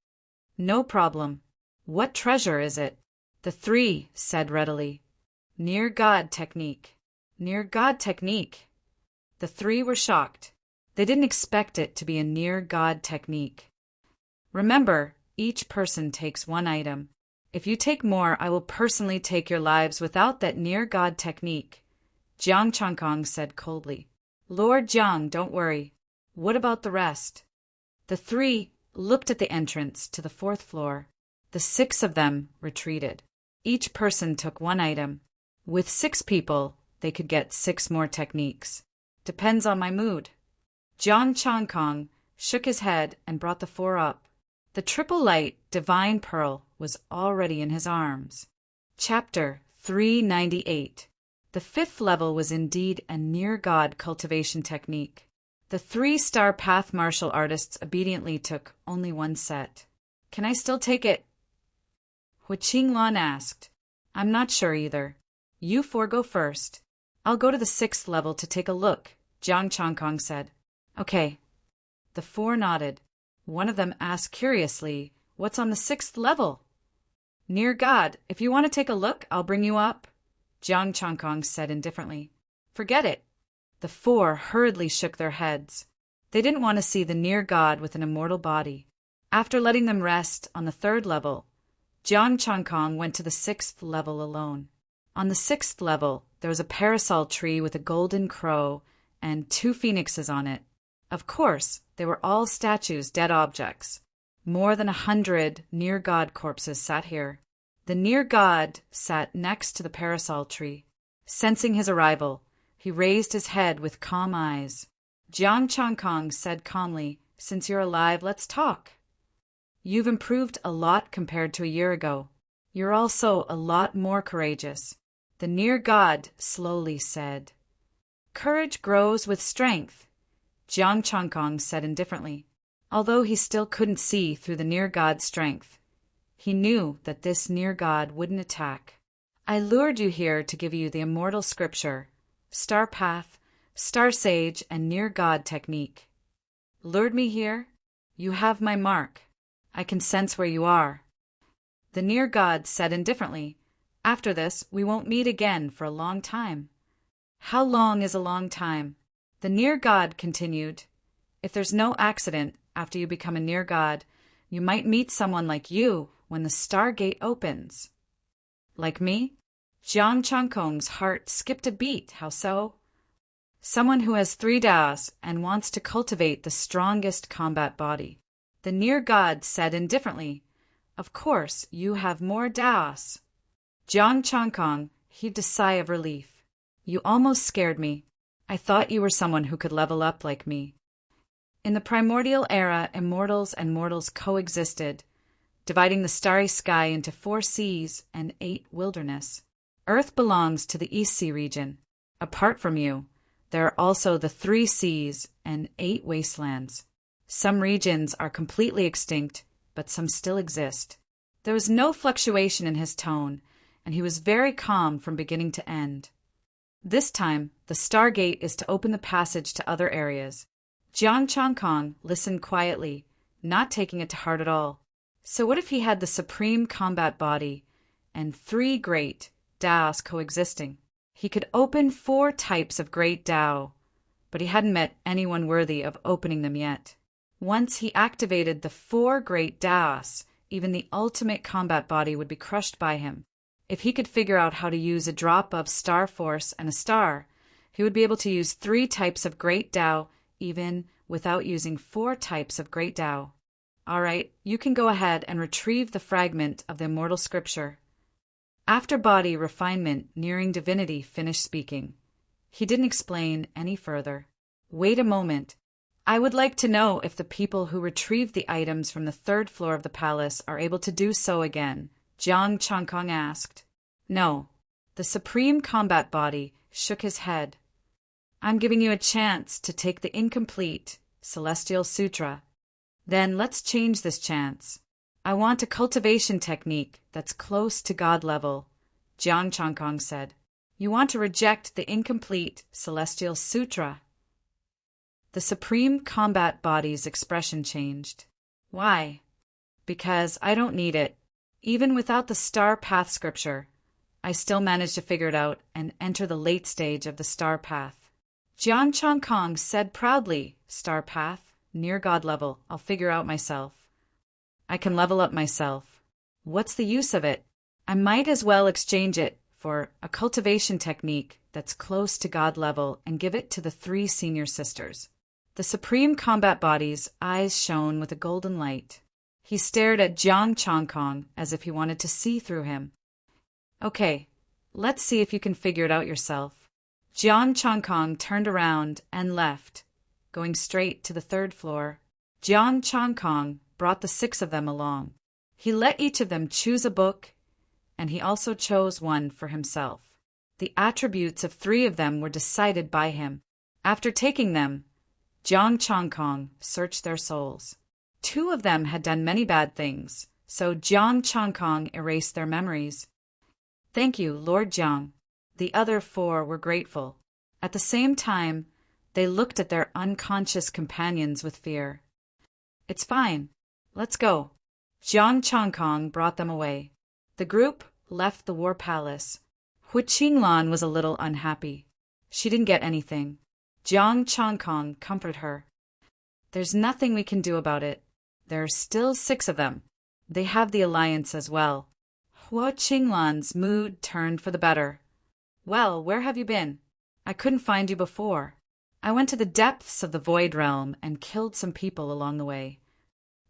No problem. What treasure is it? The 3 said readily. Near God technique. Near God technique. The 3 were shocked. They didn't expect it to be a near God technique. Remember, each person takes 1 item. If you take more, I will personally take your lives without that near God technique. Jiang Changkong said coldly. Lord Jiang, don't worry. What about the rest? The 3 looked at the entrance to the 4th floor. The 6 of them retreated. Each person took 1 item. With 6 people, they could get 6 more techniques. Depends on my mood. Jiang Changkong shook his head and brought the 4 up. The triple light divine pearl was already in his arms. Chapter 398. The 5th level was indeed a near-God cultivation technique. The 3-star path martial artists obediently took only 1 set. Can I still take it? Hu Qinglan asked. I'm not sure either. You 4 go first. I'll go to the 6th level to take a look, Jiang Changkong said. Okay. The 4 nodded. One of them asked curiously, what's on the 6th level? Near God, if you want to take a look, I'll bring you up, Jiang Changkong said indifferently. Forget it. The 4 hurriedly shook their heads. They didn't want to see the near God with an immortal body. After letting them rest on the 3rd level, Jiang Changkong went to the 6th level alone. On the 6th level, there was a parasol tree with a golden crow and 2 phoenixes on it. Of course, they were all statues, dead objects. More than 100 near-God corpses sat here. The near-God sat next to the parasol tree. Sensing his arrival, he raised his head with calm eyes. Jiang Changkong said calmly, since you're alive, let's talk. You've improved a lot compared to a year ago. You're also a lot more courageous. The The near god slowly said. Courage grows with strength, Jiang Changkong said indifferently. Although he still couldn't see through the near god's strength, he knew that this near god wouldn't attack. I lured you here to give you the immortal scripture, star path, star sage, and near god technique. Lured me here? You have my mark. I can sense where you are. The near god said indifferently, After this, we won't meet again for a long time. How long is a long time? The near god continued, If there's no accident after you become a near god, you might meet someone like you when the stargate opens. Like me? Jiang Changkong's heart skipped a beat. How so? Someone who has 3 Daos and wants to cultivate the strongest combat body. The near god said indifferently, Of course, you have more Daos. Jiang Changkong heaved a sigh of relief. You almost scared me. I thought you were someone who could level up like me. In the primordial era, immortals and mortals coexisted, dividing the starry sky into 4 seas and 8 wilderness. Earth belongs to the East Sea region. Apart from you, there are also the 3 seas and 8 wastelands. Some regions are completely extinct, but some still exist. There was no fluctuation in his tone, and he was very calm from beginning to end. This time, the Stargate is to open the passage to other areas. Jiang Changkong listened quietly, not taking it to heart at all. So what if he had the supreme combat body and 3 great Daos coexisting? He could open 4 types of great Dao, but he hadn't met anyone worthy of opening them yet. Once he activated the 4 great Daos, even the ultimate combat body would be crushed by him. If he could figure out how to use a drop of star force and a star, he would be able to use 3 types of great Dao even without using 4 types of great Dao. All right, you can go ahead and retrieve the fragment of the immortal scripture. After body refinement nearing divinity finished speaking, he didn't explain any further. Wait a moment. I would like to know if the people who retrieved the items from the 3rd floor of the palace are able to do so again, Jiang Changkong asked. No. The supreme combat body shook his head. I'm giving you a chance to take the incomplete Celestial Sutra. Then let's change this chance. I want a cultivation technique that's close to God level, Jiang Changkong said. You want to reject the incomplete Celestial Sutra. The supreme combat body's expression changed. Why? Because I don't need it. Even without the star path scripture, I still managed to figure it out and enter the late stage of the star path. Jiang Changkong said proudly, Star path, near God level, I'll figure out myself. I can level up myself. What's the use of it? I might as well exchange it for a cultivation technique that's close to God level and give it to the 3 senior sisters. The supreme combat body's eyes shone with a golden light. He stared at Jiang Changkong as if he wanted to see through him. Okay, let's see if you can figure it out yourself. Jiang Changkong turned around and left, going straight to the 3rd floor. Jiang Changkong brought the 6 of them along. He let each of them choose a book, and he also chose one for himself. The attributes of 3 of them were decided by him. After taking them, Jiang Changkong searched their souls. 2 of them had done many bad things, so Jiang Changkong erased their memories. Thank you, Lord Jiang. The other 4 were grateful. At the same time, they looked at their unconscious companions with fear. It's fine. Let's go. Jiang Changkong brought them away. The group left the war palace. Hu Qinglan was a little unhappy. She didn't get anything. Jiang Changkong comforted her. There's nothing we can do about it. There are still 6 of them. They have the alliance as well. Hu Qinglan's mood turned for the better. Well, where have you been? I couldn't find you before. I went to the depths of the Void Realm and killed some people along the way.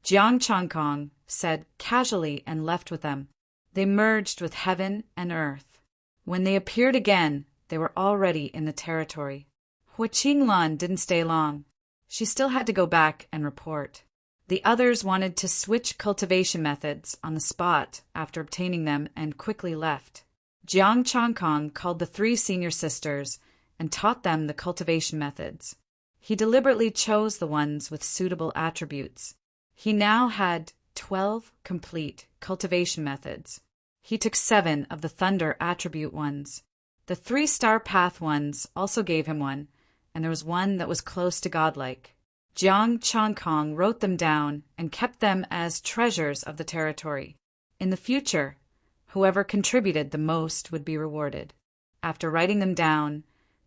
Jiang Changkong said casually and left with them. They merged with heaven and earth. When they appeared again, they were already in the territory. Hu Qinglan didn't stay long. She still had to go back and report. The others wanted to switch cultivation methods on the spot after obtaining them and quickly left. Jiang Changkong called the 3 senior sisters and taught them the cultivation methods. He deliberately chose the ones with suitable attributes. He now had 12 complete cultivation methods. He took 7 of the thunder attribute ones. The 3 star path ones also gave him one, and there was one that was close to godlike. Jiang Changkong wrote them down and kept them as treasures of the territory. In the future, whoever contributed the most would be rewarded. After writing them down,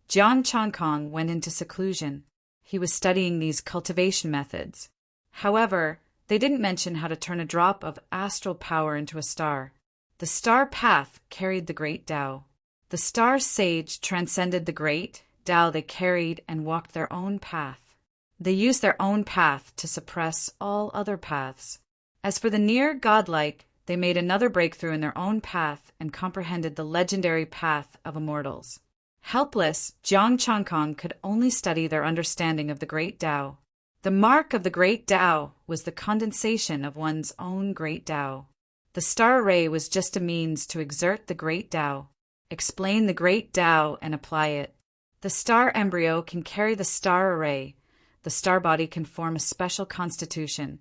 Jiang Changkong went into seclusion. He was studying these cultivation methods. However, they didn't mention how to turn a drop of astral power into a star. The star path carried the great Tao. The star sage transcended the great Tao they carried and walked their own path. They used their own path to suppress all other paths. As for the near godlike, they made another breakthrough in their own path and comprehended the legendary path of immortals. Helpless, Jiang Changkong could only study their understanding of the great Tao. The mark of the great Tao was the condensation of one's own great Tao. The star array was just a means to exert the great Tao, explain the great Tao and apply it. The star embryo can carry the star array, the star body can form a special constitution,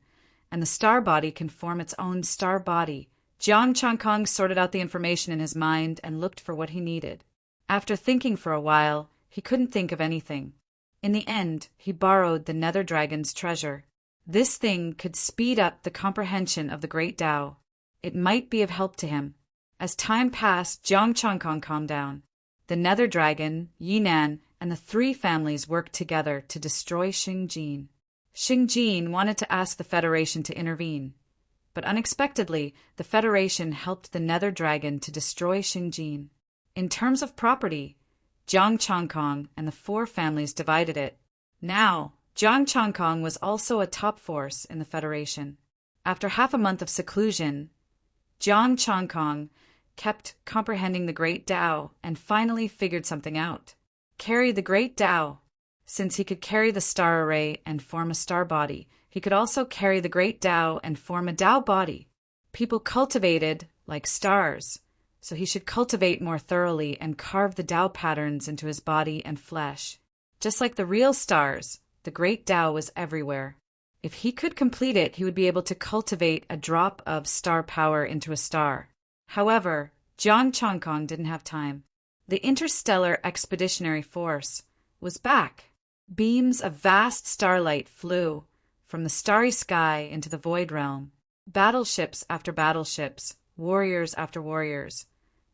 and the star body can form its own star body. Jiang Changkong sorted out the information in his mind and looked for what he needed. After thinking for a while, he couldn't think of anything. In the end, he borrowed the nether dragon's treasure. This thing could speed up the comprehension of the great Tao. It might be of help to him. As time passed, Jiang Changkong calmed down. The nether dragon, Yinan, and the 3 families worked together to destroy Xingjin. Xingjin wanted to ask the Federation to intervene, but unexpectedly, the Federation helped the nether dragon to destroy Xingjin. In terms of property, Jiang Changkong and the 4 families divided it. Now, Jiang Changkong was also a top force in the Federation. After half a month of seclusion, Jiang Changkong kept comprehending the great Tao and finally figured something out. Carry the great Tao. Since he could carry the star array and form a star body, he could also carry the great Tao and form a Tao body. People cultivated like stars, so he should cultivate more thoroughly and carve the Tao patterns into his body and flesh. Just like the real stars, the great Tao was everywhere. If he could complete it, he would be able to cultivate a drop of star power into a star. However, Jiang Changkong didn't have time. The Interstellar Expeditionary Force was back. Beams of vast starlight flew from the starry sky into the void realm. Battleships after battleships, warriors after warriors,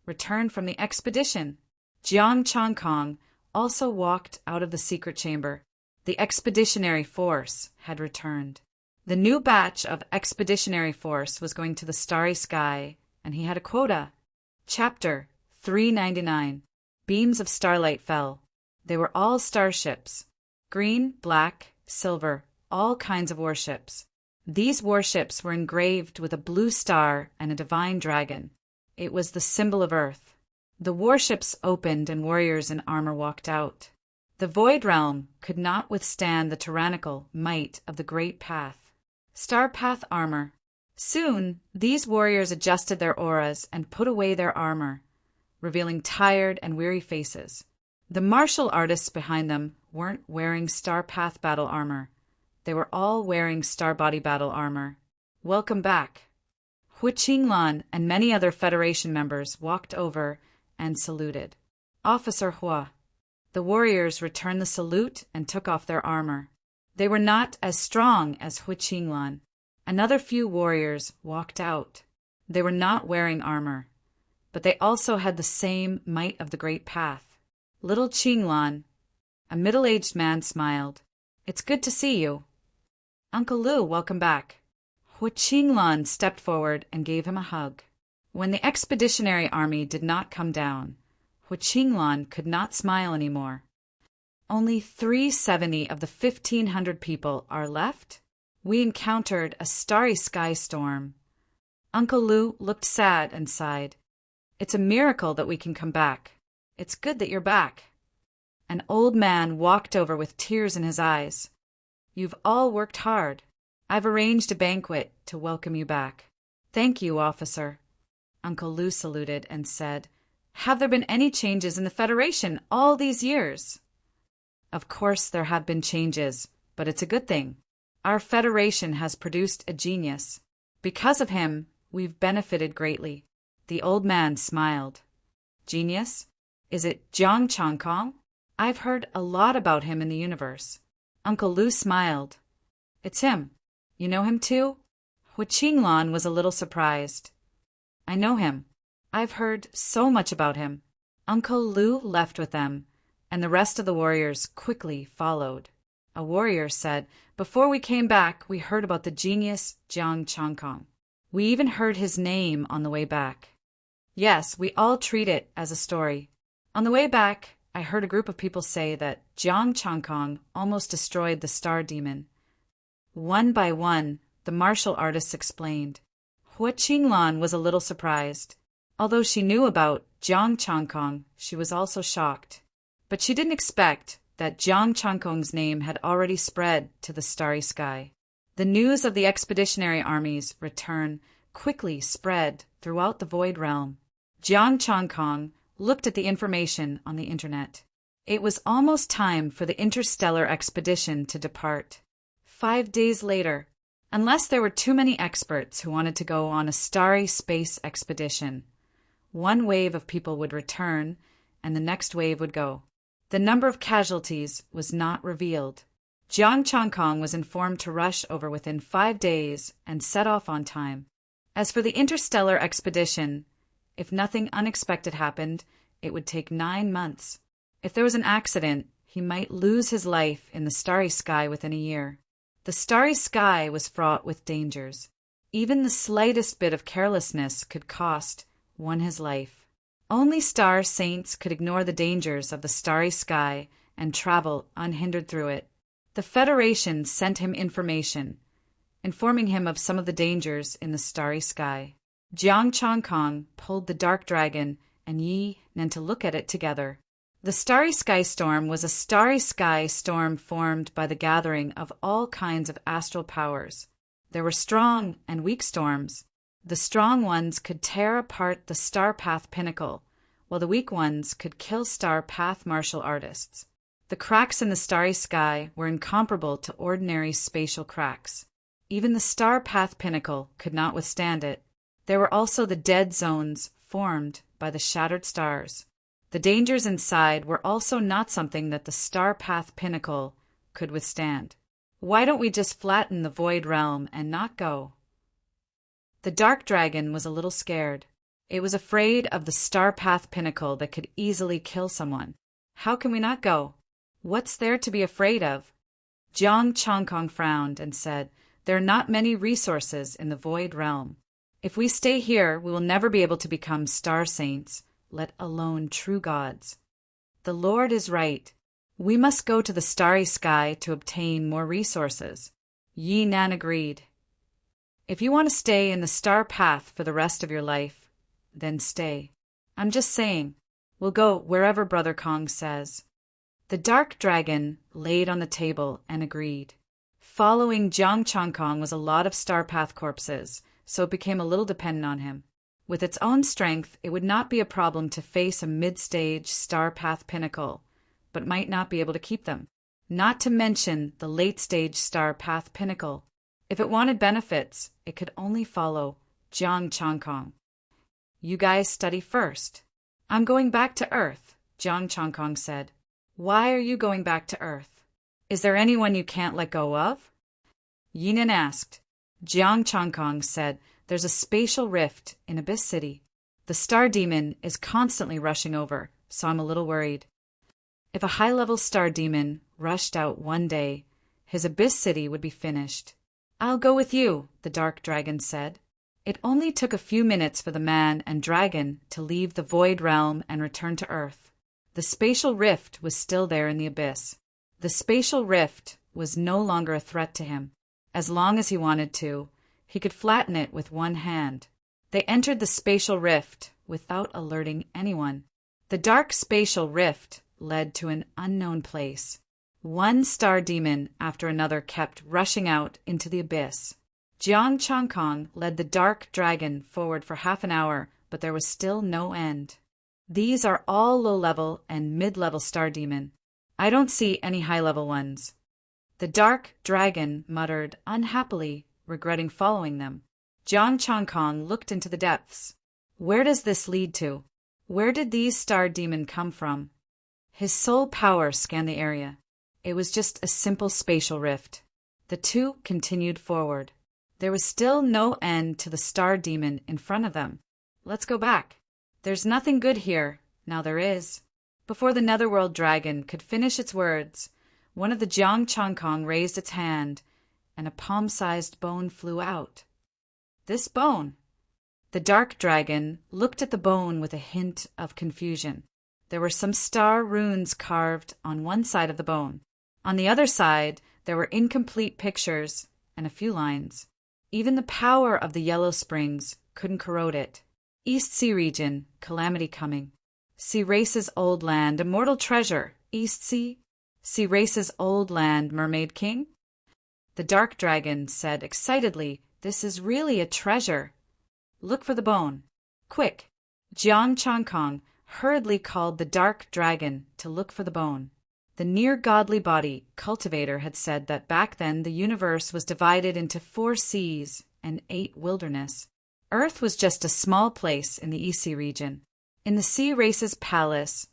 returned from the expedition. Jiang Changkong also walked out of the secret chamber. The expeditionary force had returned. The new batch of expeditionary force was going to the starry sky, and he had a quota. Chapter 399. Beams of starlight fell. They were all starships. Green, black, silver, all kinds of warships. These warships were engraved with a blue star and a divine dragon. It was the symbol of Earth. The warships opened and warriors in armor walked out. The void realm could not withstand the tyrannical might of the great path. Star path armor. Soon, these warriors adjusted their auras and put away their armor, revealing tired and weary faces. The martial artists behind them weren't wearing star path battle armor. They were all wearing star body battle armor. Welcome back. Hu Qinglan and many other Federation members walked over and saluted. Officer Hua. The warriors returned the salute and took off their armor. They were not as strong as Hu Qinglan. Another few warriors walked out. They were not wearing armor, but they also had the same might of the great path. Little Qinglan, a middle-aged man, smiled. It's good to see you. Uncle Lu, welcome back. Hu Qinglan stepped forward and gave him a hug. When the expeditionary army did not come down, Hu Qinglan could not smile anymore. Only 370 of the 1,500 people are left? We encountered a starry sky storm. Uncle Lu looked sad and sighed. It's a miracle that we can come back. It's good that you're back. An old man walked over with tears in his eyes. You've all worked hard. I've arranged a banquet to welcome you back. Thank you, officer. Uncle Lu saluted and said, Have there been any changes in the Federation all these years? Of course there have been changes, but it's a good thing. Our Federation has produced a genius. Because of him, we've benefited greatly. The old man smiled. Genius? Is it Jiang Changkong? I've heard a lot about him in the universe. Uncle Lu smiled. It's him. You know him too? Hu Qinglan was a little surprised. I know him. I've heard so much about him. Uncle Lu left with them, and the rest of the warriors quickly followed. A warrior said, Before we came back, we heard about the genius Jiang Changkong. We even heard his name on the way back. Yes, we all treat it as a story. On the way back, I heard a group of people say that Jiang Changkong almost destroyed the star demon. One by one, the martial artists explained. Hu Qinglan was a little surprised. Although she knew about Jiang Changkong, she was also shocked. But she didn't expect that Jiang Changkong's name had already spread to the starry sky. The news of the expeditionary army's return quickly spread throughout the void realm. Jiang Changkong looked at the information on the internet. It was almost time for the interstellar expedition to depart. 5 days later, unless there were too many experts who wanted to go on a starry space expedition, one wave of people would return and the next wave would go. The number of casualties was not revealed. Jiang Changkong was informed to rush over within 5 days and set off on time. As for the interstellar expedition, if nothing unexpected happened, it would take 9 months. If there was an accident, he might lose his life in the starry sky within a year. The starry sky was fraught with dangers. Even the slightest bit of carelessness could cost one his life. Only star saints could ignore the dangers of the starry sky and travel unhindered through it. The Federation sent him information, informing him of some of the dangers in the starry sky. Jiang Changkong pulled the dark dragon and Yi Nen to look at it together. The starry sky storm was a starry sky storm formed by the gathering of all kinds of astral powers. There were strong and weak storms. The strong ones could tear apart the star path pinnacle, while the weak ones could kill star path martial artists. The cracks in the starry sky were incomparable to ordinary spatial cracks. Even the star path pinnacle could not withstand it. There were also the dead zones formed by the shattered stars. The dangers inside were also not something that the star path pinnacle could withstand. Why don't we just flatten the void realm and not go? The dark dragon was a little scared. It was afraid of the star path pinnacle that could easily kill someone. How can we not go? What's there to be afraid of? Jiang Changkong frowned and said, There are not many resources in the void realm. If we stay here, we will never be able to become star saints, let alone true gods. The Lord is right. We must go to the starry sky to obtain more resources. Yi Nan agreed. If you want to stay in the star path for the rest of your life, then stay. I'm just saying, we'll go wherever Brother Kong says. The dark dragon laid on the table and agreed. Following Jiang Changkong was a lot of star path corpses, so it became a little dependent on him. With its own strength, it would not be a problem to face a mid-stage star path pinnacle, but might not be able to keep them. Not to mention the late-stage star path pinnacle. If it wanted benefits, it could only follow Jiang Changkong. You guys study first. I'm going back to Earth, Jiang Changkong said. Why are you going back to Earth? Is there anyone you can't let go of? Yinan asked. Jiang Changkong said, There's a spatial rift in Abyss City. The star demon is constantly rushing over, so I'm a little worried. If a high-level star demon rushed out one day, his Abyss City would be finished. I'll go with you, the dark dragon said. It only took a few minutes for the man and dragon to leave the void realm and return to Earth. The spatial rift was still there in the abyss. The spatial rift was no longer a threat to him. As long as he wanted to, he could flatten it with one hand. They entered the spatial rift without alerting anyone. The dark spatial rift led to an unknown place. One star demon after another kept rushing out into the abyss. Jiang Changkong led the dark dragon forward for half an hour, but there was still no end. These are all low-level and mid-level star demon. I don't see any high-level ones. The dark dragon muttered unhappily, regretting following them. Jiang Changkong looked into the depths. Where does this lead to? Where did these star demon come from? His soul power scanned the area. It was just a simple spatial rift. The two continued forward. There was still no end to the star demon in front of them. Let's go back. There's nothing good here. Now there is. Before the netherworld dragon could finish its words, one of the Jiang Changkong raised its hand, and a palm-sized bone flew out. This bone. The dark dragon looked at the bone with a hint of confusion. There were some star runes carved on one side of the bone. On the other side, there were incomplete pictures and a few lines. Even the power of the yellow springs couldn't corrode it. East Sea region, calamity coming. Sea race's old land, immortal treasure. East Sea. Sea race's old land, mermaid king. The dark dragon said excitedly, "This is really a treasure. Look for the bone. Quick!" Jiang Changkong hurriedly called the dark dragon to look for the bone. The near-godly body cultivator had said that back then the universe was divided into 4 seas and 8 wilderness. Earth was just a small place in the East Sea region. In the sea race's palace,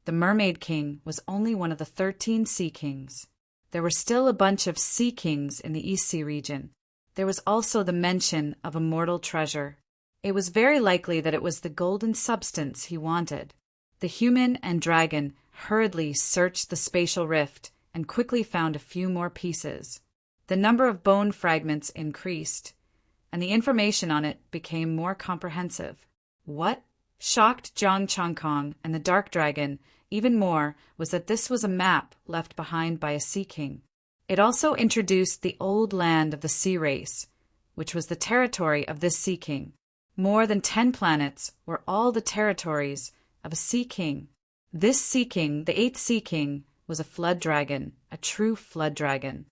the Mermaid King was only one of the 13 sea kings. There were still a bunch of sea kings in the East Sea region. There was also the mention of immortal treasure. It was very likely that it was the golden substance he wanted. The human and dragon hurriedly searched the spatial rift and quickly found a few more pieces. The number of bone fragments increased, and the information on it became more comprehensive. What shocked Jiang Changkong and the dark dragon even more was that this was a map left behind by a sea king. It also introduced the old land of the sea race, which was the territory of this sea king. More than 10 planets were all the territories of a sea king. This sea king, the 8th sea king, was a flood dragon, a true flood dragon.